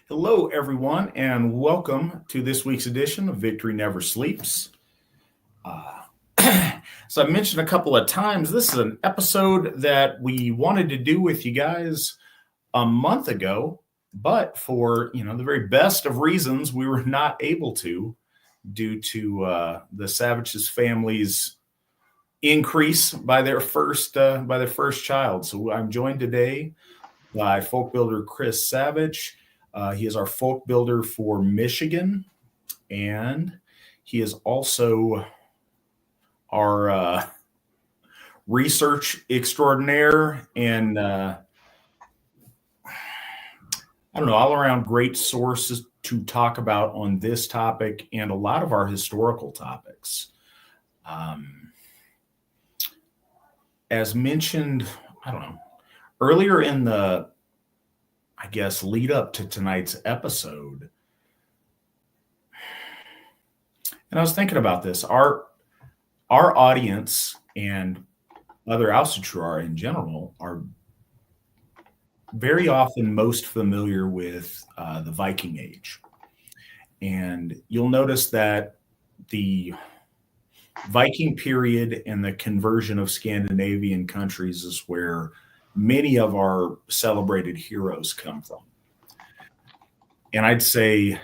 Hello, everyone, and welcome to this week's edition of Victory Never Sleeps. Uh, so, I mentioned a couple of times, this is an episode that we wanted to do with you guys a month ago, but for the very best of reasons, we were not able to due to the Savage's family's increase by their first child. So, I'm joined today by folk builder Chris Savich. He is our folk builder for Michigan, and he is also our research extraordinaire and all around great sources to talk about on this topic and a lot of our historical topics. As mentioned, earlier in the lead up to tonight's episode. And I was thinking about this. Our audience and other Ásatrú in general are very often most familiar with the Viking Age. And you'll notice that the Viking period and the conversion of Scandinavian countries is where many of our celebrated heroes come from. And I'd say,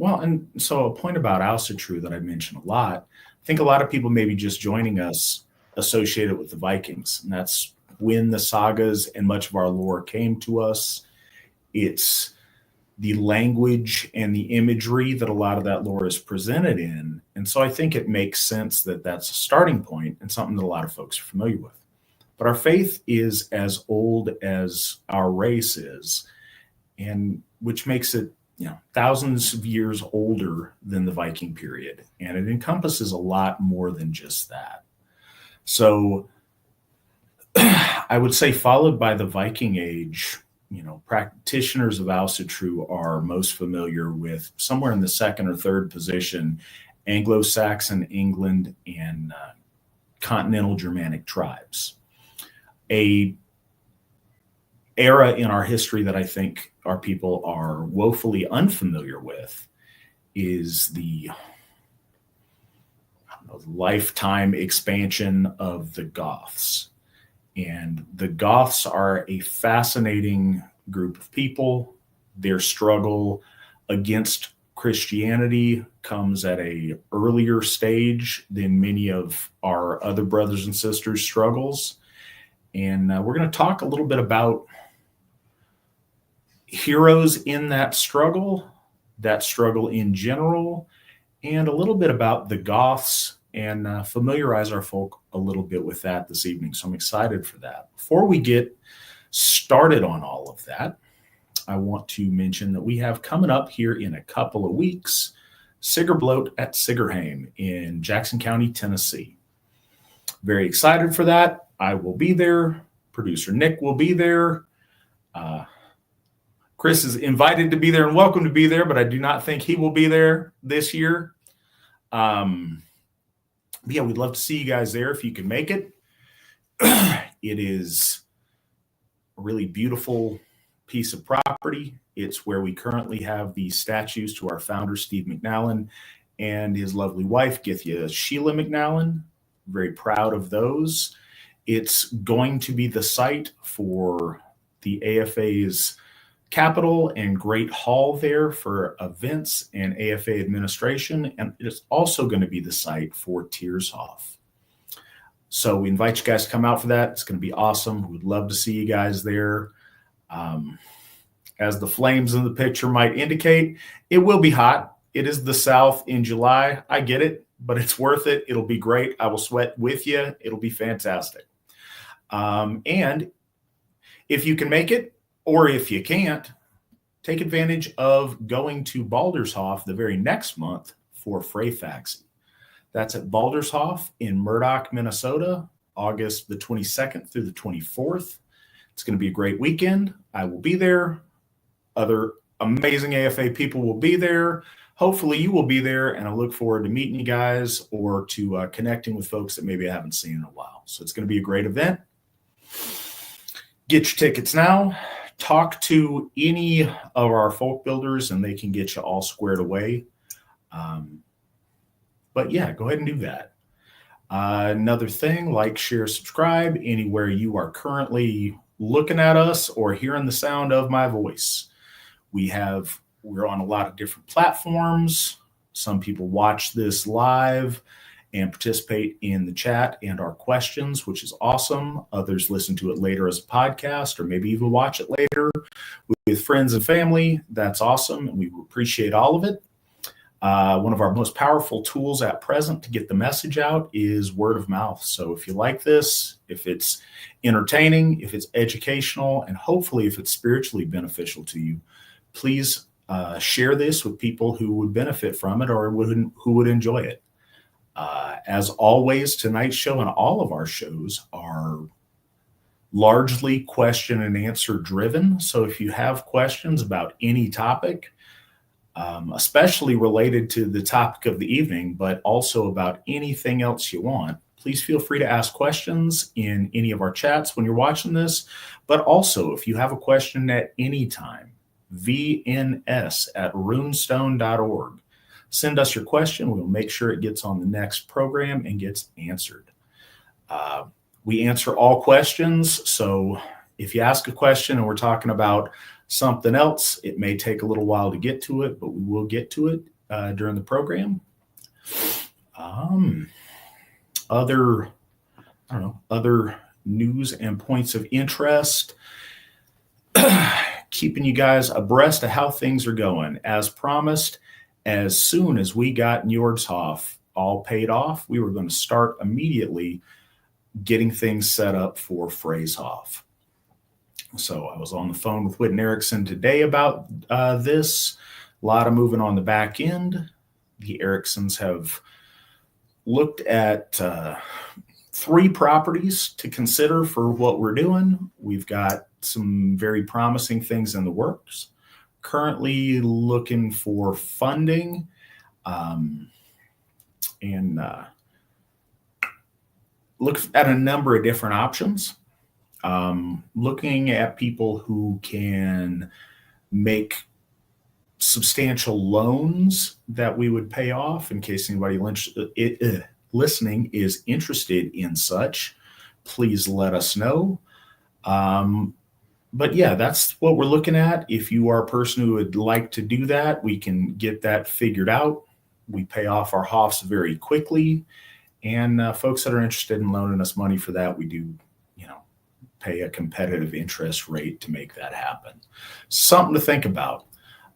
and so a point about Ásatrú that I mention a lot, I think a lot of people maybe just joining us associated with the Vikings. And that's when the sagas and much of our lore came to us. It's the language and the imagery that a lot of that lore is presented in. And so I think it makes sense that that's a starting point and something that a lot of folks are familiar with. But our faith is as old as our race is, and which makes it, thousands of years older than the Viking period. And it encompasses a lot more than just that. So I would say followed by the Viking Age, practitioners of Ásatrú are most familiar with somewhere in the second or third position, Anglo-Saxon England and continental Germanic tribes. A era in our history that I think our people are woefully unfamiliar with is the lifetime expansion of the Goths. And the Goths are a fascinating group of people. Their struggle against Christianity comes at an earlier stage than many of our other brothers and sisters' struggles. And we're going to talk a little bit about heroes in that struggle in general, and a little bit about the Goths and familiarize our folk a little bit with that this evening. So I'm excited for that. Before we get started on all of that, I want to mention that we have coming up here in a couple of weeks, Sigerbloat at Sigerheim in Jackson County, Tennessee. Very excited for that. I will be there. Producer Nick will be there. Chris is invited to be there and welcome to be there, but I do not think he will be there this year. We'd love to see you guys there if you can make it. It is a really beautiful piece of property. It's where we currently have the statues to our founder, Steve McNallen, and his lovely wife, Githya Sheila McNallen. Very proud of those. It's going to be the site for the AFA's Capitol and Great Hall there for events and AFA administration. And it's also going to be the site for Tiershoff. So we invite you guys to come out for that. It's going to be awesome. We'd love to see you guys there. As the flames in the picture might indicate, it will be hot. It is the South in July. I get it, but it's worth it. It'll be great. I will sweat with you. It'll be fantastic. And if you can make it, or if you can't, take advantage of going to Baldershof the very next month for Freyfaxi. That's at Baldershof in Murdoch, Minnesota, August the 22nd through the 24th. It's going to be a great weekend. I will be there. Other amazing AFA people will be there. Hopefully you will be there, and I look forward to meeting you guys or to connecting with folks that maybe I haven't seen in a while. So it's going to be a great event. Get your tickets now. talk to any of our folk builders and they can get you all squared away. But yeah, go ahead and do that. Another thing, like, share, subscribe anywhere you are currently looking at us or hearing the sound of my voice. We're on a lot of different platforms. Some people watch this live and participate in the chat and our questions, which is awesome. Others listen to it later as a podcast or maybe even watch it later with friends and family. That's awesome, and we appreciate all of it. One of our most powerful tools at present to get the message out is word of mouth. So if you like this, if it's entertaining, if it's educational, and hopefully if it's spiritually beneficial to you, please share this with people who would benefit from it or who would enjoy it. As always, tonight's show and all of our shows are largely question and answer driven. So if you have questions about any topic, especially related to the topic of the evening, but also about anything else you want, please feel free to ask questions in any of our chats when you're watching this. But also, if you have a question at any time, vns@runestone.org. Send us your question. We'll make sure it gets on the next program and gets answered. We answer all questions. So if you ask a question and we're talking about something else, it may take a little while to get to it, but we will get to it during the program. Other news and points of interest. Keeping you guys abreast of how things are going. As promised, as soon as we got Njordshof all paid off, we were going to start immediately getting things set up for Freyhof. So I was on the phone with Whit and Erickson today about this. A lot of moving on the back end. The Ericksons have looked at 3 properties to consider for what we're doing. We've got some very promising things in the works. Currently looking for funding and look at a number of different options. Looking at people who can make substantial loans that we would pay off in case anybody listening is interested in such. Please let us know. But yeah, that's what we're looking at. If you are a person who would like to do that, we can get that figured out. We pay off our Hofs very quickly. And folks that are interested in loaning us money for that, we do, pay a competitive interest rate to make that happen. Something to think about.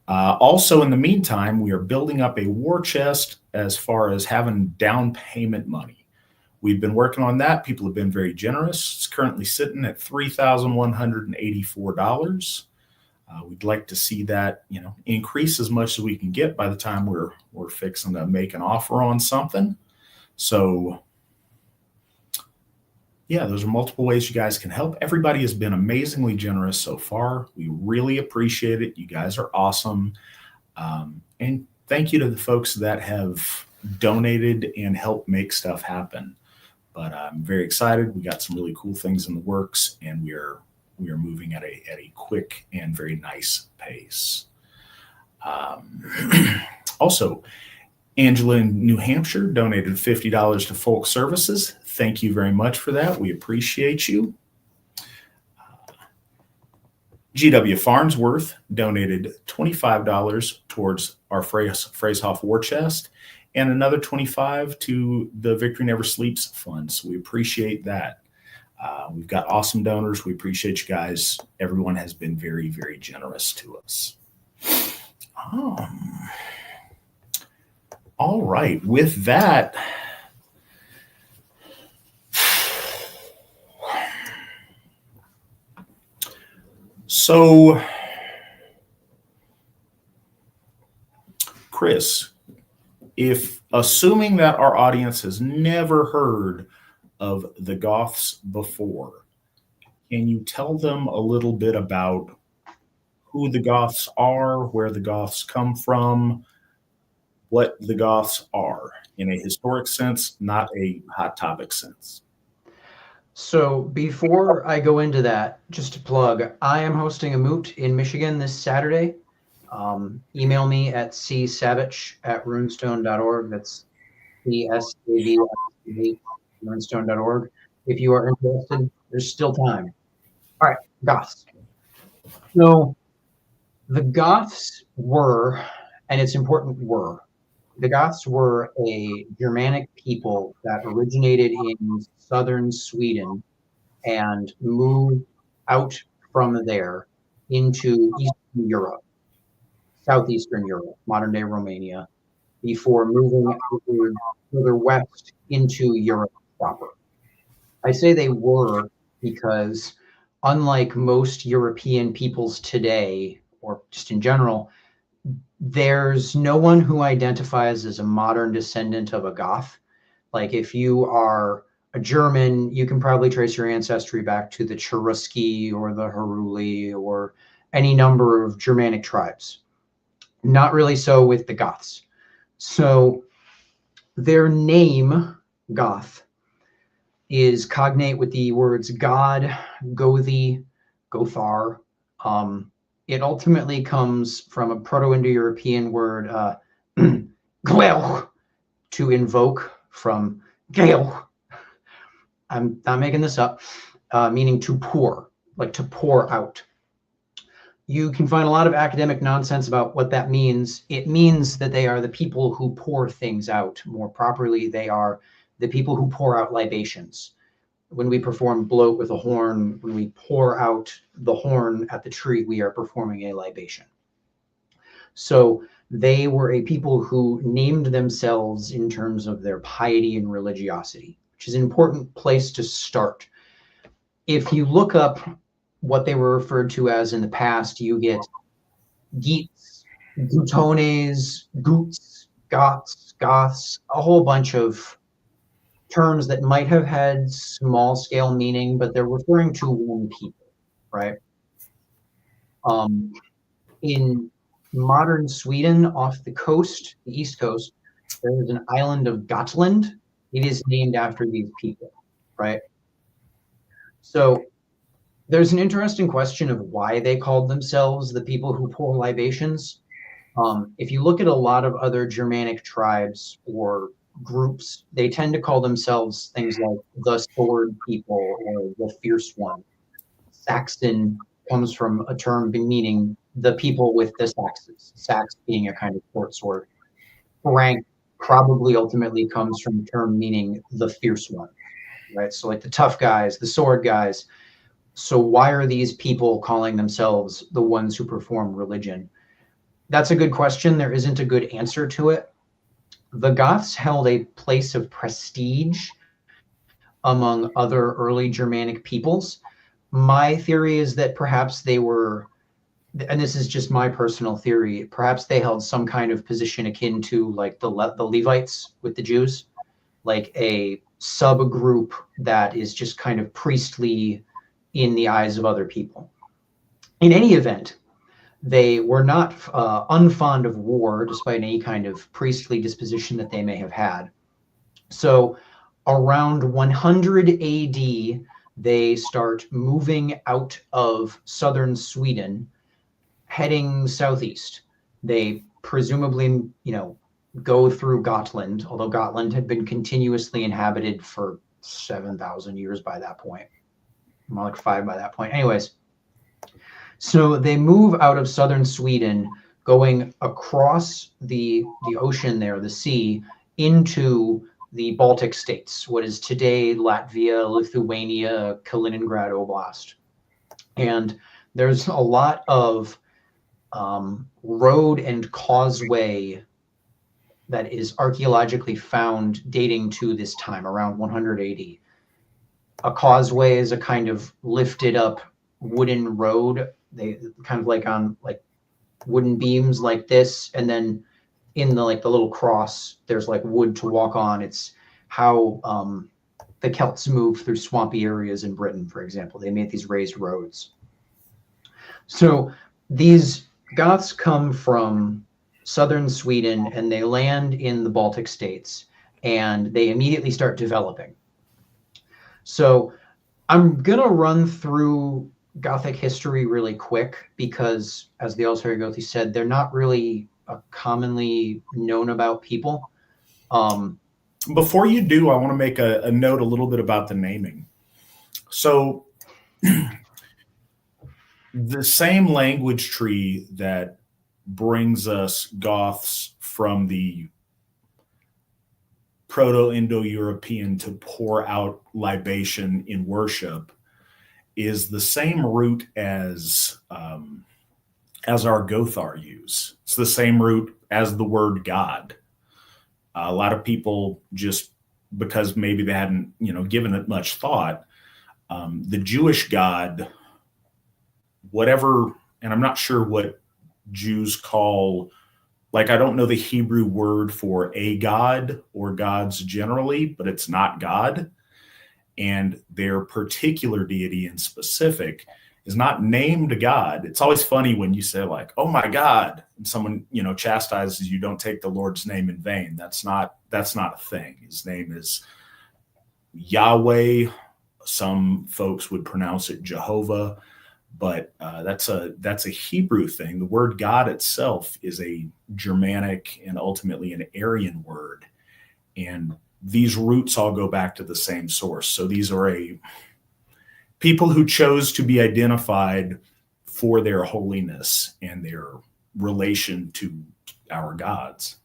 Also, in the meantime, we are building up a war chest as far as having down payment money. We've been working on that. People have been very generous. It's currently sitting at $3,184. We'd like to see that, increase as much as we can get by the time we're fixing to make an offer on something. So, yeah, those are multiple ways you guys can help. Everybody has been amazingly generous so far. We really appreciate it. You guys are awesome. And thank you to the folks that have donated and helped make stuff happen. But I'm very excited. We got some really cool things in the works, and we are moving at a quick and very nice pace. Also, Angela in New Hampshire donated $50 to Folk Services. Thank you very much for that. We appreciate you. GW Farnsworth donated $25 towards our Freyhof War Chest and another $25 to the Victory Never Sleeps Fund. So we appreciate that. We've got awesome donors. We appreciate you guys. Everyone has been very, very generous to us. All right. With that, so Chris, if assuming that our audience has never heard of the Goths before, can you tell them a little bit about who the Goths are, where the Goths come from, what the Goths are in a historic sense, not a hot topic sense? So before I go into that, just to plug, I am hosting a moot in Michigan this Saturday. Email me at csavich@runestone.org. That's CSAVICH, runestone.org. If you are interested, there's still time. All right, Goths. So the Goths were, and it's important the Goths were a Germanic people that originated in southern Sweden and moved out from there into Eastern Europe, Southeastern Europe, modern day Romania, before moving further west into Europe proper. I say they were because, unlike most European peoples today, or just in general, there's no one who identifies as a modern descendant of a Goth. Like if you are a German, you can probably trace your ancestry back to the Cherusci or the Heruli or any number of Germanic tribes. Not really so with the Goths. So their name, Goth, is cognate with the words God, Gothi, Gothar. It ultimately comes from a Proto-Indo-European word, glel, to invoke, from gale. I'm not making this up, meaning to pour, like to pour out. You can find a lot of academic nonsense about what that means. It means that they are the people who pour things out. More properly, they are the people who pour out libations. When we perform bloat with a horn, when we pour out the horn at the tree, we are performing a libation. So they were a people who named themselves in terms of their piety and religiosity, which is an important place to start. If you look up what they were referred to as in the past, you get Geats, Gutones, Goots, Goths, Goths, a whole bunch of terms that might have had small scale meaning, but they're referring to one people, right? In modern Sweden, off the coast, the east coast, there is an island of Gotland. It is named after these people, right? So there's an interesting question of why they called themselves the people who pour libations. If you look at a lot of other Germanic tribes or groups, they tend to call themselves things like the sword people or the fierce one. Saxon comes from a term meaning the people with the saxes, sax being a kind of short sword. Frank probably ultimately comes from a term meaning the fierce one, right? So like the tough guys, the sword guys. So why are these people calling themselves the ones who perform religion? That's a good question. There isn't a good answer to it. The Goths held a place of prestige among other early Germanic peoples. My theory is that perhaps they were, and this is just my personal theory, perhaps they held some kind of position akin to like the Levites with the Jews, like a subgroup that is just kind of priestly in the eyes of other people. In any event, they were not unfond of war, despite any kind of priestly disposition that they may have had. So around 100 AD, they start moving out of southern Sweden, heading southeast. They presumably, go through Gotland, although Gotland had been continuously inhabited for 7,000 years by that point. More like 5 by that point. Anyways, so they move out of southern Sweden, going across the ocean there, the sea, into the Baltic states, what is today Latvia, Lithuania, Kaliningrad Oblast. And there's a lot of road and causeway that is archaeologically found dating to this time, around 100 AD. A causeway is a kind of lifted up wooden road. They kind of like on like wooden beams like this, and then in the little cross, there's like wood to walk on. It's how the Celts moved through swampy areas in Britain, for example. They made these raised roads. So these Goths come from southern Sweden and they land in the Baltic states and they immediately start developing. So I'm gonna run through Gothic history really quick because, as the Allsherjargoði said, they're not really a commonly known about people. Before you do, I want to make a note a little bit about the naming. So the same language tree that brings us Goths from the Proto-Indo-European to pour out libation in worship is the same root as our Gothar use. It's the same root as the word God. A lot of people, just because maybe they hadn't, given it much thought, the Jewish God, whatever, and I'm not sure what Jews call, like, I don't know the Hebrew word for a god or gods generally, but it's not God. And their particular deity in specific is not named God. It's always funny when you say, like, oh my God, and someone, chastises you, don't take the Lord's name in vain. That's not a thing. His name is Yahweh. Some folks would pronounce it Jehovah, but that's a Hebrew thing. The word God itself is a Germanic and ultimately an Aryan word. And these roots all go back to the same source. So these are people who chose to be identified for their holiness and their relation to our gods.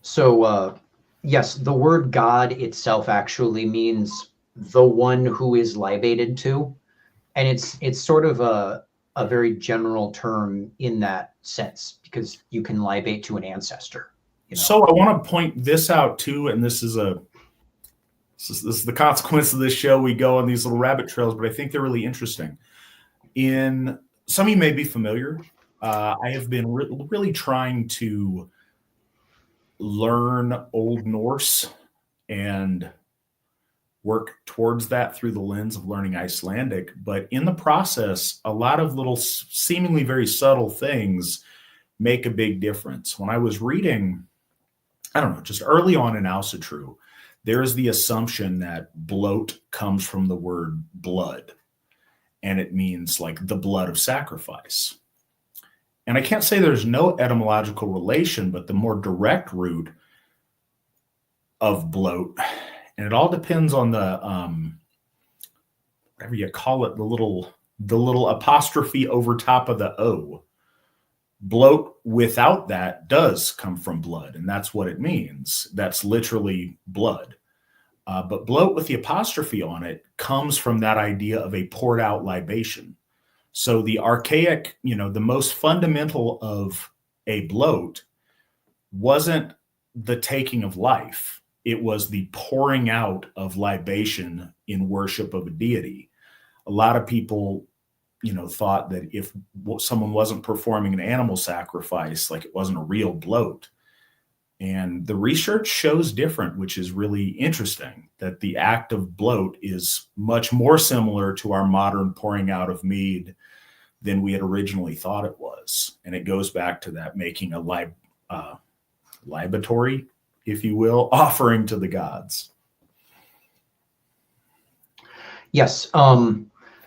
So, yes, the word God itself actually means the one who is libated to. And it's sort of a very general term in that sense, because you can libate to an ancestor. So I want to point this out too, and this is the consequence of this show. We go on these little rabbit trails, but I think they're really interesting. In some of you may be familiar. I have been really trying to learn Old Norse and work towards that through the lens of learning Icelandic. But in the process, a lot of little seemingly very subtle things make a big difference. When I was reading, I don't know, just early on in Ásatrú, there is the assumption that bloat comes from the word blood, and it means like the blood of sacrifice. And I can't say there's no etymological relation, but the more direct root of bloat, and it all depends on the whatever you call it, the little apostrophe over top of the O. Bloat without that does come from blood, and that's what it means. That's literally blood. But bloat with the apostrophe on it comes from that idea of a poured out libation. So the archaic, the most fundamental of a bloat wasn't the taking of life. It was the pouring out of libation in worship of a deity. A lot of people, thought that if someone wasn't performing an animal sacrifice, like it wasn't a real bloat. And the research shows different, which is really interesting, that the act of bloat is much more similar to our modern pouring out of mead than we had originally thought it was. And it goes back to that making a libatory, if you will, offering to the gods. Yes.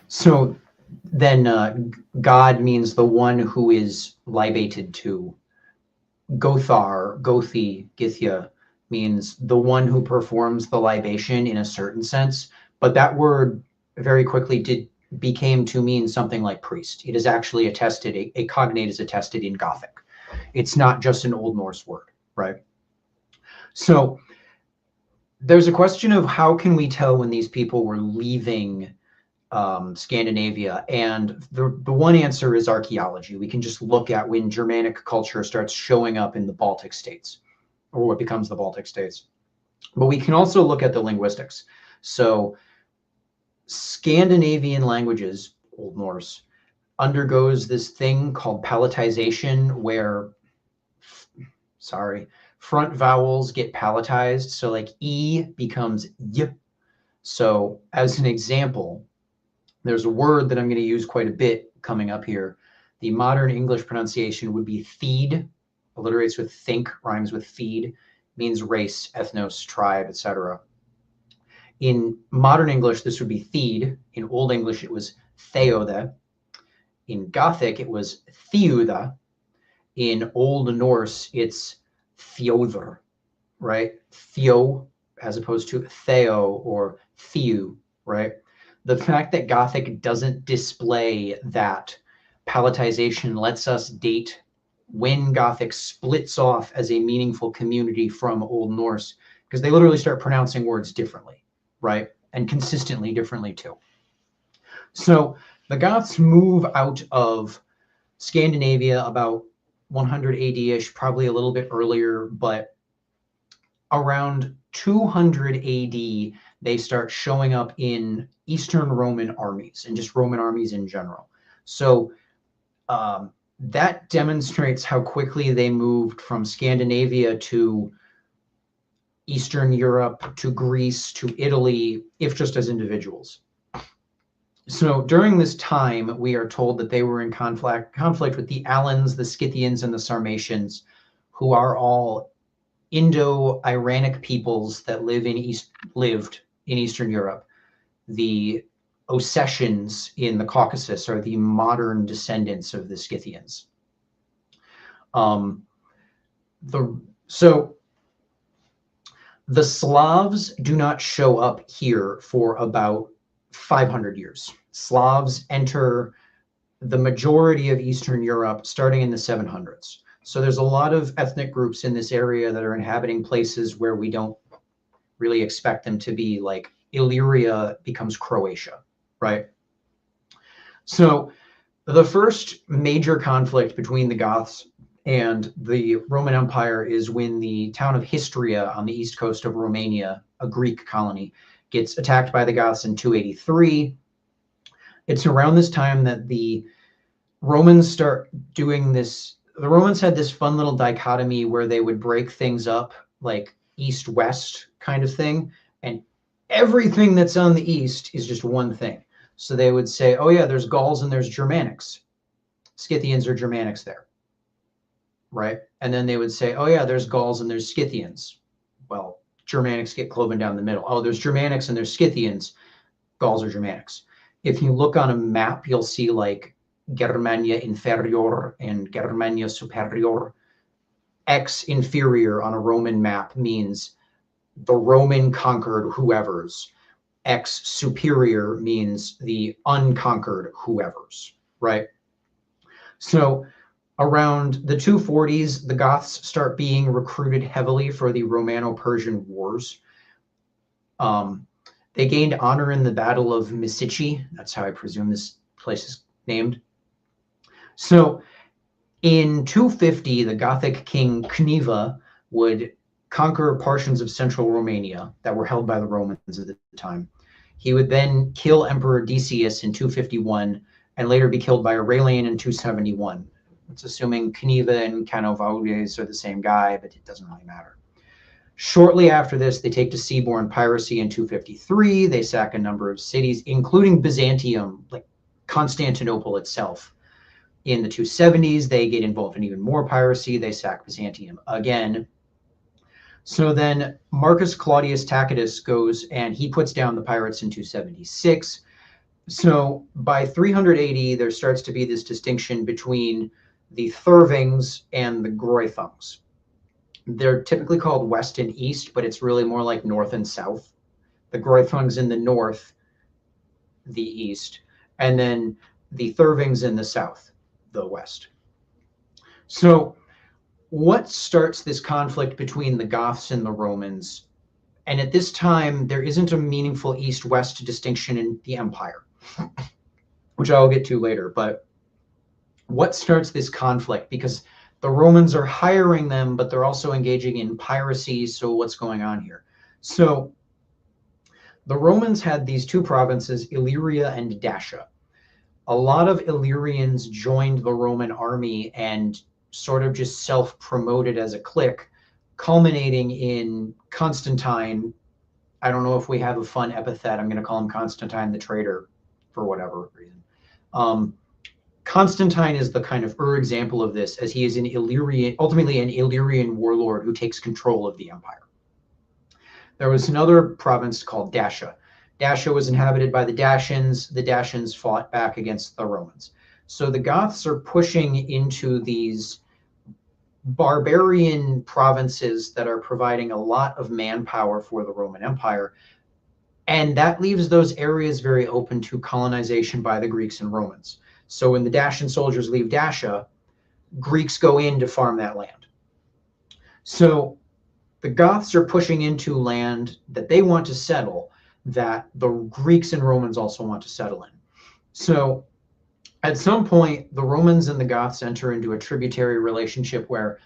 So then God means the one who is libated to. Gothar, Gothi, Githya means the one who performs the libation in a certain sense. But that word very quickly became to mean something like priest. It is actually attested, a cognate is attested in Gothic. It's not just an Old Norse word, right? So there's a question of how can we tell when these people were leaving Scandinavia, and the one answer is archaeology. We can just look at when Germanic culture starts showing up in the Baltic states, or what becomes the Baltic states. But we can also look at the linguistics. So Scandinavian languages, Old Norse, undergoes this thing called palatization, where front vowels get palatized. So like E becomes Y. So as an example, there's a word that I'm going to use quite a bit coming up here. The modern English pronunciation would be feed, alliterates with think, rhymes with feed, means race, ethnos, tribe, etc. In modern English, this would be Theed. In Old English, it was Theode. In Gothic, it was Theudha. In Old Norse, it's Theodr, right? Theo, as opposed to Theo or Theu, right? The fact that Gothic doesn't display that palatization lets us date when Gothic splits off as a meaningful community from Old Norse, because they literally start pronouncing words differently, right? And consistently differently too. So the Goths move out of Scandinavia about 100 AD-ish, probably a little bit earlier, but around 200 AD, they start showing up in Eastern Roman armies and just Roman armies in general. So that demonstrates how quickly they moved from Scandinavia to Eastern Europe, to Greece, to Italy, if just as individuals. So during this time, we are told that they were in conflict with the Alans, the Scythians, and the Sarmatians, who are all Indo-Iranic peoples that lived in Eastern Europe. The Ossetians in the Caucasus are the modern descendants of the Scythians. So the Slavs do not show up here for about 500 years. Slavs enter the majority of Eastern Europe starting in the 700s. So there's a lot of ethnic groups in this area that are inhabiting places where we don't really expect them to be, like Illyria becomes Croatia, right? So the first major conflict between the Goths and the Roman Empire is when the town of Histria on the east coast of Romania, a Greek colony, gets attacked by the Goths in 283. It's around this time that the Romans start doing this. The Romans had this fun little dichotomy where they would break things up like east-west kind of thing, and everything that's on the east is just one thing. So they would say, oh yeah, there's Gauls and there's Germanics. Scythians or Germanics there, right? And then they would say, oh yeah, there's Gauls and there's Scythians. Well, Germanics get cloven down the middle. Oh, there's Germanics and there's Scythians. Gauls or Germanics. If you look on a map, you'll see like Germania inferior and Germania superior. X inferior on a Roman map means the Roman conquered whoever's. X superior means the unconquered whoever's, right? So around the 240s, the Goths start being recruited heavily for the Romano-Persian Wars. They gained honor in the Battle of Mysici. That's how I presume this place is named. So in 250, the Gothic king Cniva would conquer portions of central Romania that were held by the Romans at the time. He would then kill Emperor Decius in 251 and later be killed by Aurelian in 271. It's assuming Cniva and Canovaudes are the same guy, but it doesn't really matter. Shortly after this, they take to seaborne piracy in 253. They sack a number of cities, including Byzantium, like Constantinople itself. In the 270s, they get involved in even more piracy. They sack Byzantium again. So then Marcus Claudius Tacitus goes and he puts down the pirates in 276. So by 300 AD, there starts to be this distinction between the Thervings and the Greuthungs. They're typically called west and east, but it's really more like north and south. The Greuthungs in the north, the east, and then the Thervings in the south, the west. So what starts this conflict between the Goths and the Romans? And at this time, there isn't a meaningful east-west distinction in the empire, which I'll get to later. But what starts this conflict? Because the Romans are hiring them, but they're also engaging in piracy. So what's going on here? So the Romans had these two provinces, Illyria and Dacia. A lot of Illyrians joined the Roman army and sort of just self-promoted as a clique, culminating in Constantine. I don't know if we have a fun epithet. I'm going to call him Constantine the Traitor for whatever reason. Constantine is the kind of example of this, as he is ultimately an Illyrian warlord who takes control of the empire. There was another province called Dacia. Dacia was inhabited by the Dacians. The Dacians fought back against the Romans. So the Goths are pushing into these barbarian provinces that are providing a lot of manpower for the Roman Empire. And that leaves those areas very open to colonization by the Greeks and Romans. So when the Dacian soldiers leave Dacia, Greeks go in to farm that land. So the Goths are pushing into land that they want to settle, that the Greeks and Romans also want to settle in. So at some point, the Romans and the Goths enter into a tributary relationship where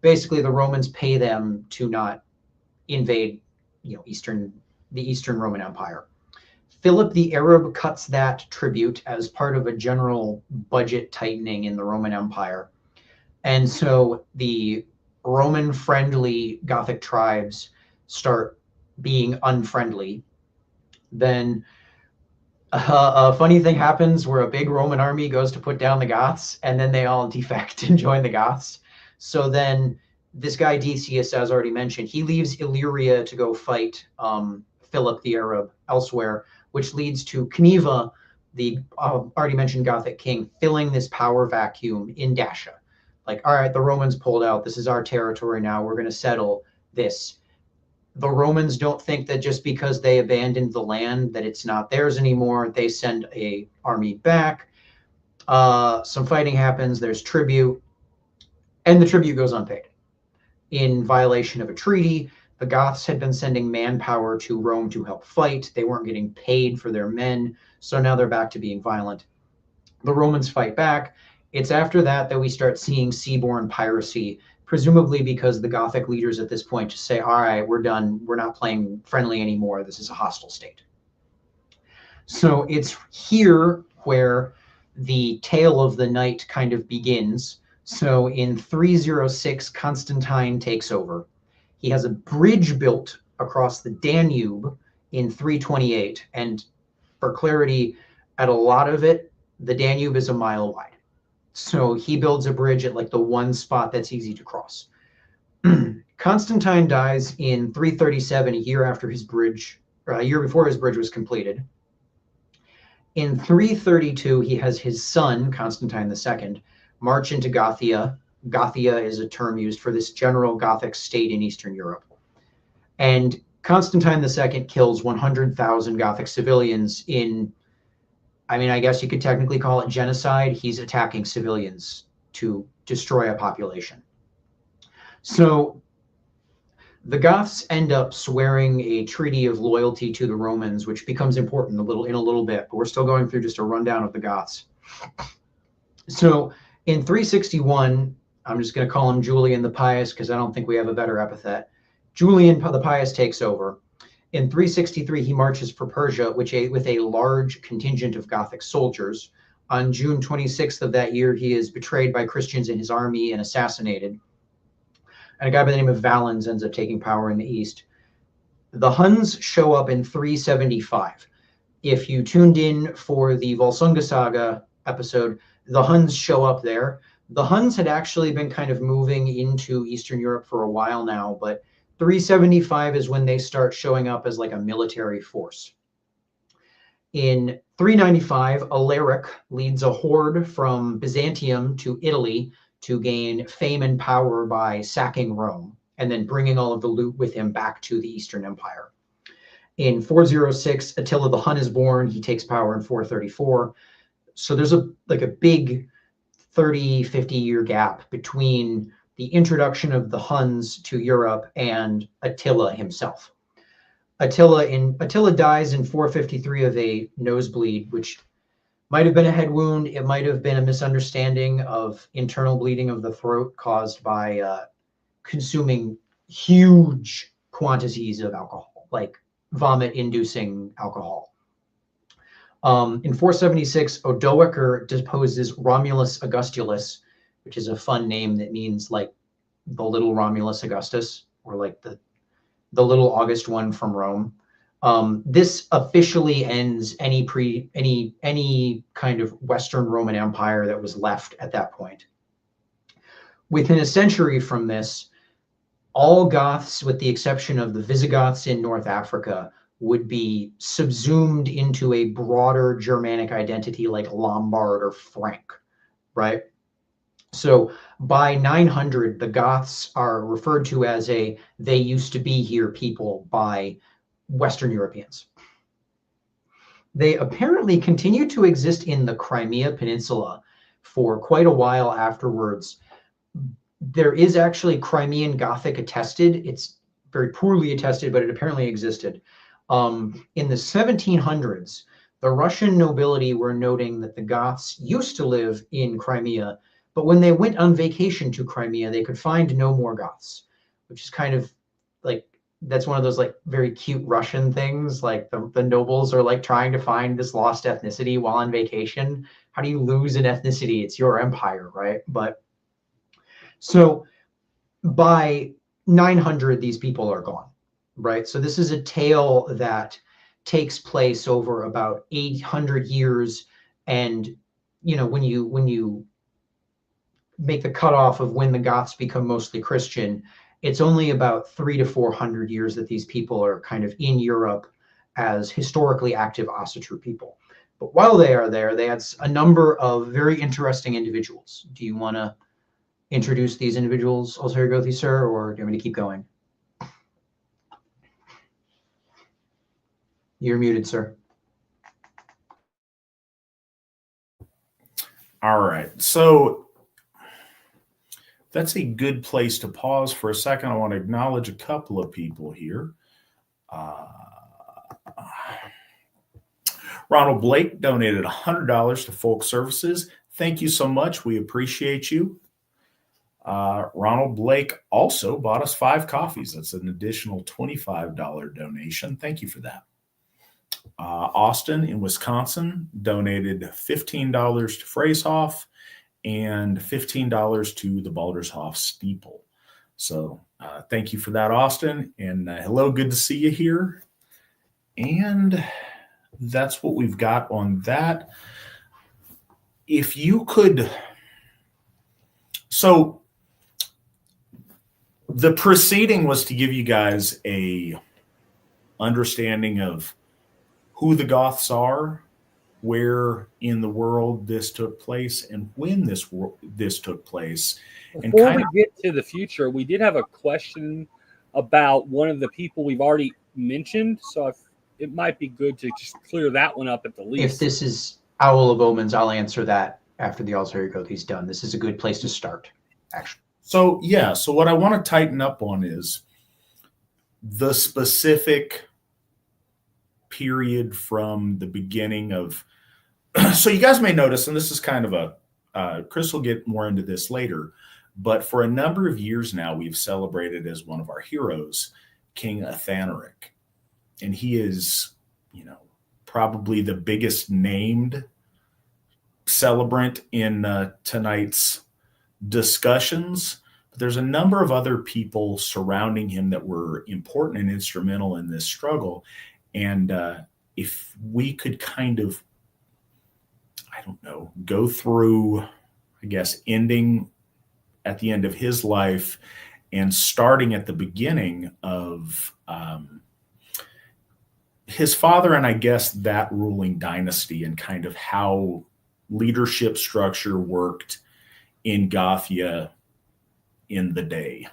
basically the Romans pay them to not invade, the Eastern Roman Empire. Philip the Arab cuts that tribute as part of a general budget tightening in the Roman Empire. And so the Roman-friendly Gothic tribes start being unfriendly. Then a funny thing happens where a big Roman army goes to put down the Goths, and then they all defect and join the Goths. So then this guy Decius, as already mentioned, he leaves Illyria to go fight Philip the Arab elsewhere, which leads to Cneva, the already mentioned Gothic king, filling this power vacuum in Dacia. Like, all right, the Romans pulled out. This is our territory now. We're going to settle this. The Romans don't think that just because they abandoned the land that it's not theirs anymore. They send a army back. Some fighting happens. There's tribute. And the tribute goes unpaid. In violation of a treaty, the Goths had been sending manpower to Rome to help fight. They weren't getting paid for their men. So now they're back to being violent. The Romans fight back. It's after that that we start seeing seaborne piracy, presumably because the Gothic leaders at this point just say, all right, we're done. We're not playing friendly anymore. This is a hostile state. So it's here where the tale of the night kind of begins. So in 306, Constantine takes over. He has a bridge built across the Danube in 328. And for clarity, at a lot of it, the Danube is a mile wide. So he builds a bridge at like the one spot that's easy to cross. Constantine dies in 337, a year after his bridge, or a year before his bridge was completed. In 332, he has his son, Constantine II, march into Gothia. Gothia is a term used for this general Gothic state in Eastern Europe. And Constantine II kills 100,000 Gothic civilians in, I guess you could technically call it genocide. He's attacking civilians to destroy a population. So the Goths end up swearing a treaty of loyalty to the Romans, which becomes important in a little bit, but we're still going through just a rundown of the Goths. So in 361, I'm just going to call him Julian the Pious because I don't think we have a better epithet. Julian the Pious takes over. In 363, he marches for Persia, with a large contingent of Gothic soldiers. On June 26th of that year, he is betrayed by Christians in his army and assassinated. And a guy by the name of Valens ends up taking power in the east. The Huns show up in 375. If you tuned in for the Volsunga Saga episode, the Huns show up there. The Huns had actually been kind of moving into Eastern Europe for a while now, but 375 is when they start showing up as like a military force. In 395, Alaric leads a horde from Byzantium to Italy to gain fame and power by sacking Rome and then bringing all of the loot with him back to the Eastern Empire. In 406, Attila the Hun is born. He takes power in 434. So there's a big 30, 50-year gap between the introduction of the Huns to Europe and Attila himself. Attila dies in 453 of a nosebleed, which might have been a head wound. It might have been a misunderstanding of internal bleeding of the throat caused by consuming huge quantities of alcohol, like vomit-inducing alcohol. In 476, Odoacer deposes Romulus Augustulus, which is a fun name that means like the little Romulus Augustus, or like the little August one from Rome. This officially ends any kind of Western Roman Empire that was left at that point. Within a century from this, all Goths, with the exception of the Visigoths in North Africa, would be subsumed into a broader Germanic identity like Lombard or Frank, right? So by 900, the Goths are referred to as they used to be here people by Western Europeans. They apparently continued to exist in the Crimea Peninsula for quite a while afterwards. There is actually Crimean Gothic attested. It's very poorly attested, but it apparently existed. In the 1700s, the Russian nobility were noting that the Goths used to live in Crimea, but when they went on vacation to Crimea, they could find no more Goths, which is kind of like, that's one of those like very cute Russian things. Like the nobles are like trying to find this lost ethnicity while on vacation. How do you lose an ethnicity? It's your empire, right? But so by 900, these people are gone, right? So this is a tale that takes place over about 800 years. And, you know, when you make the cutoff of when the Goths become mostly Christian, it's only about 300 to 400 years that these people are kind of in Europe as historically active Asatru people. But while they are there, they had a number of very interesting individuals. Do you want to introduce these individuals, Allsherjargoði, sir, or do you want me to keep going? You're muted, sir. All right. So that's a good place to pause for a second. I want to acknowledge a couple of people here. Ronald Blake donated $100 to Folk Services. Thank you so much. We appreciate you. Ronald Blake also bought us 5 coffees. That's an additional $25 donation. Thank you for that. Austin in Wisconsin donated $15 to Freeshoff and $15 to the Baldershoff Steeple. So thank you for that, Austin. And hello, good to see you here. And that's what we've got on that. If you could, so the proceeding was to give you guys a understanding of who the Goths are, where in the world this took place, and when this took place. Before we get to the future, we did have a question about one of the people we've already mentioned, so it might be good to just clear that one up at the least. If this is Owl of Omens, I'll answer that after the Allsherjargoði's done. This is a good place to start, actually. So what I want to tighten up on is the specific period from the beginning of. So you guys may notice, and this is kind of Chris will get more into this later, but for a number of years now, we've celebrated as one of our heroes, King Athanoric. And he is, probably the biggest named celebrant in tonight's discussions. But there's a number of other people surrounding him that were important and instrumental in this struggle. And if we could kind of, go through, I guess, ending at the end of his life and starting at the beginning of his father, and I guess that ruling dynasty, and kind of how leadership structure worked in Gothia in the day.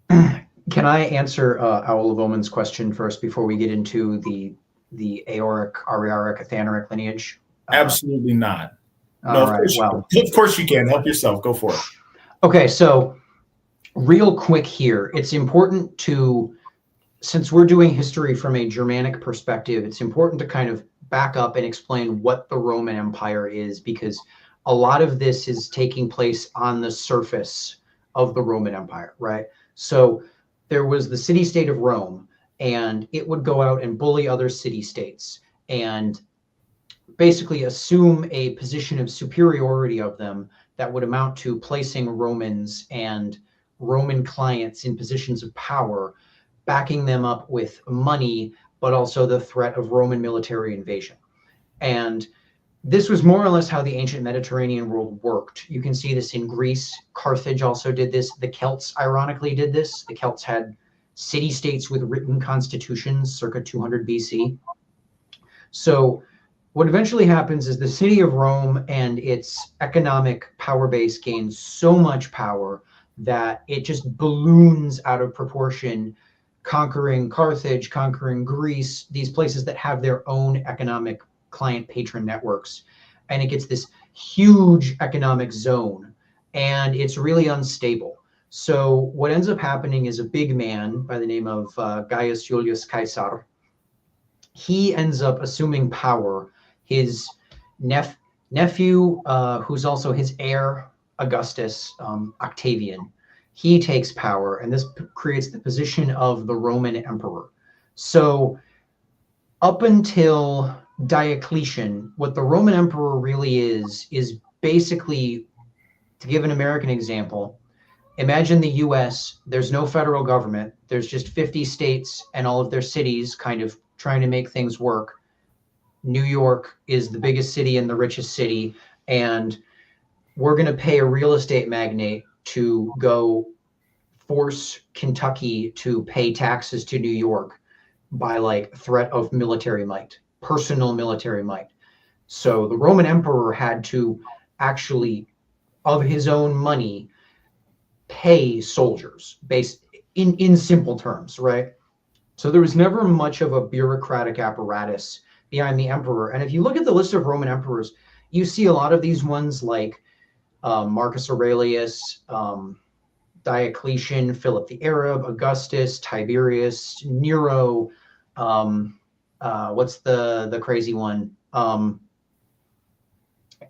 Can I answer Owl of Omen's question first before we get into the Aoric, Ariaric, Athanoric lineage? Absolutely not. No, of course you can. Help yourself. Go for it. Okay, so real quick here, it's important to, since we're doing history from a Germanic perspective, it's important to kind of back up and explain what the Roman Empire is, because a lot of this is taking place on the surface of the Roman Empire, right? So there was the city-state of Rome, and it would go out and bully other city-states and basically assume a position of superiority of them that would amount to placing Romans and Roman clients in positions of power, backing them up with money, but also the threat of Roman military invasion. And this was more or less how the ancient Mediterranean world worked. You can see this in Greece. Carthage also did this. The Celts, ironically, did this. The Celts had city-states with written constitutions circa 200 BC. So what eventually happens is the city of Rome and its economic power base gains so much power that it just balloons out of proportion, conquering Carthage, conquering Greece, these places that have their own economic client patron networks. And it gets this huge economic zone, and it's really unstable. So what ends up happening is a big man by the name of Gaius Julius Caesar. He ends up assuming power. His nephew, who's also his heir, Augustus, Octavian, he takes power, and this creates the position of the Roman emperor. So up until Diocletian, what the Roman emperor really is basically, to give an American example, imagine the US, there's no federal government, there's just 50 states and all of their cities kind of trying to make things work. New York is the biggest city and the richest city, and we're going to pay a real estate magnate to go force Kentucky to pay taxes to New York by like threat of military might, personal military might. So the Roman emperor had to actually, of his own money, pay soldiers based in simple terms, right? So there was never much of a bureaucratic apparatus behind the emperor. And if you look at the list of Roman emperors, you see a lot of these ones like Marcus Aurelius, Diocletian, Philip the Arab, Augustus, Tiberius, Nero, what's the crazy one?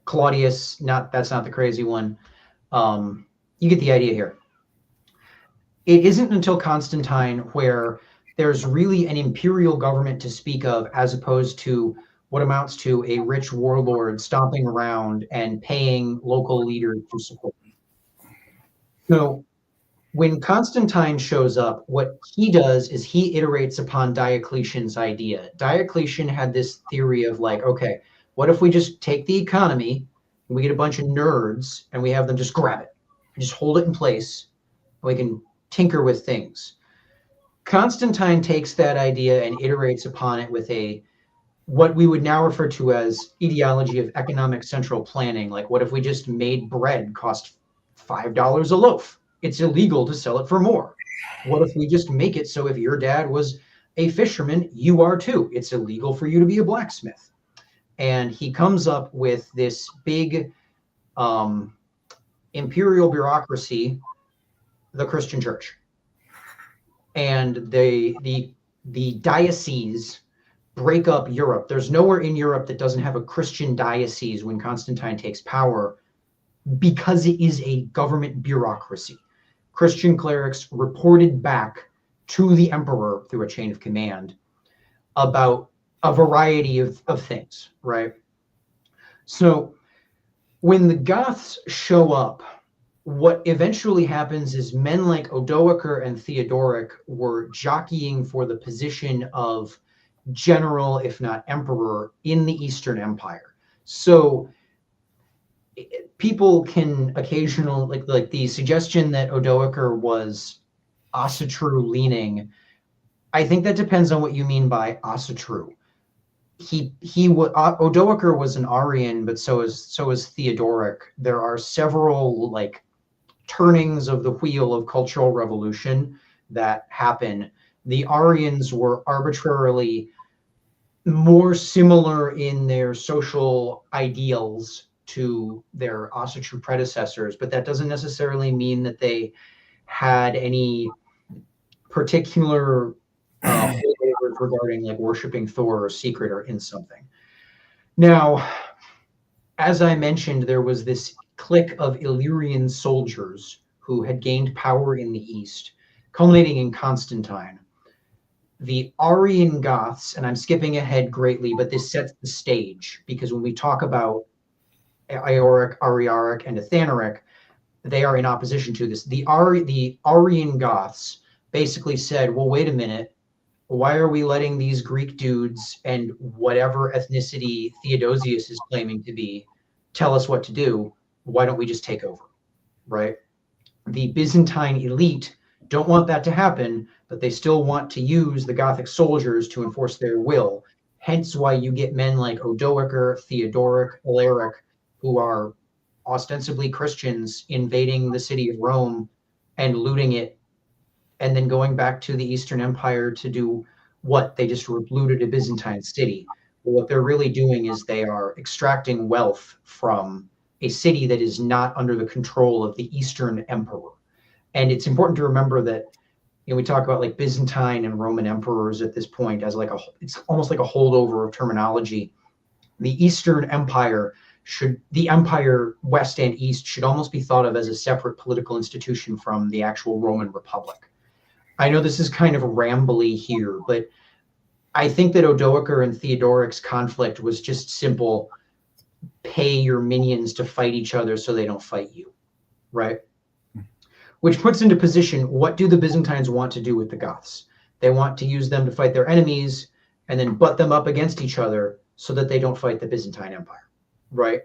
Claudius, that's not the crazy one. You get the idea here. It isn't until Constantine where there's really an imperial government to speak of, as opposed to what amounts to a rich warlord stomping around and paying local leaders to support him. So when Constantine shows up, what he does is he iterates upon Diocletian's idea. Diocletian had this theory of like, okay, what if we just take the economy and we get a bunch of nerds and we have them just grab it and just hold it in place and we can tinker with things. Constantine takes that idea and iterates upon it with what we would now refer to as ideology of economic central planning. Like, what if we just made bread cost $5 a loaf? It's illegal to sell it for more. What if we just make it so if your dad was a fisherman, you are too? It's illegal for you to be a blacksmith. And he comes up with this big imperial bureaucracy, the Christian Church. And the diocese break up Europe. There's nowhere in Europe that doesn't have a Christian diocese when Constantine takes power, because it is a government bureaucracy. Christian clerics reported back to the emperor through a chain of command about a variety of things, right? So when the Goths show up, what eventually happens is men like Odoacer and Theodoric were jockeying for the position of general, if not emperor, in the Eastern Empire. So people can occasionally, like the suggestion that Odoacer was Asatru leaning, I think that depends on what you mean by Asatru. Odoacer was an Arian, but so is Theodoric. There are several like turnings of the wheel of cultural revolution that happen. The Arians were arbitrarily more similar in their social ideals to their Asatru predecessors, but that doesn't necessarily mean that they had any particular holdovers regarding like worshiping Thor or secret or in something. Now, as I mentioned, there was this clique of Illyrian soldiers who had gained power in the East, culminating in Constantine. The Arian Goths, and I'm skipping ahead greatly, but this sets the stage, because when we talk about Ioric, Ariaric, and Athanoric, they are in opposition to this. The Arian Goths basically said, well, wait a minute, why are we letting these Greek dudes and whatever ethnicity Theodosius is claiming to be tell us what to do? Why don't we just take over, right? The Byzantine elite don't want that to happen, but they still want to use the Gothic soldiers to enforce their will. Hence why you get men like Odoacer, Theodoric, Alaric, who are ostensibly Christians invading the city of Rome and looting it, and then going back to the Eastern Empire to do what? They just looted a Byzantine city. But what they're really doing is they are extracting wealth from a city that is not under the control of the Eastern Emperor. And it's important to remember that, you know, we talk about like Byzantine and Roman emperors at this point as like it's almost like a holdover of terminology. The Eastern Empire the empire west and east should almost be thought of as a separate political institution from the actual Roman Republic. I know this is kind of rambly here, but I think that Odoacer and Theodoric's conflict was just simple: pay your minions to fight each other so they don't fight you, right? Which puts into position, what do the Byzantines want to do with the Goths? They want to use them to fight their enemies and then butt them up against each other so that they don't fight the Byzantine Empire, right?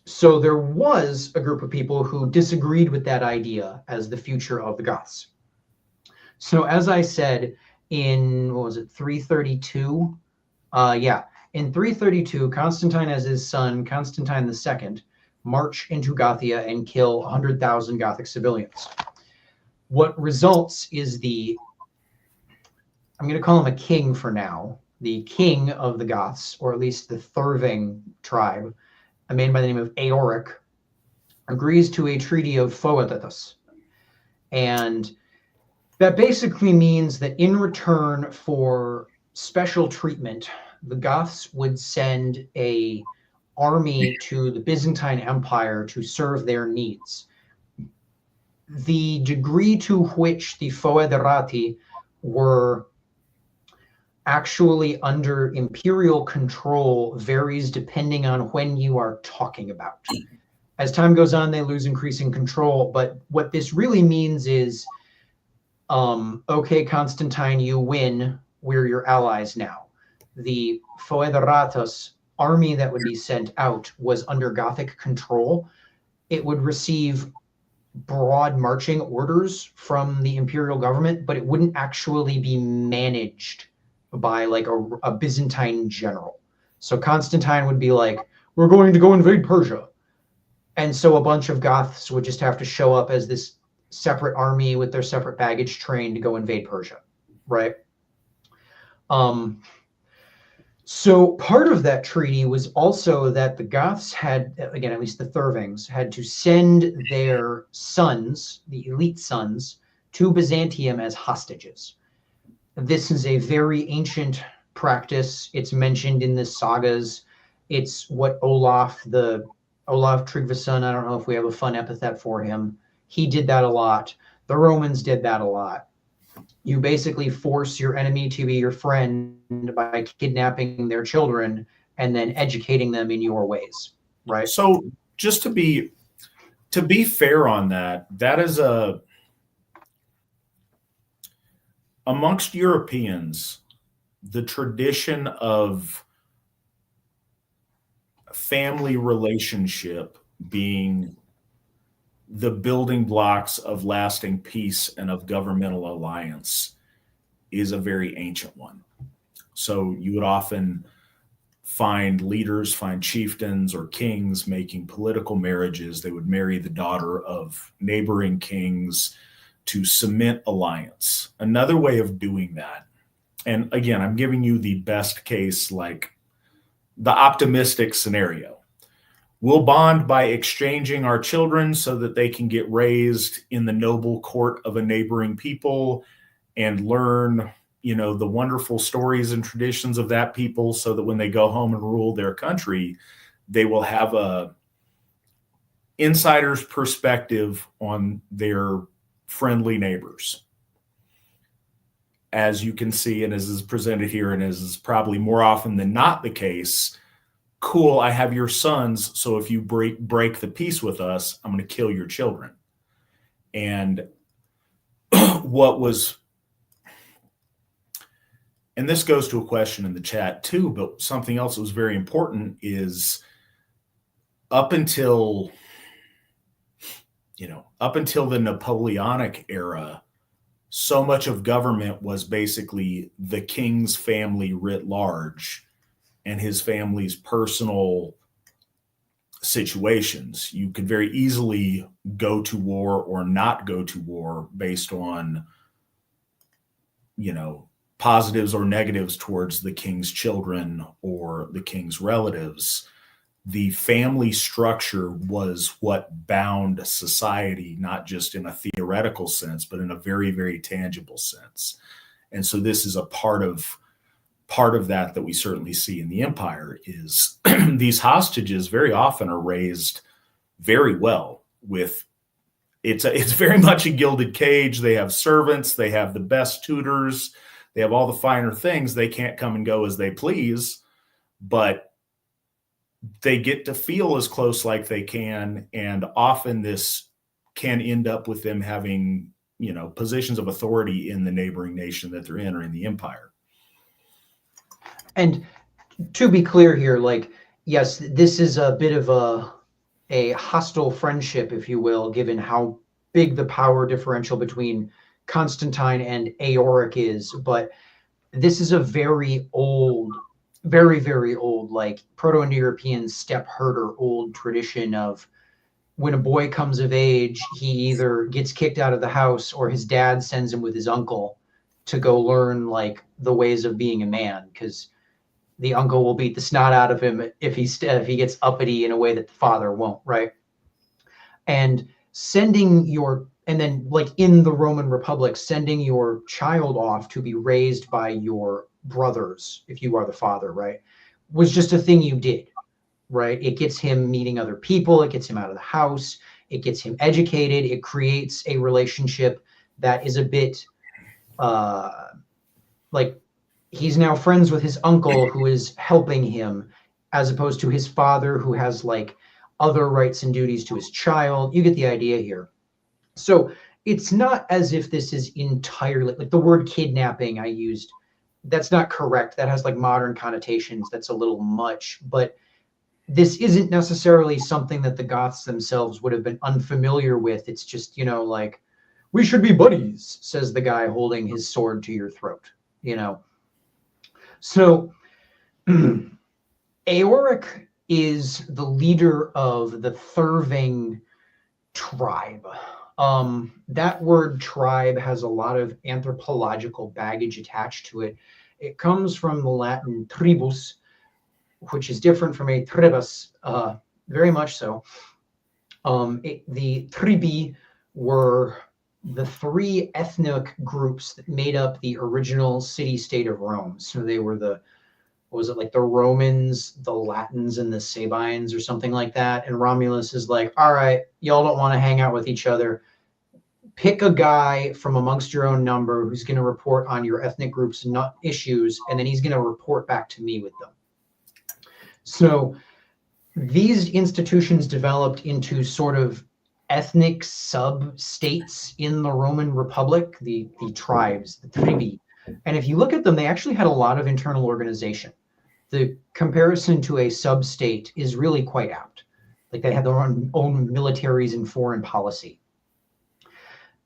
So there was a group of people who disagreed with that idea as the future of the Goths. So as I said, in, 332? In 332, Constantine as his son, Constantine II, march into Gothia and kill 100,000 Gothic civilians. What results is I'm going to call him a king for now, the king of the Goths, or at least the Therving tribe, a man by the name of Eoric, agrees to a treaty of Foedatus. And that basically means that in return for special treatment, the Goths would send an army to the Byzantine Empire to serve their needs. The degree to which the Foederati were actually under imperial control varies depending on when you are talking about. As time goes on, they lose increasing control, but what this really means is, okay, Constantine, you win, we're your allies now. The Foederatus army that would be sent out was under Gothic control. It would receive broad marching orders from the imperial government, but it wouldn't actually be managed by like a Byzantine general. So Constantine would be like, we're going to go invade Persia. And so a bunch of Goths would just have to show up as this separate army with their separate baggage train to go invade Persia, right? So part of that treaty was also that the Goths had, again, at least the Thervings, had to send their sons, the elite sons, to Byzantium as hostages. This is a very ancient practice. It's mentioned in the sagas. It's what Olaf Tryggvason, I don't know if we have a fun epithet for him. He did that a lot. The Romans did that a lot. You basically force your enemy to be your friend by kidnapping their children and then educating them in your ways, right? So just to be fair on that, that is amongst Europeans, the tradition of family relationship being the building blocks of lasting peace and of governmental alliance is a very ancient one. So you would often find leaders, find chieftains or kings making political marriages. They would marry the daughter of neighboring kings to cement alliance. Another way of doing that, and again, I'm giving you the best case, like the optimistic scenario. We'll bond by exchanging our children so that they can get raised in the noble court of a neighboring people and learn, the wonderful stories and traditions of that people, so that when they go home and rule their country, they will have a insider's perspective on their friendly neighbors. As you can see, and as is presented here, and as is probably more often than not the case, cool, I have your sons, so if you break the peace with us, I'm going to kill your children. And what was and this goes to a question in the chat too, but something else that was very important is up until the Napoleonic era, so much of government was basically the king's family writ large and his family's personal situations. You could very easily go to war or not go to war based on, positives or negatives towards the king's children or the king's relatives. The family structure was what bound society, not just in a theoretical sense, but in a very, very tangible sense. And so this is a part of that we certainly see in the empire is these hostages very often are raised very well with it's very much a gilded cage. They have servants, they have the best tutors, they have all the finer things. They can't come and go as they please, but they get to feel as close like they can. And often this can end up with them having, positions of authority in the neighboring nation that they're in or in the empire. And to be clear here, yes, this is a bit of a hostile friendship, if you will, given how big the power differential between Constantine and Eoric is. But this is a very old, very, very old, Proto-Indo-European steppe herder old tradition of when a boy comes of age, he either gets kicked out of the house or his dad sends him with his uncle to go learn the ways of being a man, because the uncle will beat the snot out of him if he gets uppity in a way that the father won't, right? And then in the Roman Republic, sending your child off to be raised by your brothers, if you are the father, right, was just a thing you did, right? It gets him meeting other people. It gets him out of the house. It gets him educated. It creates a relationship that is a bit he's now friends with his uncle who is helping him, as opposed to his father who has other rights and duties to his child. You get the idea here. So it's not as if this is entirely the word kidnapping I used. That's not correct. That has modern connotations. That's a little much, but this isn't necessarily something that the Goths themselves would have been unfamiliar with. It's just, we should be buddies, says the guy holding his sword to your throat, So Eoric is the leader of the Therving tribe. That word tribe has a lot of anthropological baggage attached to it. It comes from the Latin tribus, which is different from a tribus, very much so. The tribi were the three ethnic groups that made up the original city-state of Rome. So they were the Romans, the Latins, and the Sabines, or something like that. And Romulus is all right, y'all don't want to hang out with each other. Pick a guy from amongst your own number who's going to report on your ethnic group's issues, and then he's going to report back to me with them. So these institutions developed into sort of ethnic sub-states in the Roman Republic, the tribes, the tribi. And if you look at them, they actually had a lot of internal organization. The comparison to a sub-state is really quite apt. They had their own militaries and foreign policy.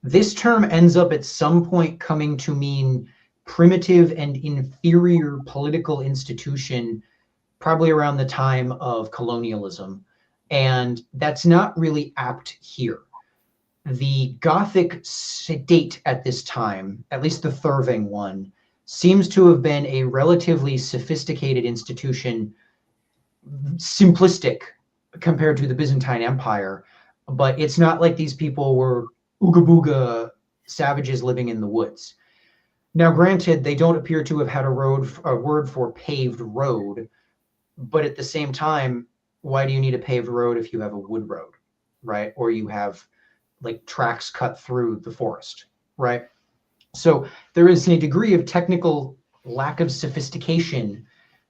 This term ends up at some point coming to mean primitive and inferior political institution, probably around the time of colonialism. And that's not really apt here. The Gothic state at this time, at least the Therving one, seems to have been a relatively sophisticated institution, simplistic compared to the Byzantine Empire. But it's not like these people were ooga booga savages living in the woods. Now, granted, they don't appear to have had a word for paved road, but at the same time, why do you need a paved road if you have a wood road, right? Or you have tracks cut through the forest, right? So there is a degree of technical lack of sophistication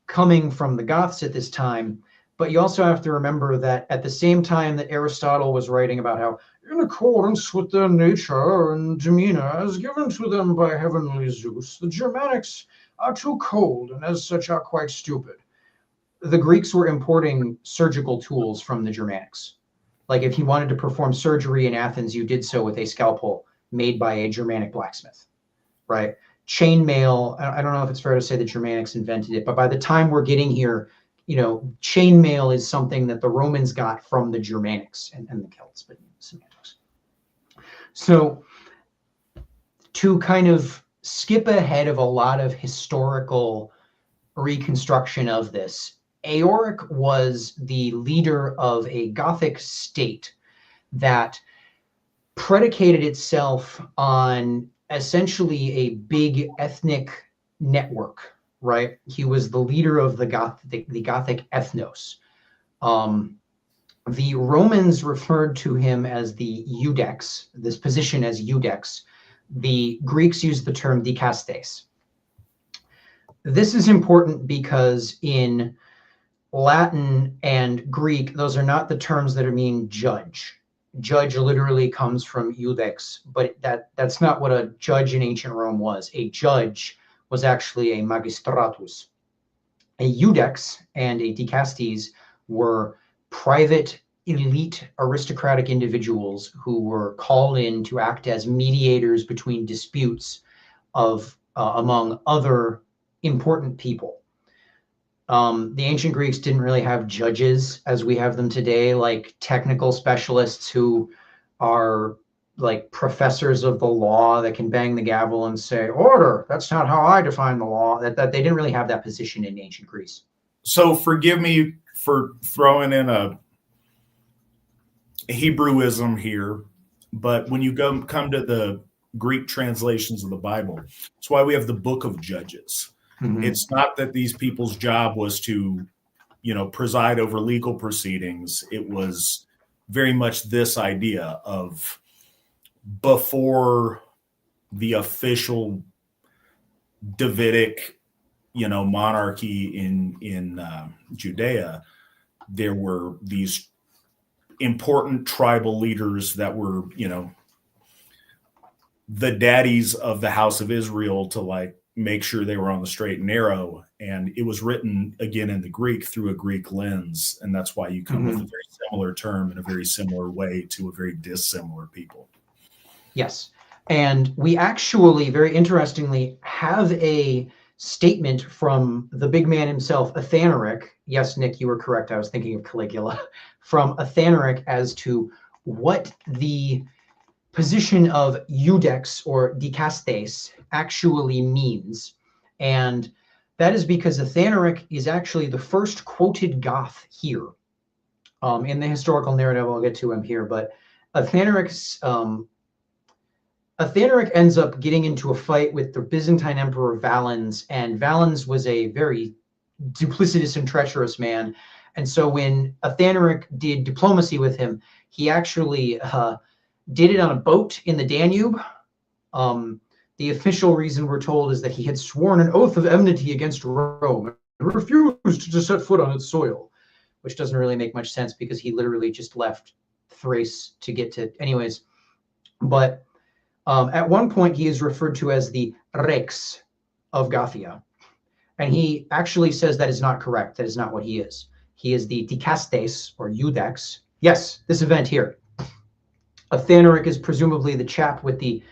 coming from the Goths at this time, but you also have to remember that at the same time that Aristotle was writing about how in accordance with their nature and demeanor as given to them by heavenly Zeus, the Germanics are too cold and as such are quite stupid. The Greeks were importing surgical tools from the Germanics. Like if you wanted to perform surgery in Athens, you did so with a scalpel made by a Germanic blacksmith, right? Chainmail, I don't know if it's fair to say the Germanics invented it, but by the time we're getting here, chainmail is something that the Romans got from the Germanics and the Celts, but semantics. So to kind of skip ahead of a lot of historical reconstruction of this, Eoric was the leader of a Gothic state that predicated itself on essentially a big ethnic network, right? He was the leader of the Gothic ethnos. The Romans referred to him as the Iudex, this position as Iudex. The Greeks used the term dikastes. This is important because in Latin and Greek, those are not the terms that mean judge. Judge literally comes from iudex, but that's not what a judge in ancient Rome was. A judge was actually a magistratus. A iudex and a dikastes were private, elite, aristocratic individuals who were called in to act as mediators between disputes of among other important people. The ancient Greeks didn't really have judges as we have them today, like technical specialists who are like professors of the law that can bang the gavel and say, order, that's not how I define the law. That they didn't really have that position in ancient Greece. So forgive me for throwing in a Hebrewism here, but when you come to the Greek translations of the Bible, that's why we have the book of Judges. Mm-hmm. It's not that these people's job was to, preside over legal proceedings. It was very much this idea of before the official Davidic, monarchy in Judea, there were these important tribal leaders that were, the daddies of the house of Israel to make sure they were on the straight and narrow. And it was written again in the Greek through a Greek lens. And that's why you come with a very similar term in a very similar way to a very dissimilar people. Yes. And we actually, very interestingly, have a statement from the big man himself, Athanoric. Yes, Nick, you were correct. I was thinking of Caligula. From Athanoric as to what the position of iudex or dikastes actually means. And that is because Athanoric is actually the first quoted Goth here. In the historical narrative, I'll get to him here, but Athanoric ends up getting into a fight with the Byzantine Emperor Valens, and Valens was a very duplicitous and treacherous man. And so when Athanoric did diplomacy with him, he actually did it on a boat in the Danube. The official reason we're told is that he had sworn an oath of enmity against Rome and refused to set foot on its soil, which doesn't really make much sense because he literally just left Thrace to get to anyways. But at one point, he is referred to as the Rex of Gothia. And he actually says that is not correct. That is not what he is. He is the dikastes or iudex. Yes, this event here. Athanoric is presumably the chap with the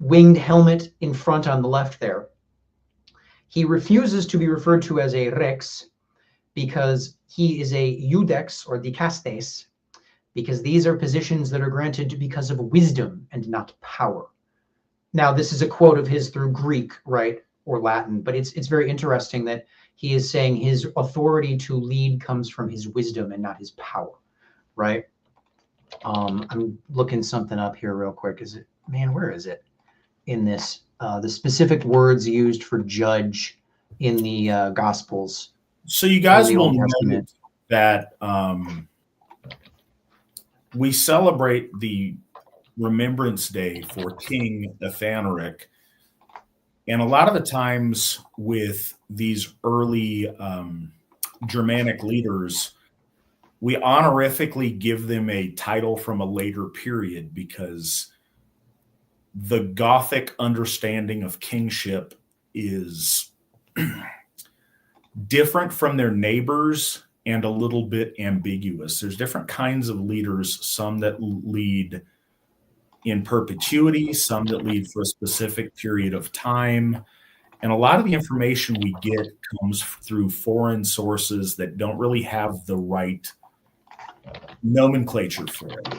winged helmet in front on the left there. He refuses to be referred to as a rex because he is a iudex or dikastes, because these are positions that are granted because of wisdom and not power. Now, this is a quote of his through Greek, right, or Latin, but it's very interesting that he is saying his authority to lead comes from his wisdom and not his power, right? I'm looking something up here real quick. Where is it in this? The specific words used for judge in the Gospels. So you guys will know that we celebrate the Remembrance Day for King Athanoric. And a lot of the times with these early Germanic leaders, we honorifically give them a title from a later period because the Gothic understanding of kingship is different from their neighbors and a little bit ambiguous. There's different kinds of leaders, some that lead in perpetuity, some that lead for a specific period of time. And a lot of the information we get comes through foreign sources that don't really have the right nomenclature for it.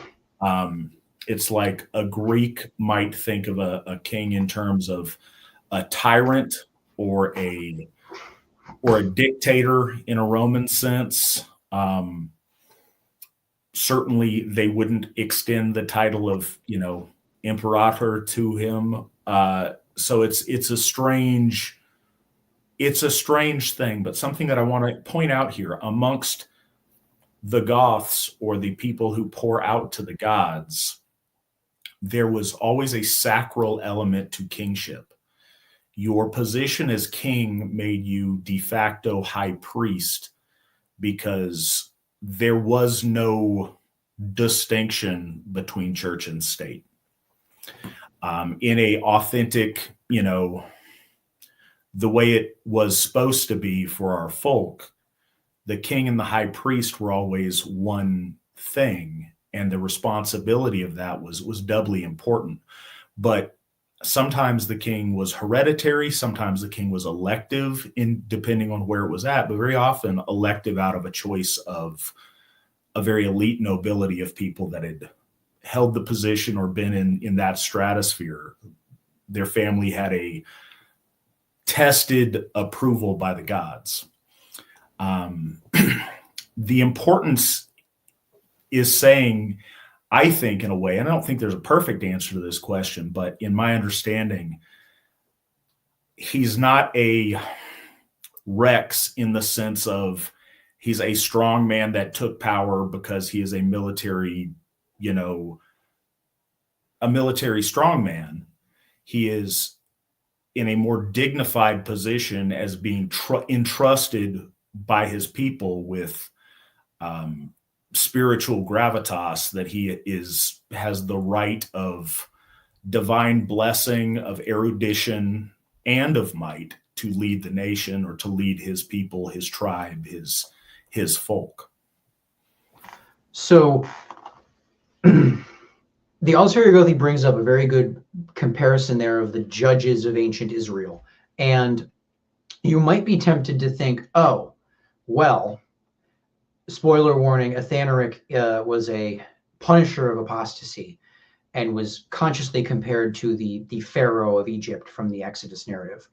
It's like a Greek might think of a king in terms of a tyrant or a dictator in a Roman sense. Certainly, they wouldn't extend the title of, imperator to him. So it's a strange thing, but something that I want to point out here amongst the Goths, or the people who pour out to the gods, there was always a sacral element to kingship. Your position as king made you de facto high priest, because there was no distinction between church and state. In a authentic, the way it was supposed to be for our folk, the king and the high priest were always one thing, and the responsibility of that was doubly important. But sometimes the king was hereditary, sometimes the king was elective, depending on where it was at, but very often elective out of a choice of a very elite nobility of people that had held the position or been in that stratosphere. Their family had a tested approval by the gods. The importance is saying, I think, in a way, and I don't think there's a perfect answer to this question, but in my understanding, he's not a Rex in the sense of he's a strong man that took power because he is a military, a military strongman. He is in a more dignified position as being entrusted by his people with spiritual gravitas, that he has the right of divine blessing, of erudition, and of might to lead the nation, or to lead his people, his tribe, his folk. So the Allsherjargoði brings up a very good comparison there of the judges of ancient Israel. And you might be tempted to think, oh, well, spoiler warning, Athanoric was a punisher of apostasy and was consciously compared to the Pharaoh of Egypt from the Exodus narrative.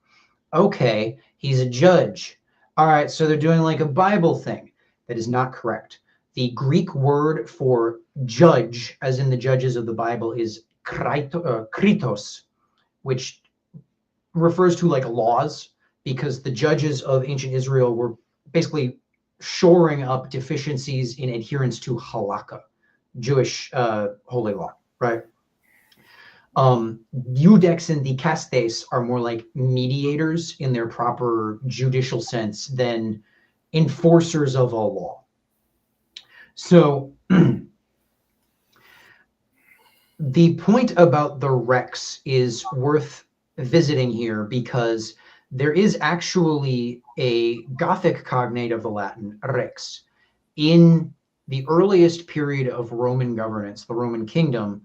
Okay, he's a judge. All right, so they're doing like a Bible thing. That is not correct. The Greek word for judge, as in the judges of the Bible, is kritos, which refers to like laws, because the judges of ancient Israel were basically shoring up deficiencies in adherence to halakha, Jewish holy law, right? Iudex and dikastes are more like mediators in their proper judicial sense than enforcers of a law. So the point about the Rex is worth visiting here, because there is actually a Gothic cognate of the Latin rex. In the earliest period of Roman governance, the Roman kingdom,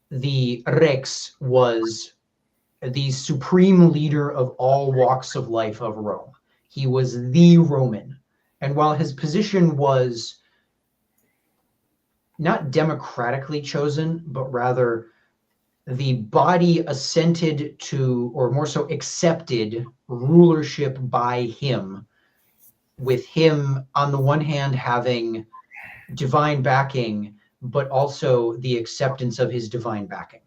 the rex was the supreme leader of all walks of life of Rome. He was the Roman. And while his position was not democratically chosen, but rather the body assented to, or more so accepted, rulership by him, with him on the one hand having divine backing, but also the acceptance of his divine backing.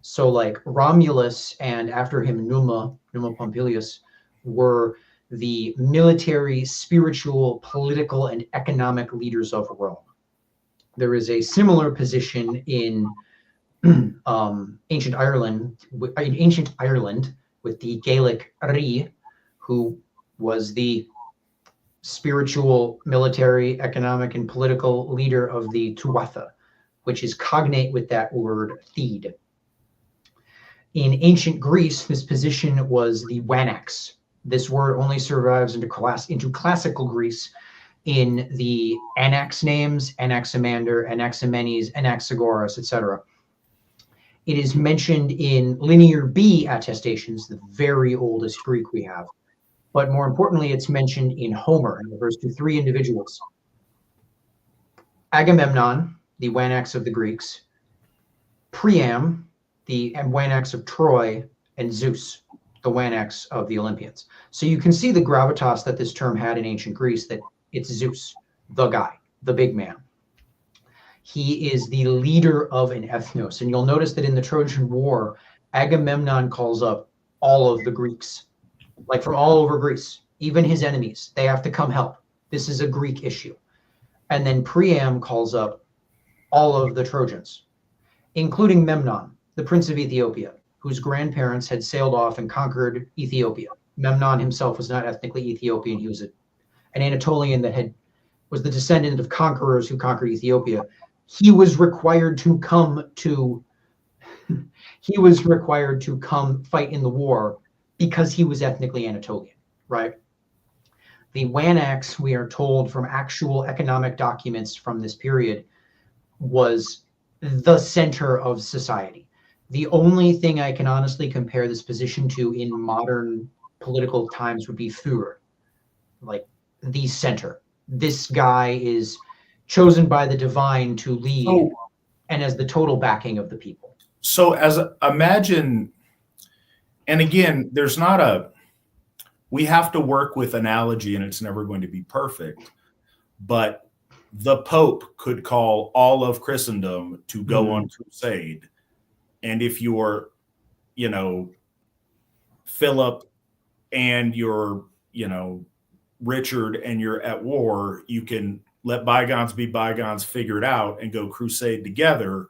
So like Romulus, and after him Numa Pompilius, were the military, spiritual, political, and economic leaders of Rome. There is a similar position in ancient Ireland with the Gaelic Ri, who was the spiritual, military, economic, and political leader of the Tuatha, which is cognate with that word Theed. In ancient Greece, this position was the Wanax, This word only survives into classical Greece in the Anax names, Anaximander, Anaximenes, Anaxagoras, etc. It is mentioned in Linear B attestations, the very oldest Greek we have. But more importantly, it's mentioned in Homer and refers to three individuals. Agamemnon, the Wanax of the Greeks, Priam, the Wanax of Troy, and Zeus, the Wanax of the Olympians. So you can see the gravitas that this term had in ancient Greece, that it's Zeus, the guy, the big man. He is the leader of an ethnos. And you'll notice that in the Trojan War, Agamemnon calls up all of the Greeks, like from all over Greece, even his enemies. They have to come help. This is a Greek issue. And then Priam calls up all of the Trojans, including Memnon, the prince of Ethiopia, whose grandparents had sailed off and conquered Ethiopia. Memnon himself was not ethnically Ethiopian. He was an Anatolian that was the descendant of conquerors who conquered Ethiopia. He was required to come fight in the war because he was ethnically Anatolian, right? The Wanax, we are told from actual economic documents from this period, was the center of society. The only thing I can honestly compare this position to in modern political times would be Führer, like the center. This guy is chosen by the divine to lead and as the total backing of the people. So imagine, and again, we have to work with analogy and it's never going to be perfect, but the Pope could call all of Christendom to go on crusade. And if you're, Philip and you're, Richard and you're at war, you can let bygones be bygones, figure it out and go crusade together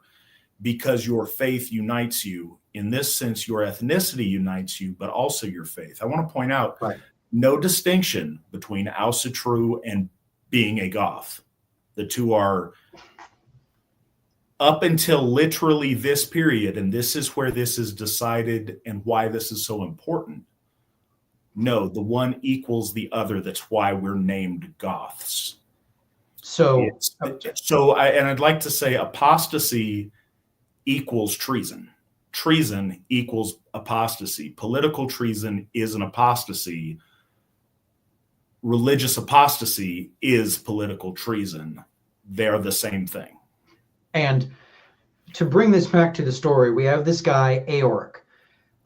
because your faith unites you. In this sense, your ethnicity unites you, but also your faith. I want to point out no distinction between Ásatrú and being a Goth. The two are, up until literally this period, and this is where this is decided and why this is so important. No, the one equals the other. That's why we're named Goths. I'd like to say apostasy equals treason. Treason equals apostasy. Political treason is an apostasy. Religious apostasy is political treason. They're the same thing. And to bring this back to the story, we have this guy, Eoric.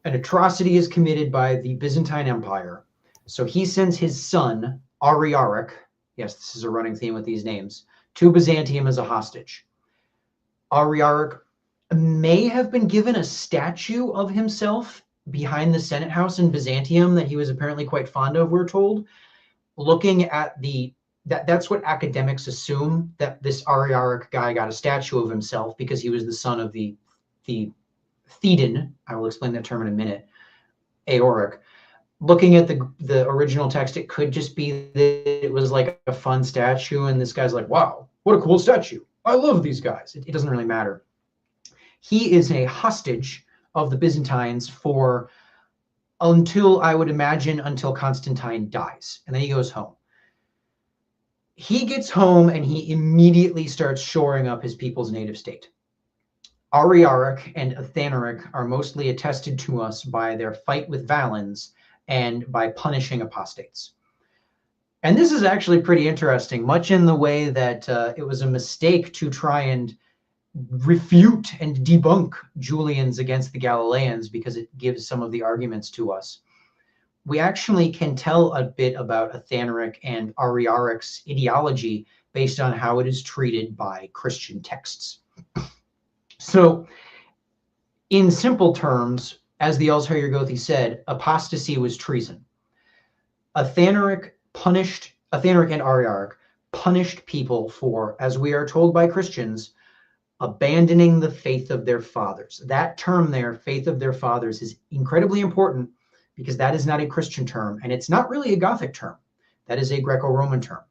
An atrocity is committed by the Byzantine Empire. So he sends his son, Arianism, yes, this is a running theme with these names, to Byzantium as a hostage. Arianism may have been given a statue of himself behind the Senate House in Byzantium that he was apparently quite fond of, we're told. Looking at that's what academics assume, that this Arianism guy got a statue of himself because he was the son of the Thedan. I will explain that term in a minute. Eoric. Looking at the original text, it could just be that it was like a fun statue, and this guy's like, wow, what a cool statue. I love these guys. It doesn't really matter. He is a hostage of the Byzantines until Constantine dies, and then he goes home. He gets home and he immediately starts shoring up his people's native state. Arianism and Athanoric are mostly attested to us by their fight with Valens and by punishing apostates. And this is actually pretty interesting, much in the way that it was a mistake to try and refute and debunk Julian's against the Galileans because it gives some of the arguments to us. We actually can tell a bit about Athanoric and Arianism's ideology based on how it is treated by Christian texts. So, in simple terms, as the Allsherjargoði said, apostasy was treason. Athanoric and Arianism punished people for, as we are told by Christians, abandoning the faith of their fathers. That term there, faith of their fathers, is incredibly important because that is not a Christian term, and it's not really a Gothic term. That is a Greco-Roman term.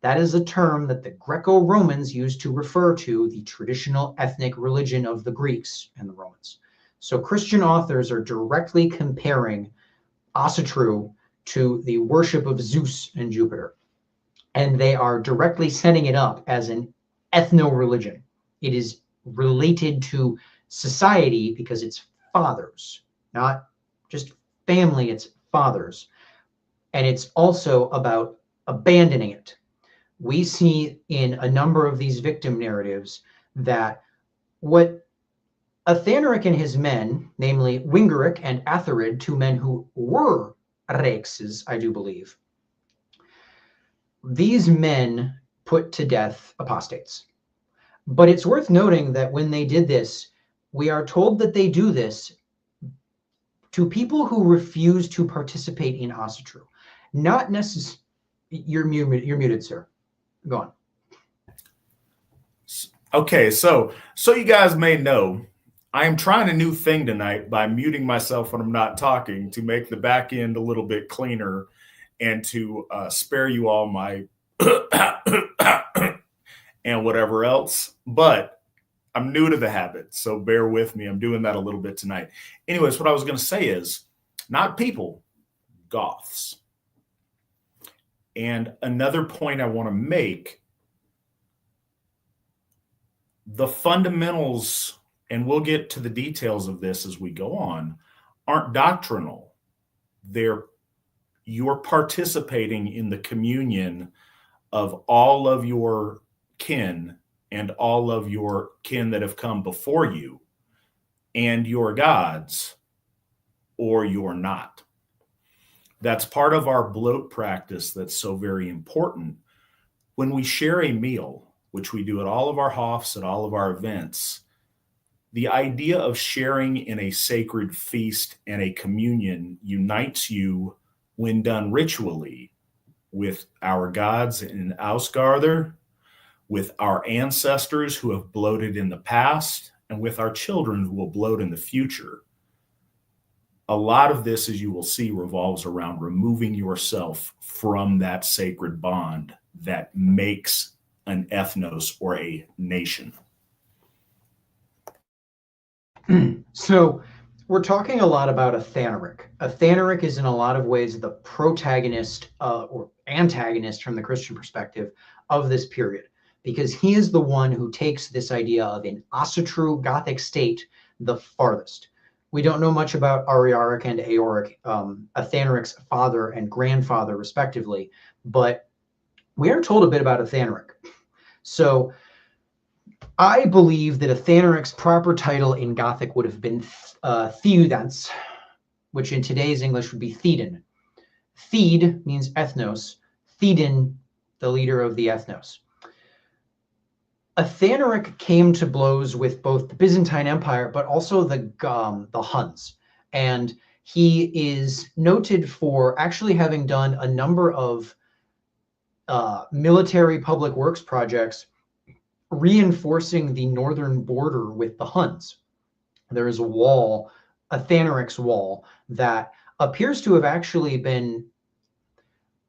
That is a term that the Greco-Romans used to refer to the traditional ethnic religion of the Greeks and the Romans. So Christian authors are directly comparing Asatru to the worship of Zeus and Jupiter. And they are directly setting it up as an ethno-religion. It is related to society because it's fathers, not just family, it's fathers. And it's also about abandoning it. We see in a number of these victim narratives that what Athanoric and his men, namely Wingeric and Atharid, two men who were Rexes, I do believe, these men put to death apostates. But it's worth noting that when they did this, we are told that they do this to people who refuse to participate in Asatru. Not necessarily. You're muted, sir. Go on. Okay, so you guys may know, I am trying a new thing tonight by muting myself when I'm not talking to make the back end a little bit cleaner and to spare you all my and whatever else. But I'm new to the habit, so bear with me. I'm doing that a little bit tonight. Anyways, what I was going to say is not people, Goths. And another point I want to make, the fundamentals, and we'll get to the details of this as we go on, aren't doctrinal. You're participating in the communion of all of your kin and all of your kin that have come before you, and your gods, or you're not. That's part of our bloat practice that's so very important. When we share a meal, which we do at all of our hofs, at all of our events, the idea of sharing in a sacred feast and a communion unites you when done ritually with our gods in Ausgarder, with our ancestors who have bloated in the past, and with our children who will bloat in the future. A lot of this, as you will see, revolves around removing yourself from that sacred bond that makes an ethnos or a nation. So we're talking a lot about Athanoric. Athanoric is in a lot of ways the protagonist or antagonist from the Christian perspective of this period, because he is the one who takes this idea of an Asatru Gothic state the farthest. We don't know much about Ariaric and Aoric, Athanoric's father and grandfather, respectively, but we are told a bit about Athanoric. So I believe that Athanoric's proper title in Gothic would have been Theudans, which in today's English would be Thedan. Thed means ethnos, Thedan, the leader of the ethnos. Athanoric came to blows with both the Byzantine Empire, but also the Huns. And he is noted for actually having done a number of military public works projects reinforcing the northern border with the Huns. There is a wall, Athanoric's wall, that appears to have actually been,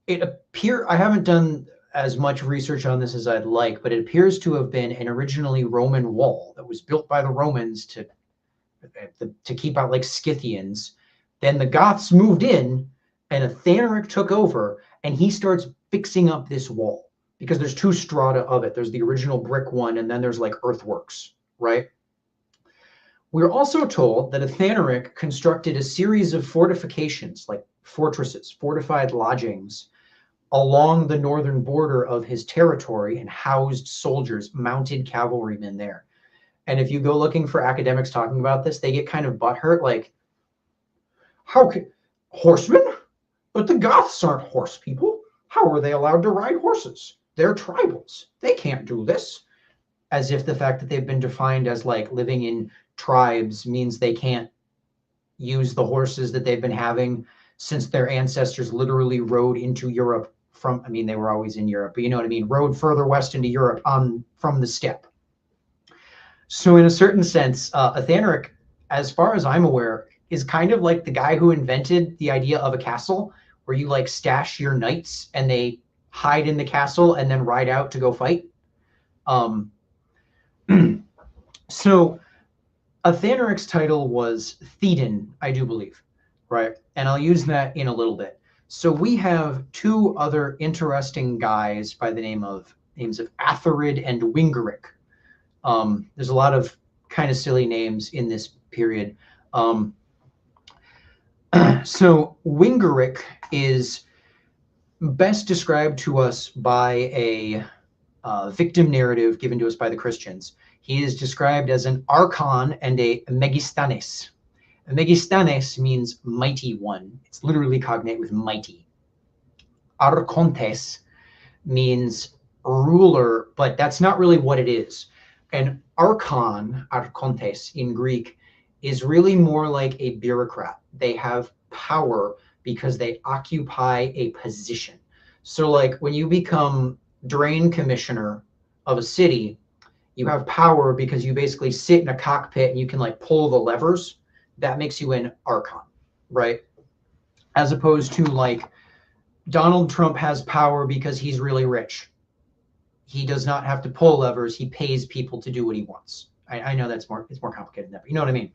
I haven't done as much research on this as I'd like, but it appears to have been an originally Roman wall that was built by the Romans to keep out like Scythians. Then the Goths moved in and Athanoric took over, and he starts fixing up this wall because there's two strata of it. There's the original brick one, and then there's like earthworks, right? We're also told that Athanoric constructed a series of fortifications, like fortresses, fortified lodgings, along the northern border of his territory and housed soldiers, mounted cavalrymen there. And if you go looking for academics talking about this, they get kind of butthurt, like, how can horsemen? But the Goths aren't horse people. How are they allowed to ride horses? They're tribals. They can't do this. As if the fact that they've been defined as like living in tribes means they can't use the horses that they've been having since their ancestors literally rode into Europe from, I mean, they were always in Europe, but you know what I mean, rode further west into Europe from the steppe. So in a certain sense, Athanoric, as far as I'm aware, is kind of like the guy who invented the idea of a castle where you like stash your knights and they hide in the castle and then ride out to go fight. So Athanoric's title was Thedan, I do believe, right? And I'll use that in a little bit. So we have two other interesting guys by the names of Atharid and Wingeric. There's a lot of kind of silly names in this period. So Wingeric is best described to us by a victim narrative given to us by the Christians. He is described as an archon and a megistanes. A megistanes means mighty one. It's literally cognate with mighty. Archontes means ruler, but that's not really what it is. An archon, archontes in Greek, is really more like a bureaucrat. They have power because they occupy a position. So like when you become drain commissioner of a city, you have power because you basically sit in a cockpit and you can like pull the levers. That makes you an archon, right? As opposed to like Donald Trump has power because he's really rich. He does not have to pull levers. He pays people to do what he wants. I know it's more complicated than that, but you know what I mean?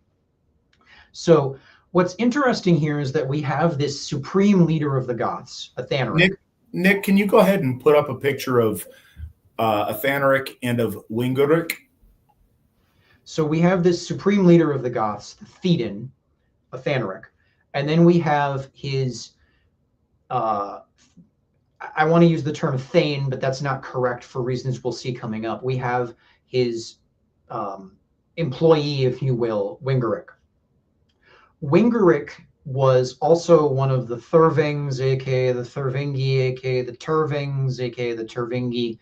So what's interesting here is that we have this supreme leader of the Goths, Athanoric. Nick, can you go ahead and put up a picture of Athanoric and of Wingeric? So we have this supreme leader of the Goths, the Thetan, Athanoric, and then we have his, I want to use the term Thane, but that's not correct for reasons we'll see coming up. We have his employee, if you will, Wingeric. Wingeric was also one of the Thurvings, aka the Thurvingi, aka the Turvings, aka the Turvingi,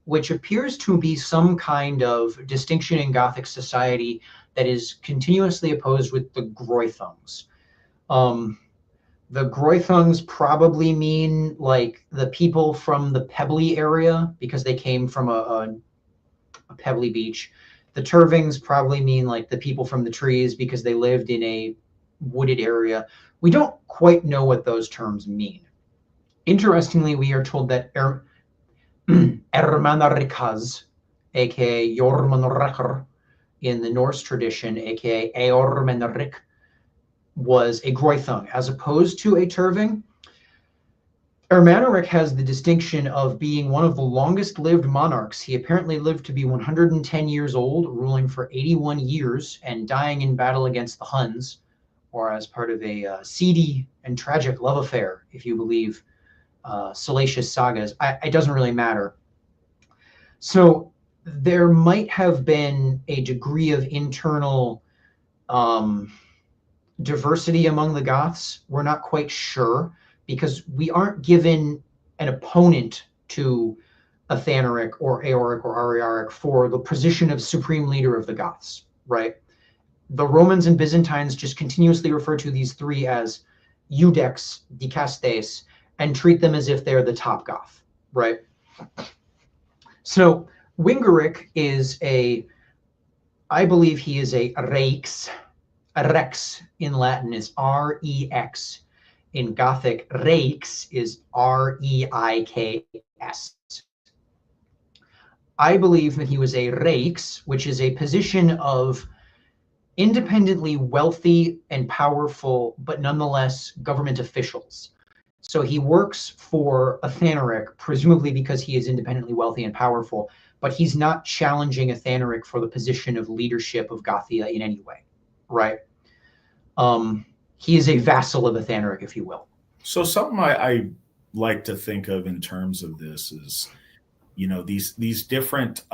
which appears to be some kind of distinction in Gothic society that is continuously opposed with the Groithungs. The Groithungs probably mean like the people from the Pebbly area because they came from a pebbly beach. The Turvings probably mean like the people from the trees because they lived in a wooded area. We don't quite know what those terms mean. Interestingly, we are told that Ermanarikaz, aka Jormunrekkr, in the Norse tradition, aka Eormenrik, was a Groithung, as opposed to a Turving. Ermanaric has the distinction of being one of the longest-lived monarchs. He apparently lived to be 110 years old, ruling for 81 years, and dying in battle against the Huns, or as part of a seedy and tragic love affair, if you believe salacious sagas. It doesn't really matter. So there might have been a degree of internal diversity among the Goths. We're not quite sure because we aren't given an opponent to Athanoric or Eoric or Ariaric for the position of supreme leader of the Goths, right? The Romans and Byzantines just continuously refer to these three as Iudex, Dicastes, and treat them as if they're the top Goth, right? So Wingeric is I believe he is a Rex. Rex in Latin is R-E-X. In Gothic, Rex is R-E-I-K-S. I believe that he was a Rex, which is a position of independently wealthy and powerful, but nonetheless government officials. So he works for Athanoric, presumably because he is independently wealthy and powerful, but he's not challenging Athanoric for the position of leadership of Gothia in any way, right? He is a vassal of Athanoric, if you will. So something I like to think of in terms of this is, you know, these different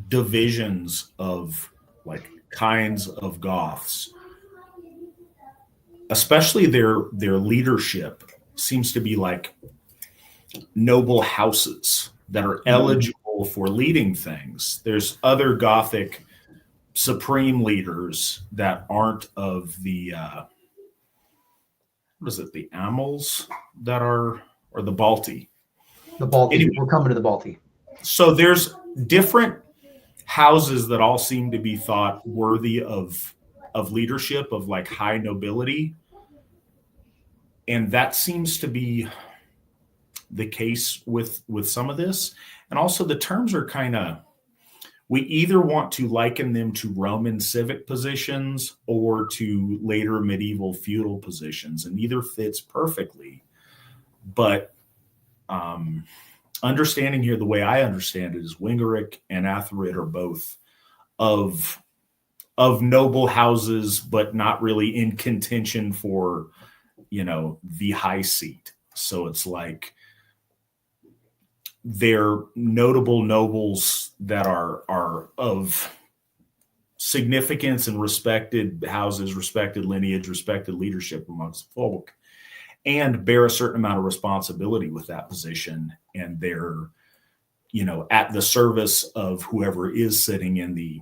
divisions of like kinds of Goths, especially their leadership seems to be like noble houses that are eligible for leading things. There's other Gothic supreme leaders that aren't of the what is it, the Amals that are, or the Balti. The Balti. Anyway, we're coming to the Balti. So there's different houses that all seem to be thought worthy of leadership, of like high nobility, and that seems to be the case with some of this. And also the terms are kind of we either want to liken them to Roman civic positions or to later medieval feudal positions, and neither fits perfectly. But understanding here, the way I understand it, is Wingeric and Athanoric are both of noble houses, but not really in contention for, the high seat. So it's like they're notable nobles that are of significance and respected houses, respected lineage, respected leadership amongst folk, and bear a certain amount of responsibility with that position. And they're, at the service of whoever is sitting in the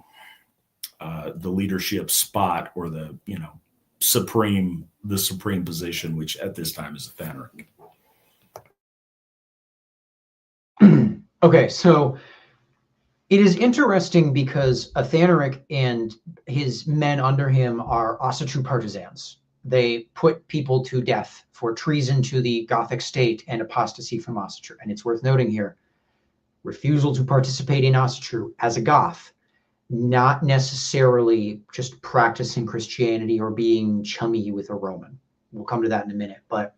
leadership spot, or the supreme position, which at this time is Athanoric. Okay, so it is interesting because Athanoric and his men under him are Asatru partisans. They put people to death for treason to the Gothic state and apostasy from Asatru. And it's worth noting here, refusal to participate in Asatru as a Goth, not necessarily just practicing Christianity or being chummy with a Roman. We'll come to that in a minute. But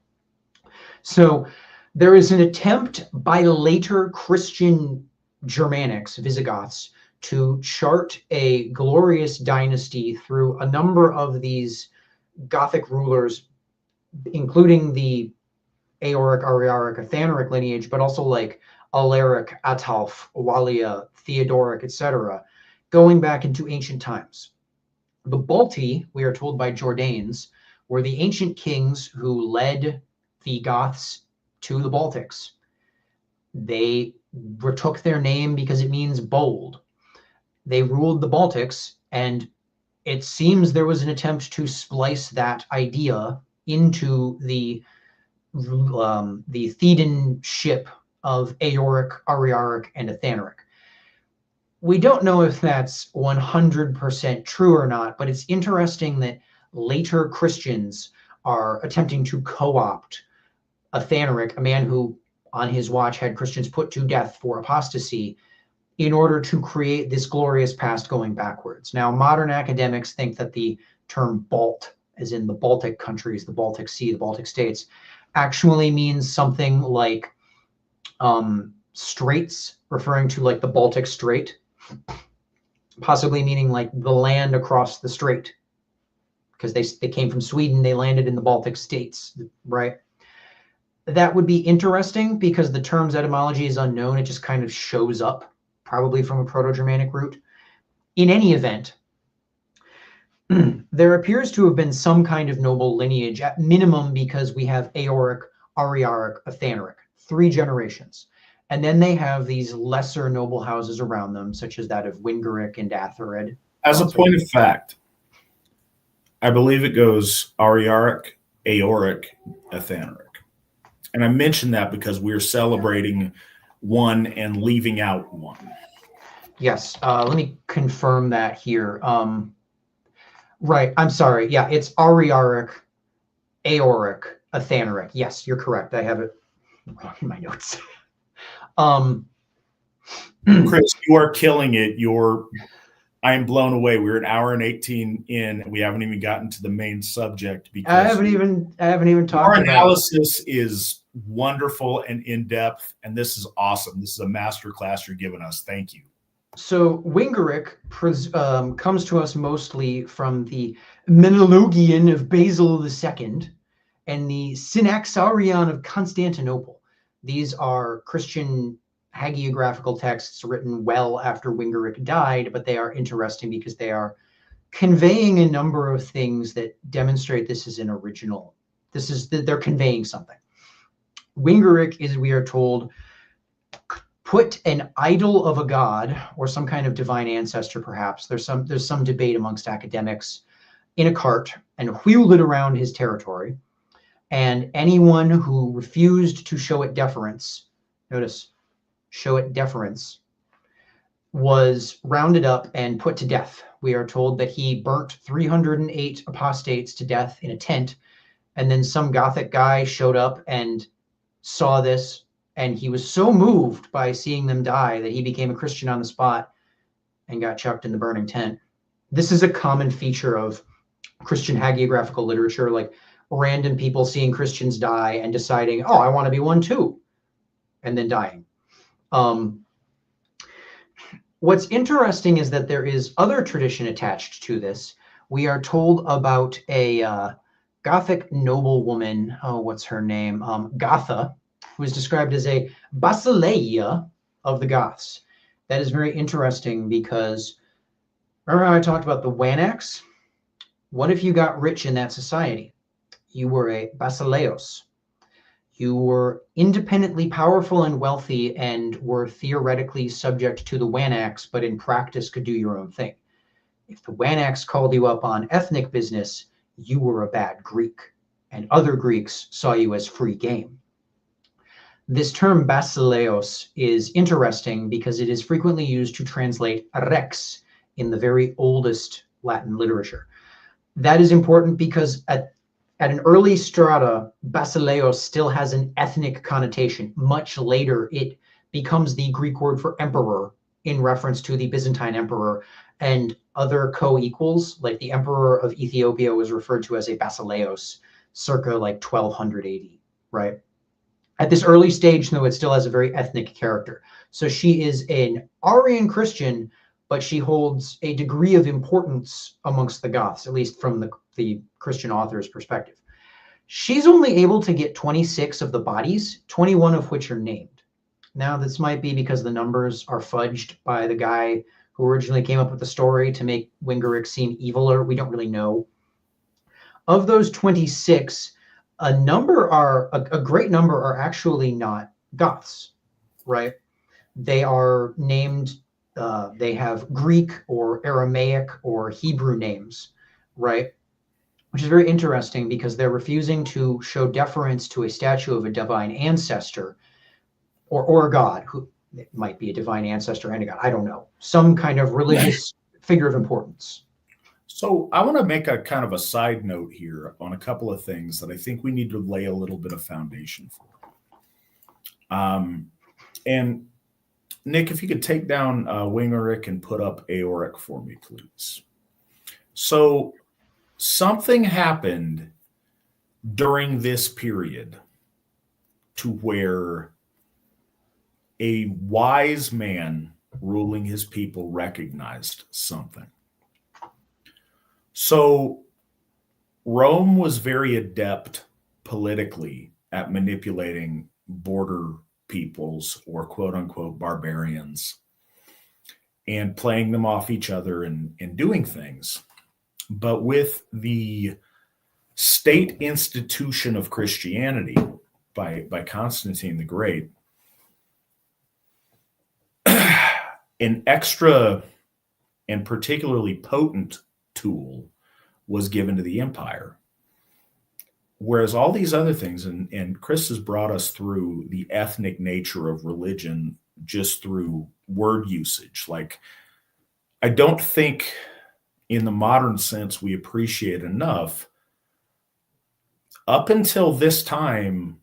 so there is an attempt by later Christian Germanics, Visigoths, to chart a glorious dynasty through a number of these Gothic rulers, including the Eoric, Ariaric, Athanoric lineage, but also like Alaric, Ataulf, Walia, Theodoric, etc., going back into ancient times. The Balti, we are told by Jordanes, were the ancient kings who led the Goths to the Baltics. They took their name because it means bold. They ruled the Baltics, and it seems there was an attempt to splice that idea into the Thedan ship of Eoric, Ariaric, and Athanoric. We don't know if that's 100% true or not, but it's interesting that later Christians are attempting to co-opt Athanoric, a man who on his watch had Christians put to death for apostasy, in order to create this glorious past going backwards. Now, modern academics think that the term Balt, as in the Baltic countries, the Baltic Sea, the Baltic states, actually means something like straits, referring to like the Baltic Strait, possibly meaning like the land across the strait, because they came from Sweden, they landed in the Baltic states, right? That would be interesting because the term's etymology is unknown. It just kind of shows up, probably from a Proto-Germanic root. In any event, there appears to have been some kind of noble lineage, at minimum, because we have Eoric, Ariaric, Athanoric, 3 generations. And then they have these lesser noble houses around them, such as that of Wingeric and Athanoric. As a point of fact, I believe it goes Ariaric, Eoric, Athanoric. And I mention that because we're celebrating one and leaving out one. Yes, let me confirm that here. Right, I'm sorry. Yeah, it's Ariaric, Eoric, Athanoric. Yes, you're correct. I have it wrong in my notes. Chris, you are killing it. I am blown away. We're an hour and 18 in, and we haven't even gotten to the main subject because I haven't even talked our about analysis is wonderful and in depth, and this is awesome. This is a master class you're giving us. Thank you. So Wingeric comes to us mostly from the Menologion of Basil II and the Synaxarion of Constantinople. These are Christian hagiographical texts written well after Wingeric died, but they are interesting because they are conveying a number of things that demonstrate this is an original. They're conveying something. Wingeric is, we are told, put an idol of a god or some kind of divine ancestor, perhaps. There's some debate amongst academics, in a cart and wheeled it around his territory. And anyone who refused to show it deference, notice, show it deference, was rounded up and put to death. We are told that he burnt 308 apostates to death in a tent, and then some Gothic guy showed up and saw this, and he was so moved by seeing them die that he became a Christian on the spot and got chucked in the burning tent. This is a common feature of Christian hagiographical literature, like random people seeing Christians die and deciding, oh, I want to be one too, and then dying. What's interesting is that there is other tradition attached to this. We are told about a Gothic noblewoman, what's her name? Gotha, who is described as a basileia of the Goths. That is very interesting because remember how I talked about the Wanax? What if you got rich in that society? You were a basileos. You were independently powerful and wealthy and were theoretically subject to the Wanax, but in practice could do your own thing. If the Wanax called you up on ethnic business, you were a bad Greek, and other Greeks saw you as free game. This term basileos is interesting because it is frequently used to translate rex in the very oldest Latin literature. That is important because at an early strata, basileos still has an ethnic connotation. Much later, it becomes the Greek word for emperor in reference to the Byzantine emperor, and other co-equals, like the emperor of Ethiopia was referred to as a basileos circa like 1200 AD, right? At this early stage, though, it still has a very ethnic character. So she is an Arian Christian, but she holds a degree of importance amongst the Goths, at least from the Christian author's perspective. She's only able to get 26 of the bodies, 21 of which are named. Now, this might be because the numbers are fudged by the guy who originally came up with the story to make Wingeric seem eviler. We don't really know. Of those 26, a great number are actually not Goths, right? They are named, they have Greek or Aramaic or Hebrew names, right? Which is very interesting because they're refusing to show deference to a statue of a divine ancestor or a god, who it might be a divine ancestor and a god, I don't know, some kind of religious figure of importance. So I want to make a kind of a side note here on a couple of things that I think we need to lay a little bit of foundation for. And Nick, if you could take down Wingeric and put up Aoric for me, please. So something happened during this period to where a wise man ruling his people recognized something. So Rome was very adept politically at manipulating border peoples or quote unquote barbarians and playing them off each other and doing things. But with the state institution of Christianity by Constantine the Great, an extra and particularly potent tool was given to the empire. Whereas all these other things, and Chris has brought us through the ethnic nature of religion just through word usage. Like, I don't think in the modern sense we appreciate enough. Up until this time,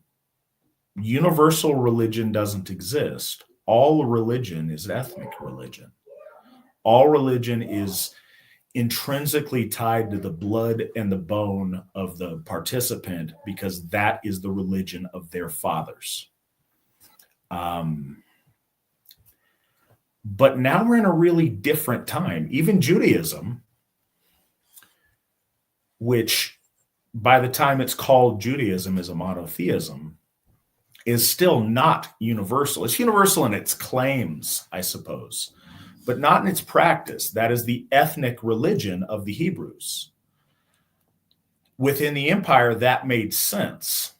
universal religion doesn't exist. All religion is ethnic religion. All religion is intrinsically tied to the blood and the bone of the participant because that is the religion of their fathers. But now we're in a really different time. Even Judaism, which by the time it's called Judaism is a monotheism, is still not universal. It's universal in its claims, I suppose, but not in its practice. That is the ethnic religion of the Hebrews. Within the empire, that made sense.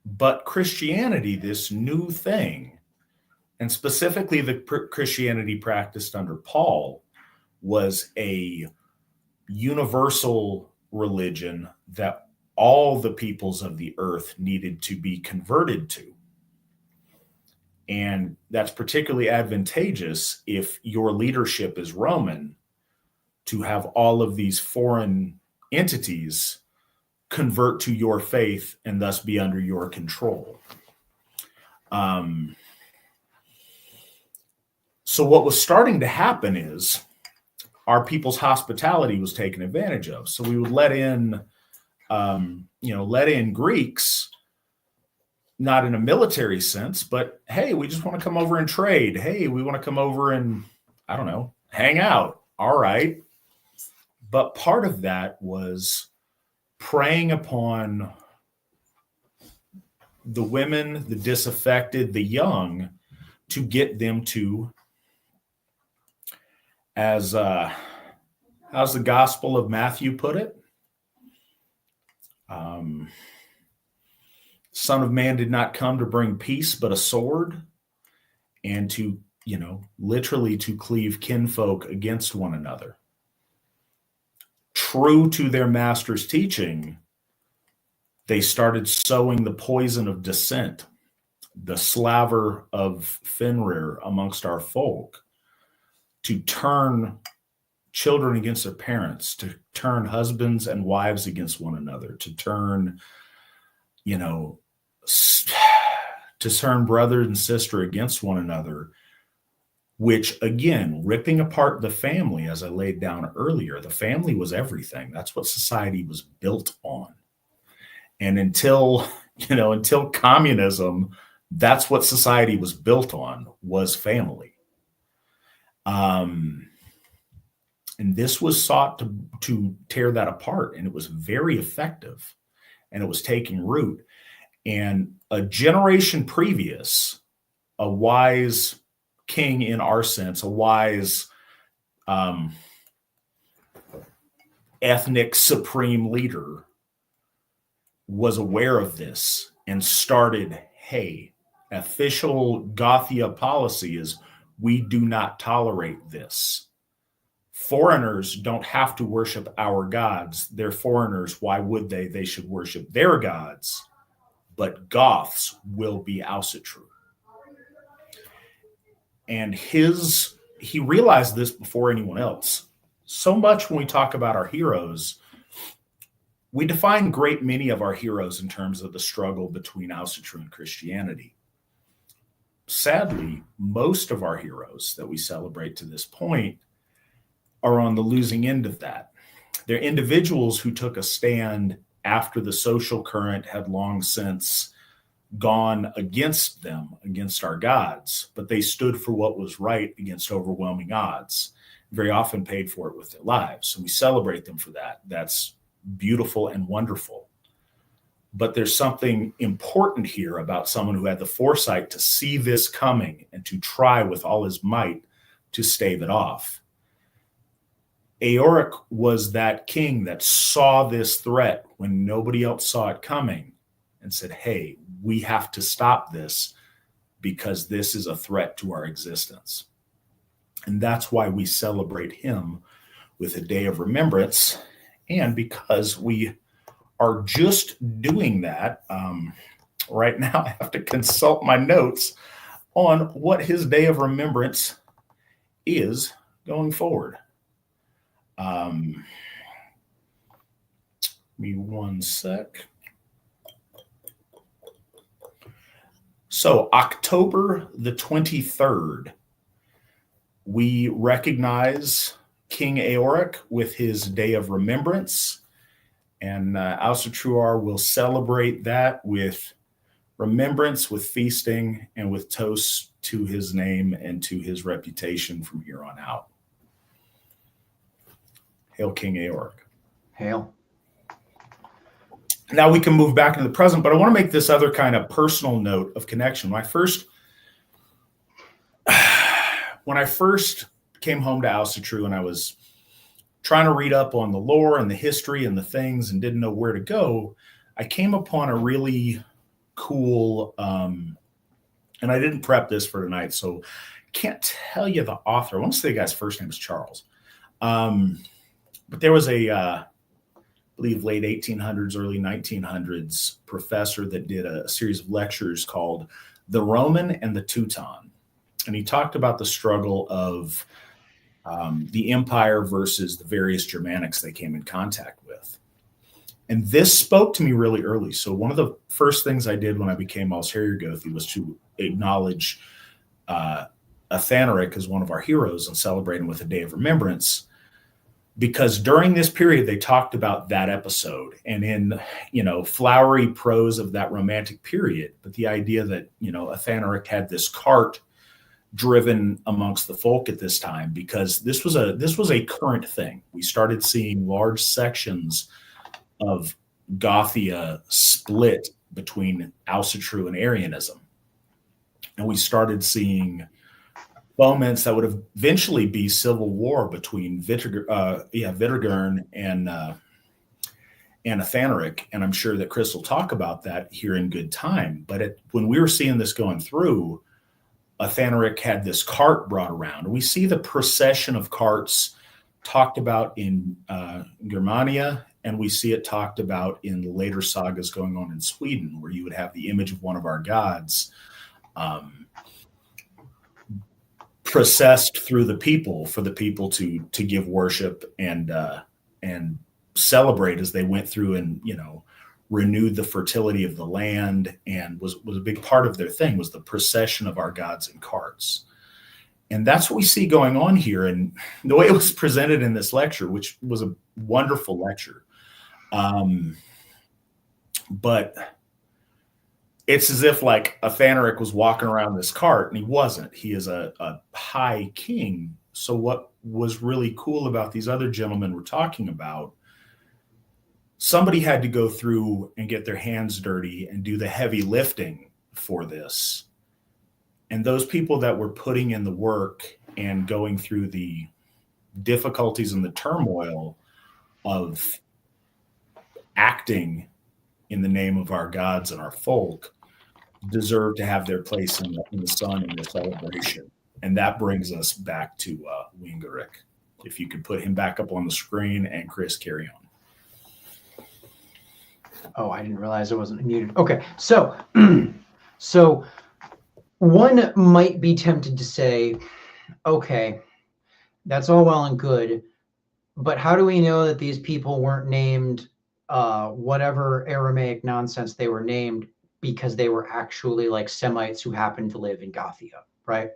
But Christianity, this new thing, and specifically the Christianity practiced under Paul, was a universal religion that all the peoples of the earth needed to be converted to. And that's particularly advantageous if your leadership is Roman, to have all of these foreign entities convert to your faith and thus be under your So So what was starting to happen is our people's hospitality was taken advantage of. So we would let in Greeks, not in a military sense, but hey, we just want to come over and trade. Hey, we want to come over and, I don't know, hang out. All right. But part of that was preying upon the women, the disaffected, the young, to get them to, as how's the Gospel of Matthew put it? Son of Man did not come to bring peace, but a sword, and to, literally to cleave kinfolk against one another. True to their master's teaching, they started sowing the poison of dissent, the slaver of Fenrir amongst our folk, to turn children against their parents, to turn husbands and wives against one another, to turn, to turn brother and sister against one another, which, again, ripping apart the family, as I laid down earlier. The family was everything. That's what society was built on. And until communism, that's what society was built on, was family. And this was sought to tear that apart, and it was very effective, and it was taking root. And a generation previous, a wise king in our sense, a wise ethnic supreme leader, was aware of this and started, hey, official Gothia policy is we do not tolerate this. Foreigners don't have to worship our gods. They're foreigners. Why would they? They should worship their gods. But Goths will be Ásatrú. And he realized this before anyone else. So much when we talk about our heroes, we define a great many of our heroes in terms of the struggle between Ásatrú and Christianity. Sadly, most of our heroes that we celebrate to this point are on the losing end of that. They're individuals who took a stand after the social current had long since gone against them, against our gods, but they stood for what was right against overwhelming odds, very often paid for it with their lives. So we celebrate them for that. That's beautiful and wonderful. But there's something important here about someone who had the foresight to see this coming and to try with all his might to stave it off. Éoric was that king that saw this threat when nobody else saw it coming and said, hey, we have to stop this because this is a threat to our existence. And that's why we celebrate him with a day of remembrance. And because we are just doing that, right now I have to consult my notes on what his day of remembrance is going forward. Give me one sec. So October the 23rd, we recognize King Éoric with his day of remembrance, and Ásatrú will celebrate that with remembrance, with feasting, and with toasts to his name and to his reputation from here on out. Hail King Éoric. Hail. Now we can move back into the present, but I want to make this other kind of personal note of connection. When I first came home to Ásatrú and I was trying to read up on the lore and the history and the things and didn't know where to go, I came upon a really cool, and I didn't prep this for tonight, so I can't tell you the author. I want to say the guy's first name is Charles. But there was I believe late 1800s, early 1900s professor that did a series of lectures called The Roman and the Teuton. And he talked about the struggle of the empire versus the various Germanics they came in contact with. And this spoke to me really early. So one of the first things I did when I became Allsherjargoði was to acknowledge Athanoric as one of our heroes and celebrate him with a day of remembrance, because during this period they talked about that episode and in, flowery prose of that romantic period, but the idea that, Athanoric had this cart driven amongst the folk at this time, because this was a current thing. We started seeing large sections of Gothia split between Ásatrú and Arianism, and we started seeing moments that would eventually be civil war between Vitigern and Athanoric, and I'm sure that Chris will talk about that here in good time. But when we were seeing this going through, Athanoric had this cart brought around. We see the procession of carts talked about in Germania, and we see it talked about in the later sagas going on in Sweden, where you would have the image of one of our gods processed through the people for the people to give worship and celebrate as they went through and renewed the fertility of the land, and was a big part of their thing, was the procession of our gods in carts. And that's what we see going on here. And the way it was presented in this lecture, which was a wonderful lecture, but it's as if like Athanoric was walking around this cart, and he wasn't. He is a high king. So what was really cool about these other gentlemen we're talking about, somebody had to go through and get their hands dirty and do the heavy lifting for this. And those people that were putting in the work and going through the difficulties and the turmoil of acting in the name of our gods and our folk deserve to have their place in the sun in the celebration. And that brings us back to Wingeric. If you could put him back up on the screen, and Chris, carry on. Oh, I didn't realize I wasn't muted. Okay, so so one might be tempted to say, okay, that's all well and good, but how do we know that these people weren't named whatever Aramaic nonsense they were named because they were actually like Semites who happened to live in Gothia, right?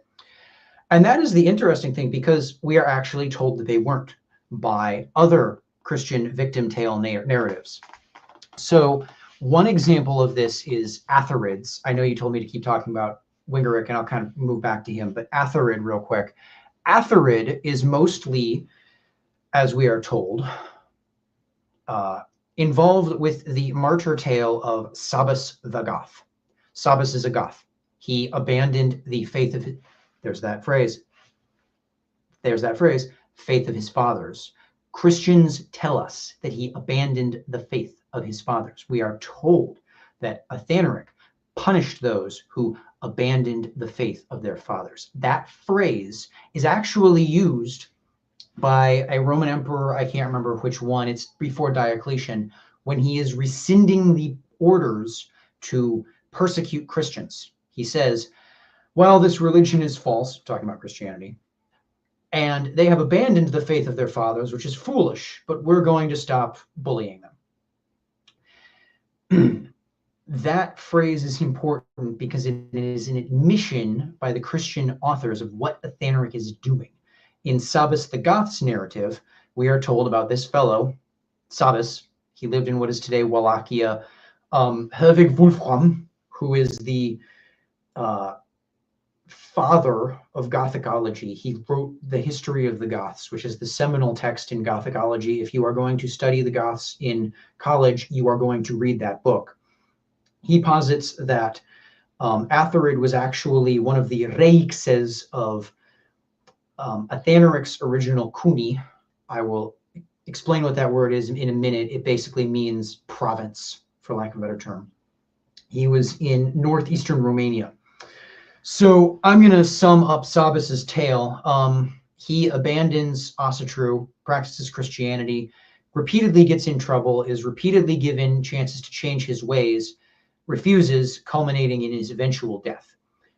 And that is the interesting thing, because we are actually told that they weren't by other Christian victim tale narratives. So one example of this is Atharids. I know you told me to keep talking about Wingeric, and I'll kind of move back to him, but Atharid real quick. Atharid is mostly, as we are told, involved with the martyr tale of Sabas the Goth. Sabas is a Goth. He abandoned the faith of, there's that phrase, faith of his fathers. Christians tell us that he abandoned the faith of his fathers. We are told that Athanoric punished those who abandoned the faith of their fathers. That phrase is actually used by a Roman emperor, I can't remember which one, it's before Diocletian, when he is rescinding the orders to persecute Christians. He says, well, this religion is false, talking about Christianity, and they have abandoned the faith of their fathers, which is foolish, but we're going to stop bullying them. That phrase is important because it is an admission by the Christian authors of what Athanoric is doing. In Sabas the Goth's narrative, we are told about this fellow, Sabas. He lived in what is today Wallachia. Herwig Wolfram, who is the father of Gothicology. He wrote the History of the Goths, which is the seminal text in Gothicology. If you are going to study the Goths in college, you are going to read that book. He posits that Atharid was actually one of the reixes of Athanoric's original Cuni. I will explain what that word is in a minute. It basically means province, for lack of a better term. He was in northeastern Romania. So I'm going to sum up Sabas's tale. He abandons Asatru, practices Christianity, repeatedly gets in trouble, is repeatedly given chances to change his ways, refuses, culminating in his eventual death.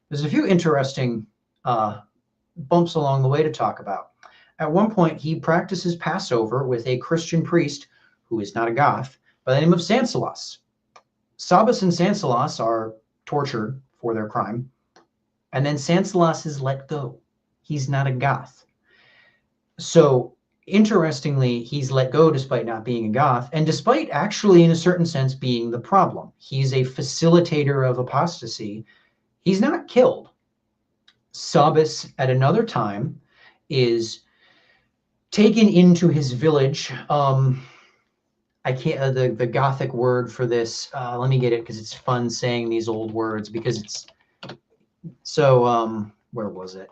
There's a few interesting bumps along the way to talk about. At one point, he practices Passover with a Christian priest who is not a Goth by the name of Sansalas. Sabas and Sansalas are tortured for their crime, and then Sansalas is let go. he's not a Goth. So interestingly, he's let go despite not being a Goth, and despite actually, in a certain sense, being the problem. He's a facilitator of apostasy. He's not killed. Sabas, at another time, is taken into his village. I can't, the Gothic word for this, let me get it because it's fun saying these old words because it's, so, where was it?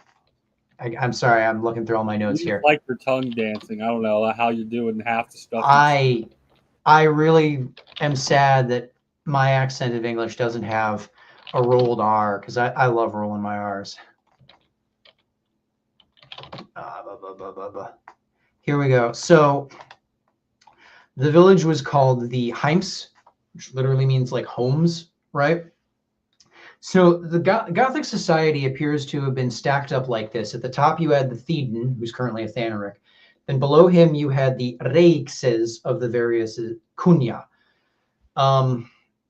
I'm sorry, I'm looking through all my notes here. Like your tongue dancing. I don't know how you're doing half the stuff. I really am sad that my accent of English doesn't have a rolled R because I love rolling my R's. Here we go. So the village was called the Heims, which literally means like homes, right? So the Gothic society appears to have been stacked up like this. At the top, you had the Theban, who's currently Athanoric. Then below him, you had the Reixes of the various Cunia.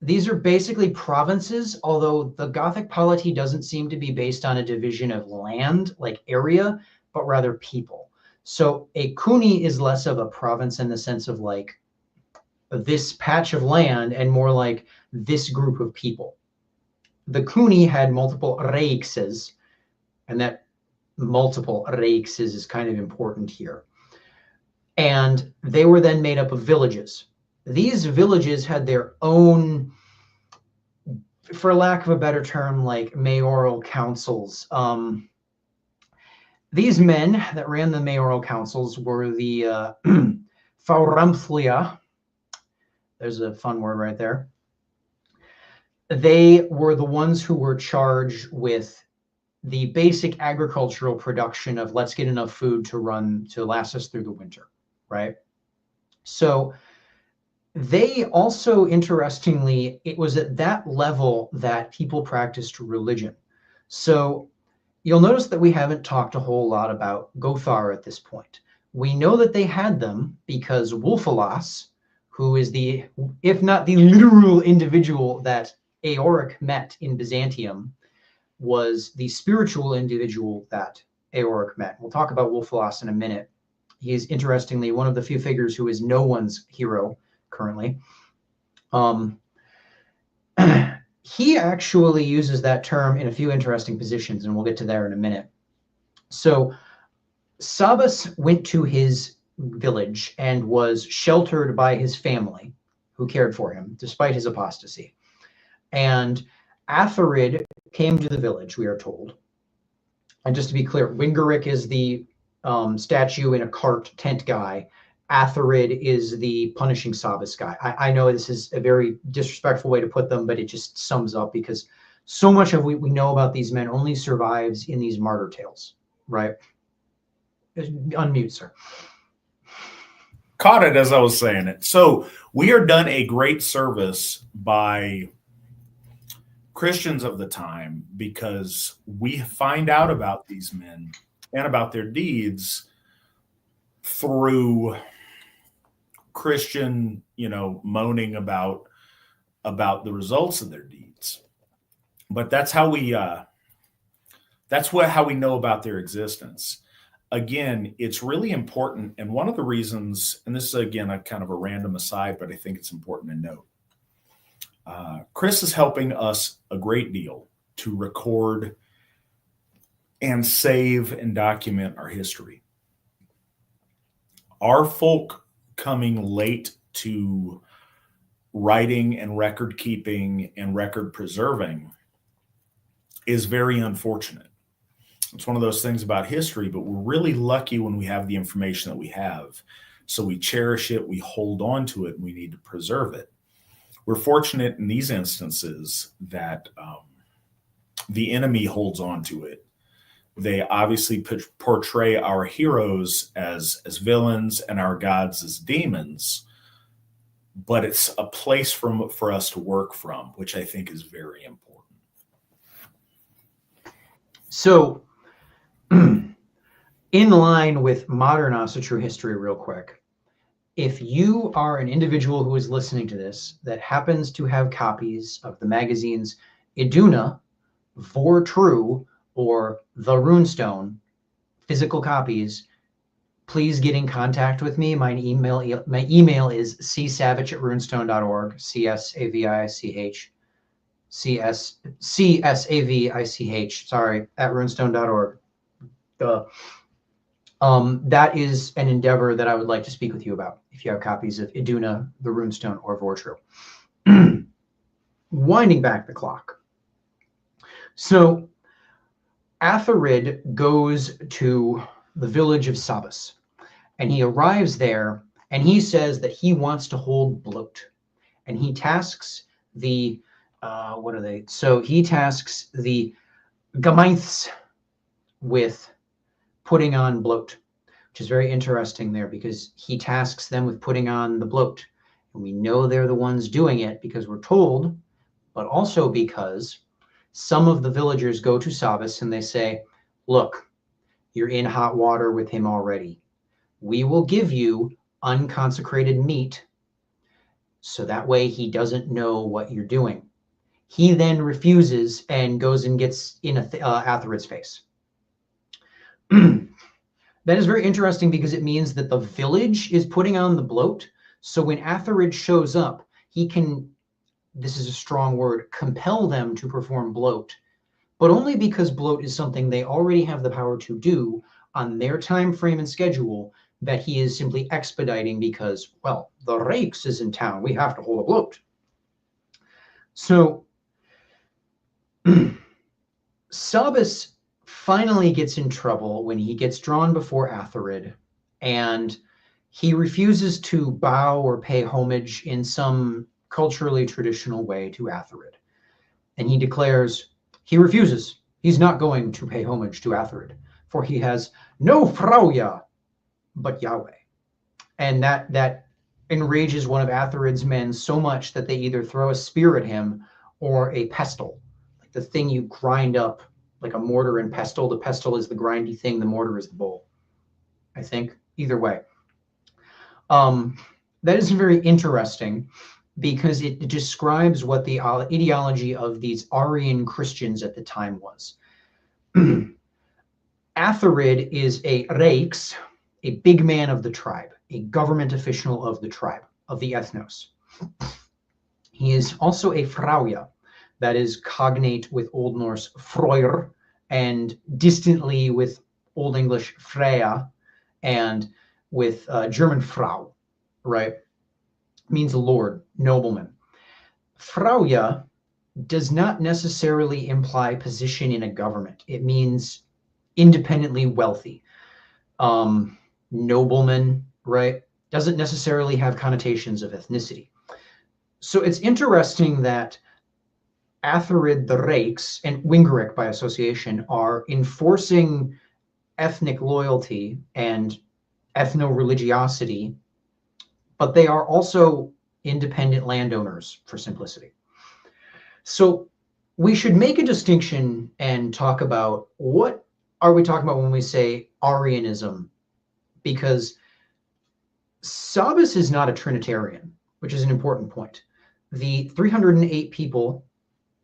These are basically provinces, although the Gothic polity doesn't seem to be based on a division of land, like area, but rather people. So a Cuni is less of a province in the sense of like this patch of land and more like this group of people. The Cuni had multiple Reixes, and that multiple Reixes is kind of important here. And they were then made up of villages. These villages had their own, for lack of a better term, like mayoral councils. These men that ran the mayoral councils were the Fauramthlia. There's a fun word right there. They were the ones who were charged with the basic agricultural production of let's get enough food to last us through the winter, right? So they also, interestingly, it was at that level that people practiced religion. So you'll notice that we haven't talked a whole lot about Gothar at this point. We know that they had them because Wulfalas, who is the, if not the literal individual that Eoric met in Byzantium, was the spiritual individual that Eoric met. We'll talk about Wulfalas in a minute. He is, interestingly, one of the few figures who is no one's hero currently. He actually uses that term in a few interesting positions, and we'll get to there in a minute. So Sabas went to his village and was sheltered by his family, who cared for him, despite his apostasy. And Atharid came to the village, we are told. And just to be clear, Wingaric is the statue in a cart tent guy. Atharid is the punishing Sabas guy. I know this is a very disrespectful way to put them, but it just sums up because so much of what we know about these men only survives in these martyr tales, right? Unmute, sir. Caught it as I was saying it. So we are done a great service by Christians of the time because we find out about these men and about their deeds through Christian, moaning about the results of their deeds. But that's how we how we know about their existence. Again, it's really important, and one of the reasons, and this is again a kind of a random aside, but I think it's important to note. Chris is helping us a great deal to record and save and document our history. Our folk coming late to writing and record keeping and record preserving is very unfortunate. It's one of those things about history, but we're really lucky when we have the information that we have. So we cherish it, we hold on to it, and we need to preserve it. We're fortunate in these instances that the enemy holds on to it. They obviously portray our heroes as villains and our gods as demons, but it's a place for us to work from, which I think is very important. So, in line with modern Asatru history, real quick, if you are an individual who is listening to this that happens to have copies of the magazines Iduna, Vor True, or The Runestone, physical copies, please get in contact with me. My email is csavich@runestone.org, CSAVICH, sorry, @runestone.org. That is an endeavor that I would like to speak with you about if you have copies of Iduna, the Runestone, or Vortru. Winding back the clock. So Atharid goes to the village of Sabas, and he arrives there, and he says that he wants to hold bloat, and he tasks the what are they? So he tasks the Gamainths with putting on bloat, which is very interesting there, because he tasks them with putting on the bloat, and we know they're the ones doing it because we're told, but also because some of the villagers go to Sabas and they say, look, you're in hot water with him already. We will give you unconsecrated meat so that way he doesn't know what you're doing. He then refuses and goes and gets in Atharid's face. That is very interesting because it means that the village is putting on the bloat. So when Atharid shows up, he can, this is a strong word, compel them to perform bloat, but only because bloat is something they already have the power to do on their time frame and schedule, that he is simply expediting because, well, the Rakes is in town. We have to hold a bloat. So Sabas finally gets in trouble when he gets drawn before Atharid, and he refuses to bow or pay homage in some culturally traditional way to Atharid. And he declares he refuses. He's not going to pay homage to Atharid, for he has no Frauja but Yahweh. And that enrages one of Atharid's men so much that they either throw a spear at him or a pestle, like the thing you grind up, like a mortar and pestle. The pestle is the grindy thing, the mortar is the bowl, I think. Either way. That is very interesting because it describes what the ideology of these Arian Christians at the time was. Atharid is a Reiks, a big man of the tribe, a government official of the tribe, of the ethnos. He is also a Frauja, that is cognate with Old Norse Frøyr, and distantly with Old English Freya, and with German Frau, right? Means lord, nobleman. Frauja does not necessarily imply position in a government. It means independently wealthy. Nobleman, right? Doesn't necessarily have connotations of ethnicity. So it's interesting that Atharid the Rakes and Wingarik by association are enforcing ethnic loyalty and ethno-religiosity, but they are also independent landowners for simplicity. So we should make a distinction and talk about what are we talking about when we say Arianism, because Sabas is not a Trinitarian, which is an important point. The 308 people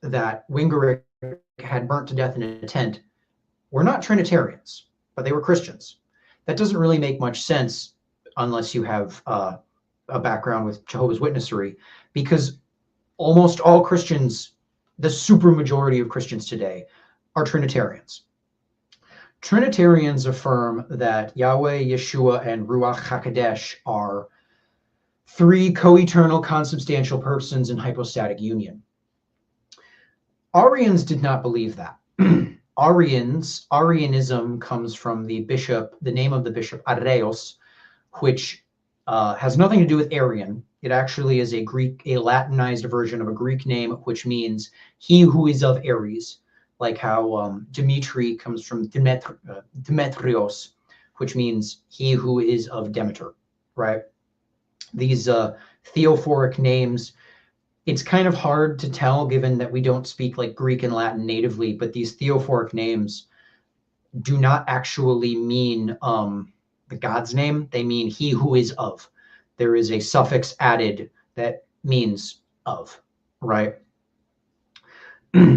that Wingarik had burnt to death in a tent were not Trinitarians, but they were Christians. That doesn't really make much sense unless you have a background with Jehovah's Witnessery, because almost all Christians, the super majority of Christians today, are Trinitarians. Trinitarians affirm that Yahweh, Yeshua, and Ruach HaKodesh are three co-eternal consubstantial persons in hypostatic union. Arians did not believe that. Arianism comes from the name of the bishop Areos, which has nothing to do with Arian. It actually is a Latinized version of a Greek name, which means he who is of Aries, like how Dimitri comes from Demetrios, which means he who is of Demeter, right? These theophoric names, it's kind of hard to tell given that we don't speak like Greek and Latin natively, but these theophoric names do not actually mean the God's name. They mean he who is of. There is a suffix added that means of, right?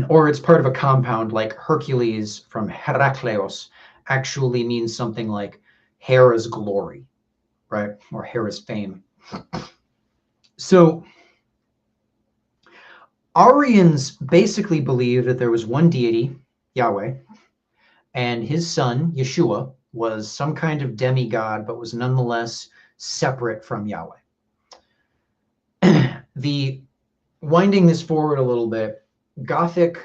Or it's part of a compound like Hercules from Herakleos actually means something like Hera's glory, right? Or Hera's fame. So Arians basically believed that there was one deity, Yahweh, and his son, Yeshua, was some kind of demigod, but was nonetheless separate from Yahweh. Winding this forward a little bit, Gothic,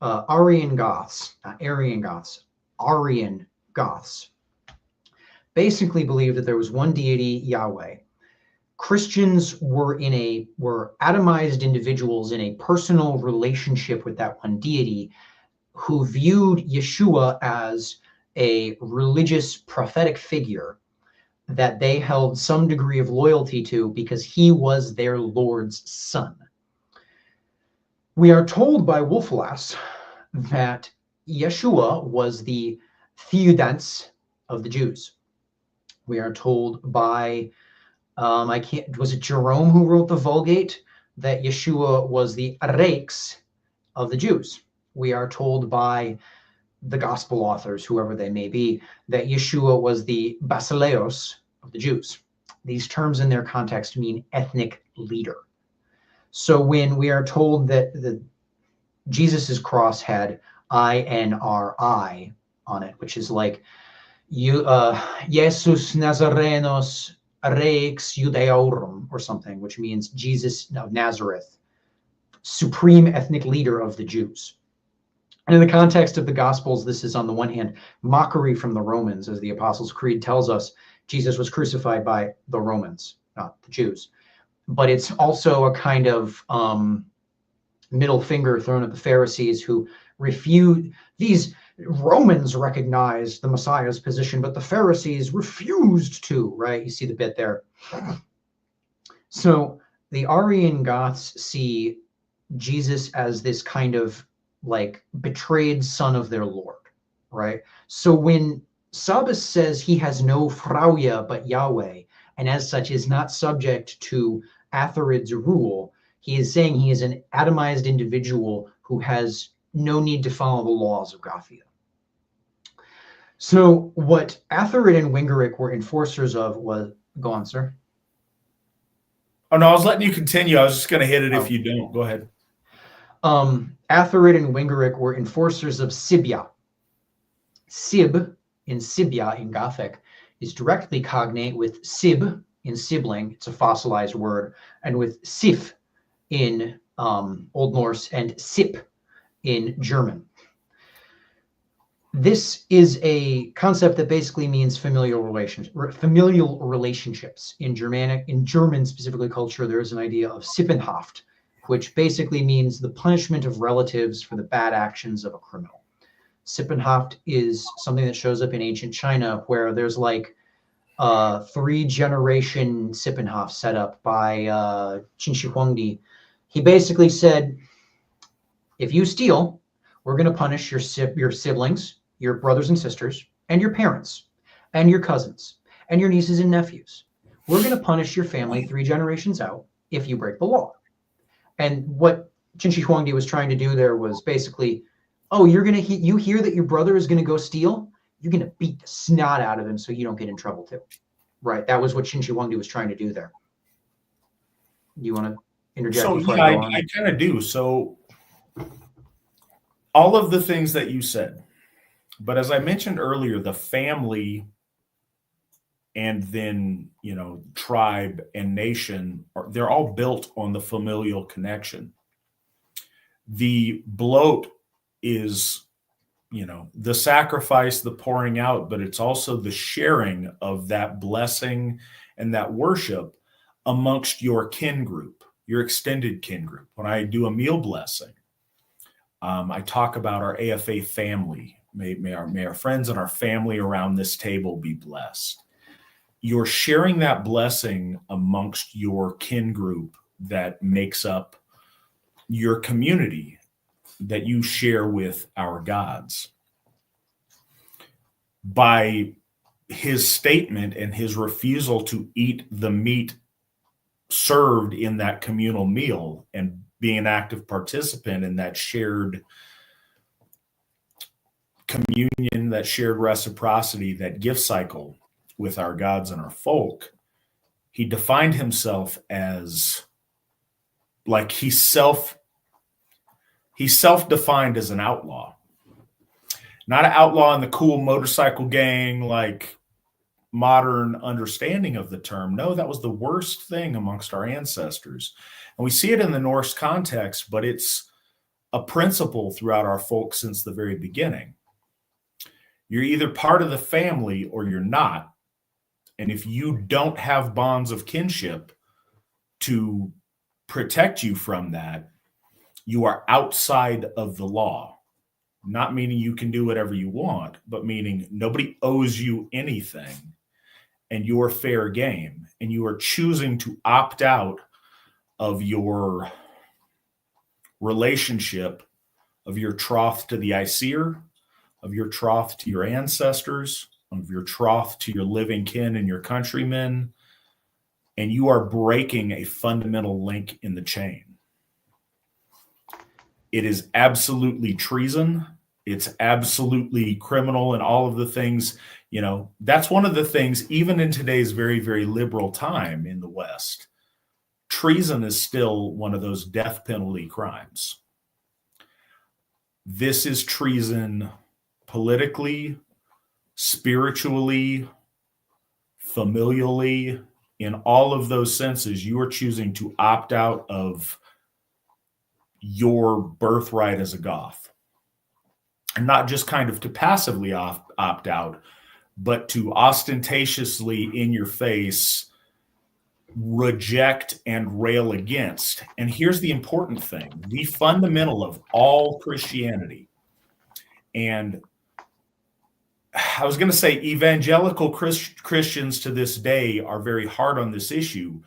Arian Goths, not Arian Goths, Arian Goths, basically believed that there was one deity, Yahweh. Christians were atomized individuals in a personal relationship with that one deity, who viewed Yeshua as a religious prophetic figure that they held some degree of loyalty to because he was their Lord's son. We are told by Wolf-Lass that Yeshua was the Theodance of the Jews. We are told by, was it Jerome who wrote the Vulgate, that Yeshua was the Rex of the Jews. We are told by the gospel authors, whoever they may be, that Yeshua was the Basileos of the Jews. These terms in their context mean ethnic leader. So when we are told that Jesus's cross had INRI on it, which is like Jesus Nazarenos Rex Judaeorum or something, which means Jesus of Nazareth, supreme ethnic leader of the Jews. And in the context of the Gospels, this is on the one hand mockery from the Romans, as the Apostles' Creed tells us. Jesus was crucified by the Romans, not the Jews. But it's also a kind of middle finger thrown at the Pharisees, who refute. These Romans recognized the Messiah's position, but the Pharisees refused to, right? You see the bit there. So the Arian Goths see Jesus as this kind of like betrayed son of their Lord, right? So when Sabas says he has no Frauya but Yahweh, and as such is not subject to Atharid's rule, he is saying he is an atomized individual who has no need to follow the laws of Gothia. So what Atharid and Wingeric were enforcers of was, go on, sir. Oh, no, I was letting you continue. I was just going to hit it if you don't. Go ahead. Atharid and Wingeric were enforcers of Sibya. Sib in Sibya in Gothic is directly cognate with Sib in sibling, it's a fossilized word, and with Sif in Old Norse and Sip in German. This is a concept that basically means familial relationships. In German specifically culture, there is an idea of Sippenhaft, which basically means the punishment of relatives for the bad actions of a criminal. Sippenhaft is something that shows up in ancient China, where there's like 3-generation Sippenhaft set up by Qin Shi Huangdi. He basically said, if you steal, we're going to punish your siblings, your brothers and sisters, and your parents, and your cousins, and your nieces and nephews. We're going to punish your family 3 generations out if you break the law. And what Qin Shi Huangdi was trying to do there was basically, oh, you hear that your brother is going to go steal? You're going to beat the snot out of him so you don't get in trouble too. Right? That was what Qin Shi Huangdi was trying to do there. You want to interject? So yeah, I kind of do. So all of the things that you said, but as I mentioned earlier, the family and then, tribe and nation, they're all built on the familial connection. The bloat is, the sacrifice, the pouring out, but it's also the sharing of that blessing and that worship amongst your kin group, your extended kin group. When I do a meal blessing, I talk about our AFA family. May our friends and our family around this table be blessed. You're sharing that blessing amongst your kin group that makes up your community that you share with our gods. By his statement and his refusal to eat the meat served in that communal meal and being an active participant in that shared communion, that shared reciprocity, that gift cycle with our gods and our folk, he defined himself as like he self-defined as an outlaw. Not an outlaw in the cool motorcycle gang, like modern understanding of the term. No, that was the worst thing amongst our ancestors. And we see it in the Norse context, but it's a principle throughout our folk since the very beginning. You're either part of the family or you're not. And if you don't have bonds of kinship to protect you from that, you are outside of the law. Not meaning you can do whatever you want, but meaning nobody owes you anything and you're fair game. And you are choosing to opt out of your relationship, of your troth to the Aesir, of your troth to your ancestors, of your troth to your living kin and your countrymen, and you are breaking a fundamental link in the chain. It is absolutely treason. It's absolutely criminal, and all of the things, you know, that's one of the things, even in today's very, very liberal time in the West, treason is still one of those death penalty crimes. This is treason politically, spiritually, familially, in all of those senses. You are choosing to opt out of your birthright as a Goth. And not just kind of to passively opt out, but to ostentatiously in your face reject and rail against. And here's the important thing. The fundamental of all Christianity, and I was going to say evangelical Christians to this day are very hard on this issue,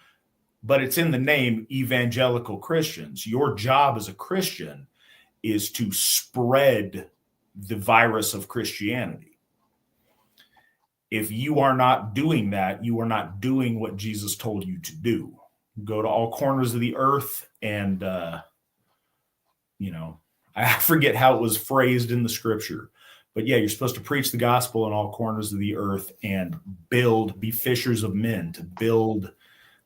but it's in the name, evangelical Christians. Your job as a Christian is to spread the virus of Christianity. If you are not doing that, you are not doing what Jesus told you to do. Go to all corners of the earth and, you know, I forget how it was phrased in the scripture, but yeah, you're supposed to preach the gospel in all corners of the earth and be fishers of men, to build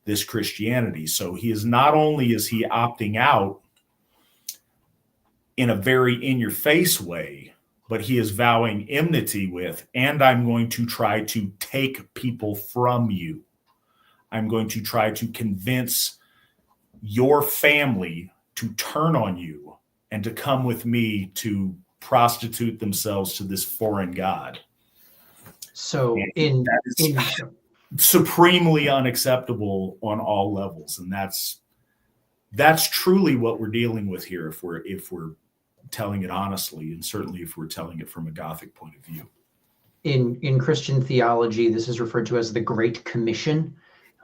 this Christianity. So he is not only is he opting out in a very in-your-face way, but he is vowing enmity with, and I'm going to try to take people from you. I'm going to try to convince your family to turn on you and to come with me to prostitute themselves to this foreign god. So that is supremely unacceptable on all levels. And that's truly what we're dealing with here if we're telling it honestly, and certainly if we're telling it from a Gothic point of view. In Christian theology, this is referred to as the Great Commission.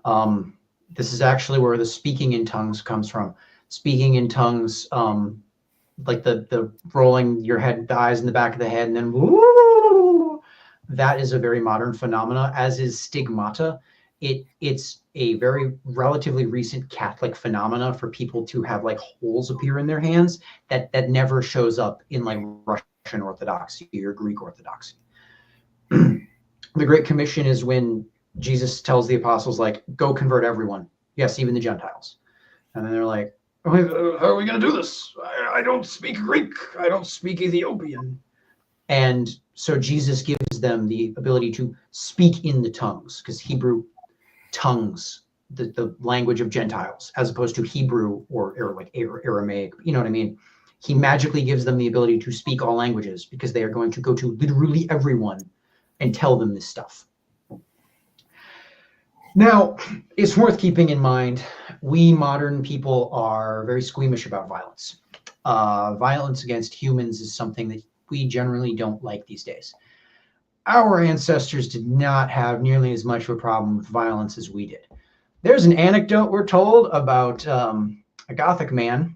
This is actually where the speaking in tongues comes from. Speaking in tongues, like the rolling your head, the eyes in the back of the head, and then woo, that is a very modern phenomena, as is stigmata. It's a very relatively recent Catholic phenomena for people to have like holes appear in their hands that never shows up in like Russian Orthodoxy or Greek Orthodoxy. The Great Commission is when Jesus tells the apostles, like, go convert everyone. Yes, even the Gentiles. And then they're like, how are we going to do this? I don't speak Greek. I don't speak Ethiopian. And so Jesus gives them the ability to speak in the tongues, because Hebrew tongues, the language of Gentiles, as opposed to Hebrew or like Aramaic, you know what I mean? He magically gives them the ability to speak all languages, because they are going to go to literally everyone and tell them this stuff. Now, it's worth keeping in mind, we modern people are very squeamish about violence. Violence against humans is something that we generally don't like these days. Our ancestors did not have nearly as much of a problem with violence as we did. There's an anecdote we're told about a Gothic man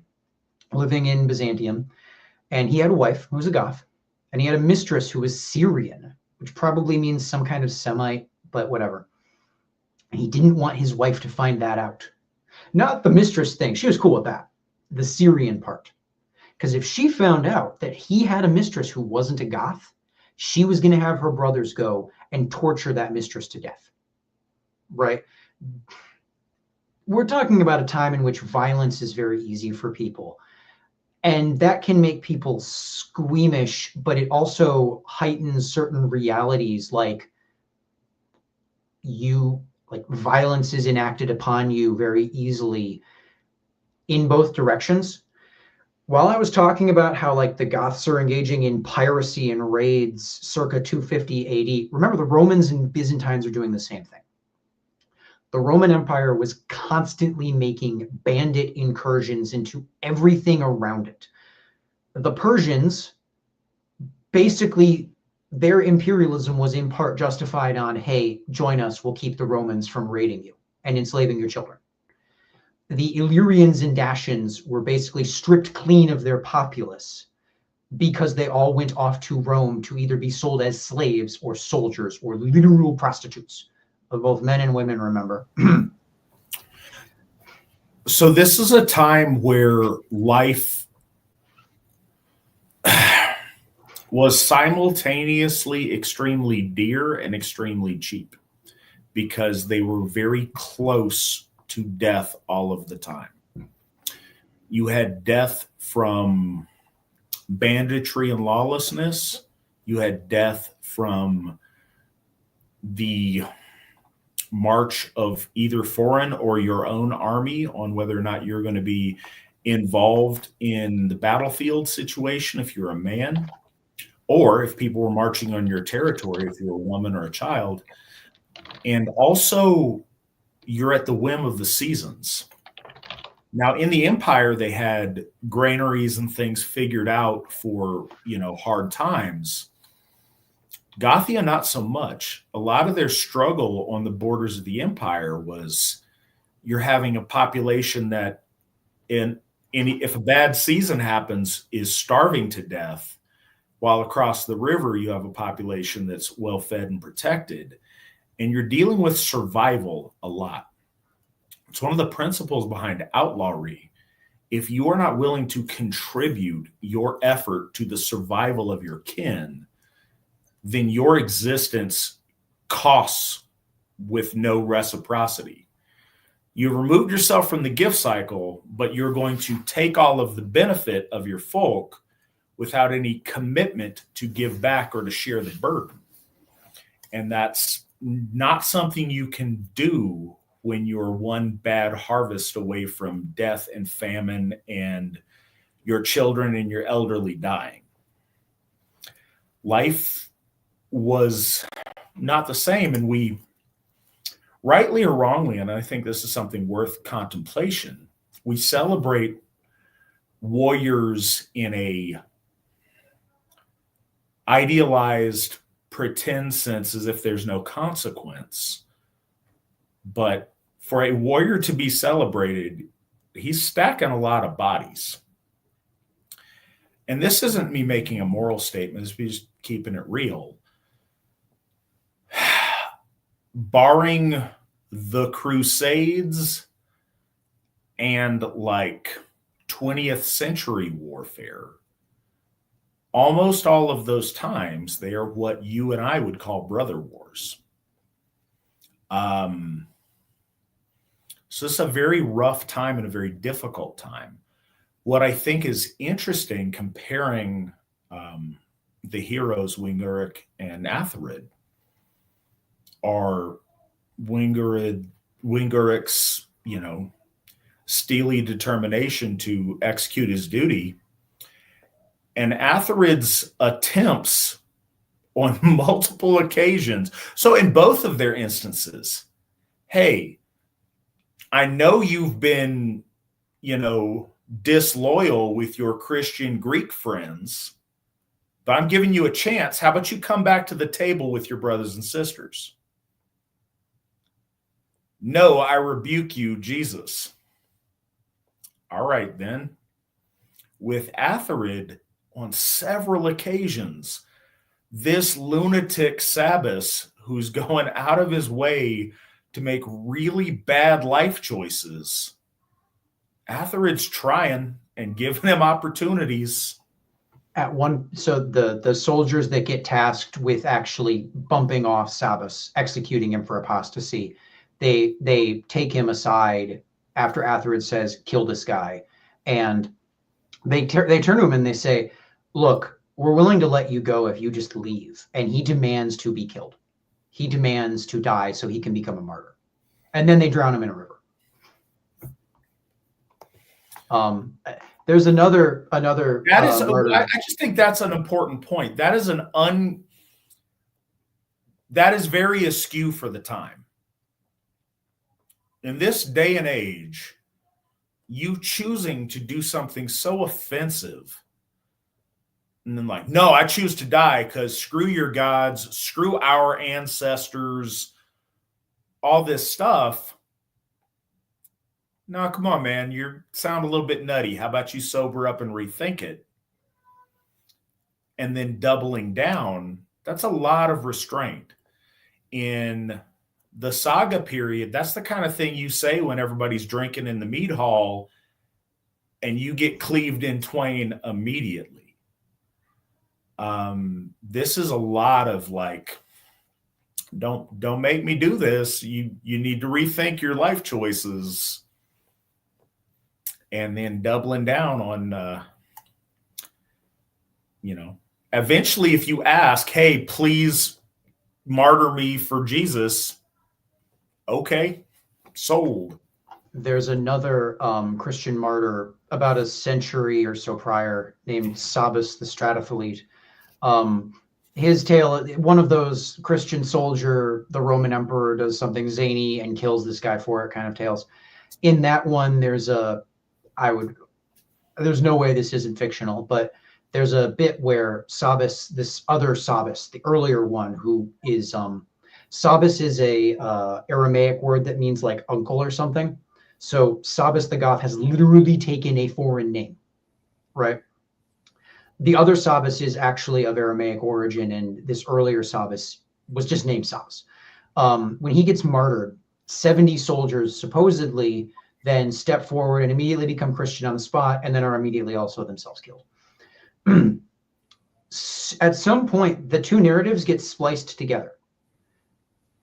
living in Byzantium, and he had a wife who was a Goth, and he had a mistress who was Syrian, which probably means some kind of Semite, but whatever. And he didn't want his wife to find that out. Not the mistress thing. She was cool with that. The Syrian part. Because if she found out that he had a mistress who wasn't a Goth, she was going to have her brothers go and torture that mistress to death, right? We're talking about a time in which violence is very easy for people. And that can make people squeamish, but it also heightens certain realities like violence is enacted upon you very easily in both directions. While I was talking about how like the Goths are engaging in piracy and raids circa 250 AD, remember the Romans and Byzantines are doing the same thing. The Roman Empire was constantly making bandit incursions into everything around it. The Persians, basically, their imperialism was in part justified on, hey, join us, we'll keep the Romans from raiding you and enslaving your children. The Illyrians and Dacians were basically stripped clean of their populace because they all went off to Rome to either be sold as slaves or soldiers or literal prostitutes. Of both men and women, remember. So this is a time where life was simultaneously extremely dear and extremely cheap because they were very close to death all of the time. You had death from banditry and lawlessness. You had death from the march of either foreign or your own army on whether or not you're going to be involved in the battlefield situation if you're a man, or if people were marching on your territory if you're a woman or a child. And also, you're at the whim of the seasons. Now, in the empire, they had granaries and things figured out for, hard times. Gothia, not so much. A lot of their struggle on the borders of the empire was you're having a population that, if a bad season happens, is starving to death, while across the river you have a population that's well fed and protected. And you're dealing with survival a lot. It's one of the principles behind outlawry. If you are not willing to contribute your effort to the survival of your kin, then your existence costs with no reciprocity. You've removed yourself from the gift cycle, but you're going to take all of the benefit of your folk without any commitment to give back or to share the burden. And that's not something you can do when you're one bad harvest away from death and famine and your children and your elderly dying. Life was not the same, and we, rightly or wrongly, and I think this is something worth contemplation, we celebrate warriors in a idealized, pretend sense as if there's no consequence. But for a warrior to be celebrated, he's stacking a lot of bodies. And this isn't me making a moral statement, it's just keeping it real. Barring the Crusades and 20th century warfare, almost all of those times, they are what you and I would call brother wars. So it's a very rough time and a very difficult time. What I think is interesting comparing the heroes, Winguric and Atharid, are Winguric's, steely determination to execute his duty, and Atharid's attempts on multiple occasions. So in both of their instances, hey, I know you've been, disloyal with your Christian Greek friends, but I'm giving you a chance. How about you come back to the table with your brothers and sisters? No, I rebuke you, Jesus. All right, then. With Atharid, on several occasions, this lunatic Sabbath, who's going out of his way to make really bad life choices, Atharid's trying and giving him opportunities. so the soldiers that get tasked with actually bumping off Sabas, executing him for apostasy, they take him aside after Atharid says, kill this guy. And they turn to him and they say, look, we're willing to let you go if you just leave. And he demands to be killed. He demands to die so he can become a martyr. And then they drown him in a river. There's another that is murder. I just think that's an important point. That is that is very askew for the time. In this day and age, you choosing to do something so offensive and then like, no, I choose to die because screw your gods, screw our ancestors, all this stuff. No, come on, man. You sound a little bit nutty. How about you sober up and rethink it? And then doubling down, that's a lot of restraint. In the saga period, that's the kind of thing you say when everybody's drinking in the mead hall and you get cleaved in twain immediately. This is a lot of like, don't make me do this. You need to rethink your life choices. And then doubling down on, eventually if you ask, hey, please martyr me for Jesus, okay, sold. There's another Christian martyr about a century or so prior named Sabas the Stratophyllite. His tale, one of those Christian soldier, the Roman emperor does something zany and kills this guy for it kind of tales. In that one, there's no way this isn't fictional, but there's a bit where Sabas, this other Sabas, the earlier one, who is Sabas is a Aramaic word that means like uncle or something. So Sabas the Goth has literally taken a foreign name, right? The other Sabas is actually of Aramaic origin, and this earlier Sabas was just named Sabas. When he gets martyred, 70 soldiers supposedly then step forward and immediately become Christian on the spot, and then are immediately also themselves killed. At some point, the two narratives get spliced together.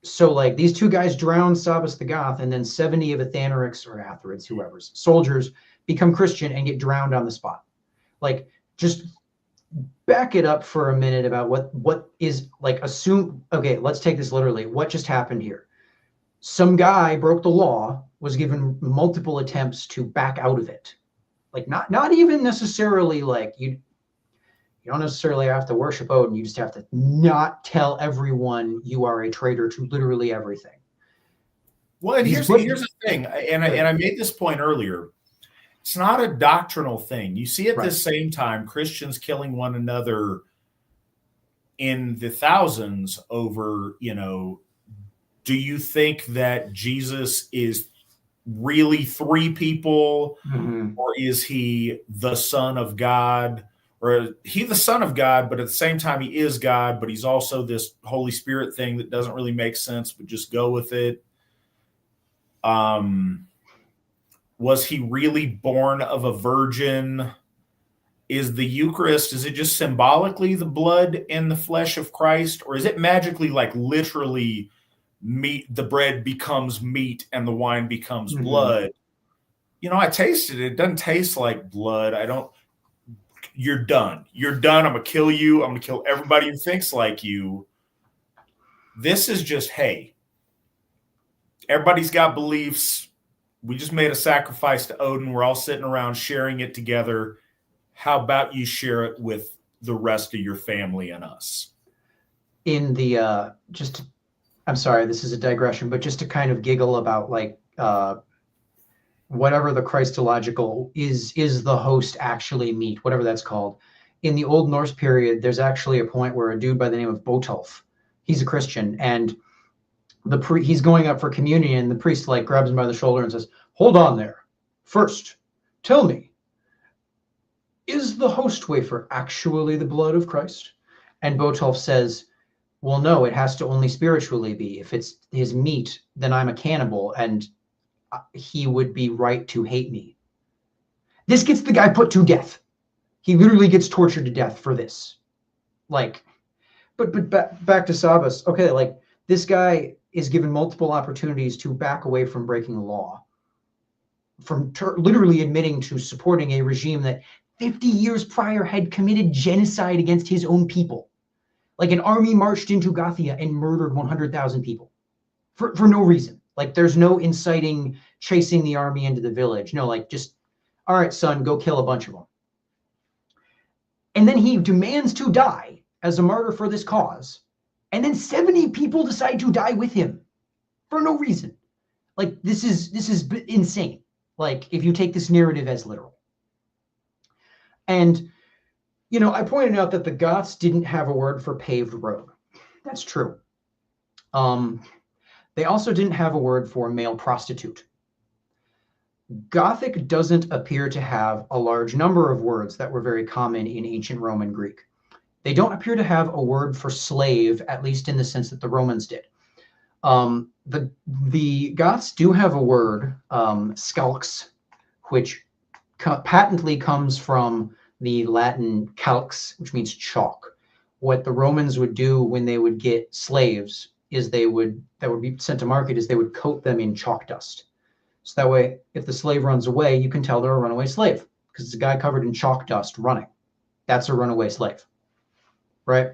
So like these two guys drown Sabas the Goth, and then 70 of Athanorics or Atharids, whoever's soldiers become Christian and get drowned on the spot. Like, just back it up for a minute about what is like, assume, okay, let's take this literally. What just happened here? Some guy broke the law, was given multiple attempts to back out of it. Like not even necessarily like you don't necessarily have to worship Odin. You just have to not tell everyone you are a traitor to literally everything. Well, and here's the thing, and I made this point earlier. It's not a doctrinal thing. You see at the same time Christians killing one another in the thousands over, do you think that Jesus is really three people, or is he the Son of God? Or he the Son of God, but at the same time he is God, but he's also this Holy Spirit thing that doesn't really make sense, but just go with it. Was he really born of a virgin? Is the Eucharist, is it just symbolically the blood and the flesh of Christ? Or is it magically, like literally meat, the bread becomes meat and the wine becomes blood? I tasted it. It doesn't taste like blood. You're done. You're done. I'm going to kill you. I'm going to kill everybody who thinks like you. This is just, hey, everybody's got beliefs. We just made a sacrifice to Odin. We're all sitting around sharing it together. How about you share it with the rest of your family and us? In the, I'm sorry, this is a digression, but just to kind of giggle about like, whatever the Christological is the host actually meat, whatever that's called. In the Old Norse period, there's actually a point where a dude by the name of Botolf, he's a Christian, and he's going up for communion, and the priest like grabs him by the shoulder and says, hold on there. First, tell me, is the host wafer actually the blood of Christ? And Botolf says, well, no, it has to only spiritually be. If it's his meat, then I'm a cannibal, and he would be right to hate me. This gets the guy put to death. He literally gets tortured to death for this. Like, but back to Sabas. Okay, like this guy is given multiple opportunities to back away from breaking the law, from literally admitting to supporting a regime that 50 years prior had committed genocide against his own people. Like an army marched into Gothia and murdered 100,000 people for no reason. Like there's no inciting, chasing the army into the village. No, like just, all right, son, go kill a bunch of them. And then he demands to die as a martyr for this cause. And then 70 people decide to die with him for no reason. Like this is insane. Like if you take this narrative as literal. And, you know, I pointed out that the Goths didn't have a word for paved road. That's true. They also didn't have a word for male prostitute. Gothic doesn't appear to have a large number of words that were very common in ancient Roman Greek. They don't appear to have a word for slave, at least in the sense that the Romans did. The Goths do have a word, skalx, which patently comes from the Latin calx, which means chalk. What the Romans would do when they would get slaves is that would be sent to market is they would coat them in chalk dust. So that way, if the slave runs away, you can tell they're a runaway slave because it's a guy covered in chalk dust running. That's a runaway slave, right?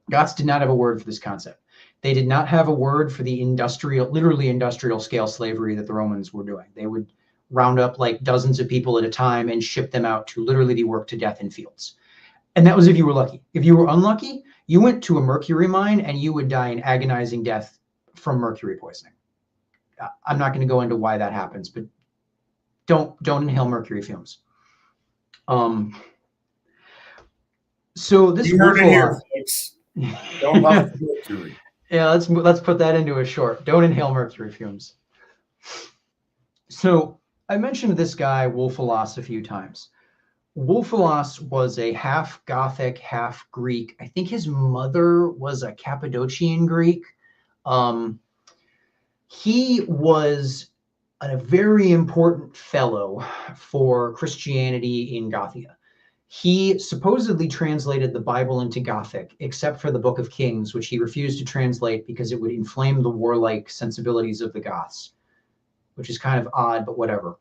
Goths did not have a word for this concept. They did not have a word for the literally industrial scale slavery that the Romans were doing. They would round up like dozens of people at a time and ship them out to literally be worked to death in fields. And that was if you were lucky. If you were unlucky, you went to a mercury mine and you would die an agonizing death from mercury poisoning. I'm not going to go into why that happens, but don't inhale mercury fumes. So this you heard it here, folks. Don't love mercury. Yeah, let's put that into a short. Don't inhale mercury fumes. So I mentioned this guy Wolfilas a few times. Wolfilas was a half Gothic, half Greek. I think his mother was a Cappadocian Greek. He was a very important fellow for Christianity in Gothia. He supposedly translated the Bible into Gothic, except for the Book of Kings, which he refused to translate because it would inflame the warlike sensibilities of the Goths, which is kind of odd, but whatever.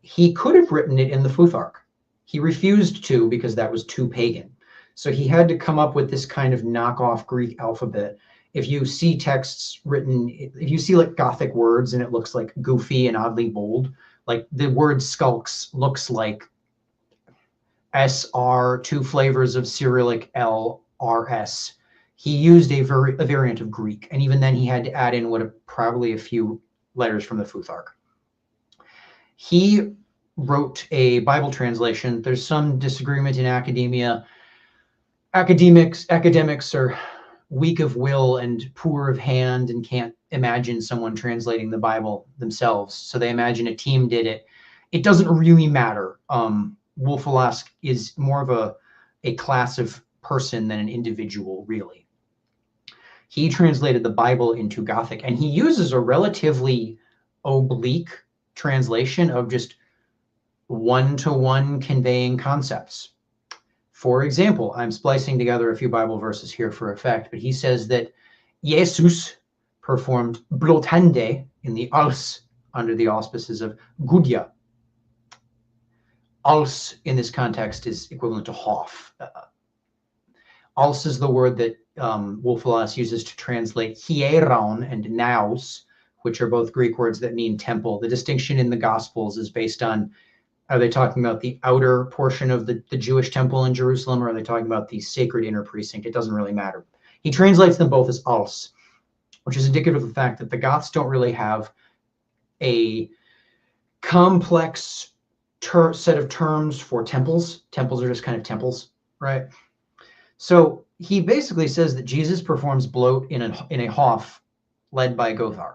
He could have written it in the Futhark. He refused to because that was too pagan. So he had to come up with this kind of knockoff Greek alphabet. If you see texts written, if you see like Gothic words and it looks like goofy and oddly bold, like the word skulks looks like SR, two flavors of Cyrillic LRS. He used a variant of Greek. And even then he had to add in probably a few letters from the Futhark. He wrote a Bible translation. There's some disagreement in academia. Academics are weak of will and poor of hand and can't imagine someone translating the Bible themselves. So they imagine a team did it. It doesn't really matter. Wolfilas is more of a class of person than an individual, really. He translated the Bible into Gothic, and he uses a relatively oblique translation of just one-to-one conveying concepts. For example, I'm splicing together a few Bible verses here for effect, but he says that Jesus performed blotande in the Als under the auspices of Gudja. Als in this context is equivalent to Hof. Als is the word that Wolfilas uses to translate hieron and naos, which are both Greek words that mean temple. The distinction in the Gospels is based on, are they talking about the outer portion of the Jewish temple in Jerusalem, or are they talking about the sacred inner precinct? It doesn't really matter. He translates them both as als, which is indicative of the fact that the Goths don't really have a complex set of terms for temples. Temples are just kind of temples, right? So he basically says that Jesus performs blot in a Hof led by Gothar.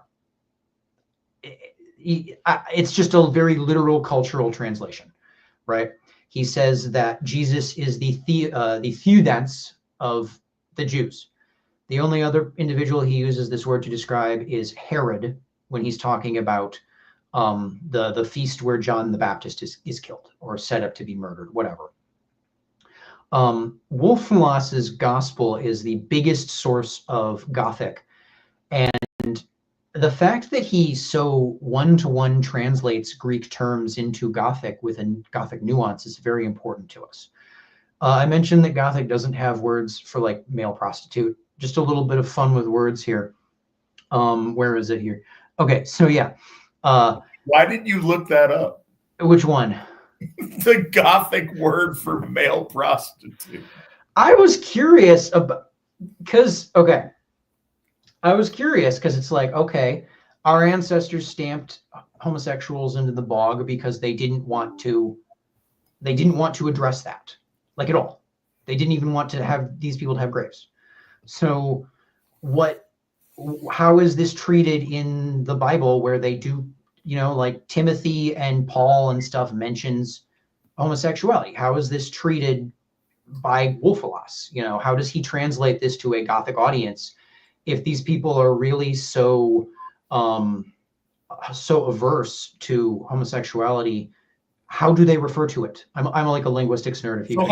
It's just a very literal cultural translation, right? He says that Jesus is the Theudance of the Jews. The only other individual he uses this word to describe is Herod when he's talking about the feast where John the Baptist is killed or set up to be murdered, whatever. Wulfhelas's gospel is the biggest source of Gothic, and the fact that he so one-to-one translates Greek terms into Gothic with a Gothic nuance is very important to us. I mentioned that Gothic doesn't have words for like male prostitute. Just a little bit of fun with words here. Where is it here? Okay, so yeah. Why did you look that up? Which one? The Gothic word for male prostitute. I was curious about, because, okay. I was curious because it's like, okay, our ancestors stamped homosexuals into the bog because they didn't want to address that, like, at all. They didn't even want to have these people to have graves. So how is this treated in the Bible, where they do, like Timothy and Paul and stuff mentions homosexuality? How is this treated by Wulfhelas? How does he translate this to a Gothic audience? If these people are really so averse to homosexuality, how do they refer to it? I'm like a linguistics nerd. So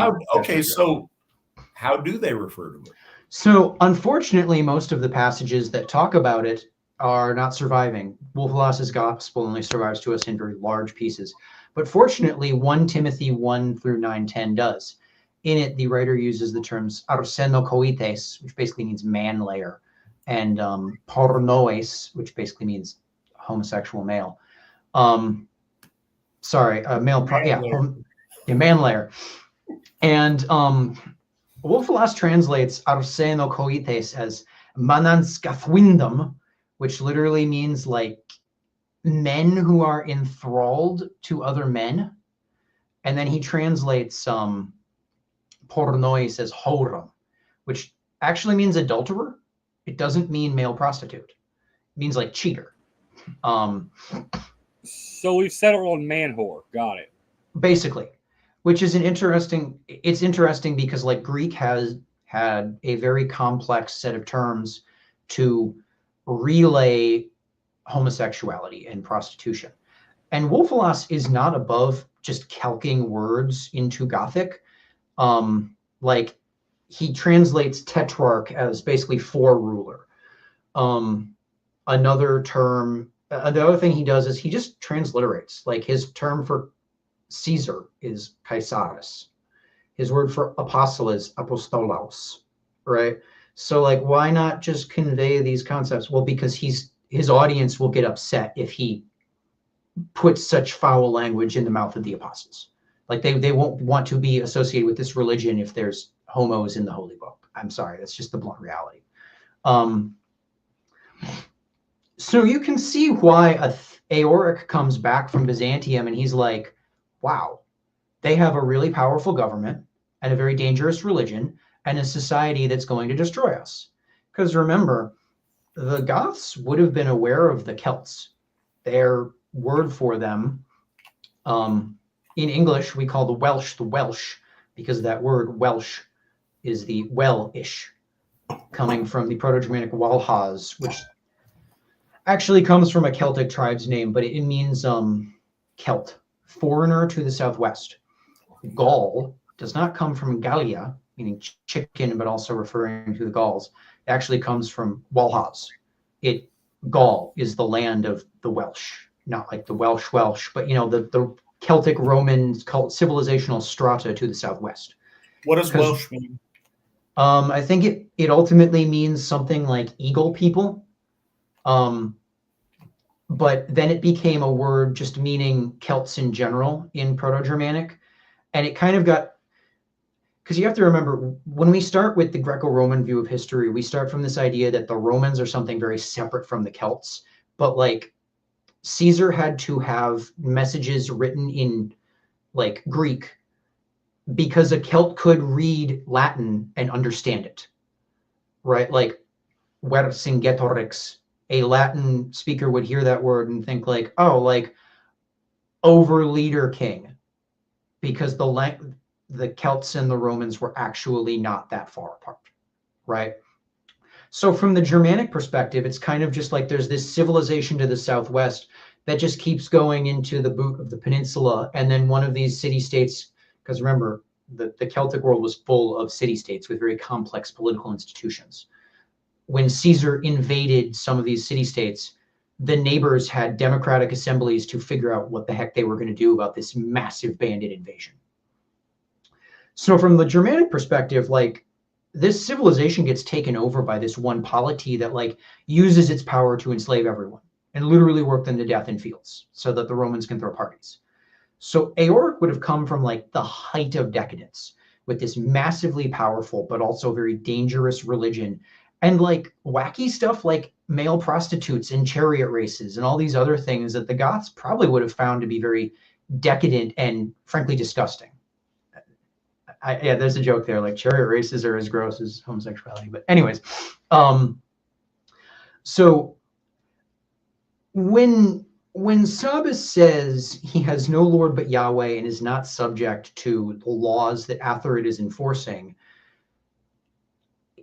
how do they refer to it? So unfortunately, most of the passages that talk about it are not surviving. Wulfhelas's gospel only survives to us in very large pieces. But fortunately, 1 Timothy 1 through 9:10 does. In it, the writer uses the terms arsenokoites, which basically means man layer, and pornoes, which basically means homosexual male. Man layer. And Wulfhelas translates arsenokoites as mananskathwindom, which literally means like men who are enthralled to other men. And then he translates pornois as horum, which actually means adulterer. It doesn't mean male prostitute. It means like cheater. So we've settled on man whore. Got it. Basically, which is it's interesting because like Greek has had a very complex set of terms to relay homosexuality and prostitution. And Wulfhelas is not above just calquing words into Gothic. Like he translates tetrarch as basically four-ruler. Another term, the other thing he does is he just transliterates. Like his term for Caesar is Caesaris. His word for apostle is apostolaus, right? So like, why not just convey these concepts? Well, because his audience will get upset if he puts such foul language in the mouth of the apostles. Like they won't want to be associated with this religion if there's homos in the holy book. I'm sorry, that's just the blunt reality. So you can see why Eoric comes back from Byzantium and he's like, wow, they have a really powerful government and a very dangerous religion and a society that's going to destroy us. Because remember, the Goths would have been aware of the Celts. Their word for them, in English, we call the Welsh, because that word Welsh is the well-ish, coming from the Proto-Germanic Walhaz, which actually comes from a Celtic tribe's name, but it means Celt, foreigner to the southwest. Gaul does not come from Gallia, meaning chicken, but also referring to the Gauls. It actually comes from Walhaz. Gaul is the land of the Welsh, not like the Welsh, but the Celtic Roman civilizational strata to the southwest. What does Welsh mean? I think it ultimately means something like eagle people. But then it became a word just meaning Celts in general in Proto-Germanic. And it kind of got, because you have to remember, when we start with the Greco-Roman view of history, we start from this idea that the Romans are something very separate from the Celts. But like Caesar had to have messages written in like Greek because a Celt could read Latin and understand it, right? Like Vercingetorix, a Latin speaker would hear that word and think like, oh, like over leader king, because the Celts and the Romans were actually not that far apart, right? So from the Germanic perspective, it's kind of just like there's this civilization to the southwest that just keeps going into the boot of the peninsula. And then one of these city-states, because remember, the Celtic world was full of city-states with very complex political institutions. When Caesar invaded some of these city-states, the neighbors had democratic assemblies to figure out what the heck they were going to do about this massive bandit invasion. So from the Germanic perspective, like, this civilization gets taken over by this one polity that like uses its power to enslave everyone and literally work them to death in fields so that the Romans can throw parties. So Eoric would have come from like the height of decadence with this massively powerful but also very dangerous religion and like wacky stuff like male prostitutes and chariot races and all these other things that the Goths probably would have found to be very decadent and frankly disgusting. Yeah, there's a joke there, like chariot races are as gross as homosexuality. But anyways, so when Sabas says he has no Lord but Yahweh and is not subject to the laws that Atharid is enforcing,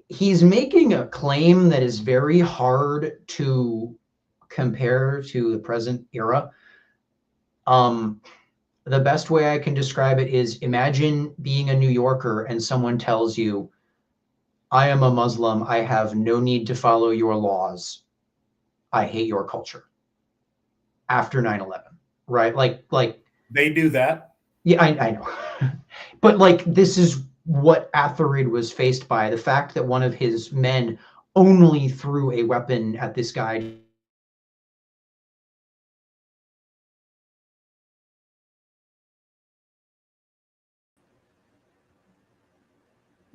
he's making a claim that is very hard to compare to the present era. The best way I can describe it is imagine being a New Yorker and someone tells you, I am a Muslim. I have no need to follow your laws. I hate your culture. After 9/11, right? Like they do that. Yeah, I know. But like, this is what Atharid was faced by. The fact that one of his men only threw a weapon at this guy.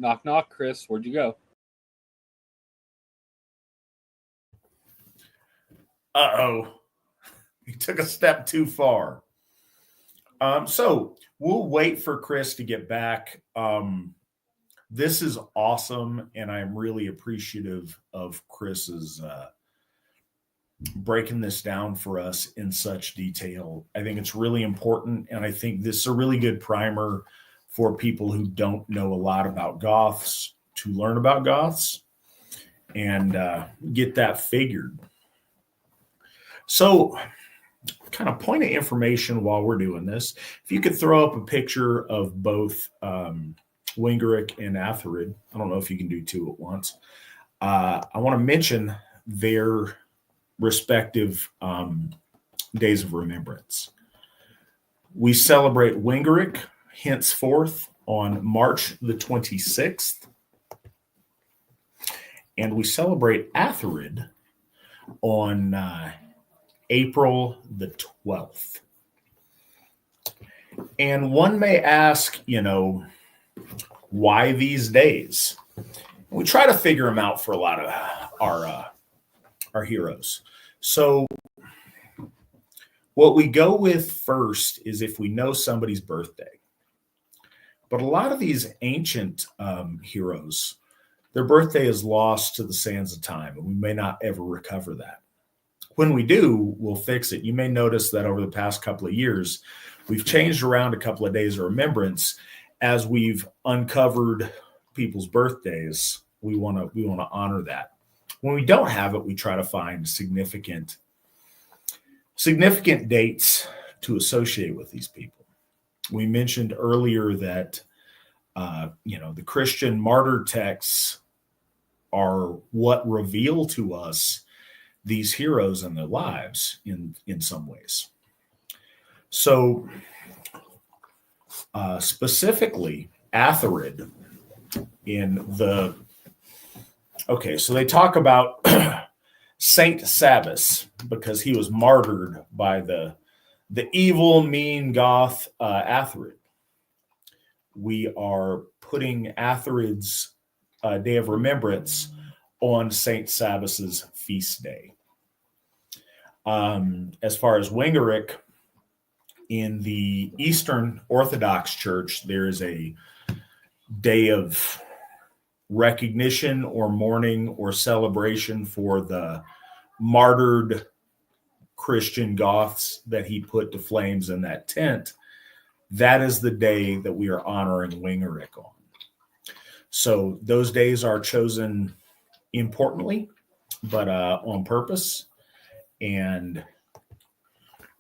Knock, knock, Chris. Where'd you go? Uh-oh. He took a step too far. So we'll wait for Chris to get back. This is awesome, and I'm really appreciative of Chris's breaking this down for us in such detail. I think it's really important, and I think this is a really good primer for people who don't know a lot about Goths to learn about Goths and get that figured. So, kind of point of information while we're doing this. If you could throw up a picture of both Wingeric and Atharid. I don't know if you can do two at once. I want to mention their respective days of remembrance. We celebrate Wingeric henceforth on March the 26th, and we celebrate Atharid on April the 12th. And one may ask, why these days? We try to figure them out for a lot of our heroes. So what we go with first is if we know somebody's birthday. But a lot of these ancient heroes, their birthday is lost to the sands of time, and we may not ever recover that. When we do, we'll fix it. You may notice that over the past couple of years, we've changed around a couple of days of remembrance as we've uncovered people's birthdays. We want to honor that. When we don't have it, we try to find significant dates to associate with these people. We mentioned earlier that the Christian martyr texts are what reveal to us these heroes and their lives in some ways. So specifically Atharid so they talk about Saint Sabas because he was martyred by the evil, mean Goth Atharid. We are putting Atharid's day of remembrance on Saint Sabas's feast day. As far as Wingeric, in the Eastern Orthodox Church, there is a day of recognition or mourning or celebration for the martyred Christian Goths that he put to flames in that tent. That is the day that we are honoring Wingeric on. So those days are chosen importantly, but on purpose. And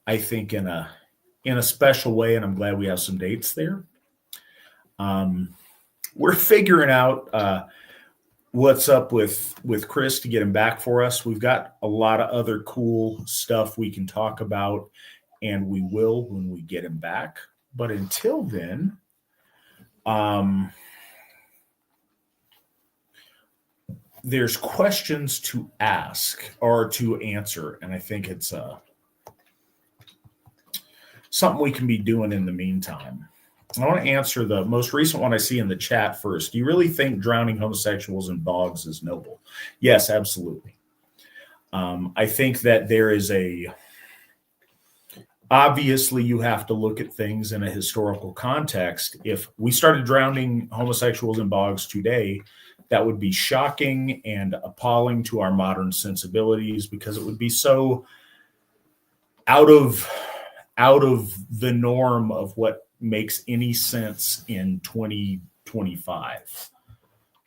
I think, in a special way, and I'm glad we have some dates there. We're figuring out what's up with Chris to get him back for us. We've got a lot of other cool stuff we can talk about, and we will when we get him back. But until then, there's questions to ask or to answer, and I think it's something we can be doing in the meantime. I want to answer the most recent one I see in the chat first. Do you really think drowning homosexuals in bogs is noble? Yes, absolutely. I think that there is obviously you have to look at things in a historical context. If we started drowning homosexuals in bogs today, that would be shocking and appalling to our modern sensibilities, because it would be so out of the norm of what makes any sense in 2025.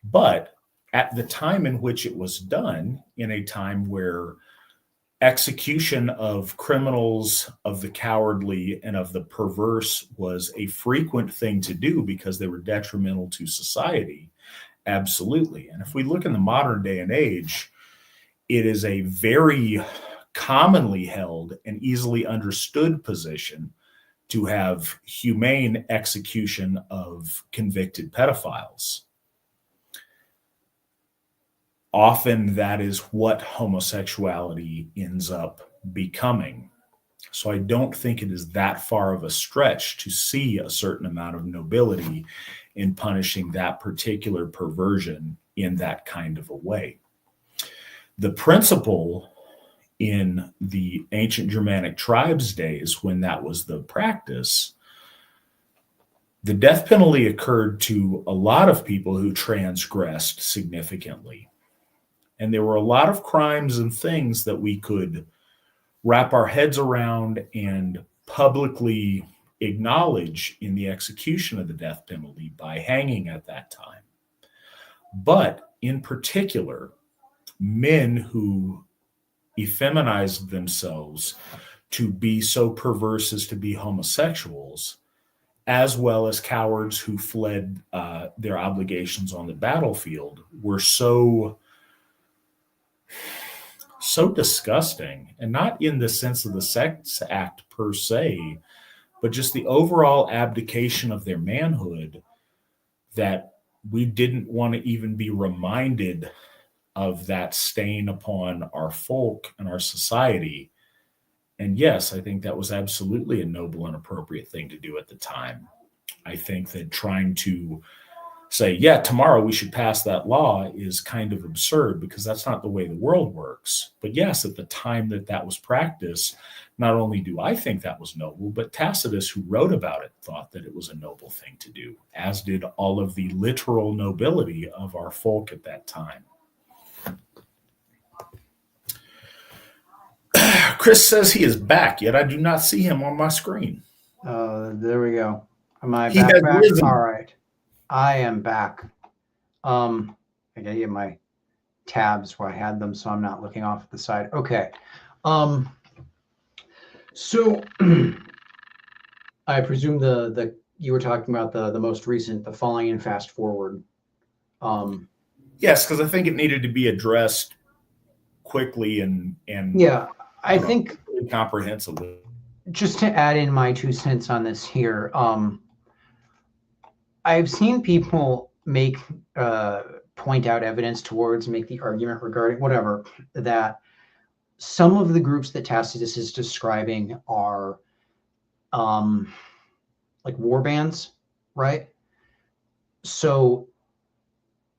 But at the time in which it was done, in a time where execution of criminals, of the cowardly, and of the perverse was a frequent thing to do because they were detrimental to society, absolutely. And if we look in the modern day and age, it is a very commonly held and easily understood position to have humane execution of convicted pedophiles. Often that is what homosexuality ends up becoming. So I don't think it is that far of a stretch to see a certain amount of nobility in punishing that particular perversion in that kind of a way. The principle in the ancient Germanic tribes days, when that was the practice, the death penalty occurred to a lot of people who transgressed significantly. And there were a lot of crimes and things that we could wrap our heads around and publicly acknowledge in the execution of the death penalty by hanging at that time. But in particular, men who effeminized themselves to be so perverse as to be homosexuals, as well as cowards who fled their obligations on the battlefield, were so disgusting, and not in the sense of the sex act per se, but just the overall abdication of their manhood, that we didn't want to even be reminded of that stain upon our folk and our society. And yes, I think that was absolutely a noble and appropriate thing to do at the time. I think that trying to say, yeah, tomorrow we should pass that law is kind of absurd, because that's not the way the world works. But yes, at the time that was practiced, not only do I think that was noble, but Tacitus, who wrote about it, thought that it was a noble thing to do, as did all of the literal nobility of our folk at that time. Chris says he is back, yet I do not see him on my screen. There we go. Am I He back? has risen. All right. I am back. I gotta get my tabs where I had them so I'm not looking off the side. Okay. So I presume the you were talking about the most recent, the falling and fast forward. Yes, because I think it needed to be addressed quickly and yeah, I think comprehensively. Just to add in my 2 cents on this here, I've seen people make point out evidence towards, make the argument regarding whatever, that some of the groups that Tacitus is describing are like war bands, right? So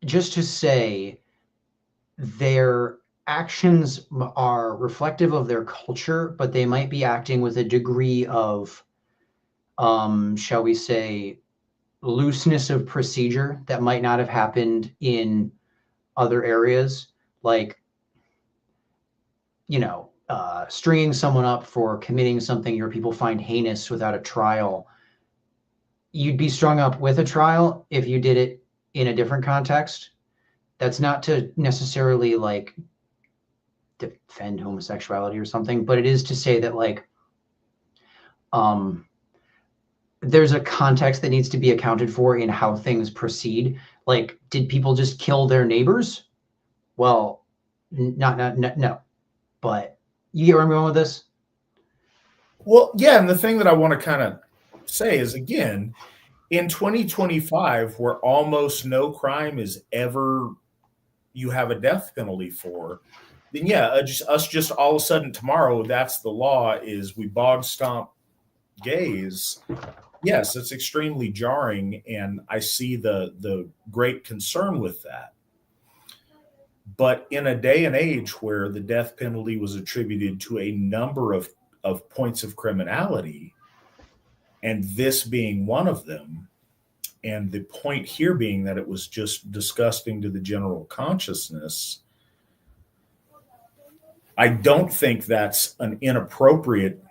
just to say, their actions are reflective of their culture, but they might be acting with a degree of, shall we say, looseness of procedure that might not have happened in other areas, like, stringing someone up for committing something your people find heinous without a trial. You'd be strung up with a trial if you did it in a different context. That's not to necessarily like defend homosexuality or something, but it is to say that, like, There's a context that needs to be accounted for in how things proceed. Like, did people just kill their neighbors? Well, no. But you get where I'm going with this? Well, yeah, and the thing that I want to kind of say is, again, in 2025, where almost no crime is ever you have a death penalty for, then yeah, just all of a sudden tomorrow, that's the law, is we bog stomp gays. Yes, it's extremely jarring, and I see the great concern with that. But in a day and age where the death penalty was attributed to a number of points of criminality, and this being one of them, and the point here being that it was just disgusting to the general consciousness, I don't think that's an inappropriate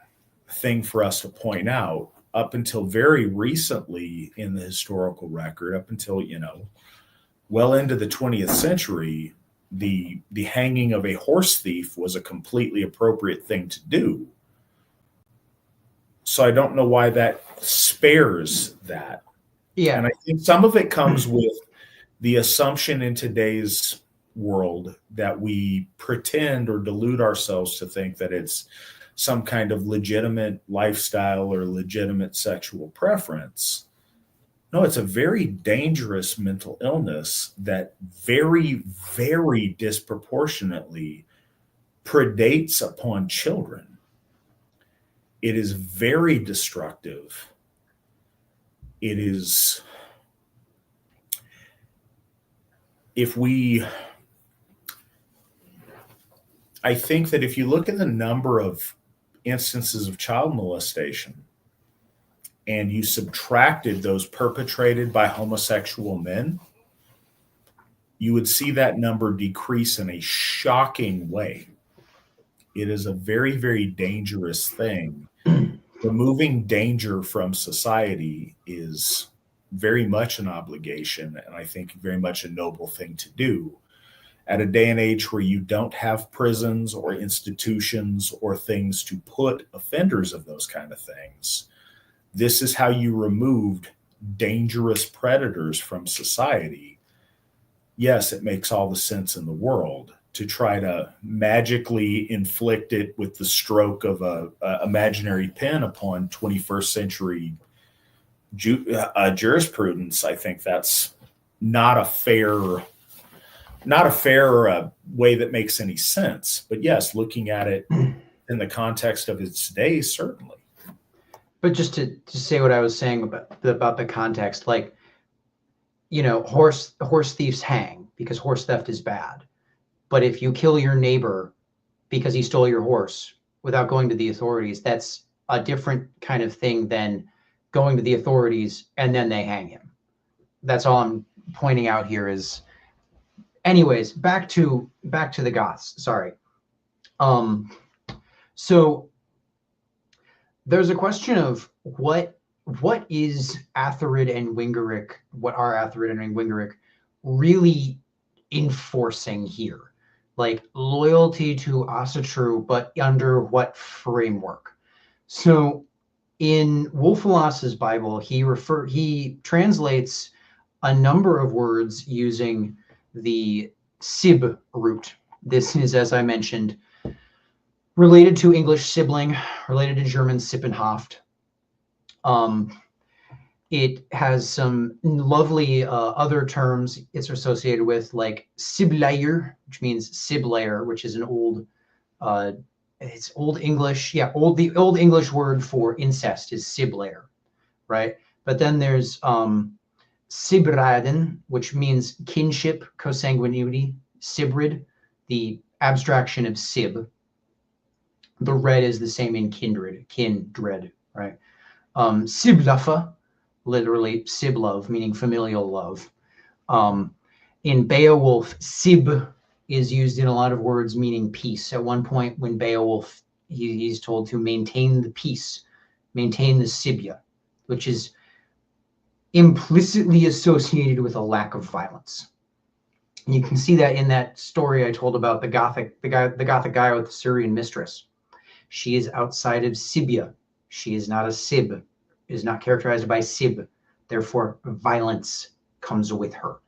thing for us to point out. Up until very recently in the historical record, up until, well into the 20th century, the hanging of a horse thief was a completely appropriate thing to do. So I don't know why that spares that. Yeah. And I think some of it comes with the assumption in today's world that we pretend or delude ourselves to think that it's some kind of legitimate lifestyle or legitimate sexual preference. No, it's a very dangerous mental illness that very, very disproportionately predates upon children. It is very destructive. It is, I think that if you look at the number of instances of child molestation and you subtracted those perpetrated by homosexual men, you would see that number decrease in a shocking way. It is a very, very dangerous thing. Removing danger from society is very much an obligation, and I think very much a noble thing to do. At a day and age where you don't have prisons or institutions or things to put offenders of those kind of things, this is how you removed dangerous predators from society. Yes, it makes all the sense in the world to try to magically inflict it with the stroke of a imaginary pen upon 21st century jurisprudence. I think that's not a fair way that makes any sense. But yes, looking at it in the context of its day, certainly. But just to say what I was saying about the context, like, horse thieves hang because horse theft is bad. But if you kill your neighbor because he stole your horse without going to the authorities, that's a different kind of thing than going to the authorities and then they hang him. That's all I'm pointing out here is. Anyways, back to the Goths. Sorry. So there's a question of what is Atharid and Wingaric, what are Atharid and Wingaric really enforcing here? Like loyalty to Asatru, but under what framework? So in Wulfalas's Bible, he translates a number of words using the sib root. This is, as I mentioned, related to English sibling, related to German Sippenhaft. It has some lovely other terms it's associated with, like siblayer, which means siblayer, which is an old, it's Old English. Yeah, the Old English word for incest is siblayer, right? But then there's Sibraden, which means kinship, consanguinity, sibrid, the abstraction of sib. The red is the same in kindred, right? Siblafa, literally sib love, meaning familial love. In Beowulf, sib is used in a lot of words meaning peace. At one point when Beowulf, he's told to maintain the peace, maintain the sibya, which is implicitly associated with a lack of violence. And you can see that in that story I told about the Gothic guy with the Syrian mistress. She is outside of Sibya. She is not a sib, is not characterized by sib. Therefore, violence comes with her.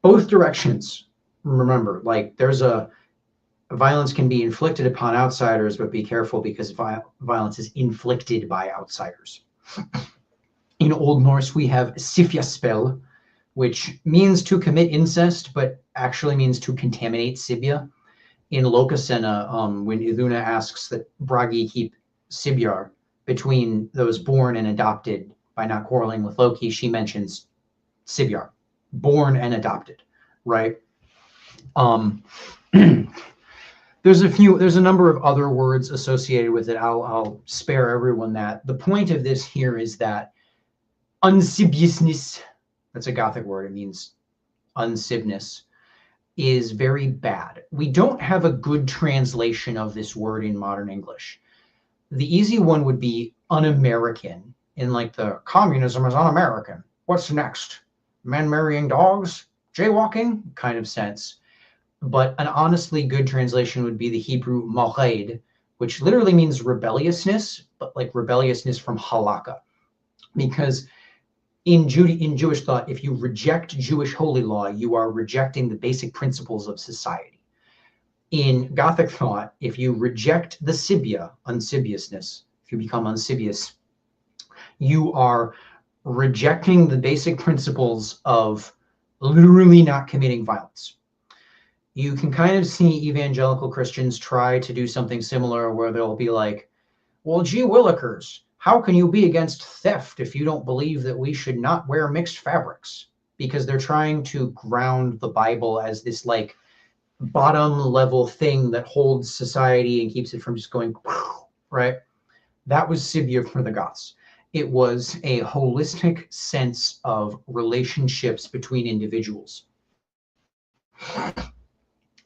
Both directions. Remember, like there's a violence can be inflicted upon outsiders, but be careful because violence is inflicted by outsiders. In Old Norse, we have sifjaspel, which means to commit incest, but actually means to contaminate Sibya. In Lokasenna, when Iduna asks that Bragi keep Sibjar between those born and adopted by not quarreling with Loki, she mentions Sibjar, born and adopted, right? There's a number of other words associated with it. I'll spare everyone that. The point of this here is that unsibiousness, that's a Gothic word, it means unsibness, is very bad. We don't have a good translation of this word in modern English. The easy one would be un-American, in like the communism is un-American. What's next? Men marrying dogs? Jaywalking? Kind of sense. But an honestly good translation would be the Hebrew mored, which literally means rebelliousness, but like rebelliousness from halakha. Because in Jewish thought, if you reject Jewish holy law, you are rejecting the basic principles of society. In Gothic thought, if you reject the sibia, unsibiousness, if you become unsibious, you are rejecting the basic principles of literally not committing violence. You can kind of see evangelical Christians try to do something similar where they'll be like, well, gee willikers, how can you be against theft if you don't believe that we should not wear mixed fabrics? Because they're trying to ground the Bible as this like bottom level thing that holds society and keeps it from just going, right? That was Sibya for the Goths. It was a holistic sense of relationships between individuals.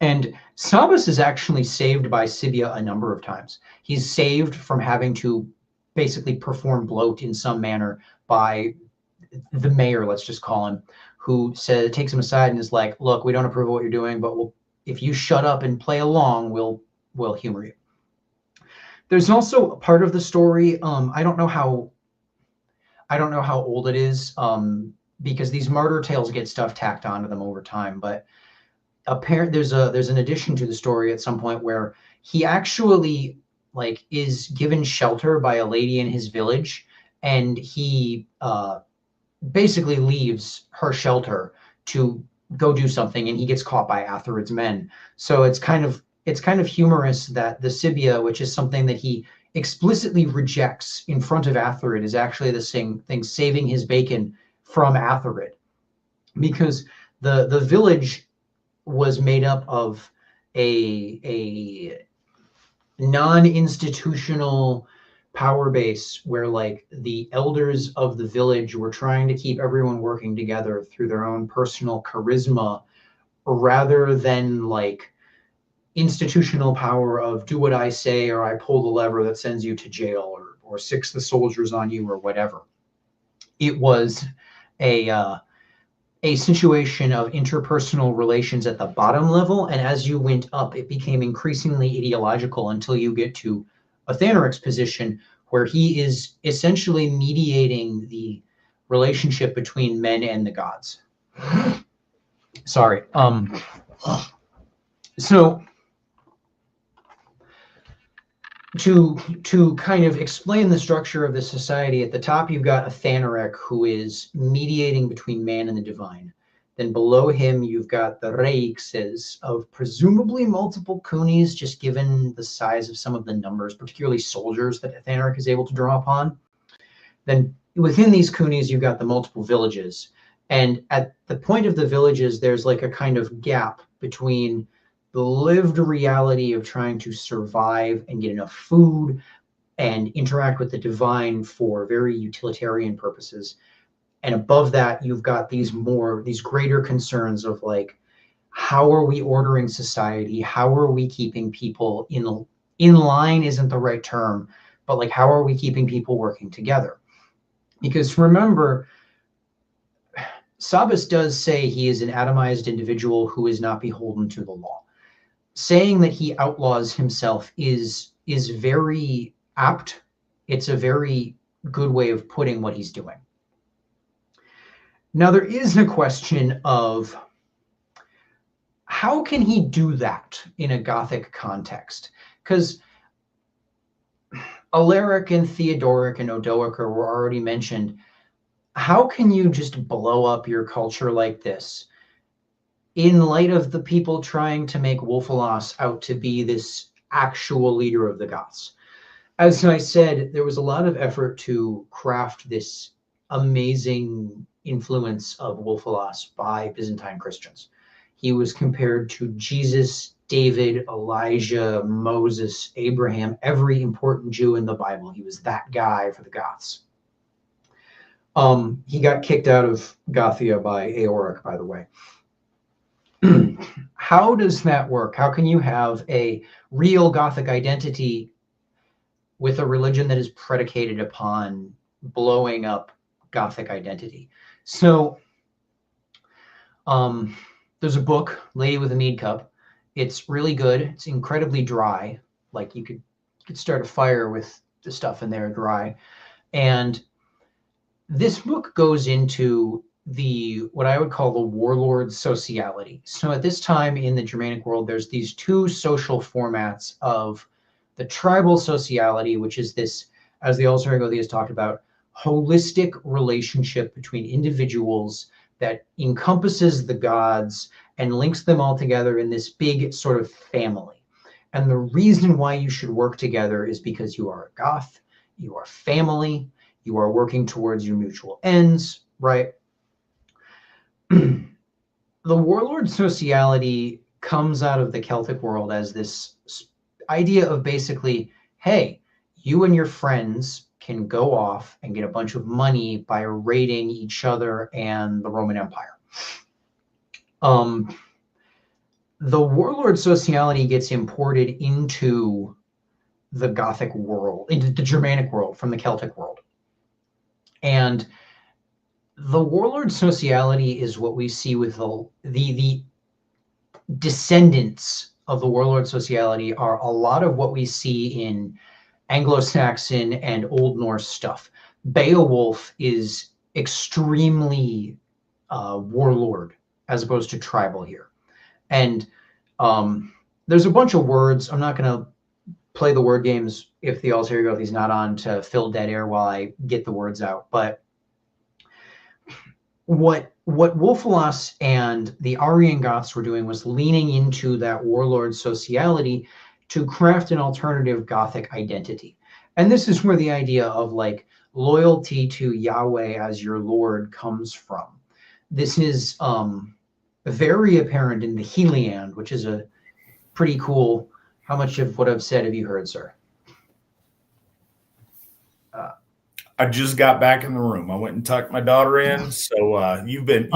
And Sabas is actually saved by Sibya a number of times. He's saved from having to basically perform bloat in some manner by the mayor, let's just call him, who takes him aside and is like, look, we don't approve of what you're doing, but if you shut up and play along, we'll humor you. There's also a part of the story, I don't know how old it is, because these martyr tales get stuff tacked onto them over time, but there's an addition to the story at some point where he actually like is given shelter by a lady in his village, and he basically leaves her shelter to go do something, and he gets caught by Atharid's men. So it's kind of humorous that the Sibya, which is something that he explicitly rejects in front of Atharid, is actually the same thing saving his bacon from Atharid, because the village was made up of a non-institutional power base where like the elders of the village were trying to keep everyone working together through their own personal charisma rather than like institutional power of do what I say or I pull the lever that sends you to jail or six the soldiers on you or whatever. It was a situation of interpersonal relations at the bottom level, and as you went up, it became increasingly ideological until you get to Athanoric's position, where he is essentially mediating the relationship between men and the gods. Sorry. So to kind of explain the structure of the society, at the top you've got Athanoric, who is mediating between man and the divine. Then below him you've got the Reixes of presumably multiple Kunis, just given the size of some of the numbers, particularly soldiers that Athanoric is able to draw upon. Then within these Kunis you've got the multiple villages. And at the point of the villages, there's like a kind of gap between the lived reality of trying to survive and get enough food and interact with the divine for very utilitarian purposes. And above that, you've got these greater concerns of like, how are we ordering society? How are we keeping people in line isn't the right term, but like, how are we keeping people working together? Because remember, Sabas does say he is an atomized individual who is not beholden to the law. Saying that he outlaws himself is very apt it's a very good way of putting what he's doing. Now, there is a question of how can he do that in a Gothic context? Because Alaric and Theodoric and Odoacer were already mentioned. How can you just blow up your culture like this in light of the people trying to make Wolfilas out to be this actual leader of the Goths? As I said, there was a lot of effort to craft this amazing influence of Wolfilas by Byzantine Christians. He was compared to Jesus, David, Elijah, Moses, Abraham, every important Jew in the Bible. He was that guy for the Goths. He got kicked out of Gothia by Eoric, by the way. How does that work? How can you have a real Gothic identity with a religion that is predicated upon blowing up Gothic identity? So there's a book, Lady with a Mead Cup. It's really good. It's incredibly dry. Like you could start a fire with the stuff in there dry. And this book goes into what I would call the warlord sociality. So at this time in the Germanic world, there's these two social formats of the tribal sociality, which is this, as the Allsherjargoði has talked about, holistic relationship between individuals that encompasses the gods and links them all together in this big sort of family. And the reason why you should work together is because you are a Goth, you are family, you are working towards your mutual ends, right? The warlord sociality comes out of the Celtic world as this idea of basically, hey, you and your friends can go off and get a bunch of money by raiding each other and the Roman Empire. The warlord sociality gets imported into the Gothic world, into the Germanic world from the Celtic world. And the warlord sociality is what we see with the descendants of the warlord sociality are a lot of what we see in Anglo-Saxon and Old Norse stuff. Beowulf is extremely warlord as opposed to tribal here. And there's a bunch of words. I'm not going to play the word games if the Allsherjargoði is not on to fill dead air while I get the words out. But what Wolfilas and the Arian Goths were doing was leaning into that warlord sociality to craft an alternative Gothic identity. And this is where the idea of like loyalty to Yahweh as your Lord comes from. This is very apparent in the Heliand, which is a pretty cool. How much of what I've said have you heard, sir? I just got back in the room. I went and tucked my daughter in. So you've been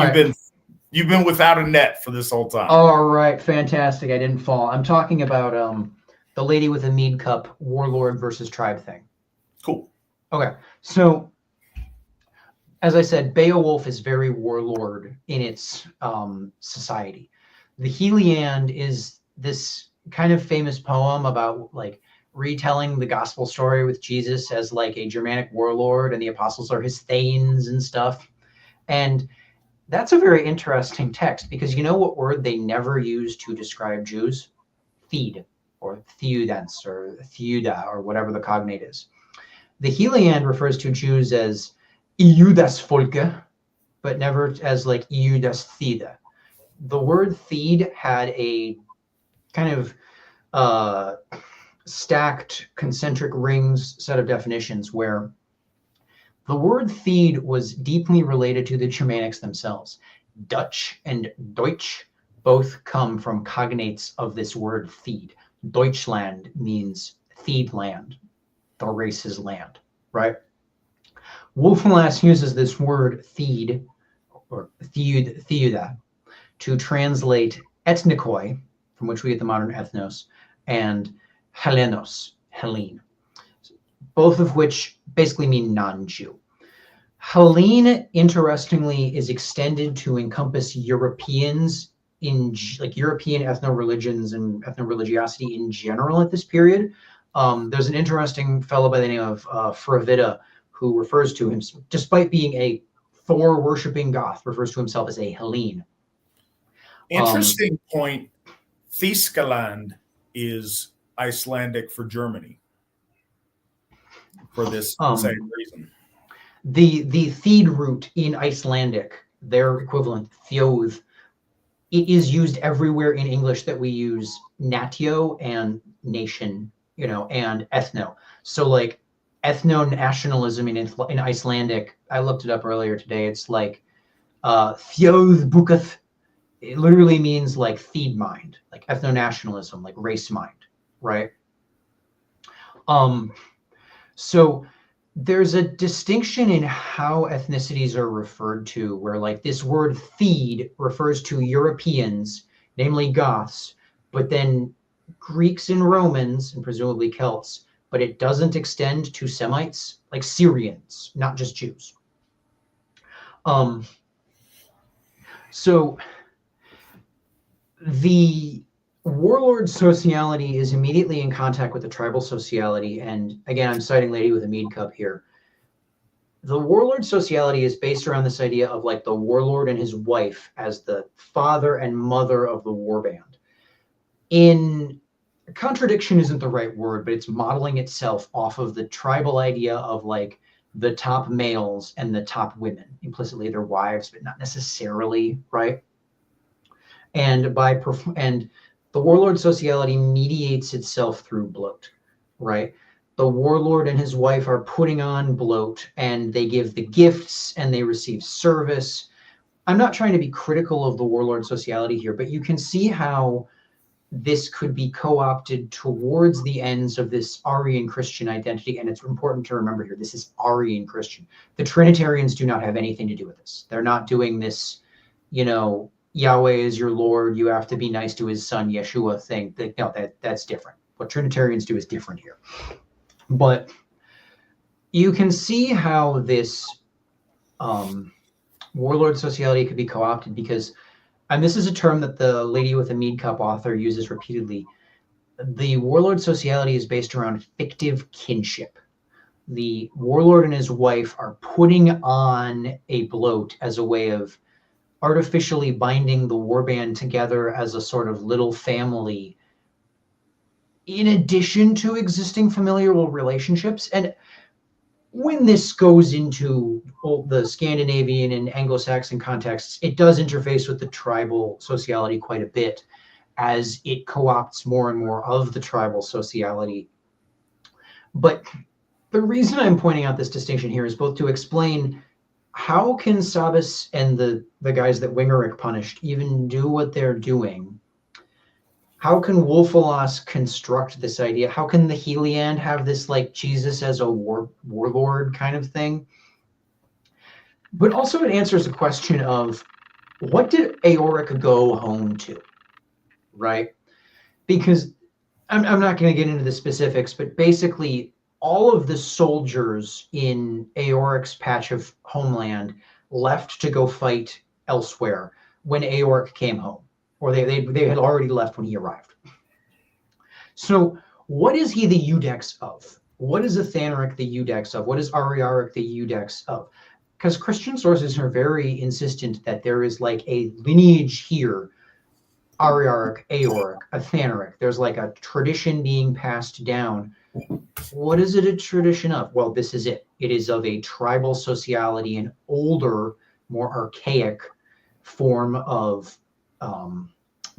without a net for this whole time. All right, fantastic. I didn't fall. I'm talking about the Lady with a Mead Cup warlord versus tribe thing. Cool. Okay, so as I said, Beowulf is very warlord in its society. The Heliand is this kind of famous poem about like retelling the gospel story with Jesus as like a Germanic warlord, and the apostles are his thanes and stuff. And that's a very interesting text because you know what word they never use to describe Jews? Theed or Theudens or Theuda or whatever the cognate is. The Heliand refers to Jews as Iudas Folke, but never as like Iudas Theda. The word Theed had a kind of stacked concentric rings set of definitions where the word Theed was deeply related to the Germanics themselves. Dutch and Deutsch both come from cognates of this word Theed. Deutschland means Theed land, the race's land, right? Wolfilas uses this word Theed or Theuda to translate ethnikoi, from which we get the modern ethnos, and Hellenos, Hellene, both of which basically mean non-Jew. Hellene, interestingly, is extended to encompass Europeans in like European ethno-religions and ethno-religiosity in general at this period. There's an interesting fellow by the name of Fravita who refers to him, despite being a Thor worshipping Goth, refers to himself as a Hellene. Interesting point. Thieskaland is Icelandic for Germany for this same reason. The Theed root in Icelandic, their equivalent, Thjóð, it is used everywhere in English that we use natio and nation, and ethno. So like ethno-nationalism in Icelandic, I looked it up earlier today. It's like Þjóðbúkath. It literally means like Theed mind, like ethno-nationalism, like race mind, right? So there's a distinction in how ethnicities are referred to, where like this word Theed refers to Europeans, namely Goths, but then Greeks and Romans, and presumably Celts, but it doesn't extend to Semites, like Syrians, not just Jews. So the warlord sociality is immediately in contact with the tribal sociality. And again, I'm citing Lady with a Mead Cup here. The warlord sociality is based around this idea of like the warlord and his wife as the father and mother of the warband. In contradiction isn't the right word, but it's modeling itself off of the tribal idea of like the top males and the top women, implicitly their wives, but not necessarily, right? And the warlord sociality mediates itself through bloat, right? The warlord and his wife are putting on bloat, and they give the gifts and they receive service. I'm not trying to be critical of the warlord sociality here, but you can see how this could be co-opted towards the ends of this Arian Christian identity. And it's important to remember here, this is Arian Christian. The Trinitarians do not have anything to do with this. They're not doing this, Yahweh is your Lord, you have to be nice to his son, Yeshua thing. No, that's different. What Trinitarians do is different here. But you can see how this warlord sociality could be co-opted because, and this is a term that the Lady with a Mead Cup author uses repeatedly, the warlord sociality is based around fictive kinship. The warlord and his wife are putting on a bloat as a way of artificially binding the warband together as a sort of little family in addition to existing familial relationships. And when this goes into the Scandinavian and Anglo-Saxon contexts, it does interface with the tribal sociality quite a bit as it co-opts more and more of the tribal sociality. But the reason I'm pointing out this distinction here is both to explain how can Sabas and the guys that Wingeric punished even do what they're doing? How can Wolfalos construct this idea? How can the Heliand have this like Jesus as a warlord kind of thing? But also it answers the question of what did Eoric go home to, right? Because I'm not going to get into the specifics, but basically all of the soldiers in Eoric's patch of homeland left to go fight elsewhere when Eoric came home, or they had already left when he arrived. So what is he the Eudex of? What is Athanoric the Eudex of? What is Ariaric the Eudex of? Because Christian sources are very insistent that there is like a lineage here, Ariaric, Eoric, Athanoric. There's like a tradition being passed down. What is it a tradition of? Well, this is it. It is of a tribal sociality, an older, more archaic form of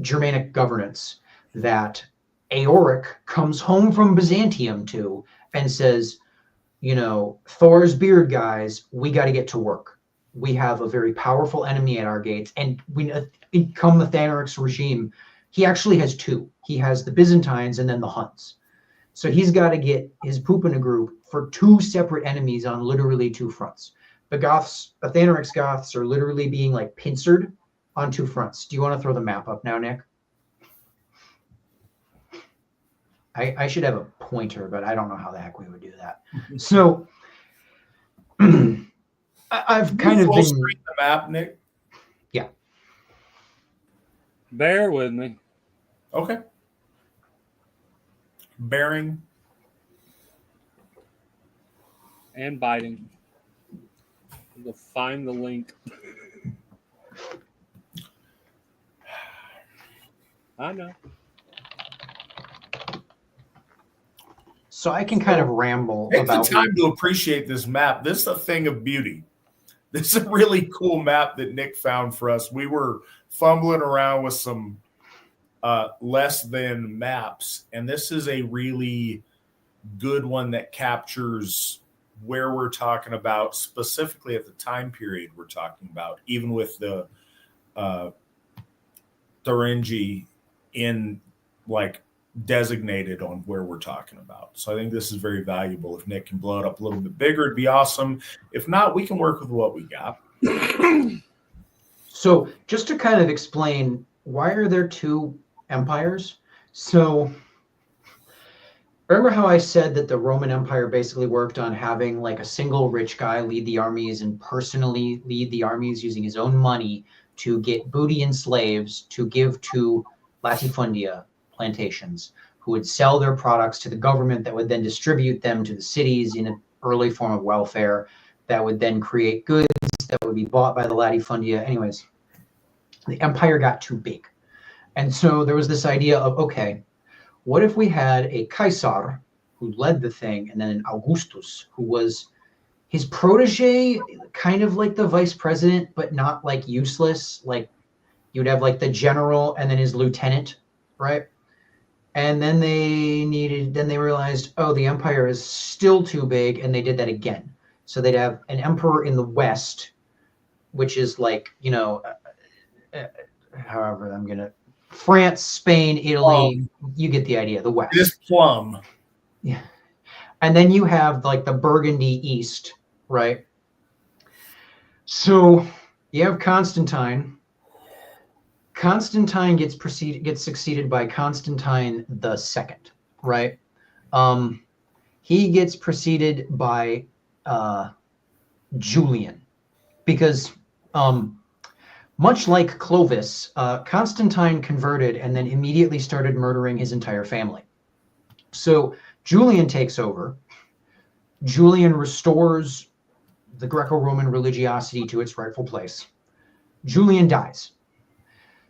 Germanic governance that Eoric comes home from Byzantium to and says, Thor's beard guys, we got to get to work. We have a very powerful enemy at our gates. And come the Athanoric's regime, he actually has two. He has the Byzantines and then the Huns. So he's got to get his poop in a group for two separate enemies on literally two fronts. The Goths, Athanoric's Goths, are literally being like pincered on two fronts. Do you want to throw the map up now, Nick? I should have a pointer, but I don't know how the heck we would do that. So I've kind of been the map, Nick. Yeah. Bear with me. Okay. Bearing And biting. We'll find the link. I know. So I can kind of ramble Take about the time to appreciate this map. This is a thing of beauty. This is a really cool map that Nick found for us. We were fumbling around with some less than maps, and this is a really good one that captures where we're talking about, specifically at the time period we're talking about, even with the Thuringi in like designated on where we're talking about. So I think this is very valuable. If Nick can blow it up a little bit bigger, it'd be awesome. If not, we can work with what we got. So just to kind of explain, why are there two empires? So remember how I said that the Roman Empire basically worked on having like a single rich guy lead the armies and personally lead the armies using his own money to get booty and slaves to give to latifundia plantations, who would sell their products to the government that would then distribute them to the cities in an early form of welfare that would then create goods that would be bought by the latifundia. Anyways, the empire got too big. And so there was this idea of, okay, what if we had a Caesar who led the thing, and then an Augustus who was his protege, kind of like the vice president, but not like useless. Like you'd have like the general and then his lieutenant, right? And then they realized, oh, the empire is still too big, and they did that again. So they'd have an emperor in the West, which is like, however I'm going to, France, Spain, Italy, you get the idea, the West. It is plum. Yeah. And then you have like the Burgundy East, right? So you have Constantine. Constantine gets succeeded by Constantine the Second, right? He gets preceded by Julian, because much like Clovis, Constantine converted and then immediately started murdering his entire family. So Julian takes over. Julian restores the Greco-Roman religiosity to its rightful place. Julian dies.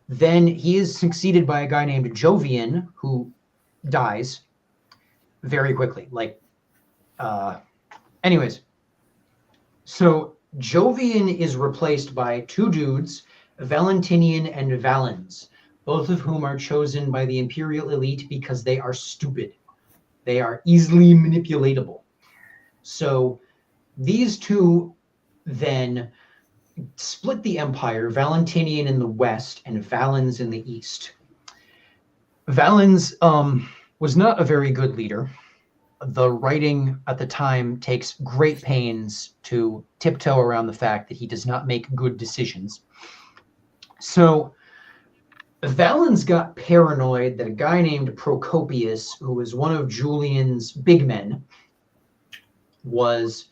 Then he is succeeded by a guy named Jovian, who dies very quickly. Anyways, so Jovian is replaced by two dudes, Valentinian and Valens, both of whom are chosen by the imperial elite because they are stupid. They are easily manipulatable. So these two then split the empire, Valentinian in the west and Valens in the east. Valens was not a very good leader. The writing at the time takes great pains to tiptoe around the fact that he does not make good decisions. So Valens got paranoid that a guy named Procopius, who was one of Julian's big men, was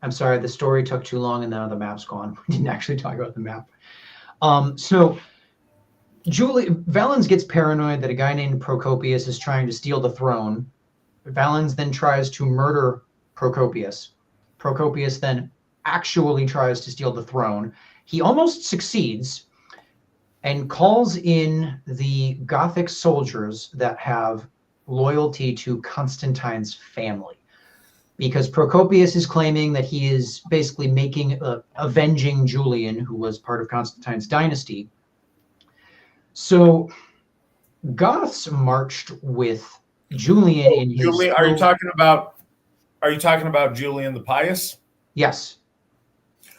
I'm sorry, the story took too long and now the map's gone. We didn't actually talk about the map. So Valens gets paranoid that a guy named Procopius is trying to steal the throne. Valens then tries to murder Procopius. Procopius then actually tries to steal the throne. He almost succeeds and calls in the Gothic soldiers that have loyalty to Constantine's family, because Procopius is claiming that he is basically avenging Julian, who was part of Constantine's dynasty. So Goths marched with Julian in his. Julian, are you talking about Julian the Pious? Yes.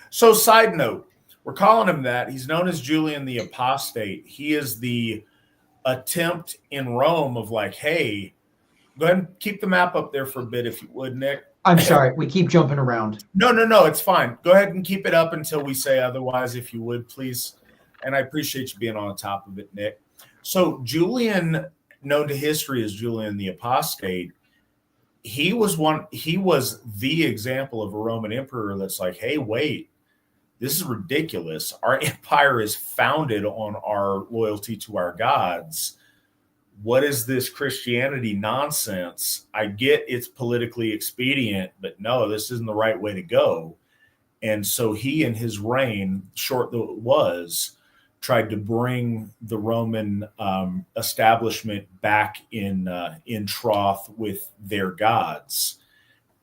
So, side note, we're calling him that. He's known as Julian the Apostate. He is the attempt in Rome of like, hey, go ahead and keep the map up there for a bit, if you would, Nick. I'm sorry, we keep jumping around. No, it's fine. Go ahead and keep it up until we say otherwise, if you would, please. And I appreciate you being on top of it, Nick. So Julian, known to history as Julian the Apostate, he was the example of a Roman emperor that's like, hey, wait, this is ridiculous. Our empire is founded on our loyalty to our gods. what is this Christianity nonsense? I get it's politically expedient, but no, this isn't the right way to go. And so he, in his reign, short though it was, tried to bring the Roman establishment back in troth with their gods.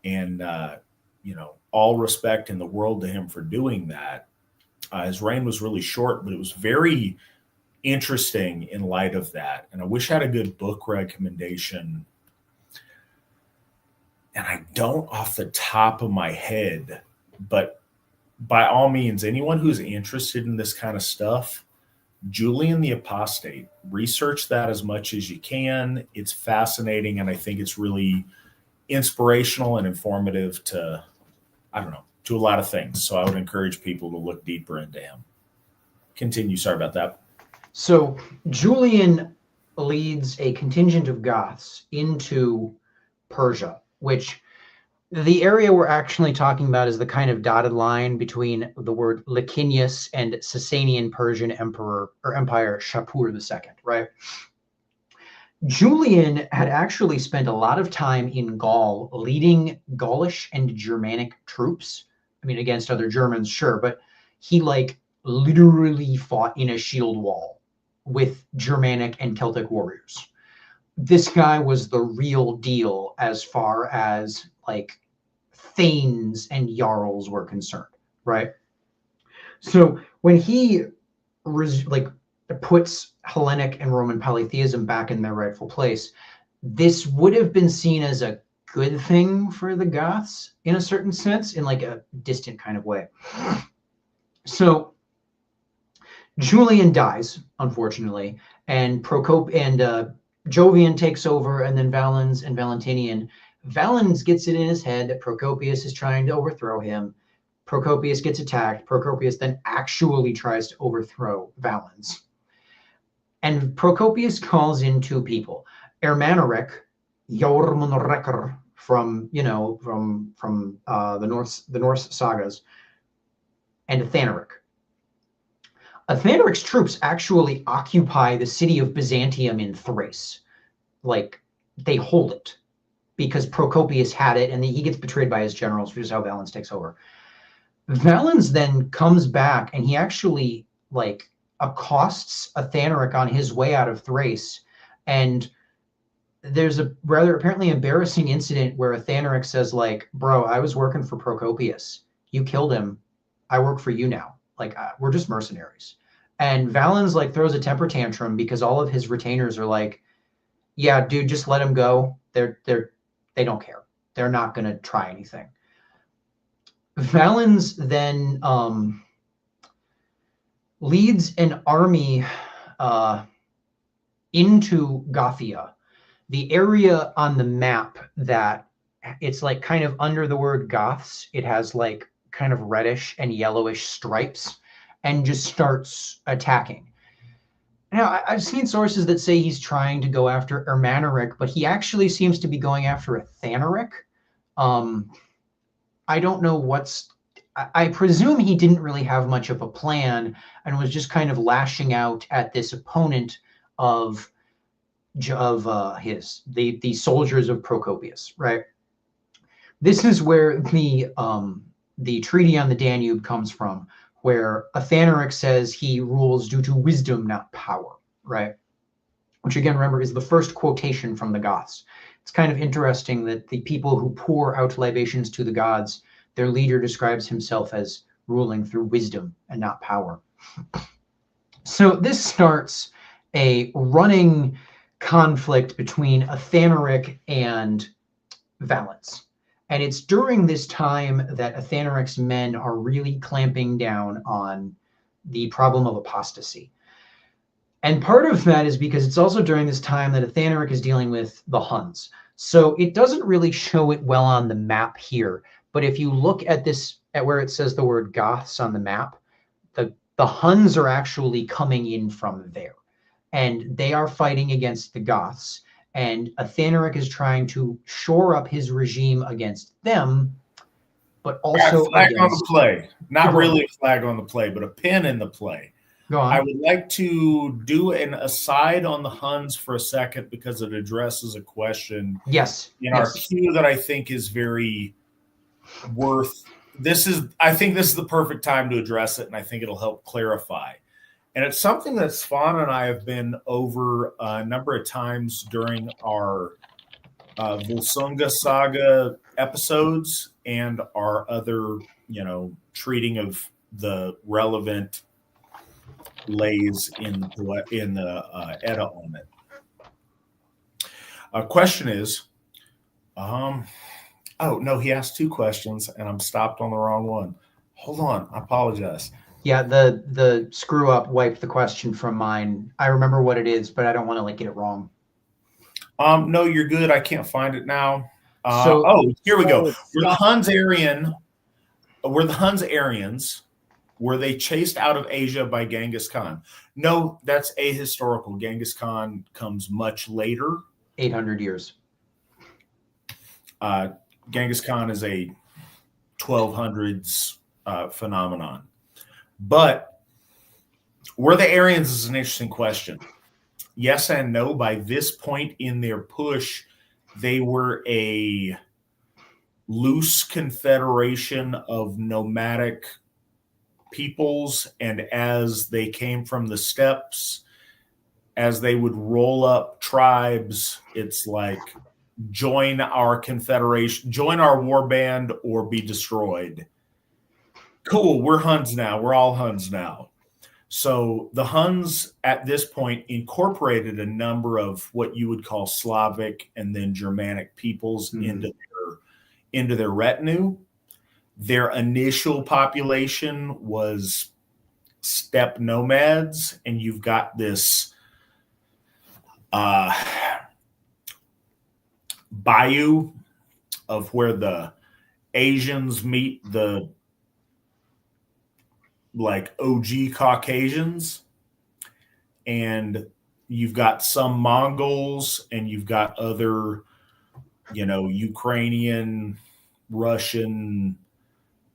And, all respect in the world to him for doing that. His reign was really short, but it was very interesting in light of that. And I wish I had a good book recommendation. And I don't off the top of my head, but by all means, anyone who's interested in this kind of stuff, Julian the Apostate, research that as much as you can. It's fascinating, and I think it's really inspirational and informative to a lot of things. So I would encourage people to look deeper into him. Continue. Sorry about that. So Julian leads a contingent of Goths into Persia, which the area we're actually talking about is the kind of dotted line between the word Licinius and Sasanian Persian emperor or empire Shapur II, right? Julian had actually spent a lot of time in Gaul leading Gaulish and Germanic troops. I mean, against other Germans, sure, but he literally fought in a shield wall with Germanic and Celtic warriors. This guy was the real deal as far as thanes and jarls were concerned, right? So when he puts Hellenic and Roman polytheism back in their rightful place, this would have been seen as a good thing for the Goths in a certain sense, in a distant kind of way. So Julian dies, unfortunately, and Jovian takes over, and then Valens and Valentinian. Valens gets it in his head that Procopius is trying to overthrow him. Procopius gets attacked. Procopius then actually tries to overthrow Valens. And Procopius calls in two people, Ermanaric, Jormunrekkr from the Norse sagas, and Athanoric. Athanoric's troops actually occupy the city of Byzantium in Thrace. They hold it because Procopius had it, and he gets betrayed by his generals, which is how Valens takes over. Valens then comes back, and he actually accosts Athanoric on his way out of Thrace, and there's a rather apparently embarrassing incident where Athanoric says, bro, I was working for Procopius. You killed him. I work for you now. We're just mercenaries. And Valens throws a temper tantrum because all of his retainers are yeah, dude, just let him go. They don't care. They're not going to try anything. Valens then leads an army into Gothia, the area on the map that it's kind of under the word Goths. It has kind of reddish and yellowish stripes, and just starts attacking. Now, I've seen sources that say he's trying to go after Ermanaric, but he actually seems to be going after Athanoric. I don't know I presume he didn't really have much of a plan and was just kind of lashing out at this opponent of the soldiers of Procopius, right? This is where the treaty on the Danube comes from, where Athanoric says he rules due to wisdom, not power, right? Which again, remember, is the first quotation from the Goths. It's kind of interesting that the people who pour out libations to the gods, their leader describes himself as ruling through wisdom and not power. So this starts a running conflict between Athanoric and Valens. And it's during this time that Athanoric's men are really clamping down on the problem of apostasy. And part of that is because it's also during this time that Athanoric is dealing with the Huns. So it doesn't really show it well on the map here. But if you look at where it says the word Goths on the map, the Huns are actually coming in from there. And they are fighting against the Goths. And Athanoric is trying to shore up his regime against them, but also flag on the play. Not really a flag on the play, but a pin in the play. Go on. I would like to do an aside on the Huns for a second because it addresses a question Yes. in our queue that I think is very worth. I think this is the perfect time to address it, and I think it'll help clarify. And it's something that Svan and I have been over a number of times during our Volsunga Saga episodes and our other, treating of the relevant lays in the Edda on it. Question is, oh no, he asked 2 questions and I'm stopped on the wrong one. Hold on, I apologize. Yeah, the screw up wiped the question from mine. I remember what it is, but I don't want to get it wrong. No, you're good. I can't find it now. Here we go. Were the Huns Aryans? Were they chased out of Asia by Genghis Khan? No, that's ahistorical. Genghis Khan comes much later. 800 years. Genghis Khan is a 1200s phenomenon. But were the Aryans is an interesting question. Yes and no. By this point in their push, they were a loose confederation of nomadic peoples, and as they came from the steppes, as they would roll up tribes, it's like, join our confederation, join our war band, or be destroyed. Cool, we're Huns now. We're all Huns now. So the Huns at this point incorporated a number of what you would call Slavic and then Germanic peoples into their retinue. Their initial population was steppe nomads, and you've got this bayou of where the Asians meet the OG Caucasians, and you've got some Mongols, and you've got other, Ukrainian, Russian,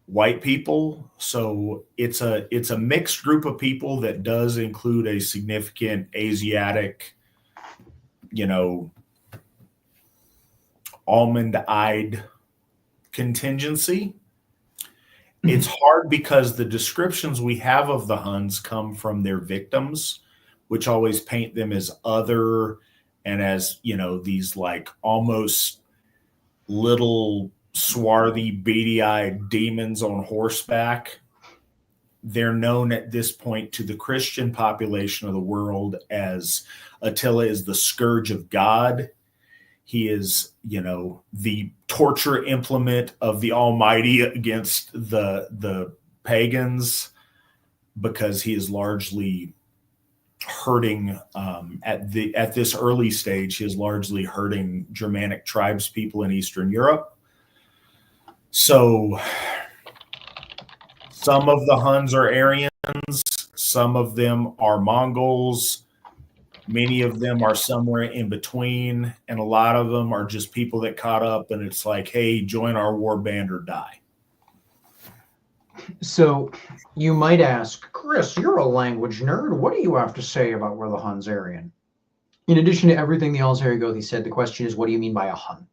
white people. So it's a mixed group of people that does include a significant Asiatic, almond-eyed contingency. It's hard because the descriptions we have of the Huns come from their victims, which always paint them as other and as, these almost little swarthy, beady-eyed demons on horseback. They're known at this point to the Christian population of the world as Attila is the scourge of God. He is, the torture implement of the Almighty against the pagans, because he is largely hurting at this early stage. He is largely hurting Germanic tribes people in Eastern Europe. So some of the Huns are Aryans, some of them are Mongols, many of them are somewhere in between, and a lot of them are just people that caught up, and it's like, hey, join our war band or die. So you might ask, Chris, you're a language nerd. What do you have to say about where the Huns Aryan? In addition to everything the Allsherjargoði said, the question is, what do you mean by a Hun?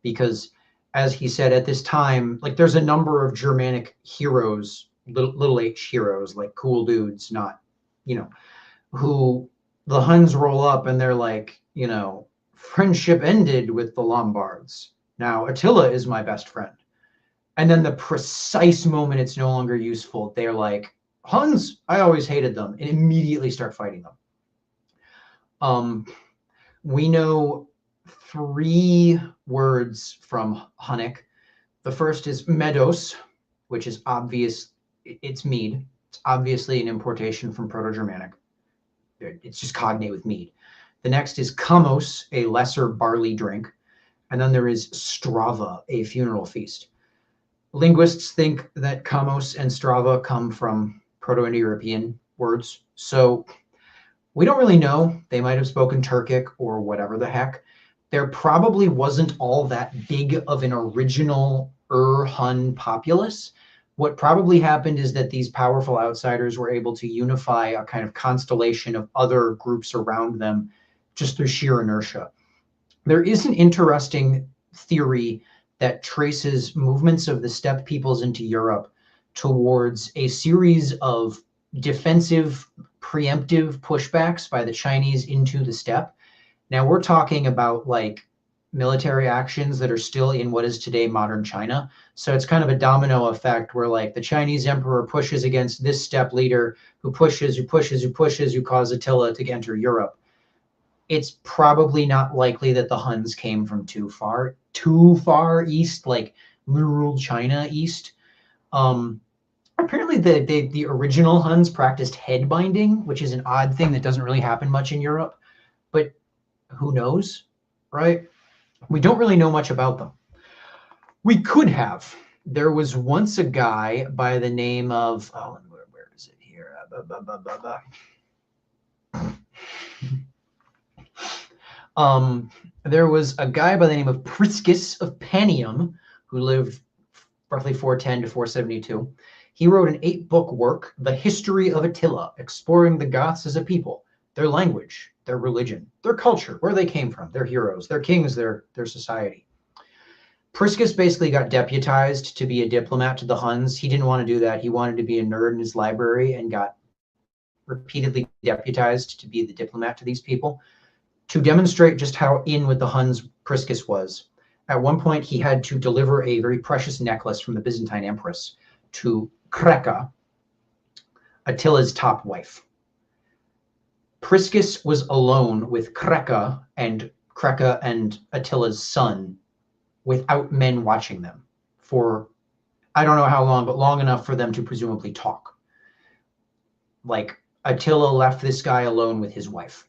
Because as he said, at this time, there's a number of Germanic heroes, little h heroes, cool dudes, not, who the Huns roll up and they're like, friendship ended with the Lombards. Now Attila is my best friend. And then the precise moment it's no longer useful, they're like, Huns, I always hated them, and immediately start fighting them. We know 3 words from Hunnic. The first is medos, which is obvious. It's mead. It's obviously an importation from Proto-Germanic. It's just cognate with mead. The next is kamos, a lesser barley drink. And then there is strava, a funeral feast. Linguists think that kamos and strava come from Proto-Indo-European words. So we don't really know. They might have spoken Turkic or whatever the heck. There probably wasn't all that big of an original Hun populace, What probably happened is that these powerful outsiders were able to unify a kind of constellation of other groups around them just through sheer inertia. There is an interesting theory that traces movements of the steppe peoples into Europe towards a series of defensive, preemptive pushbacks by the Chinese into the steppe. Now we're talking about like military actions that are still in what is today modern China. So it's kind of a domino effect where like the Chinese emperor pushes against this steppe leader who pushes, who cause Attila to enter Europe. It's probably not likely that the Huns came from too far east, like literal China east. Apparently the original Huns practiced head binding, which is an odd thing that doesn't really happen much in Europe, but who knows, right? We don't really know much about them. We could have. There was once a guy by the name of, where is it here? There was a guy by the name of Priscus of Panium who lived roughly 410 to 472. He wrote an 8-book work, The History of Attila, exploring the Goths as a people, their language, their religion, their culture, where they came from, their heroes, their kings, their society. Priscus basically got deputized to be a diplomat to the Huns. He didn't want to do that. He wanted to be a nerd in his library and got repeatedly deputized to be the diplomat to these people. To demonstrate just how in with the Huns Priscus was, at one point he had to deliver a very precious necklace from the Byzantine empress to Kreka, Attila's top wife. Priscus was alone with Kreka and Attila's son without men watching them for, I don't know how long, but long enough for them to presumably talk. Like Attila left this guy alone with his wife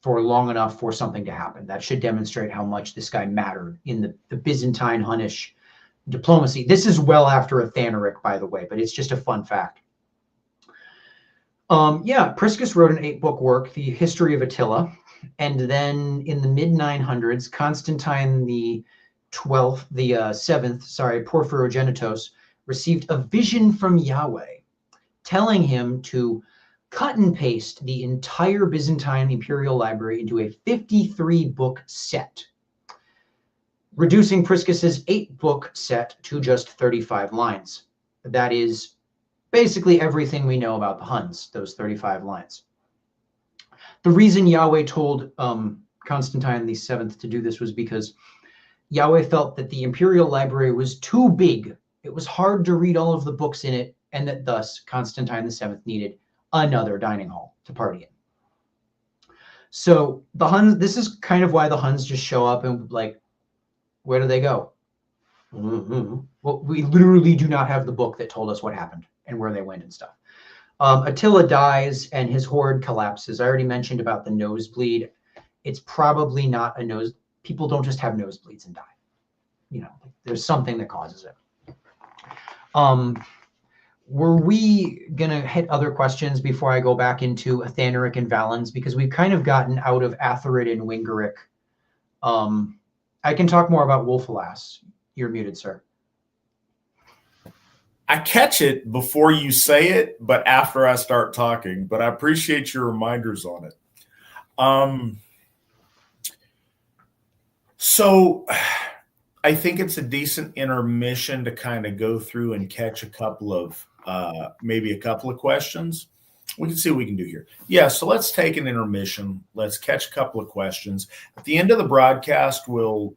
for long enough for something to happen. That should demonstrate how much this guy mattered in the Byzantine Hunnish diplomacy. This is well after Athanoric, by the way, but it's just a fun fact. Priscus wrote an 8-book work, The History of Attila, and then in the mid-900s, Constantine the seventh, Porphyrogenitos, received a vision from Yahweh, telling him to cut and paste the entire Byzantine imperial library into a 53-book set, reducing Priscus's 8-book set to just 35 lines. That is basically everything we know about the Huns, those 35 lines. The reason Yahweh told Constantine the Seventh to do this was because Yahweh felt that the imperial library was too big. It was hard to read all of the books in it, and that thus Constantine the Seventh needed another dining hall to party in. So the Huns, this is kind of why the Huns just show up and like, where do they go? Well, we literally do not have the book that told us what happened and where they went and stuff. Attila dies and his horde collapses. I already mentioned about the nosebleed. It's probably not a nose. People don't just have nosebleeds and die. You know, there's something that causes it. Were we going to hit other questions before I go back into Athanoric and Valens? Because we've kind of gotten out of Atharid and Wingeric. I can talk more about Wolfalas. You're muted, sir. I catch it before you say it, but after I start talking. But I appreciate your reminders on it. So I think it's a decent intermission to kind of go through and catch a couple of maybe a couple of questions. We can see what we can do here. Yeah, so let's take an intermission. Let's catch a couple of questions. At the end of the broadcast, we'll,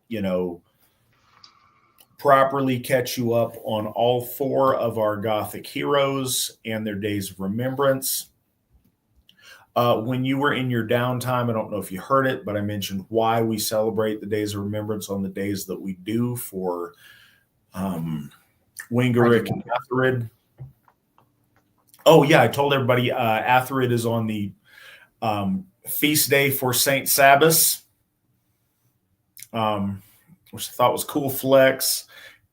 properly catch you up on all 4 of our Gothic heroes and their days of remembrance. When you were in your downtime, I don't know if you heard it, but I mentioned why we celebrate the days of remembrance on the days that we do for Wingeric and Atharid. Oh, yeah, I told everybody Atharid is on the feast day for St. Sabas, which I thought was cool flex.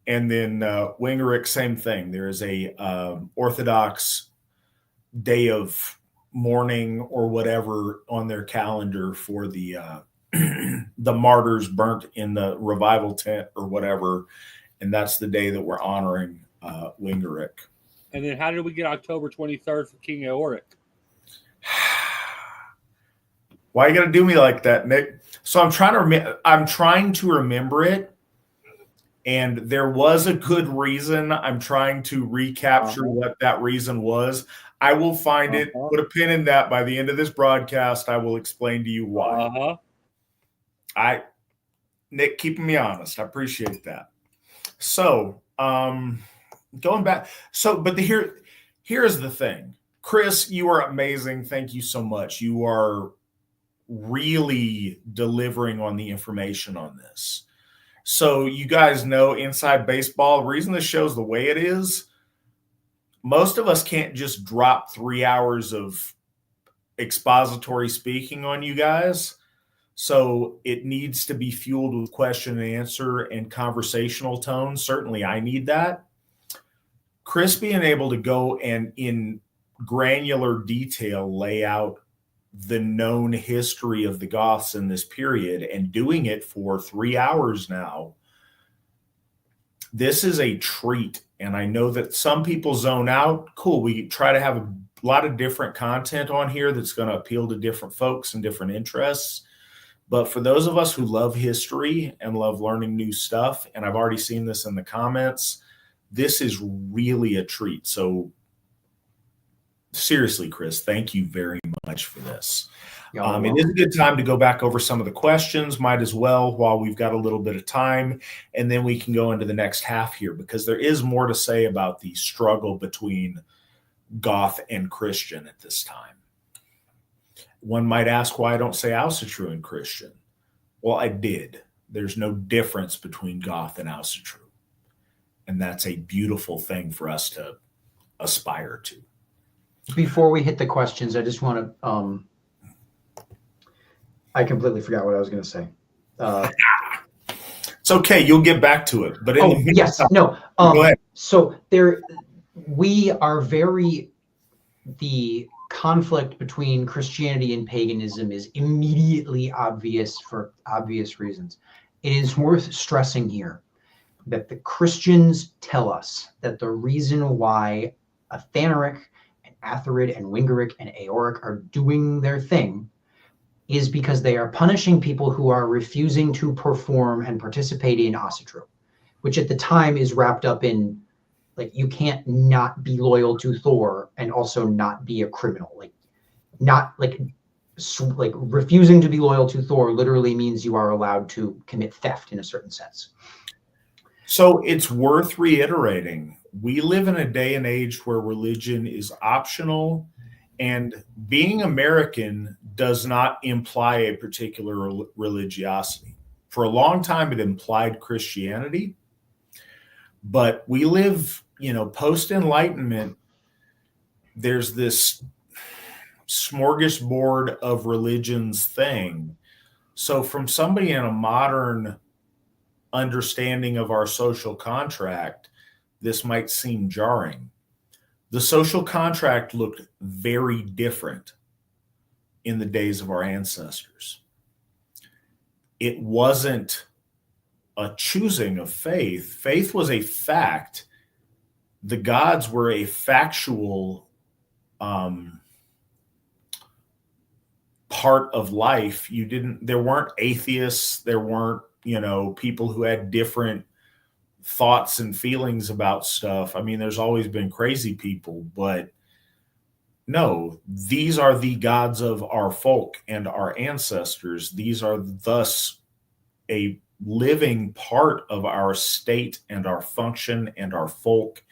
And then Wingeric, same thing. There is a Orthodox day of mourning or whatever on their calendar for the the martyrs burnt in the revival tent or whatever. And that's the day that we're honoring Wingeric. And then how did we get October 23rd for King Eoric? Why you gotta do me like that, Nick? So I'm trying to remember it, and there was a good reason. I'm trying to recapture what that reason was. I will find it. Put a pin in that. By the end of this broadcast, I will explain to you why. Nick, keeping me honest. I appreciate that. So, going back. But here's the thing. Chris, you are amazing. Thank you so much. You are really delivering on the information on this. So you guys know inside baseball, the reason this show's the way it is, most of us can't just drop 3 hours of expository speaking on you guys. So it needs to be fueled with question and answer and conversational tone. Certainly I need that. Chris being able to go and in granular detail lay out the known history of the Goths in this period and doing it for 3 hours now. This is a treat. And I know that some people zone out. Cool. We try to have a lot of different content on here that's going to appeal to different folks and different interests. But for those of us who love history and love learning new stuff, and I've already seen this in the comments, this is really a treat. So seriously, Chris, thank you very much for this. It is a good time to go back over some of the questions, might as well, while we've got a little bit of time, and then we can go into the next half here, because there is more to say about the struggle between Goth and Christian at this time. One might ask why I don't say Ásatrú and Christian. Well, I did. There's no difference between Goth and Ásatrú, and that's a beautiful thing for us to aspire to. Before we hit the questions, I just want to I completely forgot what I was going to say. It's okay. You'll get back to it. But go ahead. So the conflict between Christianity and paganism is immediately obvious for obvious reasons. It is worth stressing here that the Christians tell us that the reason why Athanoric and Atharid and Wingeric and Eoric are doing their thing is because they are punishing people who are refusing to perform and participate in Ásatrú, which at the time is wrapped up in, like, you can't not be loyal to Thor and also not be a criminal. Refusing to be loyal to Thor literally means you are allowed to commit theft in a certain sense. So it's worth reiterating. We live in a day and age where religion is optional, and being American does not imply a particular religiosity. For a long time, it implied Christianity, but we live, post-Enlightenment, there's this smorgasbord of religions thing. So from somebody in a modern understanding of our social contract, this might seem jarring. The social contract looked very different in the days of our ancestors. It wasn't a choosing of faith. Faith was a fact. The gods were a factual part of life. There weren't atheists. There weren't, people who had different thoughts and feelings about stuff. I mean, there's always been crazy people, but no, these are the gods of our folk and our ancestors. These are thus a living part of our state and our function and our folk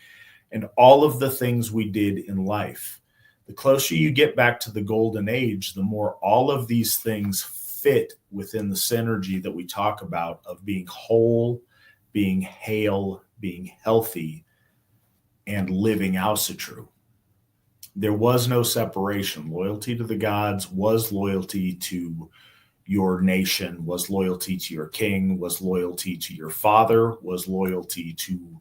and all of the things we did in life. The closer you get back to the golden age, the more all of these things fit within the synergy that we talk about of being whole, being hale, being healthy, and living Ásatrú. There was no separation. Loyalty to the gods was loyalty to your nation, was loyalty to your king, was loyalty to your father, was loyalty to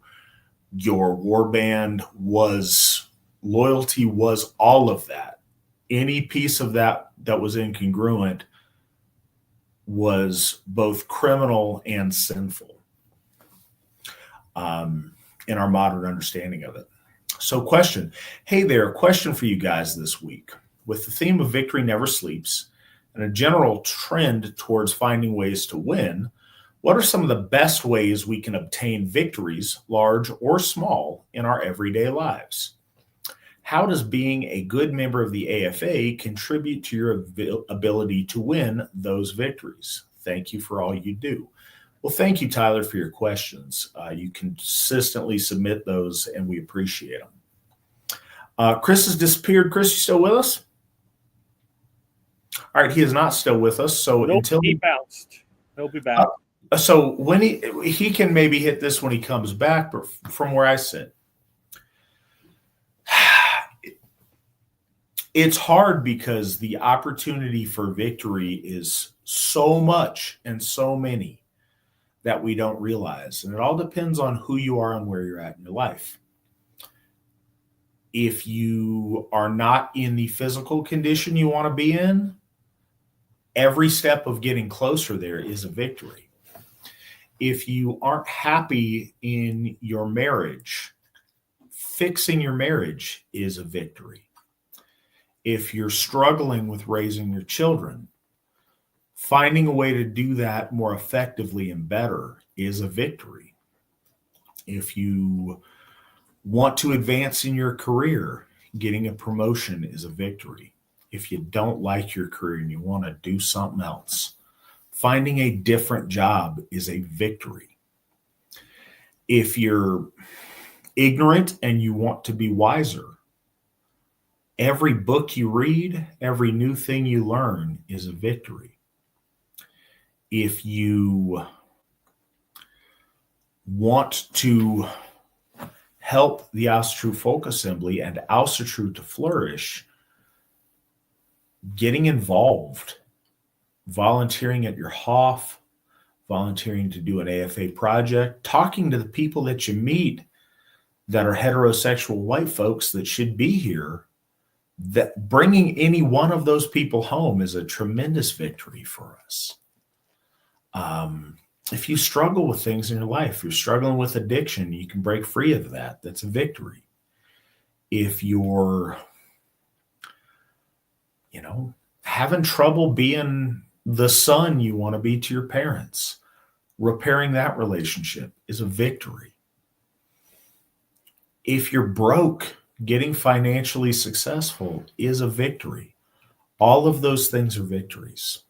your war band, was loyalty, was all of that. Any piece of that that was incongruent was both criminal and sinful. in our modern understanding of it. So question, hey there, question for you guys this week. With the theme of victory never sleeps and a general trend towards finding ways to win, what are some of the best ways we can obtain victories, large or small, in our everyday lives? How does being a good member of the AFA contribute to your ability to win those victories? Thank you for all you do. Well, thank you, Tyler, for your questions. You consistently submit those, and we appreciate them. Chris has disappeared. Chris, you still with us? All right, he is not still with us. So nope, until he bounced, he'll be back. So when he can maybe hit this when he comes back, but from where I sit, it's hard because the opportunity for victory is so much and so many that we don't realize. And it all depends on who you are and where you're at in your life. If you are not in the physical condition you want to be in, every step of getting closer there is a victory. If you aren't happy in your marriage, fixing your marriage is a victory. If you're struggling with raising your children, finding a way to do that more effectively and better is a victory. If you want to advance in your career, getting a promotion is a victory. If you don't like your career and you want to do something else, finding a different job is a victory. If you're ignorant and you want to be wiser, every book you read, every new thing you learn is a victory. If you want to help the Asatru Folk Assembly and Ásatrú to flourish, getting involved, volunteering at your HOF, volunteering to do an AFA project, talking to the people that you meet that are heterosexual white folks that should be here, that bringing any one of those people home is a tremendous victory for us. If you struggle with things in your life, you're struggling with addiction, you can break free of that. That's a victory. If you're, having trouble being the son you want to be to your parents, repairing that relationship is a victory. If you're broke, getting financially successful is a victory. All of those things are victories.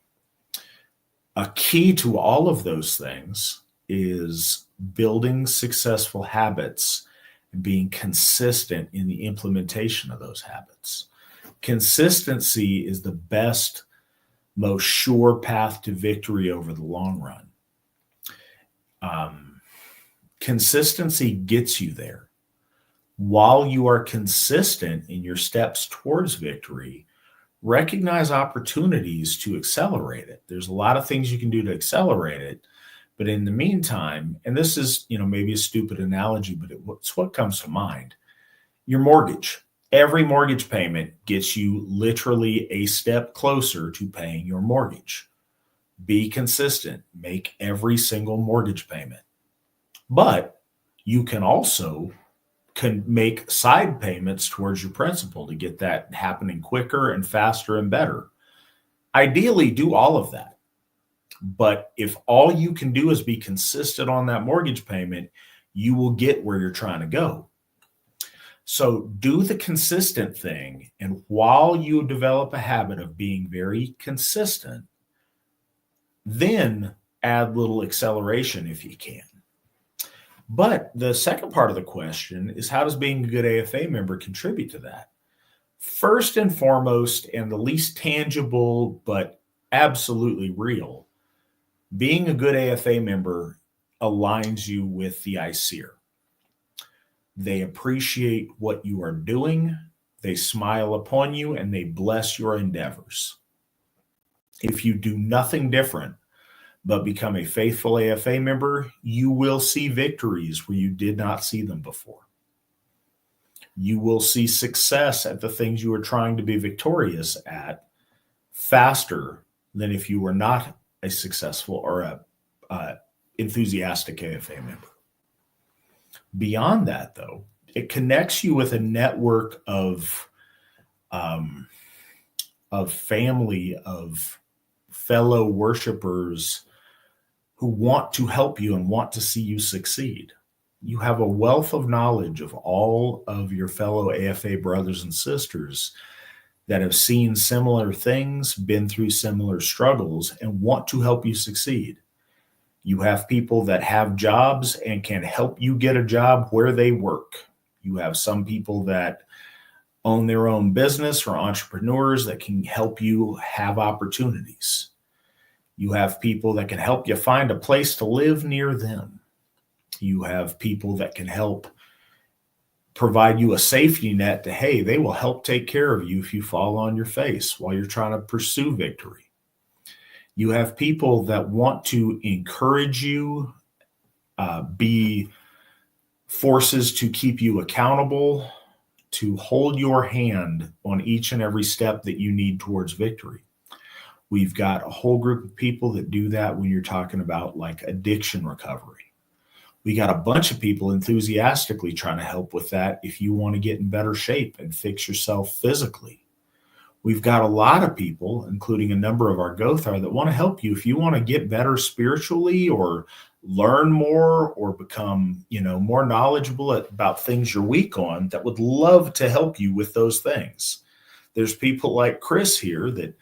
A key to all of those things is building successful habits and being consistent in the implementation of those habits. Consistency is the best, most sure path to victory over the long run. Consistency gets you there. While you are consistent in your steps towards victory, recognize opportunities to accelerate it. There's a lot of things you can do to accelerate it, but in the meantime, and this is, maybe a stupid analogy, but it's what comes to mind. Your mortgage. Every mortgage payment gets you literally a step closer to paying your mortgage. Be consistent. Make every single mortgage payment. But you can also make side payments towards your principal to get that happening quicker and faster and better. Ideally, do all of that. But if all you can do is be consistent on that mortgage payment, you will get where you're trying to go. So do the consistent thing. And while you develop a habit of being very consistent, then add little acceleration if you can. But the second part of the question is, how does being a good AFA member contribute to that? First and foremost, and the least tangible, but absolutely real, being a good AFA member aligns you with the ICER. They appreciate what you are doing, they smile upon you, and they bless your endeavors. If you do nothing different but become a faithful AFA member, you will see victories where you did not see them before. You will see success at the things you are trying to be victorious at faster than if you were not a successful or a enthusiastic AFA member. Beyond that, though, it connects you with a network of family, of fellow worshipers who want to help you and want to see you succeed. You have a wealth of knowledge of all of your fellow AFA brothers and sisters that have seen similar things, been through similar struggles, and want to help you succeed. You have people that have jobs and can help you get a job where they work. You have some people that own their own business or entrepreneurs that can help you have opportunities. You have people that can help you find a place to live near them. You have people that can help provide you a safety net to, hey, they will help take care of you if you fall on your face while you're trying to pursue victory. You have people that want to encourage you, be forces to keep you accountable, to hold your hand on each and every step that you need towards victory. We've got a whole group of people that do that when you're talking about like addiction recovery. We got a bunch of people enthusiastically trying to help with that if you want to get in better shape and fix yourself physically. We've got a lot of people, including a number of our Gothar, that want to help you if you want to get better spiritually or learn more or become, more knowledgeable about things you're weak on, that would love to help you with those things. There's people like Chris here that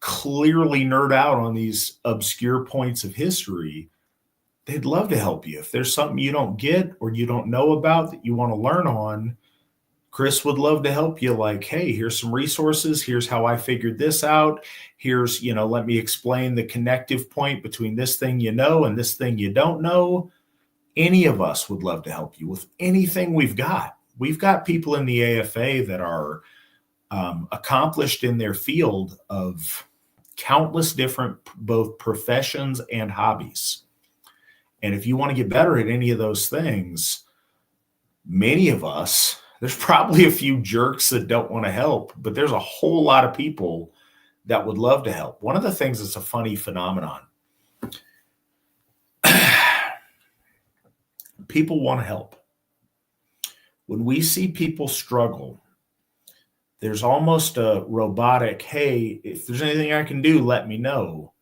clearly nerd out on these obscure points of history. They'd love to help you. If there's something you don't get or you don't know about that you want to learn on, Chris would love to help you. Like, hey, here's some resources. Here's how I figured this out. Here's, let me explain the connective point between this thing you know and this thing you don't know. Any of us would love to help you with anything we've got. We've got people in the AFA that are accomplished in their field of countless different both professions and hobbies. And if you want to get better at any of those things, many of us, there's probably a few jerks that don't want to help, but there's a whole lot of people that would love to help. One of the things that's a funny phenomenon, people want to help. When we see people struggle, there's almost a robotic, hey, if there's anything I can do, let me know.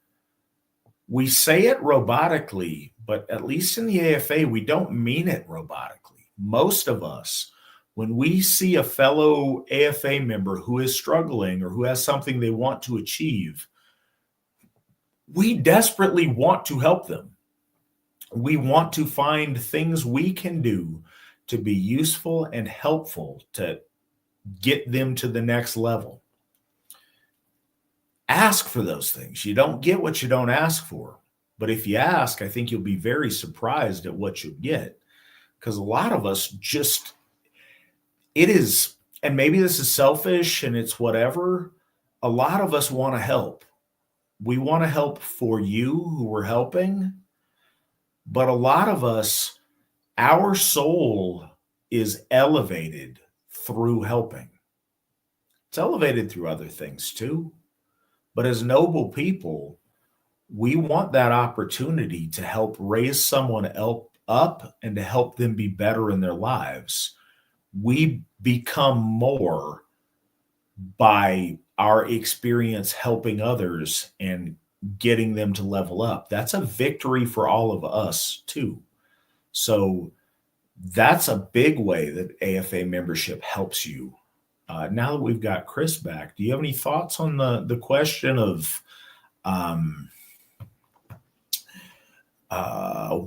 We say it robotically, but at least in the AFA, we don't mean it robotically. Most of us, when we see a fellow AFA member who is struggling or who has something they want to achieve, we desperately want to help them. We want to find things we can do to be useful and helpful to get them to the next level. Ask for those things. You don't get what you don't ask for. But if you ask, I think you'll be very surprised at what you get. Because a lot of us just, it is, and maybe this is selfish and it's whatever, a lot of us want to help. We want to help for you who we're helping. But a lot of us, our soul is elevated through helping. It's elevated through other things too. But as noble people, we want that opportunity to help raise someone up and to help them be better in their lives. We become more by our experience helping others and getting them to level up. That's a victory for all of us too. So that's a big way that AFA membership helps you. Now that we've got Chris back, do you have any thoughts on the question of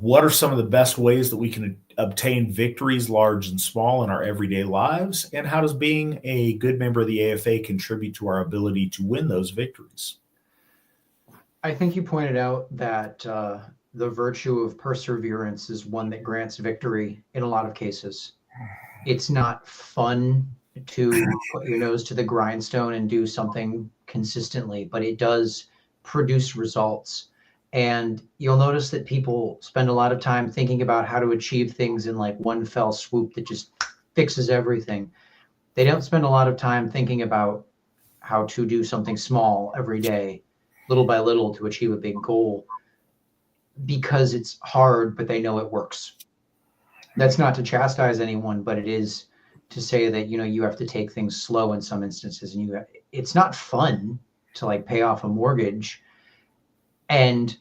what are some of the best ways that we can obtain victories, large and small, in our everyday lives? And how does being a good member of the AFA contribute to our ability to win those victories? I think you pointed out that the virtue of perseverance is one that grants victory in a lot of cases. It's not fun to put your nose to the grindstone and do something consistently, but it does produce results. And you'll notice that people spend a lot of time thinking about how to achieve things in like one fell swoop that just fixes everything. They don't spend a lot of time thinking about how to do something small every day, little by little, to achieve a big goal, because it's hard, but they know it works. That's not to chastise anyone, but it is to say that, you know, you have to take things slow in some instances, and it's not fun to like pay off a mortgage. And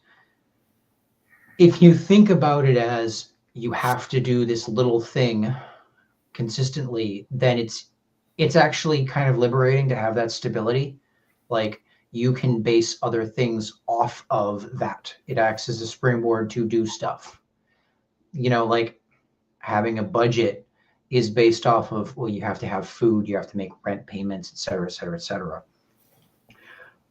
if you think about it as you have to do this little thing consistently, then it's actually kind of liberating to have that stability. Like, you can base other things off of that. It acts as a springboard to do stuff. You know, like having a budget is based off of, well, you have to have food, you have to make rent payments, et cetera, et cetera, et cetera.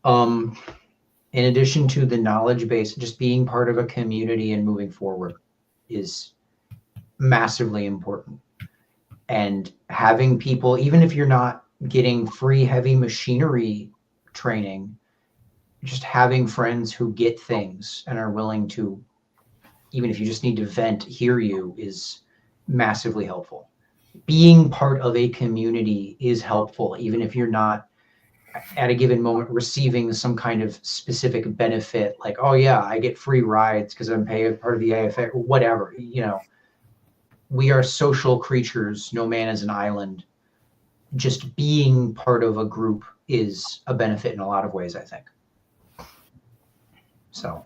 In addition to the knowledge base, just being part of a community and moving forward is massively important. And having people, even if you're not getting free heavy machinery training, just having friends who get things and are willing to, even if you just need to vent, hear you, is massively helpful. Being part of a community is helpful, even if you're not at a given moment receiving some kind of specific benefit, like, oh yeah, I get free rides because I'm part of the AFA, or whatever. You know, we are social creatures. No man is an island. Just being part of a group is a benefit in a lot of ways, I think. So,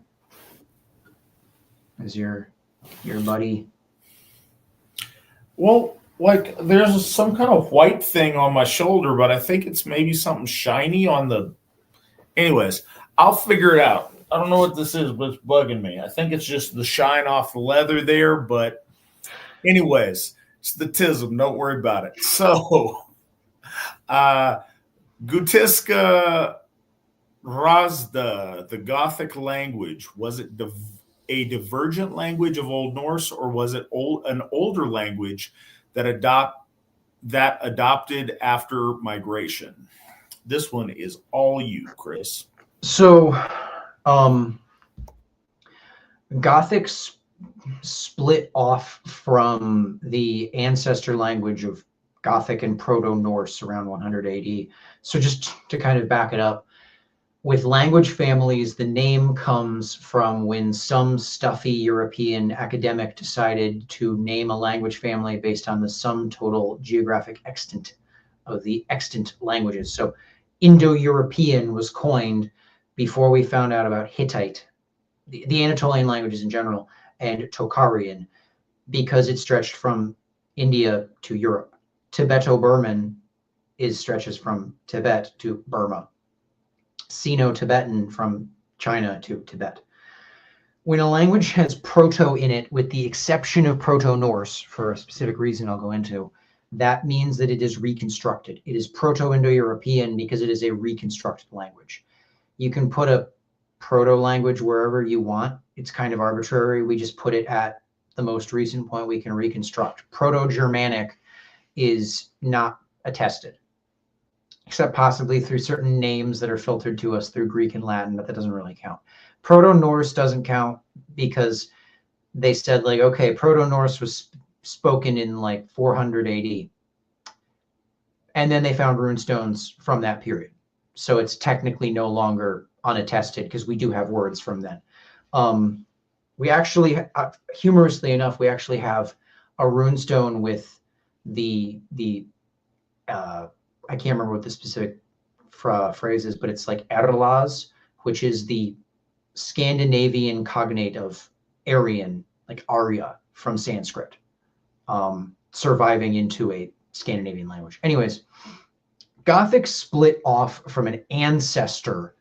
is your buddy? Well, like there's some kind of white thing on my shoulder, but I think it's maybe something shiny on the. Anyways, I'll figure it out. I don't know what this is, but it's bugging me. I think it's just the shine off the leather there, but anyways, it's the tism. Don't worry about it. So, Gutiska Razda, the Gothic language, was it a divergent language of Old Norse, or was it an older language that adopted after migration? This one is all you, Chris. So, Gothic split off from the ancestor language of Gothic and Proto-Norse around 100 AD. So just to kind of back it up, with language families, the name comes from when some stuffy European academic decided to name a language family based on the sum total geographic extent of the extant languages. So Indo-European was coined before we found out about Hittite, the Anatolian languages in general, and Tocharian, because it stretched from India to Europe. Tibeto-Burman stretches from Tibet to Burma. Sino-Tibetan from China to Tibet. When a language has Proto in it, with the exception of Proto-Norse, for a specific reason I'll go into, that means that it is reconstructed. It is Proto-Indo-European because it is a reconstructed language. You can put a proto-language wherever you want. It's kind of arbitrary. We just put it at the most recent point we can reconstruct. Proto-Germanic is not attested, except possibly through certain names that are filtered to us through Greek and Latin, but that doesn't really count. Proto-Norse doesn't count because they said, like, okay, Proto-Norse was spoken in like 400 AD. And then they found runestones from that period. So it's technically no longer unattested because we do have words from then. We actually, humorously enough, we actually have a runestone with the I can't remember what the specific phrase is, but it's like Erlas, which is the Scandinavian cognate of Aryan, like Arya from Sanskrit, surviving into a Scandinavian language. Anyways, Gothic split off from an ancestor,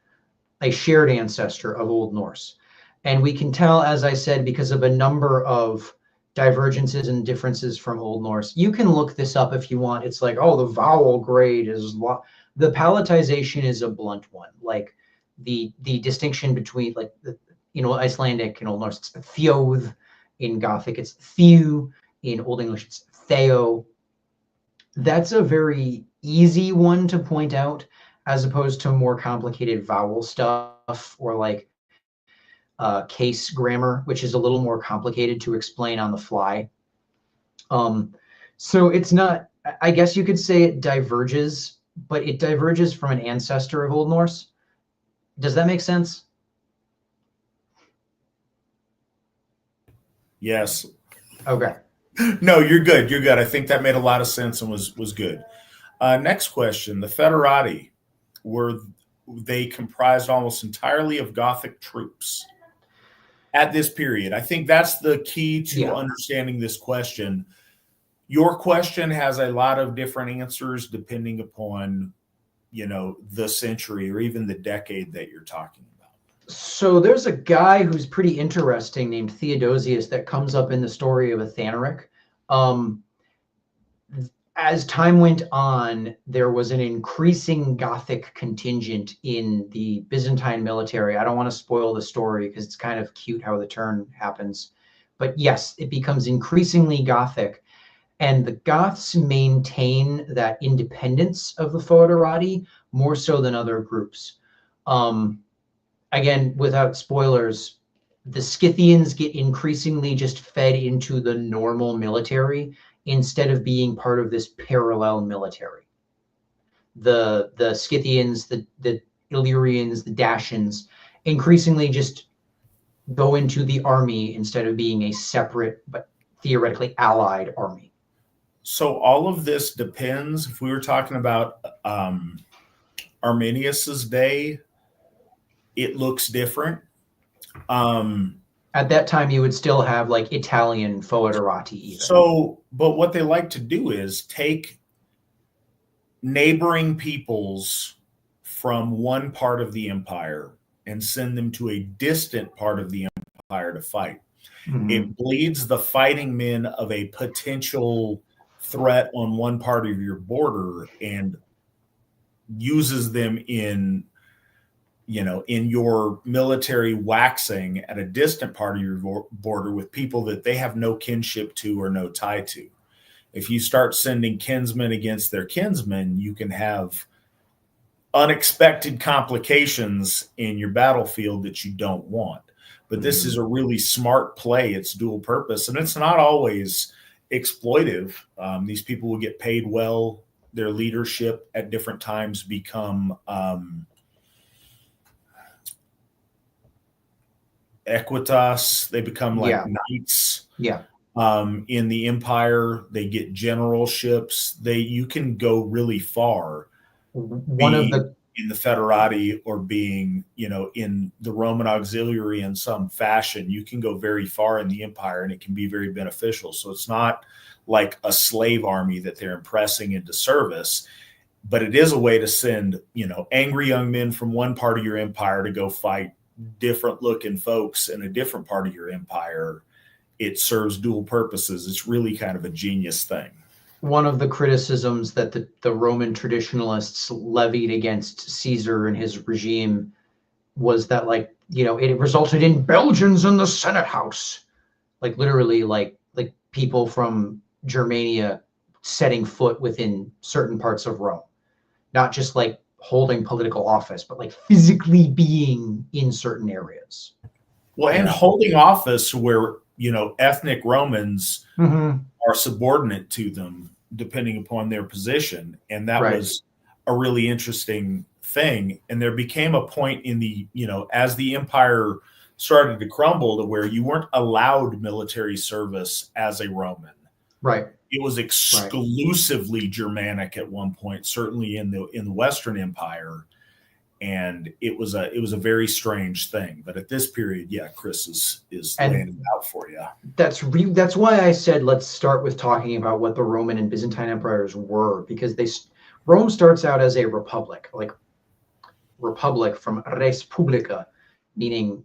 a shared ancestor of Old Norse. And we can tell, as I said, because of a number of divergences and differences from Old Norse. You can look this up if you want. It's like, oh, the vowel grade is the palatization is a blunt one. Like the distinction between, like, the, you know, Icelandic and Old Norse, it's thjóð. In Gothic, it's thew. In Old English, it's theo. That's a very easy one to point out, as opposed to more complicated vowel stuff, or like case grammar, which is a little more complicated to explain on the fly. So it's not, I guess you could say it diverges, but it diverges from an ancestor of Old Norse. Does that make sense? Yes. Okay. No, you're good. You're good. I think that made a lot of sense and was good. Next question. The Federati, they comprised almost entirely of Gothic troops at this period? I think that's the key to understanding this question. Your question has a lot of different answers depending upon, the century or even the decade that you're talking about. So there's a guy who's pretty interesting named Theodosius that comes up in the story of Athanoric. As time went on, there was an increasing Gothic contingent in the Byzantine military. I don't want to spoil the story because it's kind of cute how the turn happens. But yes, it becomes increasingly Gothic. And the Goths maintain that independence of the Foederati more so than other groups. Again, without spoilers, the Scythians get increasingly just fed into the normal military instead of being part of this parallel military. The Scythians, the Illyrians, the Dacians increasingly just go into the army instead of being a separate but theoretically allied army. So all of this depends. If we were talking about Arminius's day, it looks different. At that time, you would still have like Italian Foederati even. So, but what they like to do is take neighboring peoples from one part of the empire and send them to a distant part of the empire to fight. Mm-hmm. It bleeds the fighting men of a potential threat on one part of your border and uses them in your military waxing at a distant part of your border with people that they have no kinship to or no tie to. If you start sending kinsmen against their kinsmen, you can have unexpected complications in your battlefield that you don't want. But this is a really smart play. It's dual purpose, and it's not always exploitive. These people will get paid well. Their leadership at different times become equitas. They become like knights. Yeah. In the empire, they get generalships. You can go really far. In the Federati or being, in the Roman auxiliary in some fashion, you can go very far in the empire and it can be very beneficial. So it's not like a slave army that they're impressing into service, but it is a way to send, angry young men from one part of your empire to go fight different looking folks in a different part of your empire. It serves dual purposes. It's really kind of a genius thing. One of the criticisms that the Roman traditionalists levied against Caesar and his regime was that, it resulted in Belgians in the Senate House, like literally like people from Germania setting foot within certain parts of Rome, not just like holding political office, but like physically being in certain areas. Well, and holding office where, ethnic Romans are subordinate to them depending upon their position. And that was a really interesting thing. And there became a point in the, as the empire started to crumble to where you weren't allowed military service as a Roman. Right. It was exclusively Germanic at one point, certainly in the Western Empire. And it was a very strange thing. But at this period, Chris is laying it out for you. That's why I said let's start with talking about what the Roman and Byzantine empires were, because Rome starts out as a republic, like republic from res publica, meaning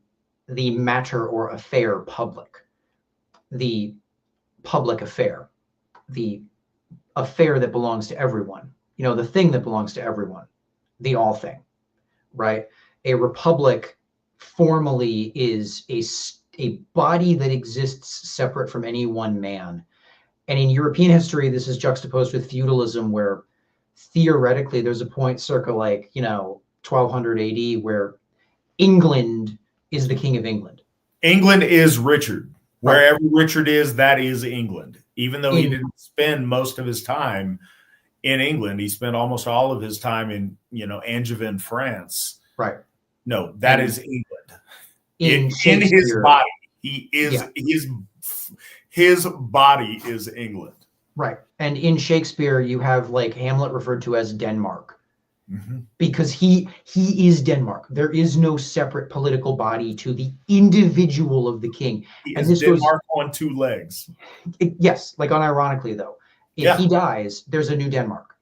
the matter or affair public, the public affair, the affair that belongs to everyone, the thing that belongs to everyone, the all thing. Right? A republic formally is a body that exists separate from any one man. And in European history, this is juxtaposed with feudalism, where theoretically there's a point circa 1200 AD where England is the king of England. England is Richard. Wherever Richard is, that is England. Even though he didn't spend most of his time in England, he spent almost all of his time in, Angevin, France. Right. No, that is England. In his body, he is His body is England. Right. And in Shakespeare, you have like Hamlet referred to as Denmark. Because he is Denmark. There is no separate political body to the individual of the king. He and is this Denmark on two legs. Yes, like unironically though. If he dies, there's a new Denmark.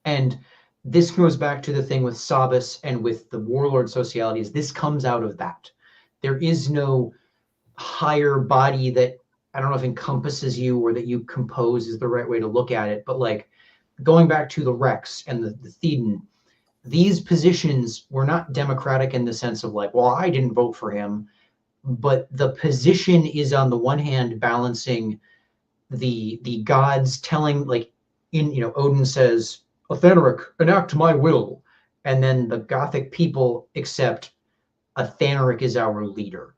And this goes back to the thing with Sabas and with the warlord socialities. This comes out of that. There is no higher body that, I don't know if encompasses you or that you compose is the right way to look at it, but like going back to the Rex and the Thedan, these positions were not democratic in the sense of like, well, I didn't vote for him, but the position is on the one hand balancing the gods telling, like in, Odin says, Athanoric, enact my will, and then the Gothic people accept Athanoric is our leader.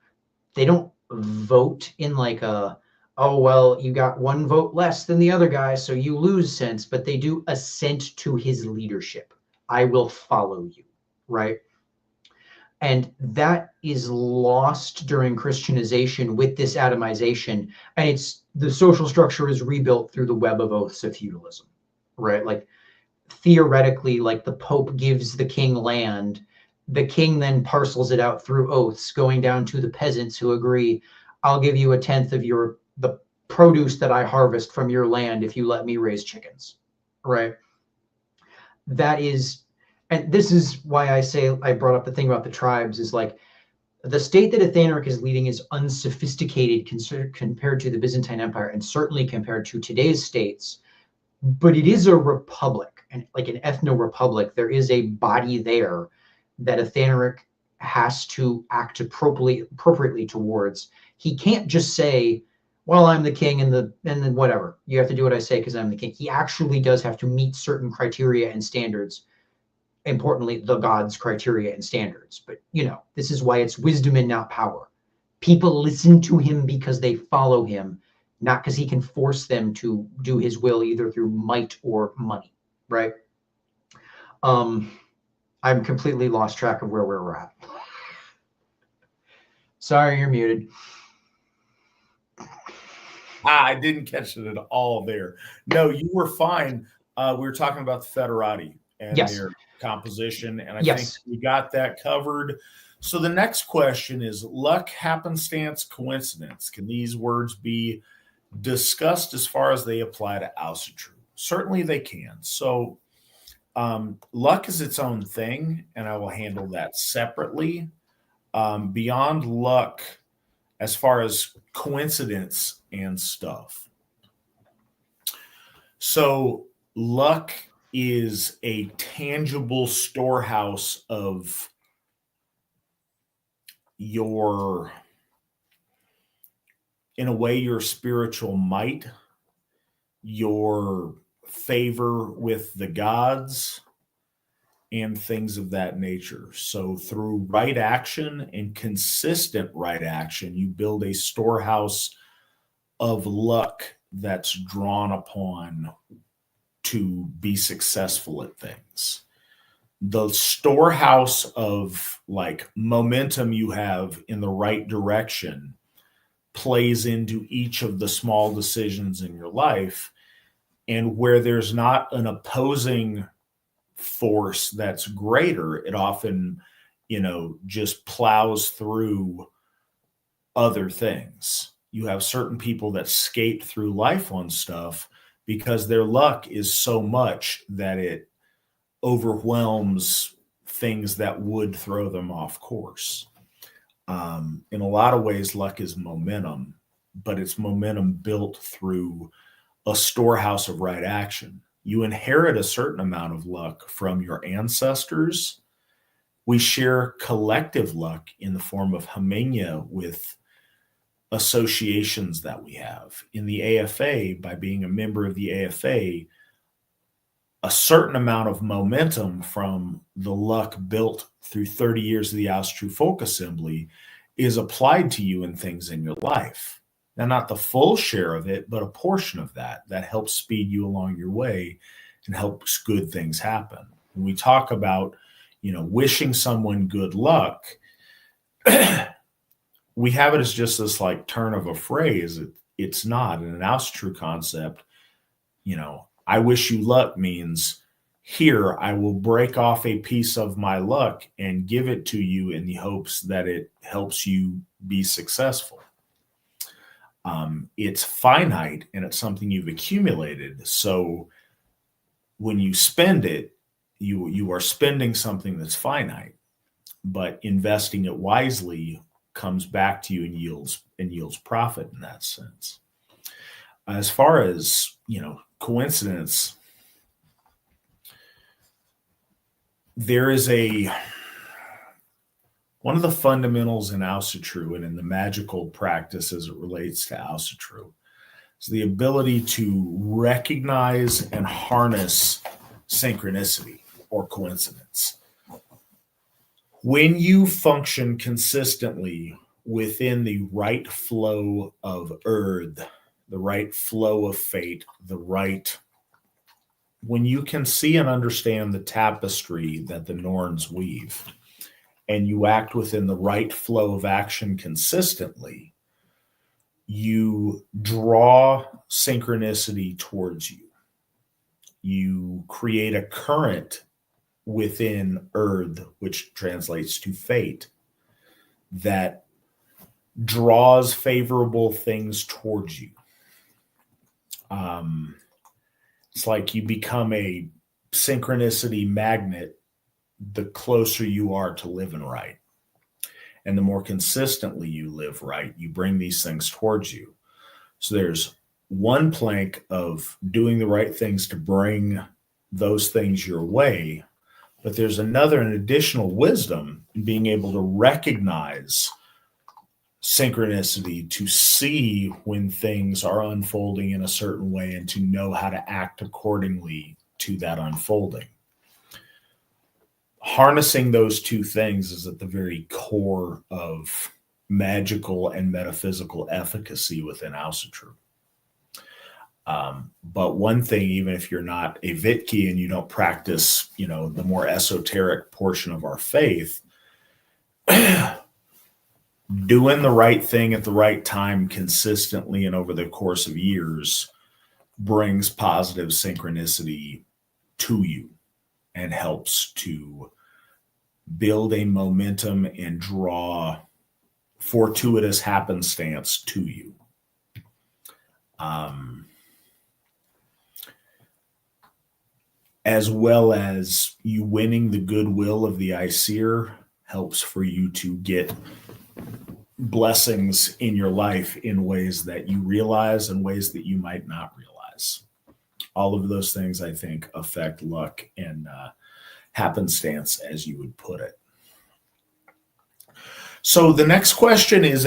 They don't vote in like a, oh, well, you got one vote less than the other guy, so you lose sense, but they do assent to his leadership. I will follow you, right? And that is lost during Christianization with this atomization. And it's the social structure is rebuilt through the web of oaths of feudalism, right? Like theoretically, like the Pope gives the king land, the king then parcels it out through oaths, going down to the peasants who agree, I'll give you 1/10 of the produce that I harvest from your land if you let me raise chickens, right? That is, and this is why I say I brought up the thing about the tribes is like the state that Athanoric is leading is unsophisticated compared to the Byzantine Empire and certainly compared to today's states, but it is a republic, and like an ethno-republic, there is a body there that Athanoric has to act appropriately towards. He can't just say, well, I'm the king and then whatever. You have to do what I say because I'm the king. He actually does have to meet certain criteria and standards. Importantly, the gods' criteria and standards. But, this is why it's wisdom and not power. People listen to him because they follow him, not because he can force them to do his will either through might or money, right? I'm completely lost track of where we're at. Sorry, you're muted. I didn't catch it at all there. No, you were fine. We were talking about the Federati and their composition, and I think we got that covered. So the next question is luck, happenstance, coincidence. Can these words be discussed as far as they apply to Ásatrú? Certainly they can. So luck is its own thing, and I will handle that separately. Beyond luck, as far as coincidence and stuff. So luck is a tangible storehouse of your, in a way, your spiritual might, your favor with the gods, and things of that nature. So through right action and consistent right action, you build a storehouse of luck that's drawn upon to be successful at things. The storehouse of like momentum you have in the right direction plays into each of the small decisions in your life. And where there's not an opposing force that's greater, it often, just plows through other things. You have certain people that skate through life on stuff because their luck is so much that it overwhelms things that would throw them off course. In a lot of ways, luck is momentum, but it's momentum built through a storehouse of right action. You inherit a certain amount of luck from your ancestors. We share collective luck in the form of hymenia with associations that we have. In the AFA, by being a member of the AFA, a certain amount of momentum from the luck built through 30 years of the Asatru Folk Assembly is applied to you in things in your life. Now, not the full share of it, but a portion of that helps speed you along your way and helps good things happen. When we talk about, wishing someone good luck, we have it as just this like turn of a phrase. it's not. In an Asatru concept, I wish you luck means here, I will break off a piece of my luck and give it to you in the hopes that it helps you be successful. It's finite and it's something you've accumulated. So when you spend it, you are spending something that's finite, but investing it wisely comes back to you and yields profit in that sense. As far as, coincidence, there is one of the fundamentals in Asatru and in the magical practice as it relates to Asatru is the ability to recognize and harness synchronicity or coincidence. When you function consistently within the right flow of earth, the right flow of fate, when you can see and understand the tapestry that the Norns weave, and you act within the right flow of action consistently, you draw synchronicity towards you. You create a current within earth, which translates to fate, that draws favorable things towards you. It's like you become a synchronicity magnet the closer you are to living right. And the more consistently you live right, you bring these things towards you. So there's one plank of doing the right things to bring those things your way, but there's an additional wisdom in being able to recognize synchronicity, to see when things are unfolding in a certain way and to know how to act accordingly to that unfolding. Harnessing those two things is at the very core of magical and metaphysical efficacy within Asatru. But one thing, even if you're not a Vitki and you don't practice, the more esoteric portion of our faith, doing the right thing at the right time consistently and over the course of years brings positive synchronicity to you and helps to build a momentum and draw fortuitous happenstance to you. As well as you winning the goodwill of the Aesir helps for you to get blessings in your life in ways that you realize and ways that you might not realize. All of those things, I think, affect luck and happenstance, as you would put it. So the next question is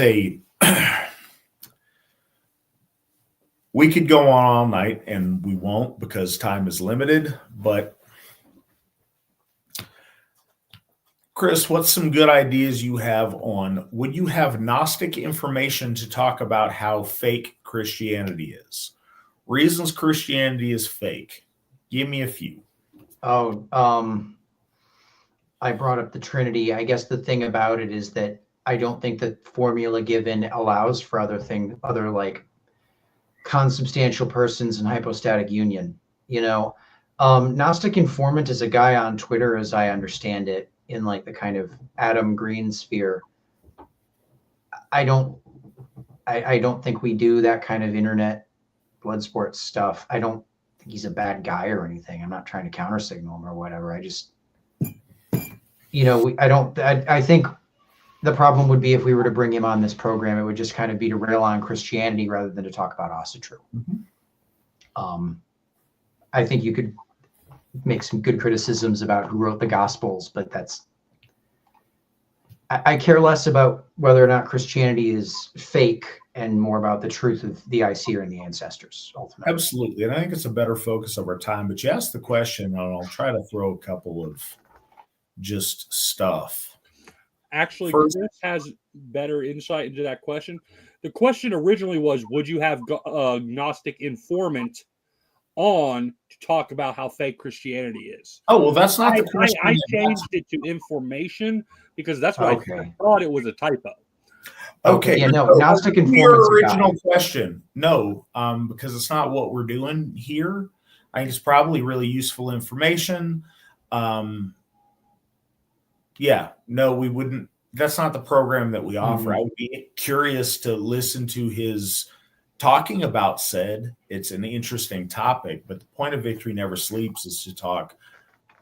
we could go on all night, and we won't because time is limited, but Chris, what's some good ideas you have on, would you have Gnostic information to talk about how fake Christianity is? Reasons Christianity is fake. Give me a few. I brought up the Trinity. I guess the thing about it is that I don't think the formula given allows for other like consubstantial persons and hypostatic union. Gnostic informant is a guy on Twitter, as I understand it, in like the kind of Adam Green sphere. I don't think we do that kind of internet blood sports stuff. I don't think he's a bad guy or anything. I'm not trying to counter signal him or whatever. I just, I think the problem would be if we were to bring him on this program, it would just kind of be to rail on Christianity rather than to talk about Asatru. Mm-hmm. I think you could make some good criticisms about who wrote the Gospels, but I care less about whether or not Christianity is fake and more about the truth of the Aesir and the ancestors, ultimately. Absolutely. And I think it's a better focus of our time. But you asked the question, and I'll try to throw a couple of just stuff. Actually, Chris has better insight into that question. The question originally was, would you have a Gnostic informant on to talk about how fake Christianity is? Oh, well, that's not the question. I changed it to information because that's why I thought it was a typo. Okay. Yeah, no, so Gnostic your informants are original God. question. No, because it's not what we're doing here. I think it's probably really useful information. Yeah, no, we wouldn't. That's not the program that we offer. I would be curious to listen to his talking about said. It's an interesting topic, but the point of Victory Never Sleeps is to talk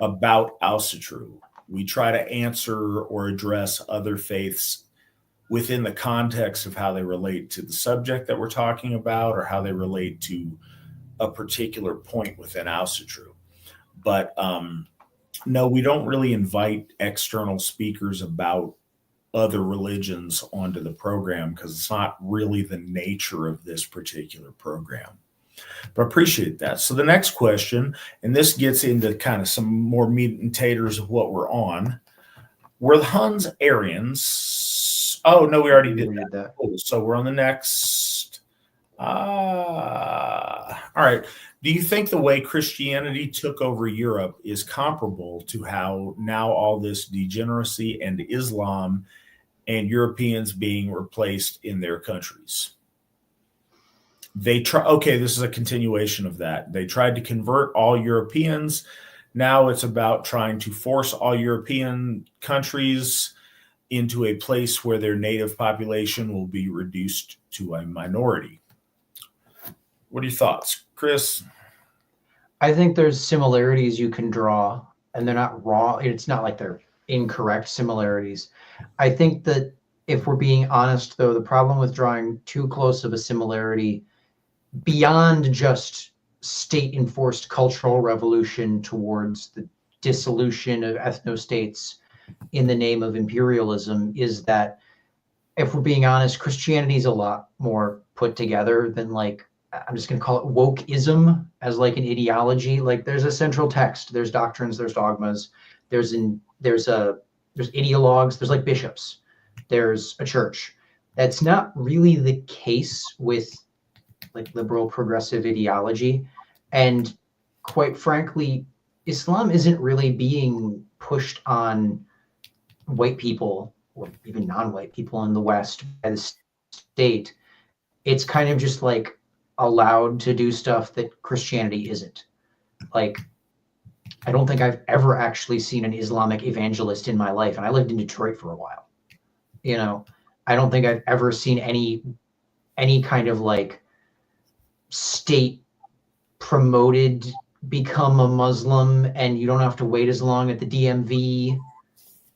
about Ásatrú. We try to answer or address other faiths within the context of how they relate to the subject that we're talking about or how they relate to a particular point within Ásatrú. But no, we don't really invite external speakers about other religions onto the program because it's not really the nature of this particular program. But I appreciate that. So the next question, and this gets into kind of some more meat and taters of what we're on. Were the Huns Arians? Oh, no, we already did that. Cool. So we're on the next. All right. Do you think the way Christianity took over Europe is comparable to how now all this degeneracy and Islam and Europeans being replaced in their countries? Okay, this is a continuation of that. They tried to convert all Europeans. Now it's about trying to force all European countries into a place where their native population will be reduced to a minority. What are your thoughts, Chris? I think there's similarities you can draw, and they're not raw. It's not like they're incorrect similarities. I think that if we're being honest, though, the problem with drawing too close of a similarity beyond just state-enforced cultural revolution towards the dissolution of ethno-states in the name of imperialism is that, if we're being honest, Christianity is a lot more put together than, like, I'm just going to call it wokeism as like an ideology. Like, there's a central text, there's doctrines, there's dogmas, there's ideologues, there's like bishops, there's a church. That's not really the case with like liberal progressive ideology. And quite frankly, Islam isn't really being pushed on white people or even non-white people in the West by the state. It's kind of just like allowed to do stuff that Christianity isn't. Like, I don't think I've ever actually seen an Islamic evangelist in my life, and I lived in Detroit for a while. You know, I don't think I've ever seen any kind of like state promoted become a Muslim and you don't have to wait as long at the DMV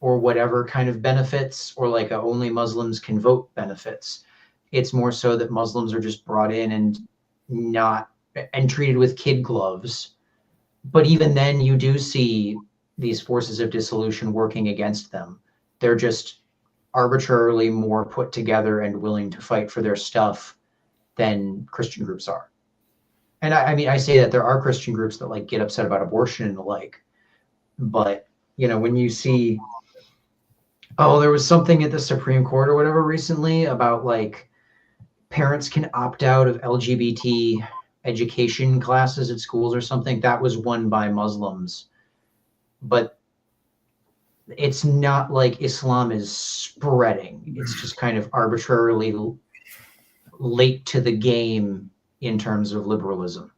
or whatever kind of benefits, or like only Muslims can vote benefits. It's more so that Muslims are just brought in and treated with kid gloves. But even then, you do see these forces of dissolution working against them. They're just arbitrarily more put together and willing to fight for their stuff than Christian groups are. And I mean, I say that there are Christian groups that like get upset about abortion and the like. But, you know, when you see, oh, there was something at the Supreme Court or whatever recently about like parents can opt out of LGBT education classes at schools or something, that was won by Muslims. But it's not like Islam is spreading. It's just kind of arbitrarily late to the game in terms of liberalism.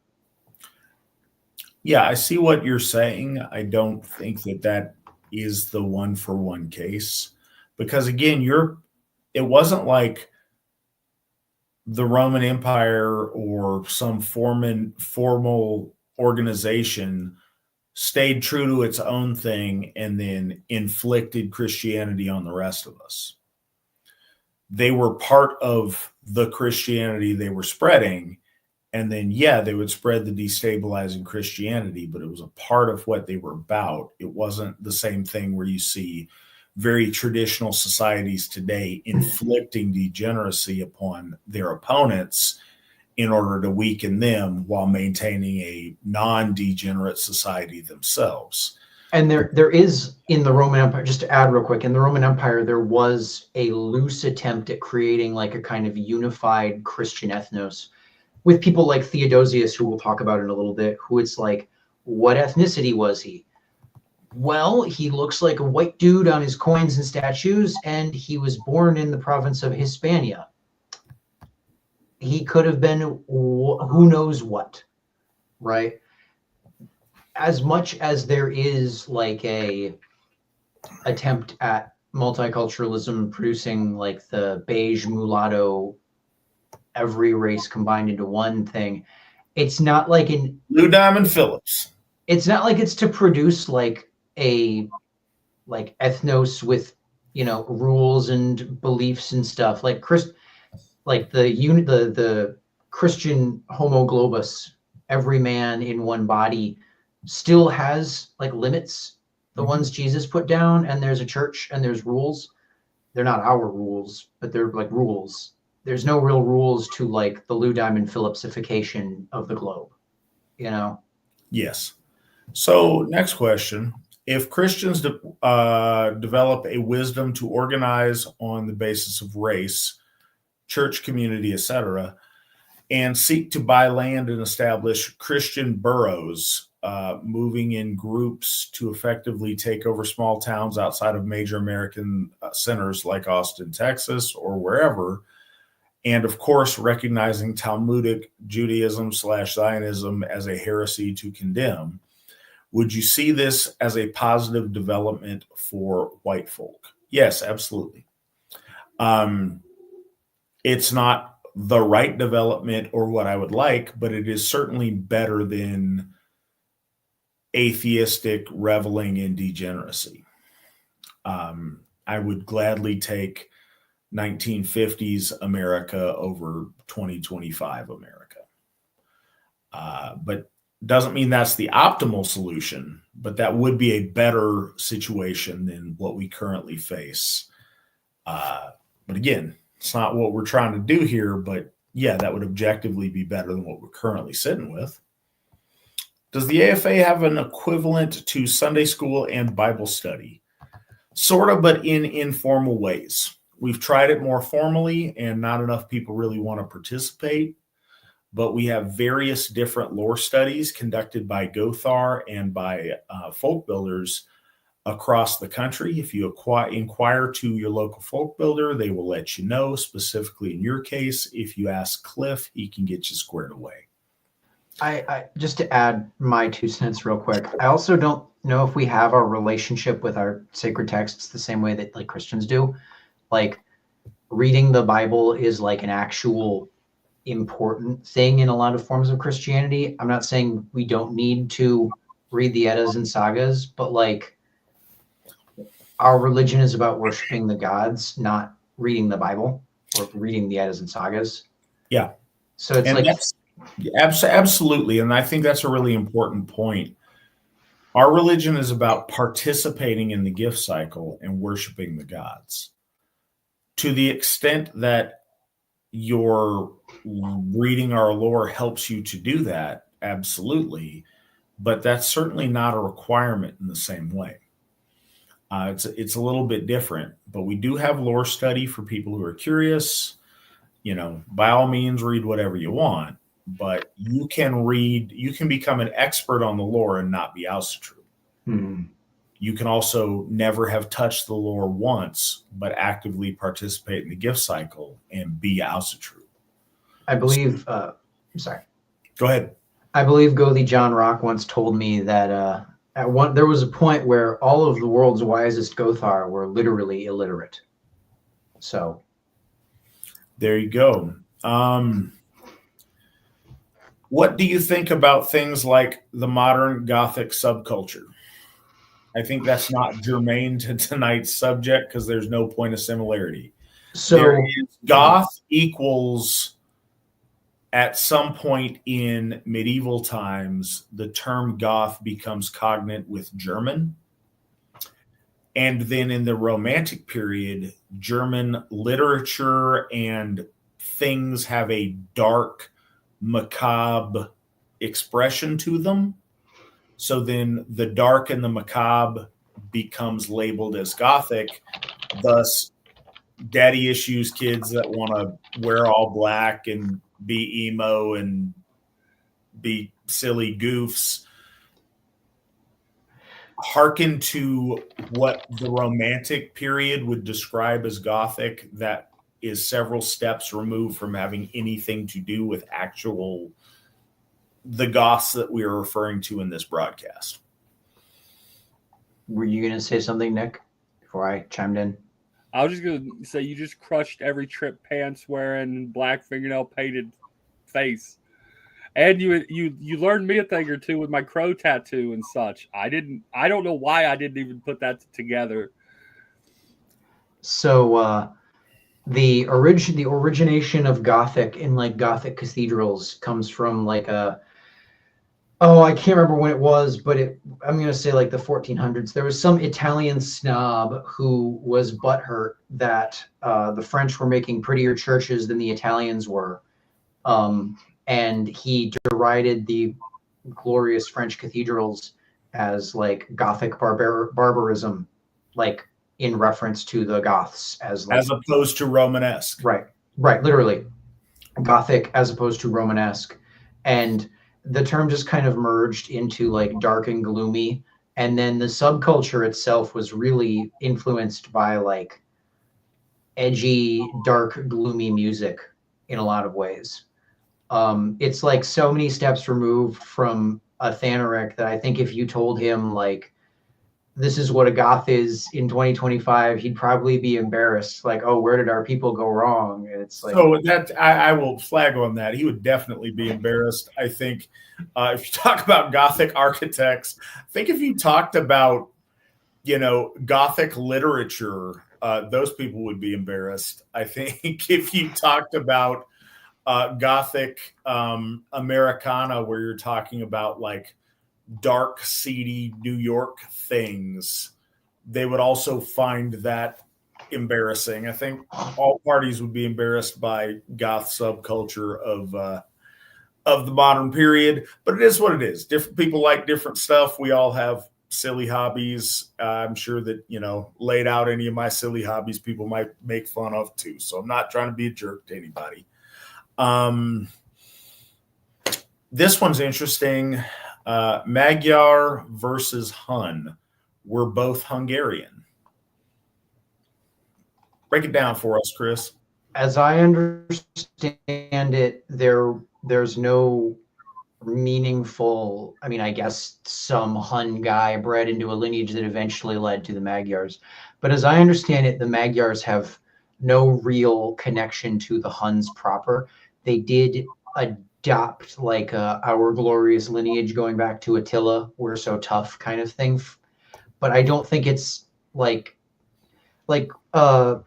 Yeah, I see what you're saying. I don't think that is the one-for-one case. Because again, it wasn't like the Roman Empire or some formal organization stayed true to its own thing and then inflicted Christianity on the rest of us. They were part of the Christianity they were spreading, and then, yeah, they would spread the destabilizing Christianity, but it was a part of what they were about. It wasn't the same thing where you see very traditional societies today inflicting degeneracy upon their opponents in order to weaken them while maintaining a non-degenerate society themselves. And there is in the Roman Empire, just to add real quick, in the Roman Empire, there was a loose attempt at creating like a kind of unified Christian ethnos with people like Theodosius, who we'll talk about in a little bit, who it's like, what ethnicity was he? Well, he looks like a white dude on his coins and statues, and he was born in the province of Hispania. He could have been who knows what, right? As much as there is like a attempt at multiculturalism producing like the beige mulatto, every race combined into one thing, it's not like in Lou Diamond Phillips. It's not like it's to produce like a like ethnos with, you know, rules and beliefs and stuff like the Christian homo globus, every man in one body, still has like limits, the ones Jesus put down, and there's a church and there's rules. They're not our rules, but they're like rules. There's no real rules to like the Lou Diamond Phillipsification of the globe, you know? Yes. So next question. If Christians develop a wisdom to organize on the basis of race, church community, etc., and seek to buy land and establish Christian boroughs, moving in groups to effectively take over small towns outside of major American centers like Austin, Texas, or wherever, and of course, recognizing Talmudic Judaism / Zionism as a heresy to condemn, would you see this as a positive development for white folk? Yes, absolutely. It's not the right development or what I would like, but it is certainly better than atheistic reveling in degeneracy. I would gladly take 1950s America over 2025 America. But doesn't mean that's the optimal solution, but that would be a better situation than what we currently face. But again, it's not what we're trying to do here, but yeah, that would objectively be better than what we're currently sitting with. Does the AFA have an equivalent to Sunday school and Bible study? Sort of, but in informal ways. We've tried it more formally, and not enough people really want to participate. But we have various different lore studies conducted by Gothar and by folk builders across the country. If you inquire to your local folk builder, they will let you know. Specifically in your case, if you ask Cliff, he can get you squared away. I just to add my 2 cents real quick, I also don't know if we have our relationship with our sacred texts the same way that like Christians do. Like reading the Bible is like an actual important thing in a lot of forms of Christianity. I'm not saying we don't need to read the Eddas and sagas, but like our religion is about worshiping the gods, not reading the Bible or reading the Eddas and sagas. Yeah. So it's like absolutely. And I think that's a really important point. Our religion is about participating in the gift cycle and worshiping the gods. To the extent that your reading our lore helps you to do that, absolutely. But that's certainly not a requirement in the same way. It's a little bit different, but we do have lore study for people who are curious. You know, by all means, read whatever you want, but you can become an expert on the lore and not be Ásatrú. You can also never have touched the lore once, but actively participate in the gift cycle and be Ásatrú. I believe, sorry. Go ahead. I believe Gothi John Rock once told me that there was a point where all of the world's wisest Gothar were literally illiterate. So there you go. What do you think about things like the modern Gothic subculture? I think that's not germane to tonight's subject because there's no point of similarity. So Goth equals, at some point in medieval times, the term Goth becomes cognate with German. And then in the Romantic period, German literature and things have a dark, macabre expression to them. So then the dark and the macabre becomes labeled as Gothic. Thus, daddy issues kids that want to wear all black and be emo and be silly goofs hearken to what the Romantic period would describe as Gothic, that is several steps removed from having anything to do with the Goths that we are referring to in this broadcast. Were you going to say something, Nick, before I chimed in? I was just going to say you just crushed every trip pants wearing, black fingernail painted face. And you learned me a thing or two with my crow tattoo and such. I don't know why I didn't even put that together. So the origination of Gothic in like Gothic cathedrals comes from like I can't remember when it was, but I'm going to say like the 1400s. There was some Italian snob who was butthurt that the French were making prettier churches than the Italians were. And he derided the glorious French cathedrals as like Gothic barbarism, like in reference to the Goths as opposed to Romanesque. Right, literally. Gothic as opposed to Romanesque. And the term just kind of merged into like dark and gloomy. And then the subculture itself was really influenced by like edgy, dark, gloomy music in a lot of ways. It's like so many steps removed from Athanoric that I think if you told him like this is what a goth is in 2025, he'd probably be embarrassed. Like, oh, where did our people go wrong? And it's like, so that I will flag on that. He would definitely be embarrassed. I think if you talk about Gothic architects, I think if you talked about, Gothic literature, those people would be embarrassed. I think if you talked about Gothic Americana, where you're talking about like dark, seedy New York things, they would also find that embarrassing. I think all parties would be embarrassed by goth subculture of the modern period, but it is what it is. Different people like different stuff. We all have silly hobbies. I'm sure that, laid out any of my silly hobbies, people might make fun of too. So I'm not trying to be a jerk to anybody. This one's interesting. Magyar versus Hun. We're both Hungarian. Break it down for us, Chris. As I understand it, there's no meaningful, I guess some Hun guy bred into a lineage that eventually led to the Magyars. But as I understand it, the Magyars have no real connection to the Huns proper. They did adopt like our glorious lineage going back to Attila, we're so tough kind of thing. But I don't think it's like Hungarian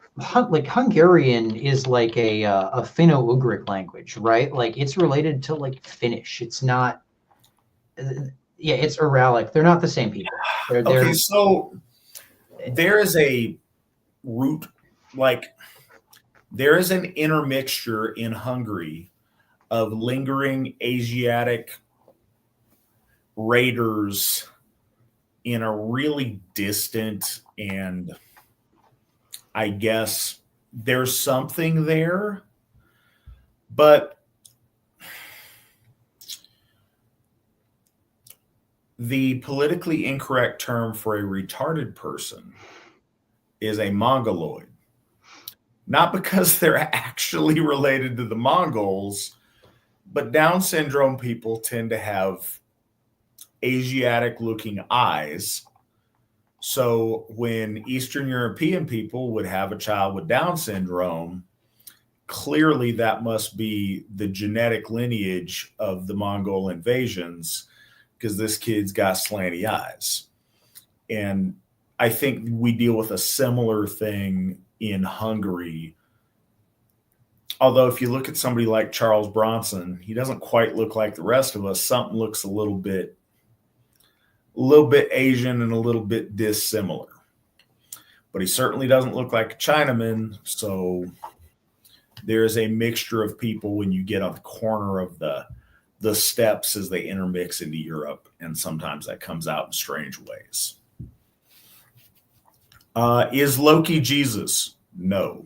is like a Finno-Ugric language, right? Like it's related to like Finnish. It's not. It's Uralic. They're not the same people. Okay, so there is a root, like there is an intermixture in Hungary of lingering Asiatic raiders in a really distant, and I guess there's something there, but the politically incorrect term for a retarded person is a Mongoloid. Not because they're actually related to the Mongols, but Down syndrome people tend to have Asiatic-looking eyes. So when Eastern European people would have a child with Down syndrome, clearly that must be the genetic lineage of the Mongol invasions, because this kid's got slanty eyes. And I think we deal with a similar thing in Hungary. Although if you look at somebody like Charles Bronson, he doesn't quite look like the rest of us. Something looks a little bit Asian and a little bit dissimilar. But he certainly doesn't look like a Chinaman. So there is a mixture of people when you get on the corner of the steps as they intermix into Europe. And sometimes that comes out in strange ways. Is Loki Jesus? No.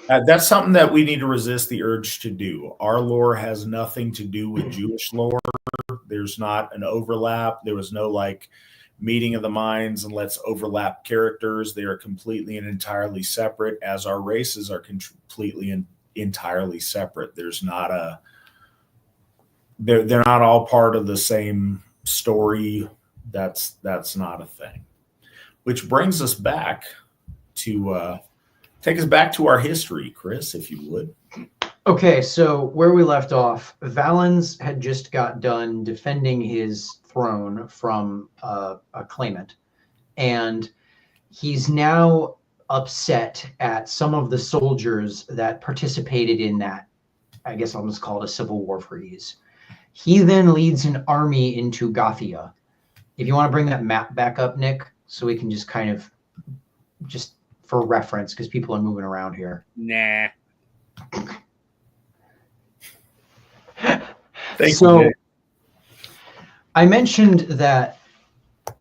That's something that we need to resist the urge to do. Our lore has nothing to do with Jewish lore. There's not an overlap. There was no like meeting of the minds and let's overlap characters. They are completely and entirely separate, as our races are completely and entirely separate. There's not a they're not all part of the same story. That's not a thing. Which brings us back to take us back to our history, Chris, if you would. Okay, so where we left off, Valens had just got done defending his throne from a claimant, and he's now upset at some of the soldiers that participated in that. I guess I'll just call it a civil war for ease. He then leads an army into Gothia. If you want to bring that map back up, Nick, so we can just kind of, just for reference, because people are moving around here. Nah. So I mentioned that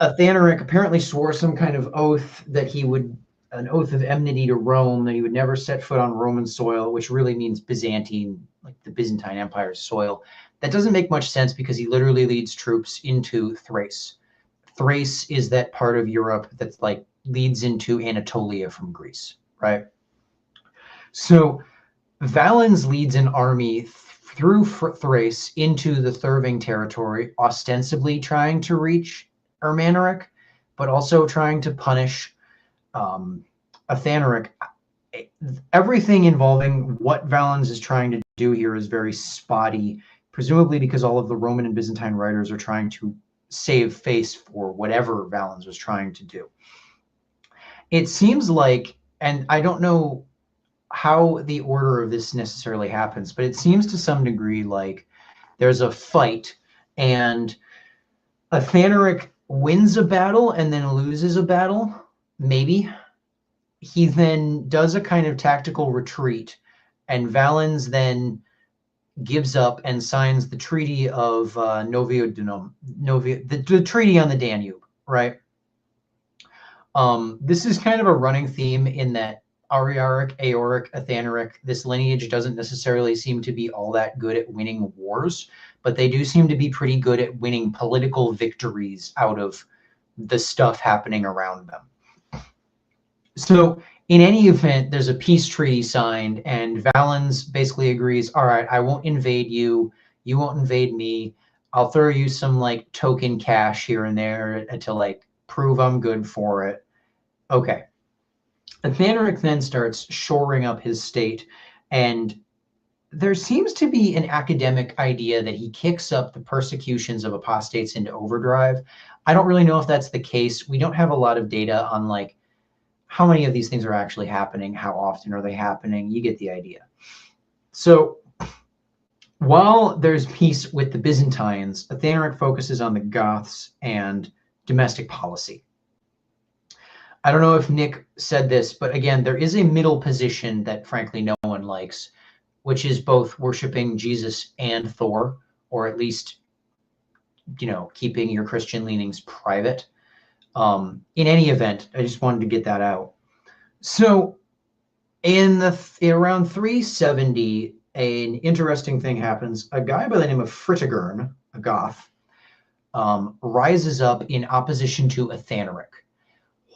Athanoric apparently swore some kind of oath that he would, an oath of enmity to Rome, that he would never set foot on Roman soil, which really means Byzantine, like the Byzantine Empire's soil. That doesn't make much sense because he literally leads troops into Thrace. Thrace is that part of Europe that's like leads into Anatolia from Greece, right? So Valens leads an army through Thrace into the Therving territory, ostensibly trying to reach Ermanaric, but also trying to punish Athanoric. Everything involving what Valens is trying to do here is very spotty, presumably because all of the Roman and Byzantine writers are trying to save face for whatever Valens was trying to do. It seems like, and I don't know how the order of this necessarily happens, but it seems to some degree like there's a fight and Athanoric wins a battle and then loses a battle, maybe. He then does a kind of tactical retreat, and Valens then gives up and signs the Treaty of Noviodunum, the treaty on the Danube, right? This is kind of a running theme in that Ariaric, Aoric, Athanoric, this lineage doesn't necessarily seem to be all that good at winning wars, but they do seem to be pretty good at winning political victories out of the stuff happening around them. So in any event, there's a peace treaty signed, and Valens basically agrees, all right, I won't invade you, you won't invade me, I'll throw you some like token cash here and there to like prove I'm good for it. Okay. Athanoric then starts shoring up his state, and there seems to be an academic idea that he kicks up the persecutions of apostates into overdrive. I don't really know if that's the case. We don't have a lot of data on like how many of these things are actually happening, how often are they happening. You get the idea. So while there's peace with the Byzantines, Athanoric focuses on the Goths and domestic policy. I don't know if Nick said this, but again, there is a middle position that frankly no one likes, which is both worshiping Jesus and Thor, or at least, you know, keeping your Christian leanings private. In any event, I just wanted to get that out. So in around 370, an interesting thing happens. A guy by the name of Fritigern, a Goth, rises up in opposition to Athanoric.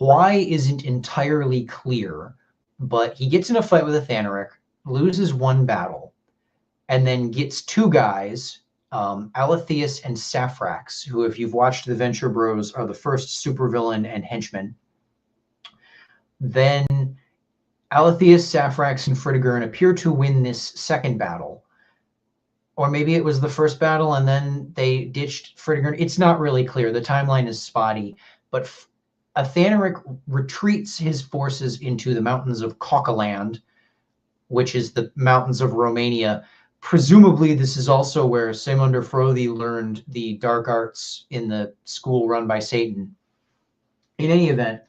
Why isn't entirely clear, but he gets in a fight with Athanoric, loses one battle, and then gets two guys, Aletheus and Saphrax, who, if you've watched The Venture Bros, are the first supervillain and henchman. Then Aletheus, Saphrax, and Fritigern appear to win this second battle. Or maybe it was the first battle and then they ditched Fritigern. It's not really clear. The timeline is spotty, but Athanoric retreats his forces into the mountains of Caucaland, which is the mountains of Romania. Presumably, this is also where Saemundr Froði learned the dark arts in the school run by Satan. In any event,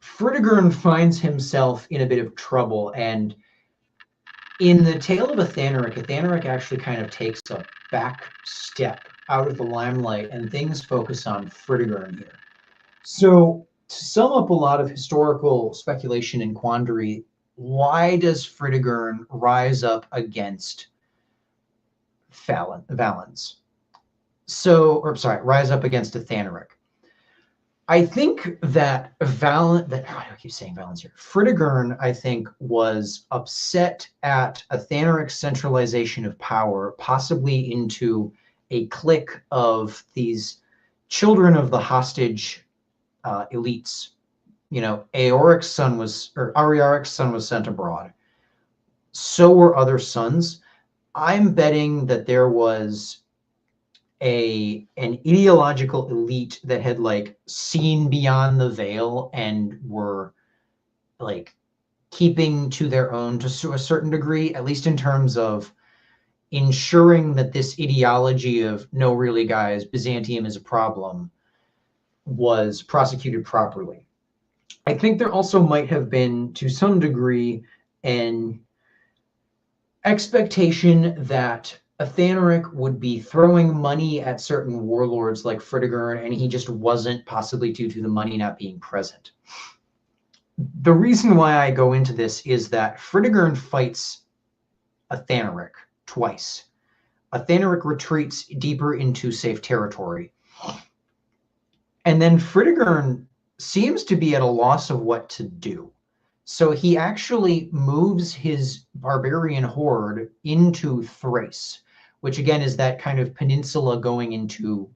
Fritigern finds himself in a bit of trouble, and in the tale of Athanoric, Athanoric actually kind of takes a back step out of the limelight, and things focus on Fritigern here. So, to sum up a lot of historical speculation and quandary, why does Fritigern rise up against Valens? Rise up against Athanoric. I think that I keep saying Valens here. Fritigern, I think, was upset at Athanoric centralization of power, possibly into a clique of these children of the hostage elites. You know, Ariaric's son was sent abroad. So were other sons. I'm betting that there was an ideological elite that had like seen beyond the veil and were like keeping to their own to a certain degree, at least in terms of ensuring that this ideology of no, really, guys, Byzantium is a problem was prosecuted properly. I think there also might have been, to some degree, an expectation that Athanoric would be throwing money at certain warlords like Fritigern, and he just wasn't, possibly due to the money not being present. The reason why I go into this is that Fritigern fights Athanoric twice. Athanoric retreats deeper into safe territory. And then Fritigern seems to be at a loss of what to do. So he actually moves his barbarian horde into Thrace, which again is that kind of peninsula going into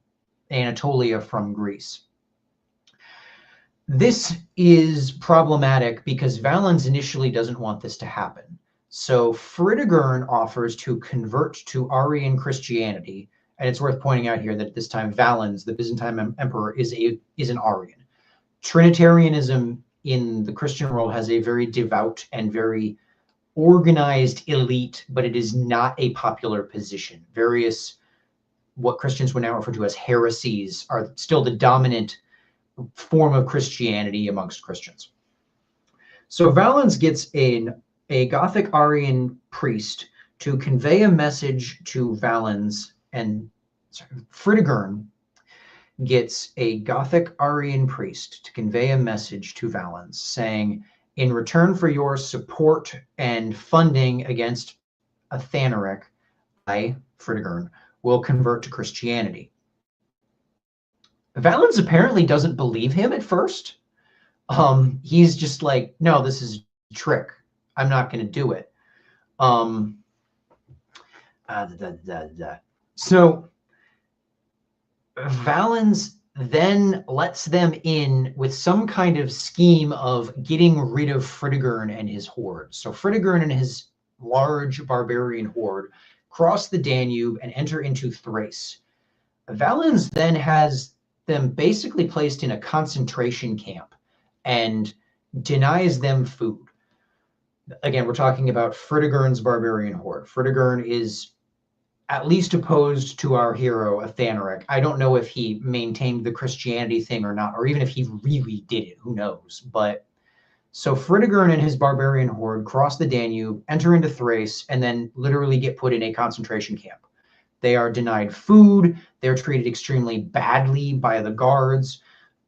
Anatolia from Greece. This is problematic because Valens initially doesn't want this to happen. So Fritigern offers to convert to Arian Christianity, and it's worth pointing out here that at this time Valens, the Byzantine emperor, is an Arian. Trinitarianism in the Christian world has a very devout and very organized elite, but it is not a popular position. Various, what Christians would now refer to as heresies, are still the dominant form of Christianity amongst Christians. So Valens gets a Gothic Arian priest to convey a message to Valens, and Fritigern gets a Gothic Arian priest to convey a message to Valens saying, in return for your support and funding against Athanoric, I, Fritigern, will convert to Christianity. Valens apparently doesn't believe him at first. He's just like, no, this is a trick. I'm not going to do it. So Valens then lets them in with some kind of scheme of getting rid of Fritigern and his horde. So Fritigern and his large barbarian horde cross the Danube and enter into Thrace. Valens then has them basically placed in a concentration camp and denies them food. Again, we're talking about Fritigern's barbarian horde. Fritigern is at least opposed to our hero Athanoric. I don't know if he maintained the Christianity thing or not, or even if he really did it. Who knows? But so Fritigern and his barbarian horde cross the Danube, enter into Thrace, and then literally get put in a concentration camp. They are denied food. They're treated extremely badly by the guards.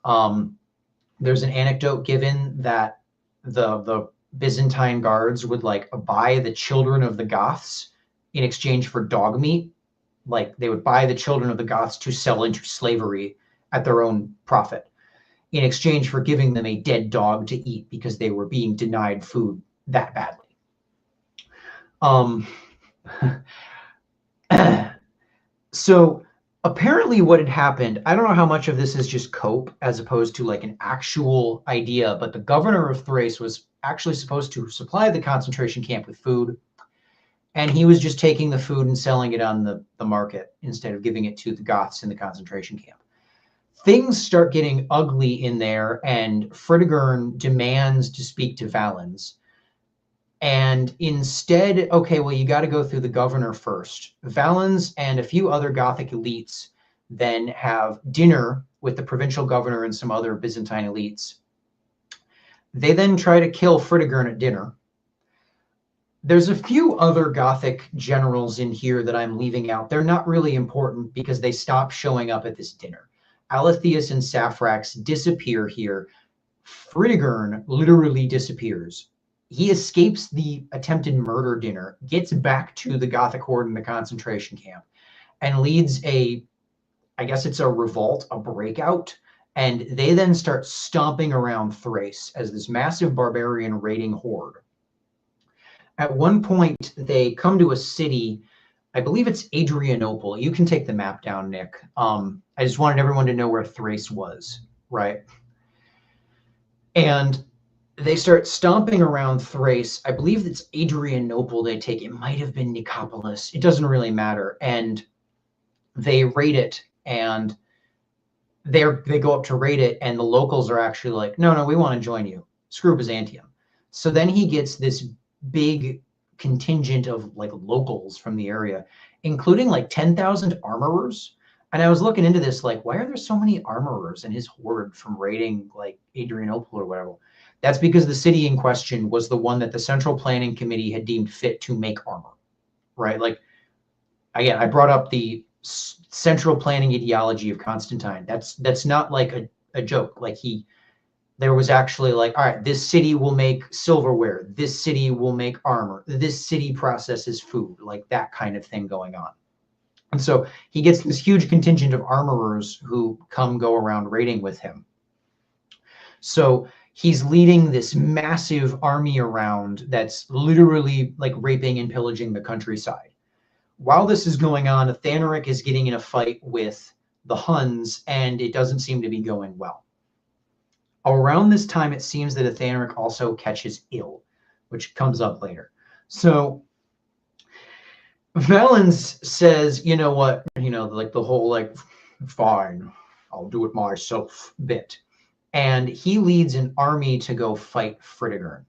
There's an anecdote given that the Byzantine guards would like buy the children of the Goths in exchange for dog meat. Like they would buy the children of the Goths to sell into slavery at their own profit in exchange for giving them a dead dog to eat because they were being denied food that badly. So apparently what had happened, I don't know how much of this is just cope as opposed to like an actual idea, but the governor of Thrace was actually supposed to supply the concentration camp with food, and he was just taking the food and selling it on the market instead of giving it to the Goths in the concentration camp. Things start getting ugly in there, and Fritigern demands to speak to Valens. And instead, okay, well, you got to go through the governor first. Valens and a few other Gothic elites then have dinner with the provincial governor and some other Byzantine elites. They then try to kill Fritigern at dinner. There's a few other Gothic generals in here that I'm leaving out. They're not really important because they stop showing up at this dinner. Alatheus and Saphrax disappear here. Fritigern literally disappears. He escapes the attempted murder dinner, gets back to the Gothic horde in the concentration camp, and leads I guess it's a revolt, a breakout And they then start stomping around Thrace as this massive barbarian raiding horde. At one point, they come to a city, I believe it's Adrianople. You can take the map down, Nick. I just wanted everyone to know where Thrace was, right? And they start stomping around Thrace. I believe it's Adrianople they take. It might have been Nicopolis. It doesn't really matter. And they raid it, and they go up to raid it, and the locals are actually like, no, we want to join you. Screw Byzantium. So then he gets this big contingent of like locals from the area, including like 10,000 armorers. And I was looking into this, like, why are there so many armorers in his horde from raiding like Adrianople or whatever? That's because the city in question was the one that the Central Planning Committee had deemed fit to make armor, right? Like, again, I brought up the central planning ideology of Constantine. That's not like a joke. Like, there was actually like, all right, this city will make silverware, this city will make armor, this city processes food, like that kind of thing going on. And so he gets this huge contingent of armorers who go around raiding with him. So he's leading this massive army around that's literally like raping and pillaging the countryside. While this is going on, Athanoric is getting in a fight with the Huns, and it doesn't seem to be going well. Around this time, it seems that Athanoric also catches ill, which comes up later. So Valens says, you know what, like the whole like, fine, I'll do it myself bit. And he leads an army to go fight Fritigern.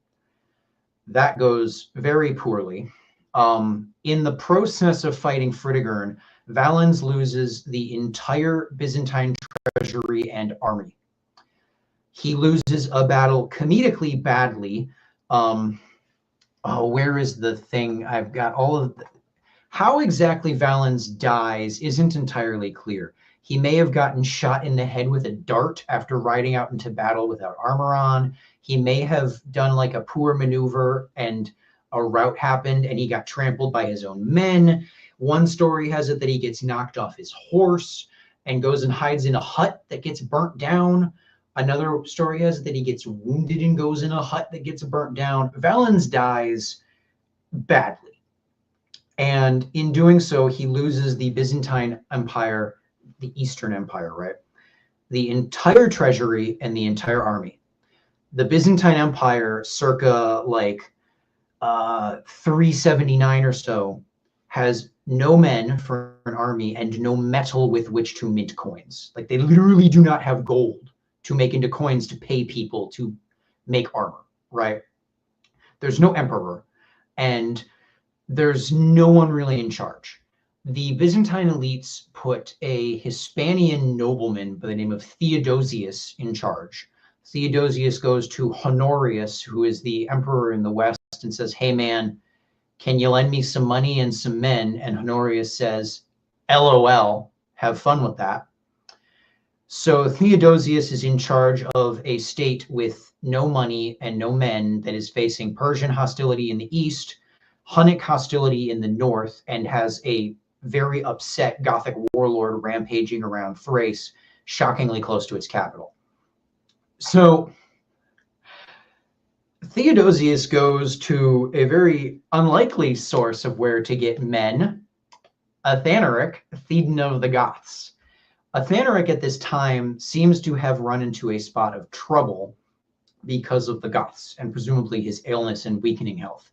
That goes very poorly. In the process of fighting Fritigern, Valens loses the entire Byzantine treasury and army. He loses a battle comedically badly. Where is the thing? I've got all of how exactly Valens dies isn't entirely clear. He may have gotten shot in the head with a dart after riding out into battle without armor on. He may have done like a poor maneuver and a rout happened and he got trampled by his own men. One story has it that he gets knocked off his horse and goes and hides in a hut that gets burnt down. Another story has it that he gets wounded and goes in a hut that gets burnt down. Valens dies badly. And in doing so, he loses the Byzantine Empire, the Eastern Empire, right? The entire treasury and the entire army. The Byzantine Empire, circa like 379 or so, has no men for an army and no metal with which to mint coins. Like, they literally do not have gold to make into coins to pay people to make armor, right? There's no emperor, and there's no one really in charge. The Byzantine elites put a Hispanian nobleman by the name of Theodosius in charge. Theodosius goes to Honorius, who is the emperor in the West, and says, hey man, can you lend me some money and some men? And Honorius says, LOL, have fun with that. So Theodosius is in charge of a state with no money and no men that is facing Persian hostility in the east, Hunnic hostility in the north, and has a very upset Gothic warlord rampaging around Thrace, shockingly close to its capital. So Theodosius goes to a very unlikely source of where to get men, Athanoric, Theoden of the Goths. Athanoric at this time seems to have run into a spot of trouble because of the Goths and presumably his illness and weakening health.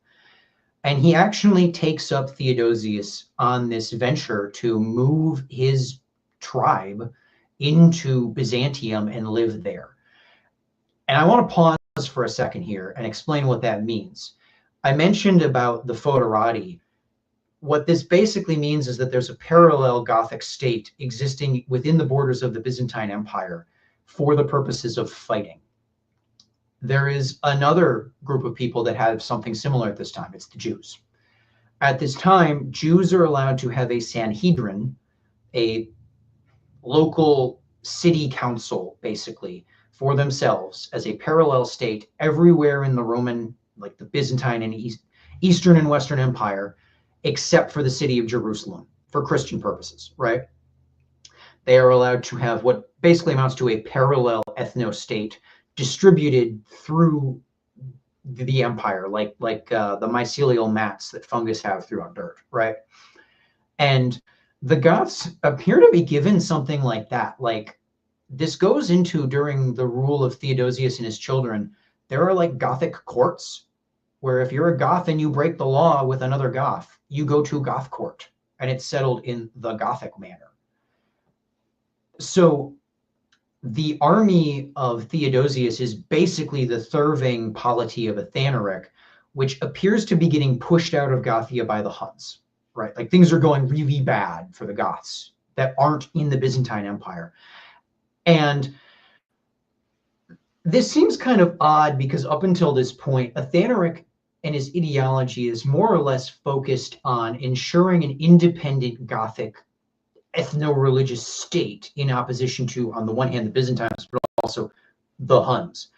And he actually takes up Theodosius on this venture to move his tribe into Byzantium and live there. And I want to pause for a second here and explain what that means. I mentioned about the foederati. What this basically means is that there's a parallel Gothic state existing within the borders of the Byzantine Empire for the purposes of fighting. There is another group of people that have something similar at this time. It's the Jews. At this time, Jews are allowed to have a Sanhedrin, a local city council, basically, for themselves as a parallel state everywhere in the Roman, like the Byzantine and Eastern and Western Empire, except for the city of Jerusalem for Christian purposes, right? They are allowed to have what basically amounts to a parallel ethno-state distributed through the empire, like the mycelial mats that fungus have throughout dirt, right? And the Goths appear to be given something like that. Like, this goes into during the rule of Theodosius and his children. There are like Gothic courts where if you're a Goth and you break the law with another Goth, you go to Goth court and it's settled in the Gothic manner. So the army of Theodosius is basically the Thirving polity of Athanoric, which appears to be getting pushed out of Gothia by the Huns, right? Like, things are going really bad for the Goths that aren't in the Byzantine Empire. And this seems kind of odd because up until this point, Athanoric and his ideology is more or less focused on ensuring an independent Gothic ethno-religious state in opposition to, on the one hand, the Byzantines, but also the Huns.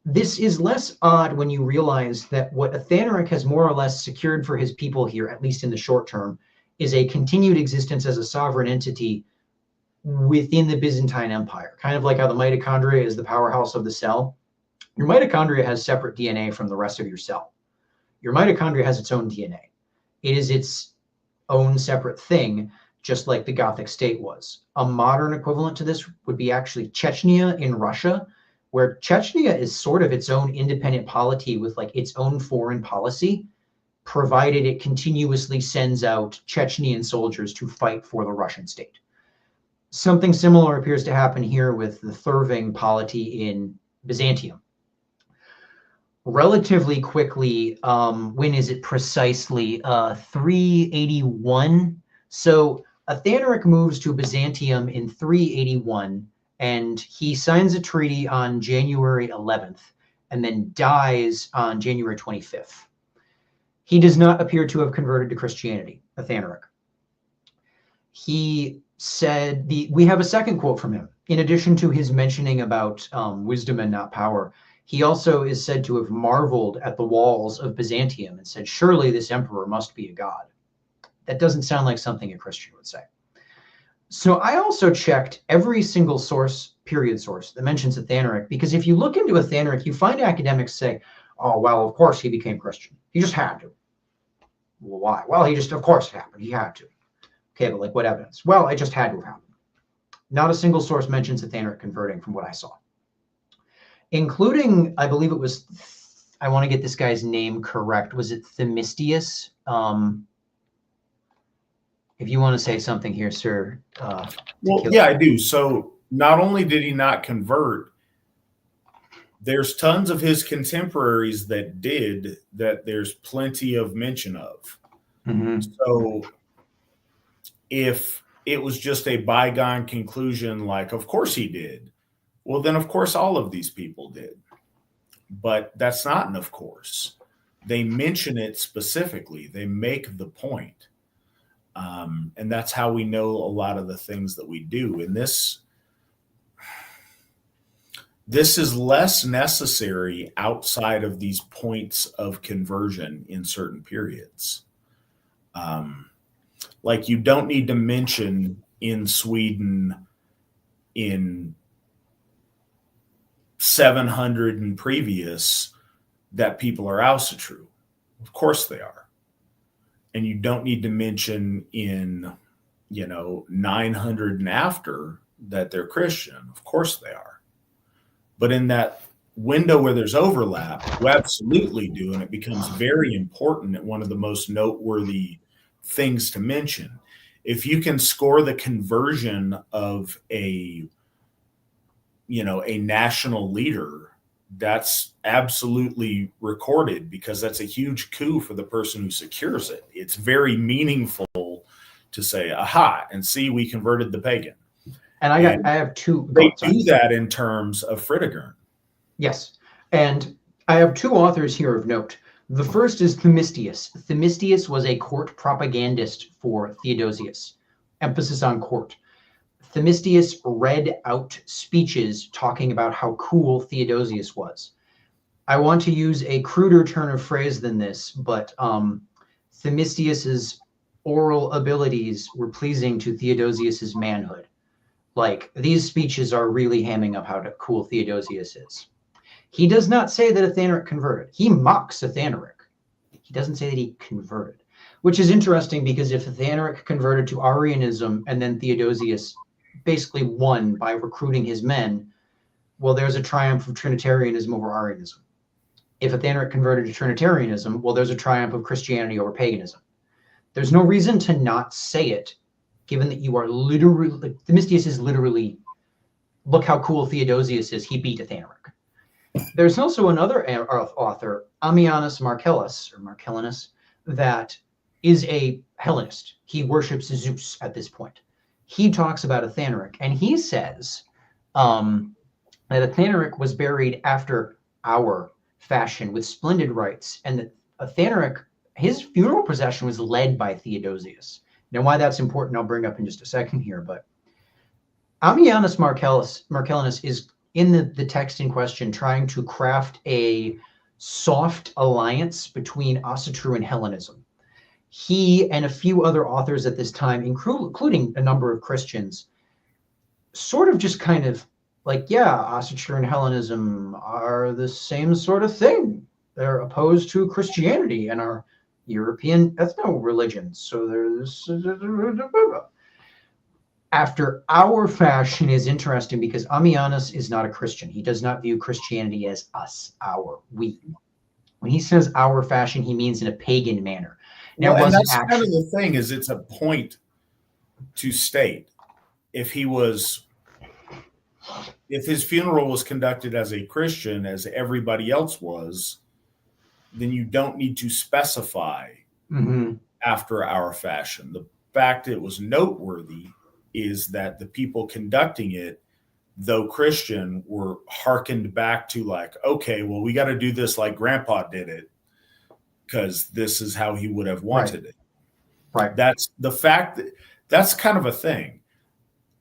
This is less odd when you realize that what Athanoric has more or less secured for his people here, at least in the short term, is a continued existence as a sovereign entity within the Byzantine Empire. Kind of like how the mitochondria is the powerhouse of the cell. Your mitochondria has separate DNA from the rest of your cell. Your mitochondria has its own DNA. It is its own separate thing, just like the Gothic state was. A modern equivalent to this would be actually Chechnya in Russia, where Chechnya is sort of its own independent polity with like its own foreign policy, provided it continuously sends out Chechnyan soldiers to fight for the Russian state. Something similar appears to happen here with the Thirving polity in Byzantium. Relatively quickly, when is it precisely? 381. So Athanoric moves to Byzantium in 381, and he signs a treaty on January 11th, and then dies on January 25th. He does not appear to have converted to Christianity, Athanoric. He said, we have a second quote from him. In addition to his mentioning about wisdom and not power, he also is said to have marveled at the walls of Byzantium and said, surely this emperor must be a god. That doesn't sound like something a Christian would say. So I also checked every single source, period source, that mentions Athanoric, because if you look into Athanoric, you find academics say, oh, well, of course he became Christian. He just had to. Well, why? Well, he just, of course it happened. He had to. Okay, but like what evidence? Well, it just had to have happened. Not a single source mentions Athanoric converting from what I saw. Including, I believe it was, I want to get this guy's name correct. Was it Themistius? If you want to say something here, sir. Well, yeah, I do. So not only did he not convert, there's tons of his contemporaries that did, that there's plenty of mention of. Mm-hmm. So if it was just a bygone conclusion, like, of course he did, well, then of course all of these people did. But that's not an of course. They mention it specifically. They make the point. And that's how we know a lot of the things that we do. And this is less necessary outside of these points of conversion in certain periods. Like, you don't need to mention in Sweden in 700 and previous that people are Ásatrú. Of course they are. And you don't need to mention in, 900 and after that they're Christian. Of course they are. But in that window where there's overlap, you absolutely do. And it becomes very important and one of the most noteworthy things to mention. If you can score the conversion of a national leader, that's absolutely recorded, because that's a huge coup for the person who secures it. It's very meaningful to say, aha, and see, we converted the pagan. And I have two. They do that in terms of Fritigern. Yes. And I have two authors here of note. The first is Themistius. Themistius was a court propagandist for Theodosius. Emphasis on court. Themistius read out speeches talking about how cool Theodosius was. I want to use a cruder turn of phrase than this, but Themistius's oral abilities were pleasing to Theodosius's manhood. Like, these speeches are really hamming up how cool Theodosius is. He does not say that Athanoric converted. He mocks Athanoric. He doesn't say that he converted, which is interesting because if Athanoric converted to Arianism and then Theodosius basically won by recruiting his men, well, there's a triumph of Trinitarianism over Arianism. If Athanoric converted to Trinitarianism, well, there's a triumph of Christianity over paganism. There's no reason to not say it, given that you are literally, like, Themistius is literally, look how cool Theodosius is, he beat Athanoric. There's also another author, Ammianus Marcellus, or Marcellinus, that is a Hellenist. He worships Zeus at this point. He talks about Athanoric, and he says that Athanoric was buried after our fashion with splendid rites, and that Athanoric, his funeral procession was led by Theodosius. Now, why that's important, I'll bring up in just a second here, but Ammianus Marcellinus is in the text in question trying to craft a soft alliance between Asatru and Hellenism. He and a few other authors at this time, including a number of Christians, sort of just kind of like, yeah, Asatru and Hellenism are the same sort of thing. They're opposed to Christianity and our European ethno-religions. So there's... After our fashion is interesting because Ammianus is not a Christian. He does not view Christianity as us, our, we. When he says our fashion, he means in a pagan manner. Now, well, and that's kind of the thing, is it's a point to state. If his funeral was conducted as a Christian, as everybody else was, then you don't need to specify after our fashion. The fact it was noteworthy is that the people conducting it, though Christian, were hearkened back to like, okay, well, we got to do this like Grandpa did it because this is how he would have wanted it. Right. That's the fact that's kind of a thing.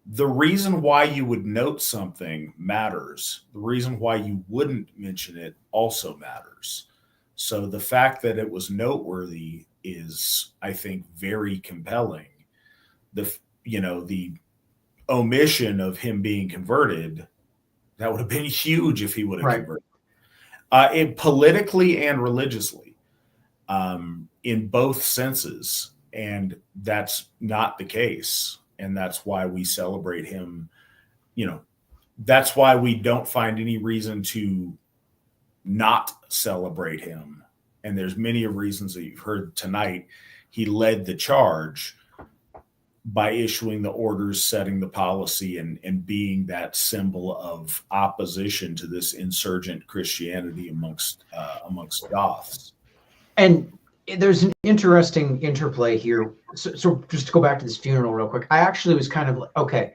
The reason why you would note something matters. The reason why you wouldn't mention it also matters. So the fact that it was noteworthy is, I think, very compelling. The omission of him being converted, that would have been huge if he would have converted. Politically and religiously, in both senses. And that's not the case. And that's why we celebrate him. That's why we don't find any reason to not celebrate him. And there's many of reasons that you've heard tonight. He led the charge by issuing the orders, setting the policy, and being that symbol of opposition to this insurgent Christianity amongst Goths. And there's an interesting interplay here. So just to go back to this funeral real quick, I actually was kind of like, okay,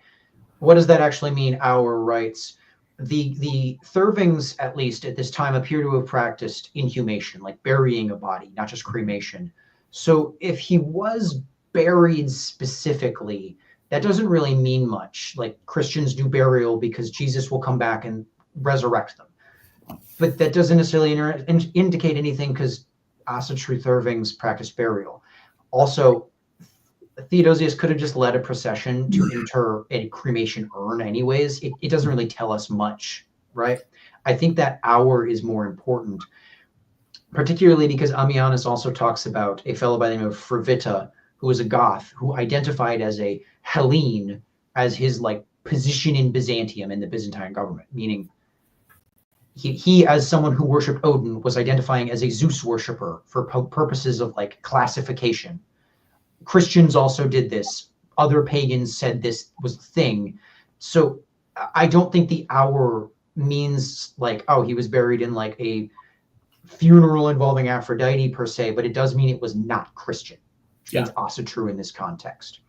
what does that actually mean, our rights? The Thurvings, at least at this time, appear to have practiced inhumation, like burying a body, not just cremation. So if he was buried specifically, that doesn't really mean much. Like, Christians do burial because Jesus will come back and resurrect them. But that doesn't necessarily indicate anything because Asatru Thurvings practice burial. Also, Theodosius could have just led a procession to inter a cremation urn anyways. It doesn't really tell us much, right? I think that hour is more important, particularly because Ammianus also talks about a fellow by the name of Frevita, who was a Goth, who identified as a Hellene as his like position in Byzantium in the Byzantine government, meaning he as someone who worshipped Odin was identifying as a Zeus worshiper for purposes of like classification. Christians also did this. Other pagans said this was the thing. So I don't think the hour means like, oh, he was buried in like a funeral involving Aphrodite per se, but it does mean it was not Christian. It's Asatru in this context.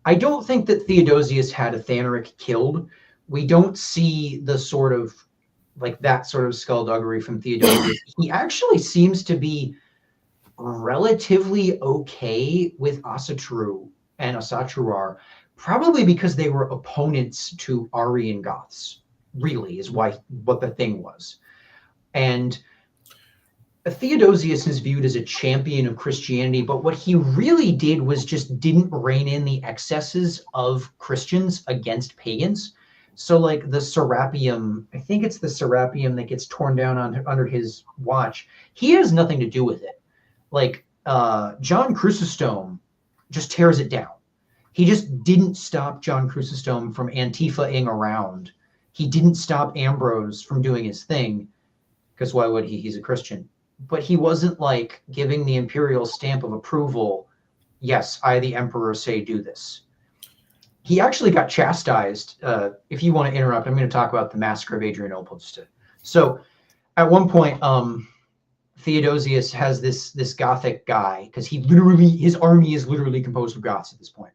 I don't think that Theodosius had Athanoric killed. We don't see the sort of like that sort of skullduggery from Theodosius. He actually seems to be relatively okay with Asatru and Asatruar, probably because they were opponents to Arian Goths, really, is what the thing was. And Theodosius is viewed as a champion of Christianity, but what he really did was just didn't rein in the excesses of Christians against pagans. So like the Serapeum, I think it's the Serapeum that gets torn down under his watch. He has nothing to do with it. Like John Chrysostom just tears it down. He just didn't stop John Chrysostom from Antifa-ing around. He didn't stop Ambrose from doing his thing, because why would he? He's a Christian. But he wasn't like giving the imperial stamp of approval. Yes, I, the emperor, say do this. He actually got chastised. If you want to interrupt, I'm going to talk about the massacre of Adrianople. So at one point, Theodosius has this Gothic guy, because his army is literally composed of Goths at this point,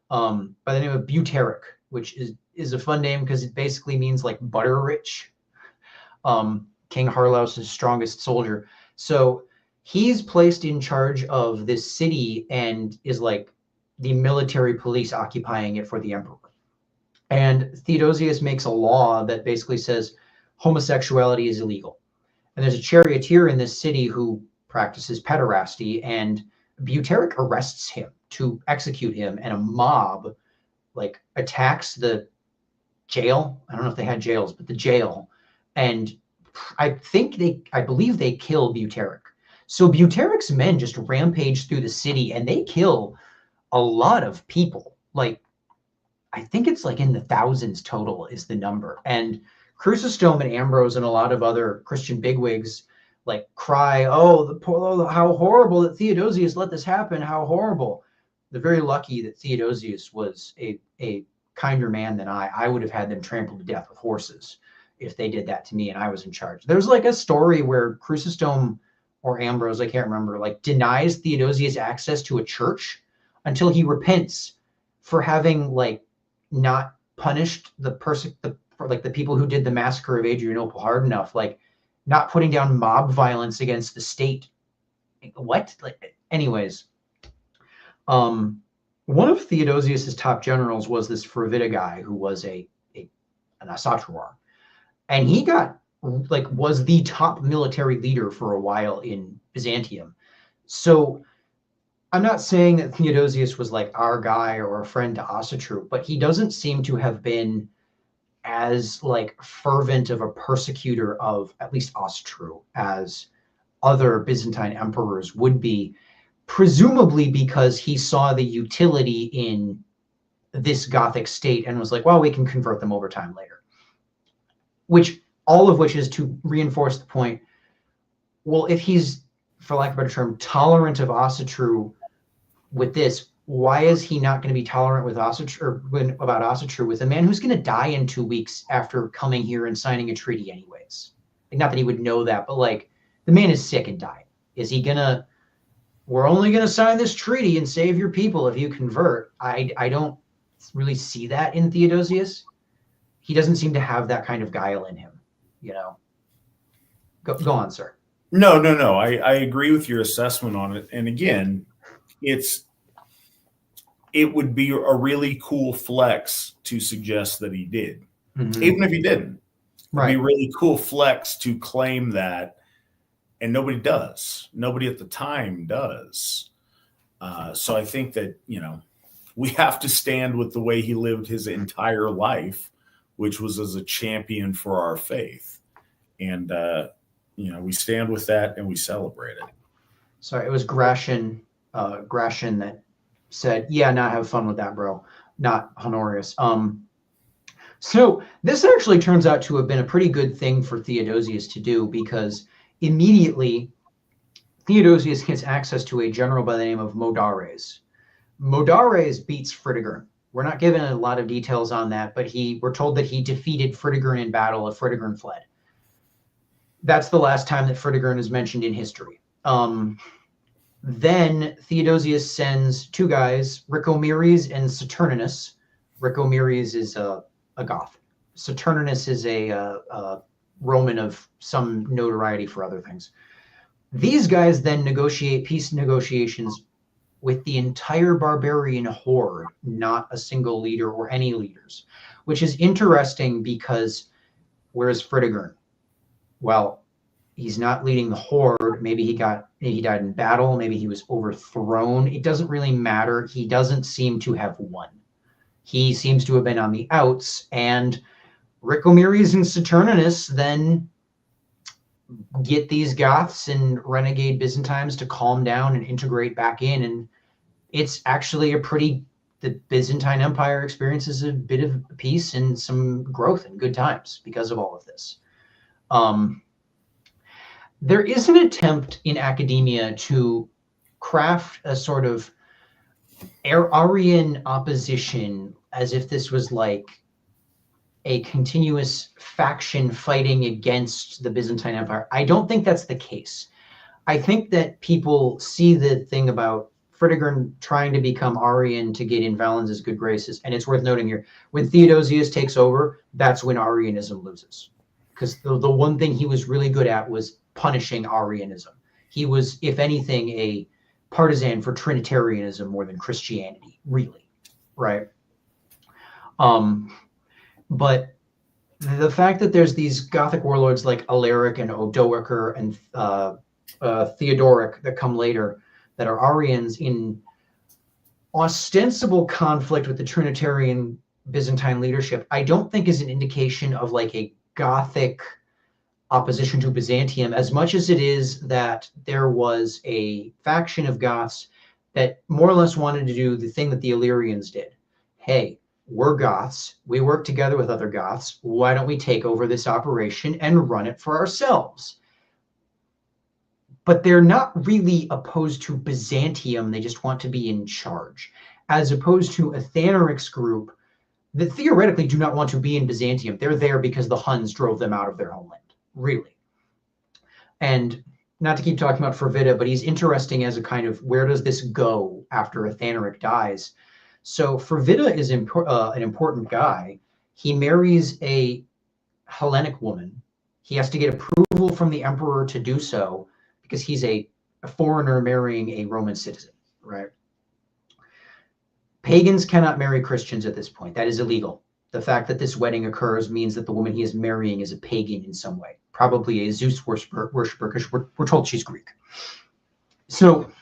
by the name of Buteric, which is a fun name because it basically means like butter rich. King Harlaus' strongest soldier. So he's placed in charge of this city and is like the military police occupying it for the emperor. And Theodosius makes a law that basically says homosexuality is illegal. And there's a charioteer in this city who practices pederasty, and Buteric arrests him to execute him, and a mob like attacks the jail. I don't know if they had jails, but the jail. And I believe they kill Buteric. So Buteric's men just rampage through the city and they kill a lot of people. Like, I think it's like in the thousands total is the number. And Chrysostom and Ambrose and a lot of other Christian bigwigs like cry, oh, how horrible that Theodosius let this happen. How horrible. They're very lucky that Theodosius was a kinder man than I. I would have had them trampled to death with horses if they did that to me and I was in charge. There's like a story where Chrysostom or Ambrose, I can't remember, like denies Theodosius access to a church until he repents for having like not punished the people who did the massacre of Adrianople hard enough, like not putting down mob violence against the state. What? Like, anyways, one of Theodosius's top generals was this Fervida guy who was an Asatru. And he was the top military leader for a while in Byzantium. So I'm not saying that Theodosius was like our guy or a friend to Asatru, but he doesn't seem to have been as like fervent of a persecutor of at least Asatru as other Byzantine emperors would be, presumably because he saw the utility in this Gothic state and was like, well, we can convert them over time later. All of which is to reinforce the point, well, if he's, for lack of a better term, tolerant of Asatru with this, why is he not going to be tolerant with about Asatru with a man who's going to die in 2 weeks after coming here and signing a treaty anyways? Like, not that he would know that, but like the man is sick and dying. Is he gonna, we're only going to sign this treaty and save your people if you convert? I don't really see that in Theodosius. He doesn't seem to have that kind of guile in him, you know. Go on, sir. No. I agree with your assessment on it. And again, it would be a really cool flex to suggest that he did, even if he didn't. Right. It'd be a really cool flex to claim that, and nobody does. Nobody at the time does. So I think that, we have to stand with the way he lived his entire life, which was as a champion for our faith. And, we stand with that and we celebrate it. Sorry, it was Gratian that said, yeah, not have fun with that, bro. Not Honorius. So this actually turns out to have been a pretty good thing for Theodosius to do, because immediately Theodosius gets access to a general by the name of Modares. Modares beats Fritigern. We're not given a lot of details on that, but we're told that he defeated Fritigern in battle and Fritigern fled. That's the last time that Fritigern is mentioned in history. Then Theodosius sends two guys, Ricomires and Saturninus. Ricomires is a Goth. Saturninus is a Roman of some notoriety for other things. These guys then negotiate peace negotiations with the entire barbarian horde, not a single leader or any leaders, which is interesting because where's Fritigern? Well, He's not leading the horde. Maybe he died in battle. Maybe he was overthrown. It doesn't really matter. He doesn't seem to have won. He seems to have been on the outs, and Ricomirius and Saturninus then get these Goths and renegade Byzantines to calm down and integrate back in. And it's actually the Byzantine Empire experiences a bit of peace and some growth and good times because of all of this. There is an attempt in academia to craft a sort of Arian opposition as if this was like a continuous faction fighting against the Byzantine Empire. I don't think that's the case. I think that people see the thing about Fritigern trying to become Arian to get in Valens' good graces. And it's worth noting here, when Theodosius takes over, that's when Arianism loses. Because the one thing he was really good at was punishing Arianism. He was, if anything, a partisan for Trinitarianism more than Christianity, really, right? But the fact that there's these Gothic warlords like Alaric and Odoacer and Theodoric that come later that are Arians in ostensible conflict with the Trinitarian Byzantine leadership, I don't think is an indication of like a Gothic opposition to Byzantium, as much as it is that there was a faction of Goths that more or less wanted to do the thing that the Illyrians did. Hey, we're Goths. We work together with other Goths. Why don't we take over this operation and run it for ourselves? But they're not really opposed to Byzantium. They just want to be in charge, as opposed to Athanoric's group that theoretically do not want to be in Byzantium. They're there because the Huns drove them out of their homeland, really. And not to keep talking about Fervida, but he's interesting as a kind of, where does this go after Athanoric dies? So Fervida is an important guy. He marries a Hellenic woman. He has to get approval from the emperor to do so because he's a foreigner marrying a Roman citizen, right? Pagans cannot marry Christians at this point. That is illegal. The fact that this wedding occurs means that the woman he is marrying is a pagan in some way, probably a Zeus worshiper, because we're told she's Greek. So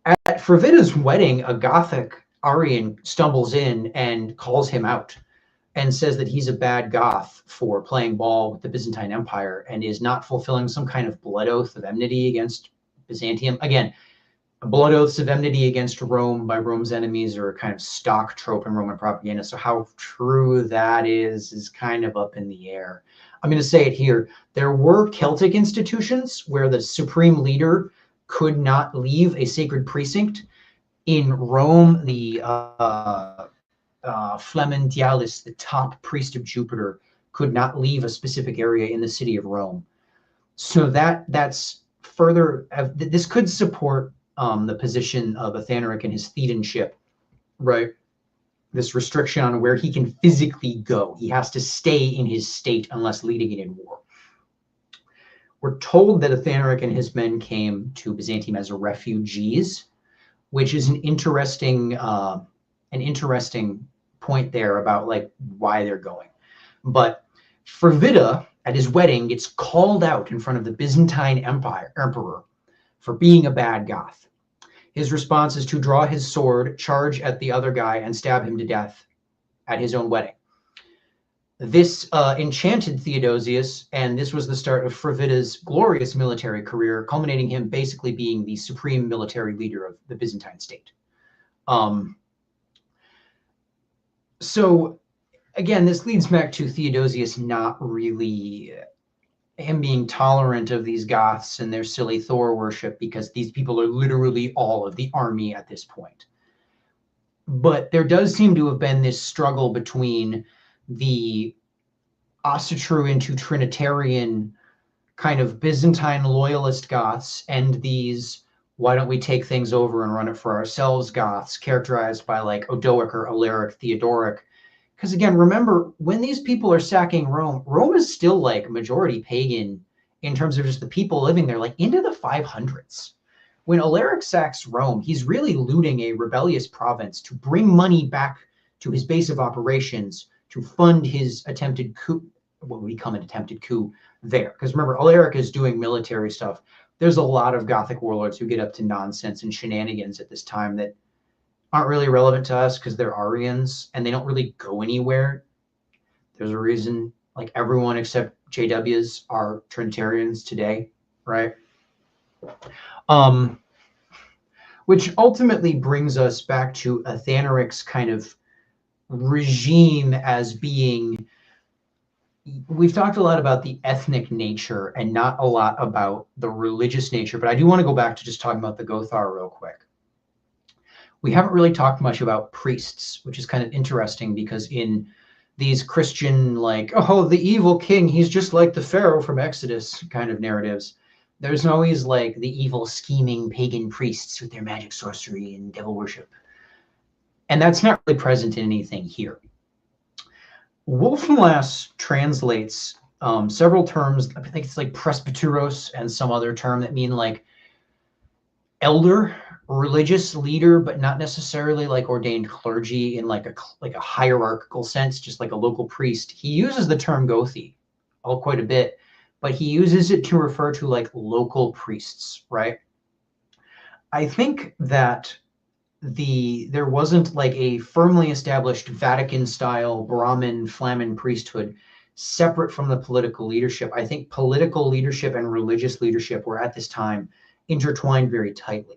at Fervida's wedding, a Gothic Arian stumbles in and calls him out and says that he's a bad Goth for playing ball with the Byzantine Empire and is not fulfilling some kind of blood oath of enmity against Byzantium. Again, blood oaths of enmity against Rome by Rome's enemies are a kind of stock trope in Roman propaganda. So how true that is kind of up in the air. I'm going to say it here. There were Celtic institutions where the supreme leader could not leave a sacred precinct. In Rome, the Flamentialis, the top priest of Jupiter, could not leave a specific area in the city of Rome. So that's further, this could support the position of Athanoric and his Thedanship, right? This restriction on where he can physically go. He has to stay in his state unless leading it in war. We're told that Athanoric and his men came to Byzantium as refugees, which is an interesting point there about like why they're going. But Fervida at his wedding gets called out in front of the Byzantine emperor for being a bad Goth. His response is to draw his sword, charge at the other guy, and stab him to death at his own wedding. This enchanted Theodosius, and this was the start of Fervida's glorious military career, culminating him basically being the supreme military leader of the Byzantine state. So again, this leads back to Theodosius not really him being tolerant of these Goths and their silly Thor worship, because these people are literally all of the army at this point. But there does seem to have been this struggle between the Asatru into Trinitarian kind of Byzantine loyalist Goths and these why don't we take things over and run it for ourselves Goths, characterized by like Odoacer, Alaric, Theodoric. Because again, remember, when these people are sacking Rome, Rome is still like majority pagan in terms of just the people living there, like into the 500s. When Alaric sacks Rome, he's really looting a rebellious province to bring money back to his base of operations to fund his attempted coup, what would become an attempted coup, there. Because remember, Alaric is doing military stuff. There's a lot of Gothic warlords who get up to nonsense and shenanigans at this time that aren't really relevant to us because they're Arians and they don't really go anywhere. There's a reason like everyone except JWs are Trinitarians today, right? Which ultimately brings us back to Athanoric's kind of regime as being, we've talked a lot about the ethnic nature and not a lot about the religious nature, but I do want to go back to just talking about the Gothar real quick. We haven't really talked much about priests, which is kind of interesting because in these Christian, like, oh, the evil king, he's just like the Pharaoh from Exodus kind of narratives, there's always like the evil scheming pagan priests with their magic, sorcery, and devil worship. And that's not really present in anything here. Wolfenlass translates several terms. I think it's like presbyteros and some other term that mean like elder, religious leader, but not necessarily like ordained clergy in like a hierarchical sense, just like a local priest. He uses the term Gothi quite a bit, but he uses it to refer to like local priests, right? I think that there wasn't like a firmly established Vatican-style Brahmin Flamen priesthood separate from the political leadership. I think political leadership and religious leadership were at this time intertwined very tightly.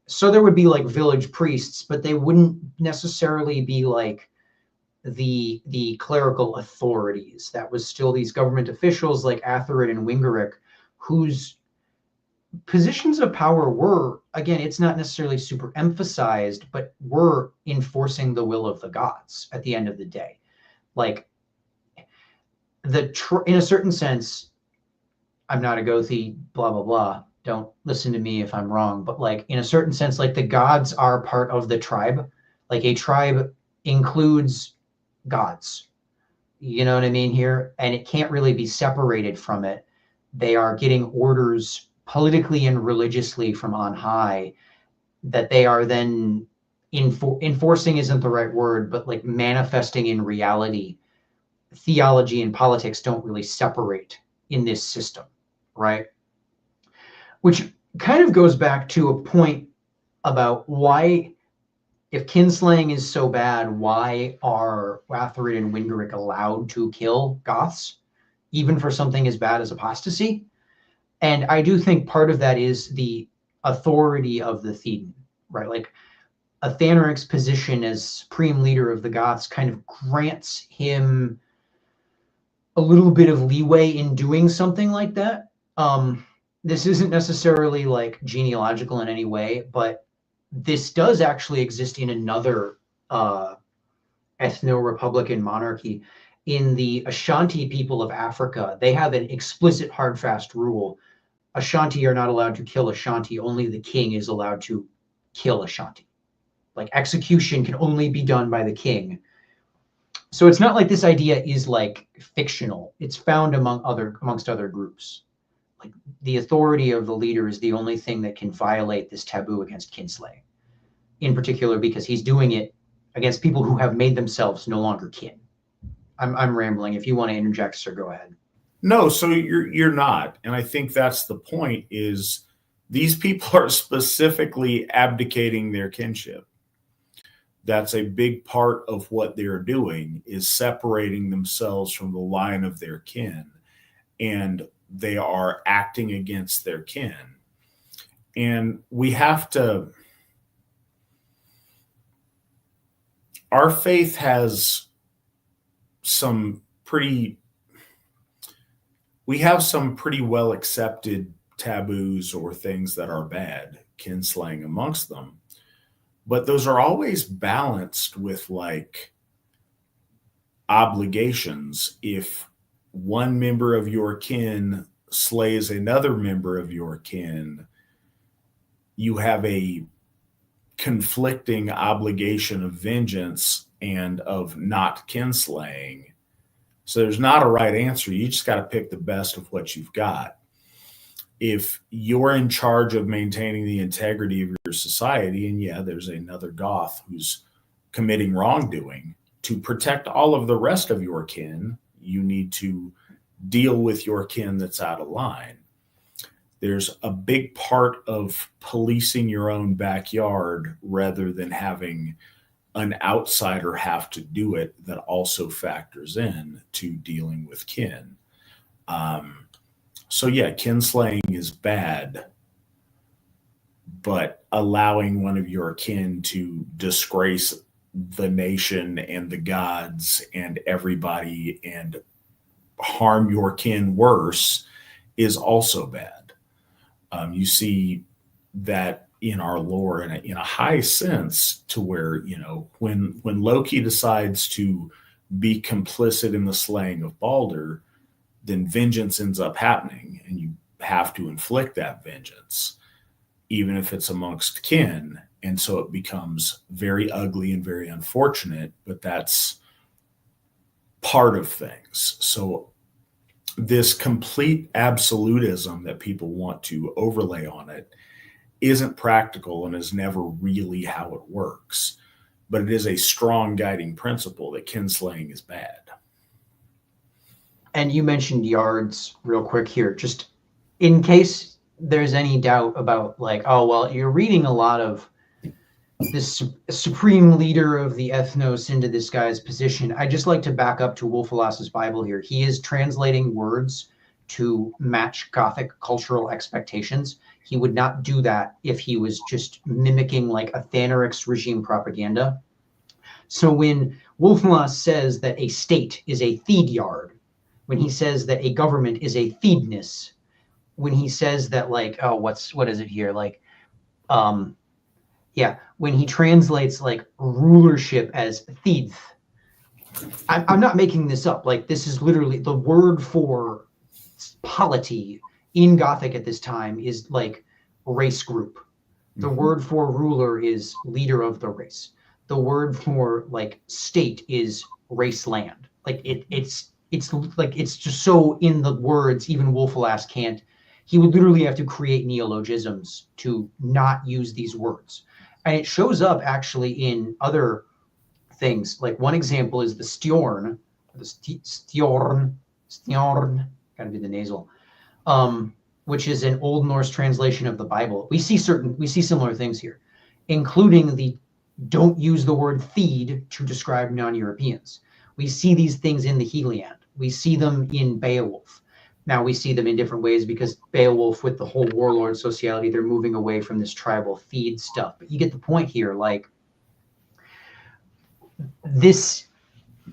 So there would be like village priests, but they wouldn't necessarily be like the clerical authorities. That was still these government officials like Athanoric and Wingeric, whose positions of power were, again, it's not necessarily super emphasized, but were enforcing the will of the gods at the end of the day. Like in a certain sense, I'm not a Gothi, blah, blah, blah. Don't listen to me if I'm wrong, but like in a certain sense, like the gods are part of the tribe. Like a tribe includes gods. You know what I mean here? And it can't really be separated from it. They are getting orders politically and religiously from on high that they are then enforcing isn't the right word, but like manifesting in reality. Theology and politics don't really separate in this system, right? Which kind of goes back to a point about why, if kinslaying is so bad, why are Athanoric and Wingeric allowed to kill Goths, even for something as bad as apostasy? And I do think part of that is the authority of the Thetan, right? Like Athanoric's position as supreme leader of the Goths kind of grants him a little bit of leeway in doing something like that. This isn't necessarily like genealogical in any way, but this does actually exist in another ethno-republican monarchy. In the Ashanti people of Africa, they have an explicit hard, fast rule. Ashanti are not allowed to kill Ashanti. Only the king is allowed to kill Ashanti. Like execution can only be done by the king. So it's not like this idea is like fictional. It's found amongst other groups. Like the authority of the leader is the only thing that can violate this taboo against kinslaying, in particular because he's doing it against people who have made themselves no longer kin. I'm rambling. If you want to interject, sir, go ahead. No, so you're not, and I think that's the point. Is these people are specifically abdicating their kinship. That's a big part of what they're doing, is separating themselves from the line of their kin, and they are acting against their kin. And we have to, our faith has we have some pretty well accepted taboos or things that are bad, kinslaying amongst them. But those are always balanced with like obligations. If one member of your kin slays another member of your kin, you have a conflicting obligation of vengeance and of not kinslaying. So there's not a right answer. You just got to pick the best of what you've got. If you're in charge of maintaining the integrity of your society, and yeah, there's another Goth who's committing wrongdoing, to protect all of the rest of your kin, you need to deal with your kin that's out of line. There's a big part of policing your own backyard rather than having an outsider have to do it that also factors in to dealing with kin. So yeah, kinslaying is bad, but allowing one of your kin to disgrace the nation and the gods and everybody and harm your kin worse is also bad. You see that in our lore in a high sense, to where, when Loki decides to be complicit in the slaying of Balder, then vengeance ends up happening, and you have to inflict that vengeance, even if it's amongst kin. And so it becomes very ugly and very unfortunate, but that's part of things. So this complete absolutism that people want to overlay on it isn't practical and is never really how it works. But it is a strong guiding principle that kinslaying is bad. And you mentioned yards real quick here, just in case there's any doubt about like, oh, well, you're reading a lot of this supreme leader of the ethnos into this guy's position. I just like to back up to Wolf-Alas's Bible here. He is translating words to match Gothic cultural expectations. He would not do that if he was just mimicking like Athanoric's regime propaganda. So when Wolf-Alas says that a state is a theed yard, when he says that a government is a theedness, when he says that like, oh, what is it here? Like, when he translates like rulership as theed, I'm not making this up. Like, this is literally the word for polity in Gothic at this time is like race group. The word for ruler is leader of the race. The word for like state is race land. Like it's like, it's just so in the words, even Wolf-Alas can't. He would literally have to create neologisms to not use these words. And it shows up actually in other things. Like one example is the stjorn, gotta be the nasal, which is an Old Norse translation of the Bible. We see similar things here, including the don't use the word theed to describe non-Europeans. We see these things in the Heliand. We see them in Beowulf. Now we see them in different ways because Beowulf, with the whole Warlord sociality, they're moving away from this tribal theed stuff. But you get the point here. Like, this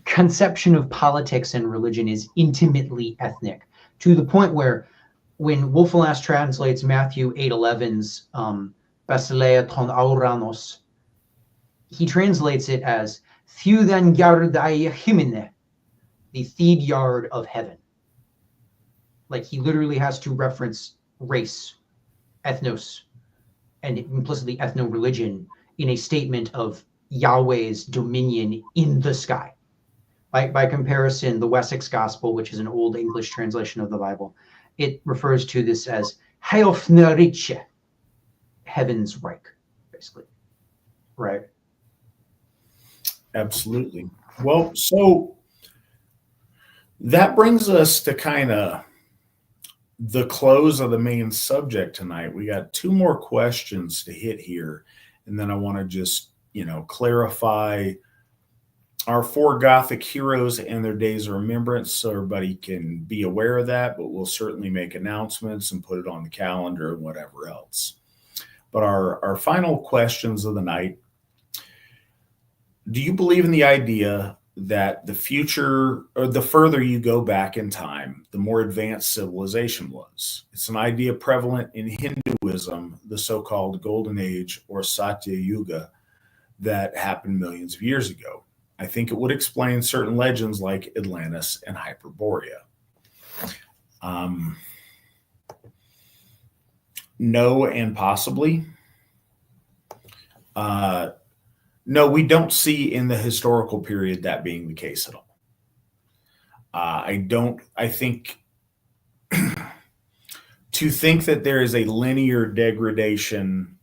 conception of politics and religion is intimately ethnic, to the point where when Wolf-Alas translates Matthew 8:11's Basileia ton auranos, he translates it as Thjudan Gjardai Himine, the theed yard of heaven. Like, he literally has to reference race, ethnos, and implicitly ethno-religion in a statement of Yahweh's dominion in the sky. By comparison, the Wessex Gospel, which is an Old English translation of the Bible, it refers to this as Heofneriche, heaven's Reich, basically. Right? Absolutely. Well, so that brings us to kind of the close of the main subject tonight. We got two more questions to hit here, and then I want to just, clarify our four Gothic heroes and their days of remembrance so everybody can be aware of that, but we'll certainly make announcements and put it on the calendar and whatever else. But our final questions of the night: do you believe in the idea that the future, or the further you go back in time, the more advanced civilization was? It's an idea prevalent in Hinduism, the so-called Golden Age or Satya Yuga, that happened millions of years ago. I think it would explain certain legends like Atlantis and Hyperborea. No, and possibly. No, we don't see in the historical period that being the case at all. I think to think that there is a linear degradation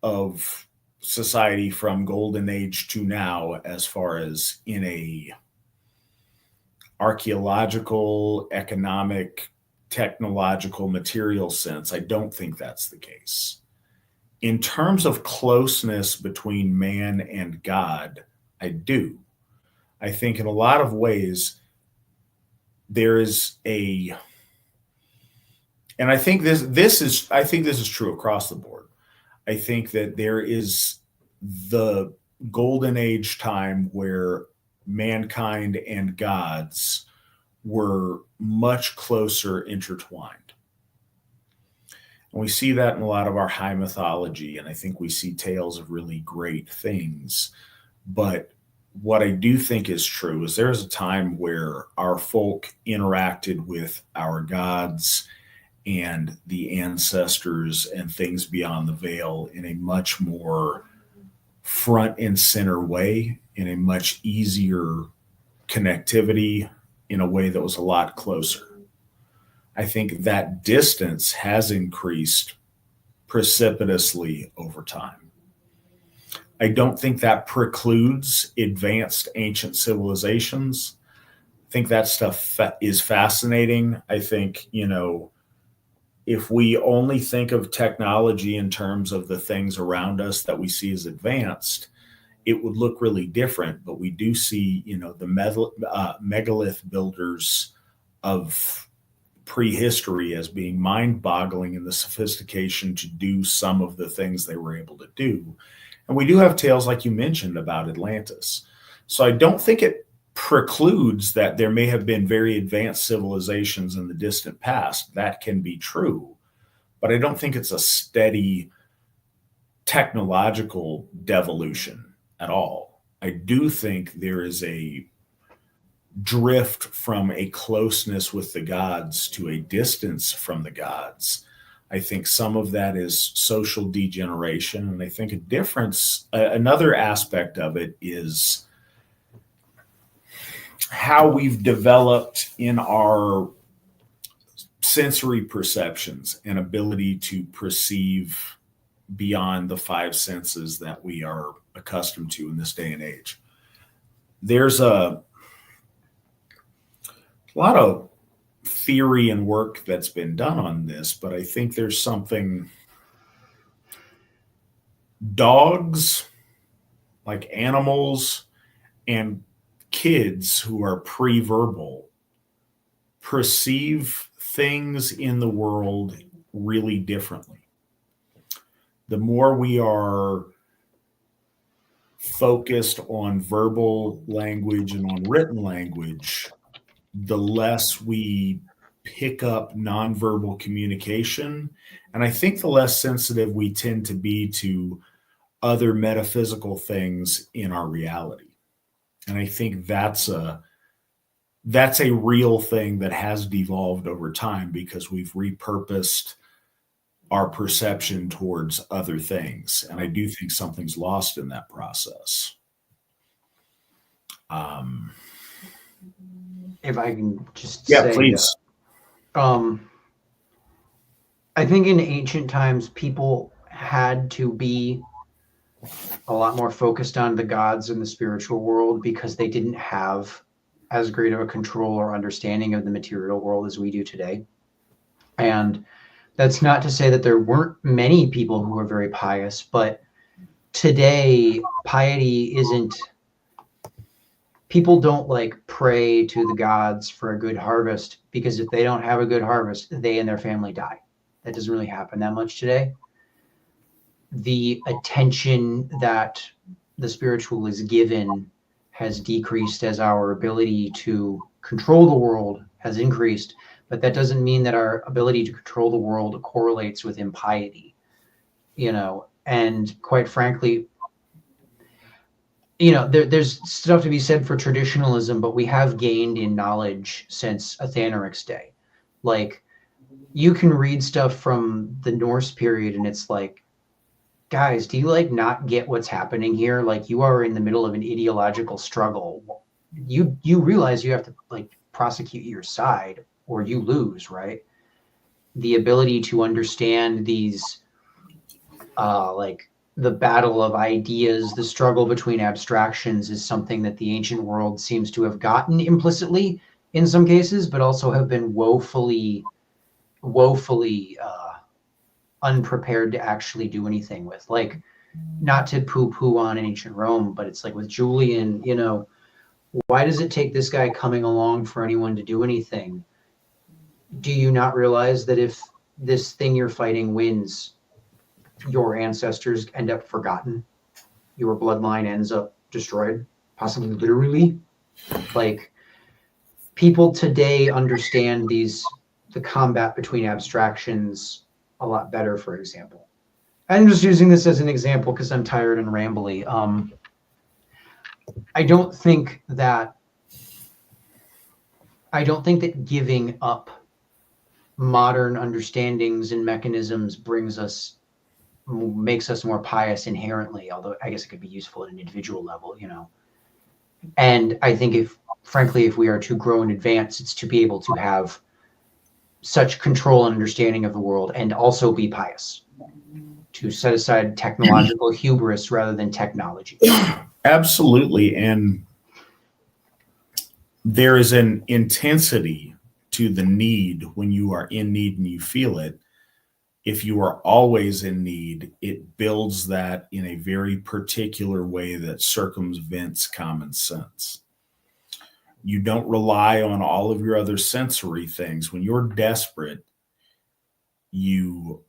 of society from Golden Age to now, as far as in a archaeological, economic, technological, material sense, I don't think that's the case. In terms of closeness between man and God, I do. I think in a lot of ways there is a, and I think this is true across the board. I think that there is the golden age time where mankind and gods were much closer intertwined. And we see that in a lot of our high mythology, and I think we see tales of really great things. But what I do think is true is there's a time where our folk interacted with our gods and the ancestors and things beyond the veil in a much more front and center way, in a much easier connectivity, in a way that was a lot closer. I think that distance has increased precipitously over time. I don't think that precludes advanced ancient civilizations. I think that stuff is fascinating. I think, if we only think of technology in terms of the things around us that we see as advanced, it would look really different. But we do see, the megalith builders of prehistory as being mind-boggling in the sophistication to do some of the things they were able to do. And we do have tales, like you mentioned, about Atlantis. So I don't think it precludes that there may have been very advanced civilizations in the distant past. That can be true. But I don't think it's a steady technological devolution at all. I do think there is a drift from a closeness with the gods to a distance from the gods. I think some of that is social degeneration. And I think another aspect of it is how we've developed in our sensory perceptions and ability to perceive beyond the five senses that we are accustomed to in this day and age. There's a lot of theory and work that's been done on this, but I think there's something. Dogs, like animals, and kids who are pre-verbal perceive things in the world really differently. The more we are focused on verbal language and on written language, the less we pick up nonverbal communication. And I think the less sensitive we tend to be to other metaphysical things in our reality. And I think that's a real thing that has devolved over time because we've repurposed our perception towards other things. And I do think something's lost in that process. If I can just say, please. I think in ancient times, people had to be a lot more focused on the gods in the spiritual world because they didn't have as great of a control or understanding of the material world as we do today. And that's not to say that there weren't many people who were very pious, but today piety isn't, people don't pray to the gods for a good harvest, because if they don't have a good harvest, they and their family die. That doesn't really happen that much today. The attention that the spiritual is given has decreased as our ability to control the world has increased, but that doesn't mean that our ability to control the world correlates with impiety, and quite frankly, there's stuff to be said for traditionalism, but we have gained in knowledge since Athanoric's day. You can read stuff from the Norse period and it's like, guys, do you not get what's happening here? You are in the middle of an ideological struggle. You realize you have to prosecute your side or you lose, right? The ability to understand these the battle of ideas, the struggle between abstractions is something that the ancient world seems to have gotten implicitly, in some cases, but also have been woefully unprepared to actually do anything with. Like, not to poo-poo on ancient Rome, but it's like with Julian, you know, why does it take this guy coming along for anyone to do anything? Do you not realize that if this thing you're fighting wins, your ancestors end up forgotten? Your bloodline ends up destroyed, possibly literally? Like, people today understand the combat between abstractions a lot better, for example. I'm just using this as an example because I'm tired and rambly. I don't think that giving up modern understandings and mechanisms makes us more pious inherently, although I guess it could be useful at an individual level, you know. And I think if we are to grow and advance, it's to be able to have such control and understanding of the world and also be pious, to set aside technological hubris rather than technology. Absolutely. And there is an intensity to the need when you are in need and you feel it. If you are always in need, it builds that in a very particular way that circumvents common sense. You don't rely on all of your other sensory things. When you're desperate, you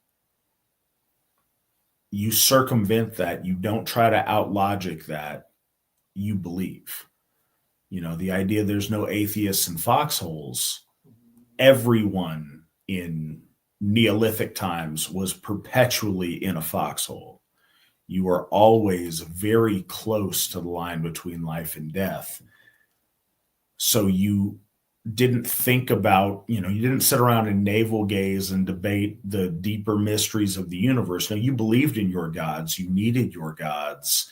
circumvent that. You don't try to out-logic that. You believe. You know, the idea there's no atheists in foxholes. Everyone in Neolithic times was perpetually in a foxhole. You are always very close to the line between life and death. So you didn't think about, you didn't sit around and navel gaze and debate the deeper mysteries of the universe. No, you believed in your gods, you needed your gods,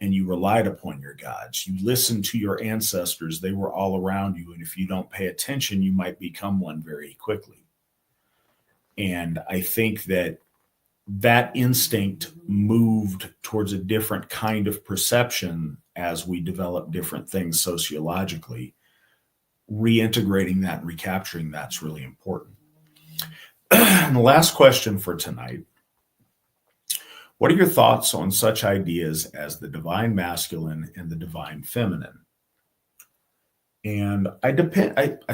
and you relied upon your gods. You listened to your ancestors. They were all around you. And if you don't pay attention, you might become one very quickly. And I think that instinct moved towards a different kind of perception as we develop different things sociologically. Reintegrating that and recapturing that's really important. And the last question for tonight: what are your thoughts on such ideas as the divine masculine and the divine feminine? And I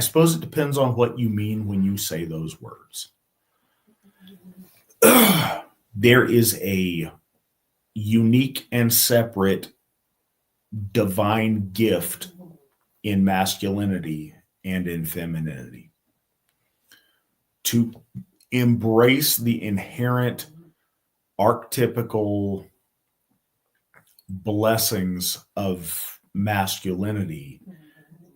suppose it depends on what you mean when you say those words. There is a unique and separate divine gift in masculinity and in femininity. To embrace the inherent archetypical blessings of masculinity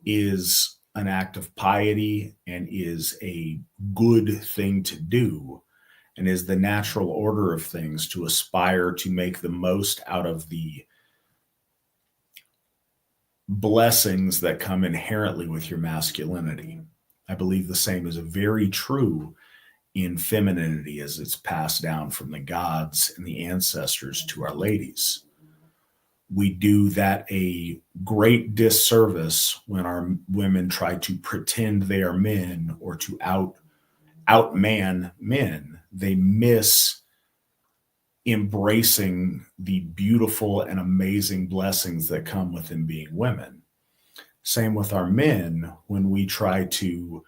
is an act of piety and is a good thing to do, and is the natural order of things to aspire to make the most out of the blessings that come inherently with your masculinity. I believe the same is very true in femininity as it's passed down from the gods and the ancestors to our ladies. We do that a great disservice when our women try to pretend they are men or to outman men. They miss embracing the beautiful and amazing blessings that come with them being women. Same with our men. When we try to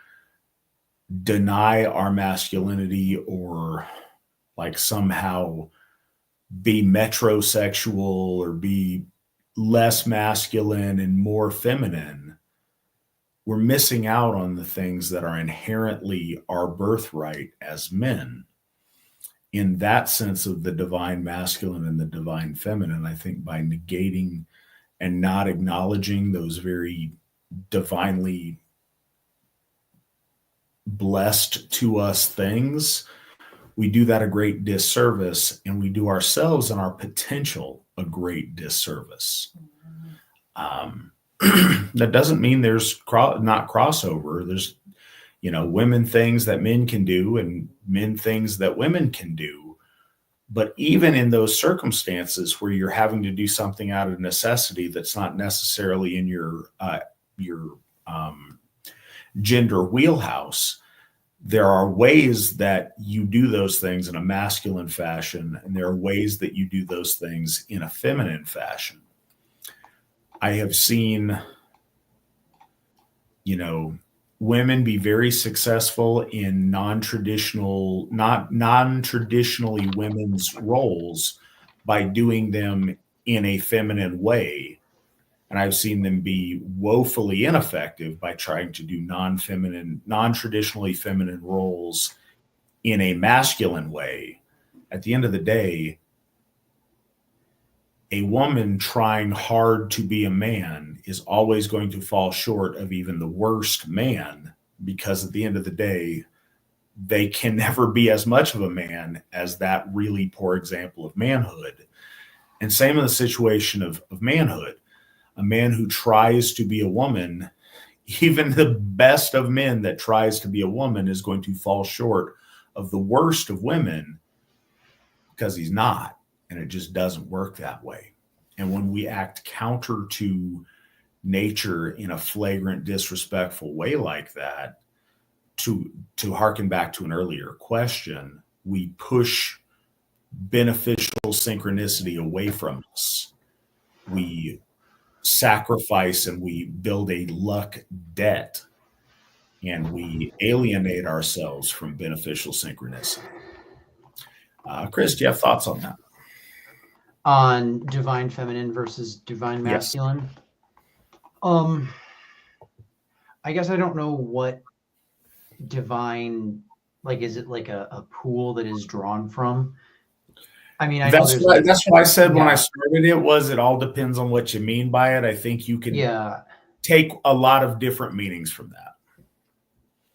deny our masculinity or like somehow be metrosexual or be less masculine and more feminine, we're missing out on the things that are inherently our birthright as men. In that sense of the divine masculine and the divine feminine, I think by negating and not acknowledging those very divinely blessed to us things, we do that a great disservice, and we do ourselves and our potential a great disservice. That doesn't mean there's not crossover. There's women things that men can do and men things that women can do. But even in those circumstances where you're having to do something out of necessity that's not necessarily in your gender wheelhouse, there are ways that you do those things in a masculine fashion, and there are ways that you do those things in a feminine fashion. I have seen, women be very successful in non-traditionally women's roles by doing them in a feminine way. And I've seen them be woefully ineffective by trying to do non-traditionally feminine roles in a masculine way. At the end of the day, a woman trying hard to be a man is always going to fall short of even the worst man, because at the end of the day, they can never be as much of a man as that really poor example of manhood. And same in the situation of manhood. A man who tries to be a woman, even the best of men that tries to be a woman, is going to fall short of the worst of women, because he's not. And it just doesn't work that way. And when we act counter to nature in a flagrant, disrespectful way like that, to harken back to an earlier question, we push beneficial synchronicity away from us. We sacrifice and we build a luck debt, and we alienate ourselves from beneficial synchronicity. Chris, do you have thoughts on that? On divine feminine versus divine masculine? Yes. I guess I don't know what divine, like, is it like a pool that is drawn from? I mean, that's what I said when I started it all depends on what you mean by it. I think you can take a lot of different meanings from that.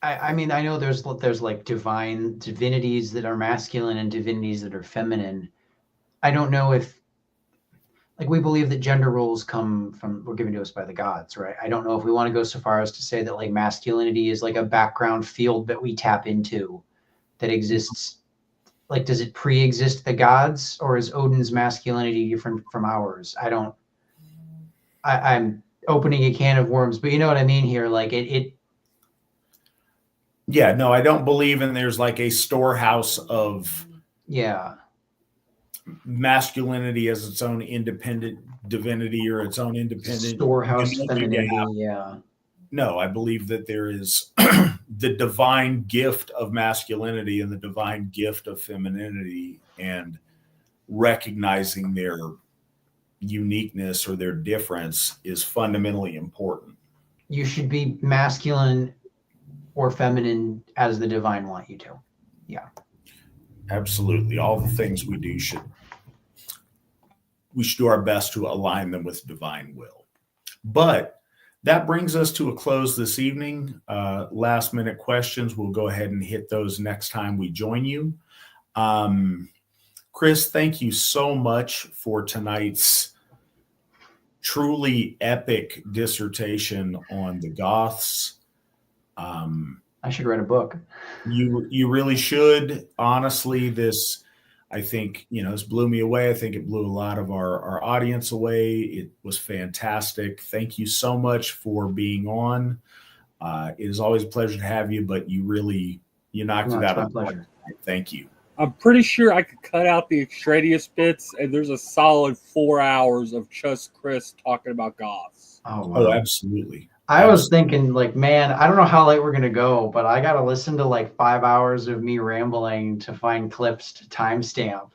I mean, I know there's like divinities that are masculine and divinities that are feminine. I don't know if, like, we believe that gender roles were given to us by the gods, right? I don't know if we want to go so far as to say that like masculinity is like a background field that we tap into that exists. Like, does it pre-exist the gods, or is Odin's masculinity different from ours? I'm opening a can of worms, but you know what I mean here. Like Yeah, no, I don't believe there's like a storehouse of masculinity as its own independent divinity or its own independent storehouse femininity. No, I believe that there is the divine gift of masculinity and the divine gift of femininity, and recognizing their uniqueness or their difference is fundamentally important. You should be masculine or feminine as the divine want you to. Yeah. Absolutely. All the things we do we should do our best to align them with divine will. But that brings us to a close this evening. Last minute questions. We'll go ahead and hit those next time we join you. Chris, thank you so much for tonight's truly epic dissertation on the Goths. I should write a book. You really should. Honestly, I think, this blew me away. I think it blew a lot of our audience away. It was fantastic. Thank you so much for being on. It is always a pleasure to have you, but you knocked it out of the park. Thank you. I'm pretty sure I could cut out the extraneous bits, and there's a solid 4 hours of just Chris talking about Goths. Oh, wow. Oh, absolutely. I was thinking, like, man, I don't know how late we're going to go, but I got to listen to like 5 hours of me rambling to find clips to timestamp.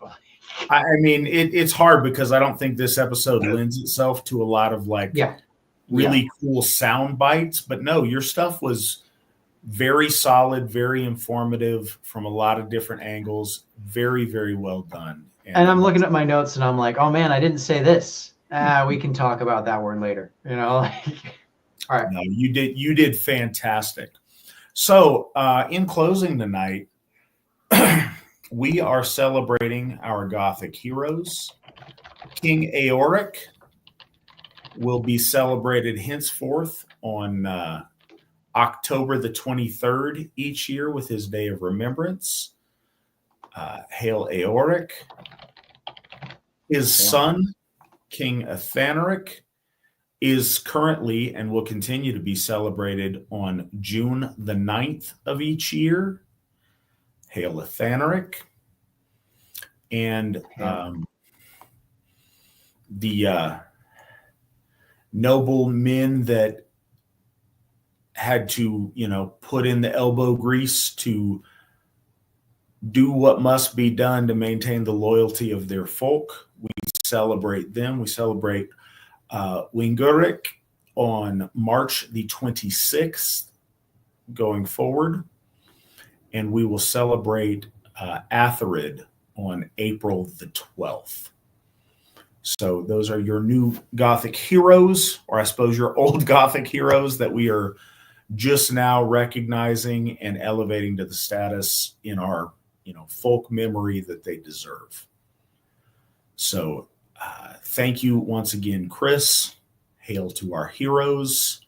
I mean, it's hard because I don't think this episode lends itself to a lot of really cool sound bites. But no, your stuff was very solid, very informative from a lot of different angles. Very, very well done. And I'm looking at my notes and I'm like, oh man, I didn't say this. We can talk about that word later. All right. No, you did fantastic. So in closing tonight, we are celebrating our Gothic heroes. King Eoric will be celebrated henceforth on October the 23rd each year with his day of remembrance. Hail Eoric. His son, King Athanoric, is currently and will continue to be celebrated on June the 9th of each year. Hail Athanoric. And the noble men that had to, put in the elbow grease to do what must be done to maintain the loyalty of their folk. We celebrate them. We celebrate Winguric on March the 26th going forward. And we will celebrate Athanoric on April the 12th. So those are your new Gothic heroes, or I suppose your old Gothic heroes that we are just now recognizing and elevating to the status in our, folk memory that they deserve. So thank you once again, Chris. Hail to our heroes.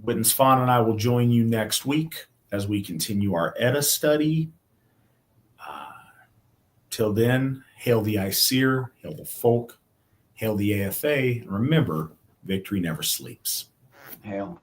Witness Fawn and I will join you next week as we continue our Edda study. Till then, hail the Aesir, hail the folk, hail the AFA, and remember, victory never sleeps. Hail.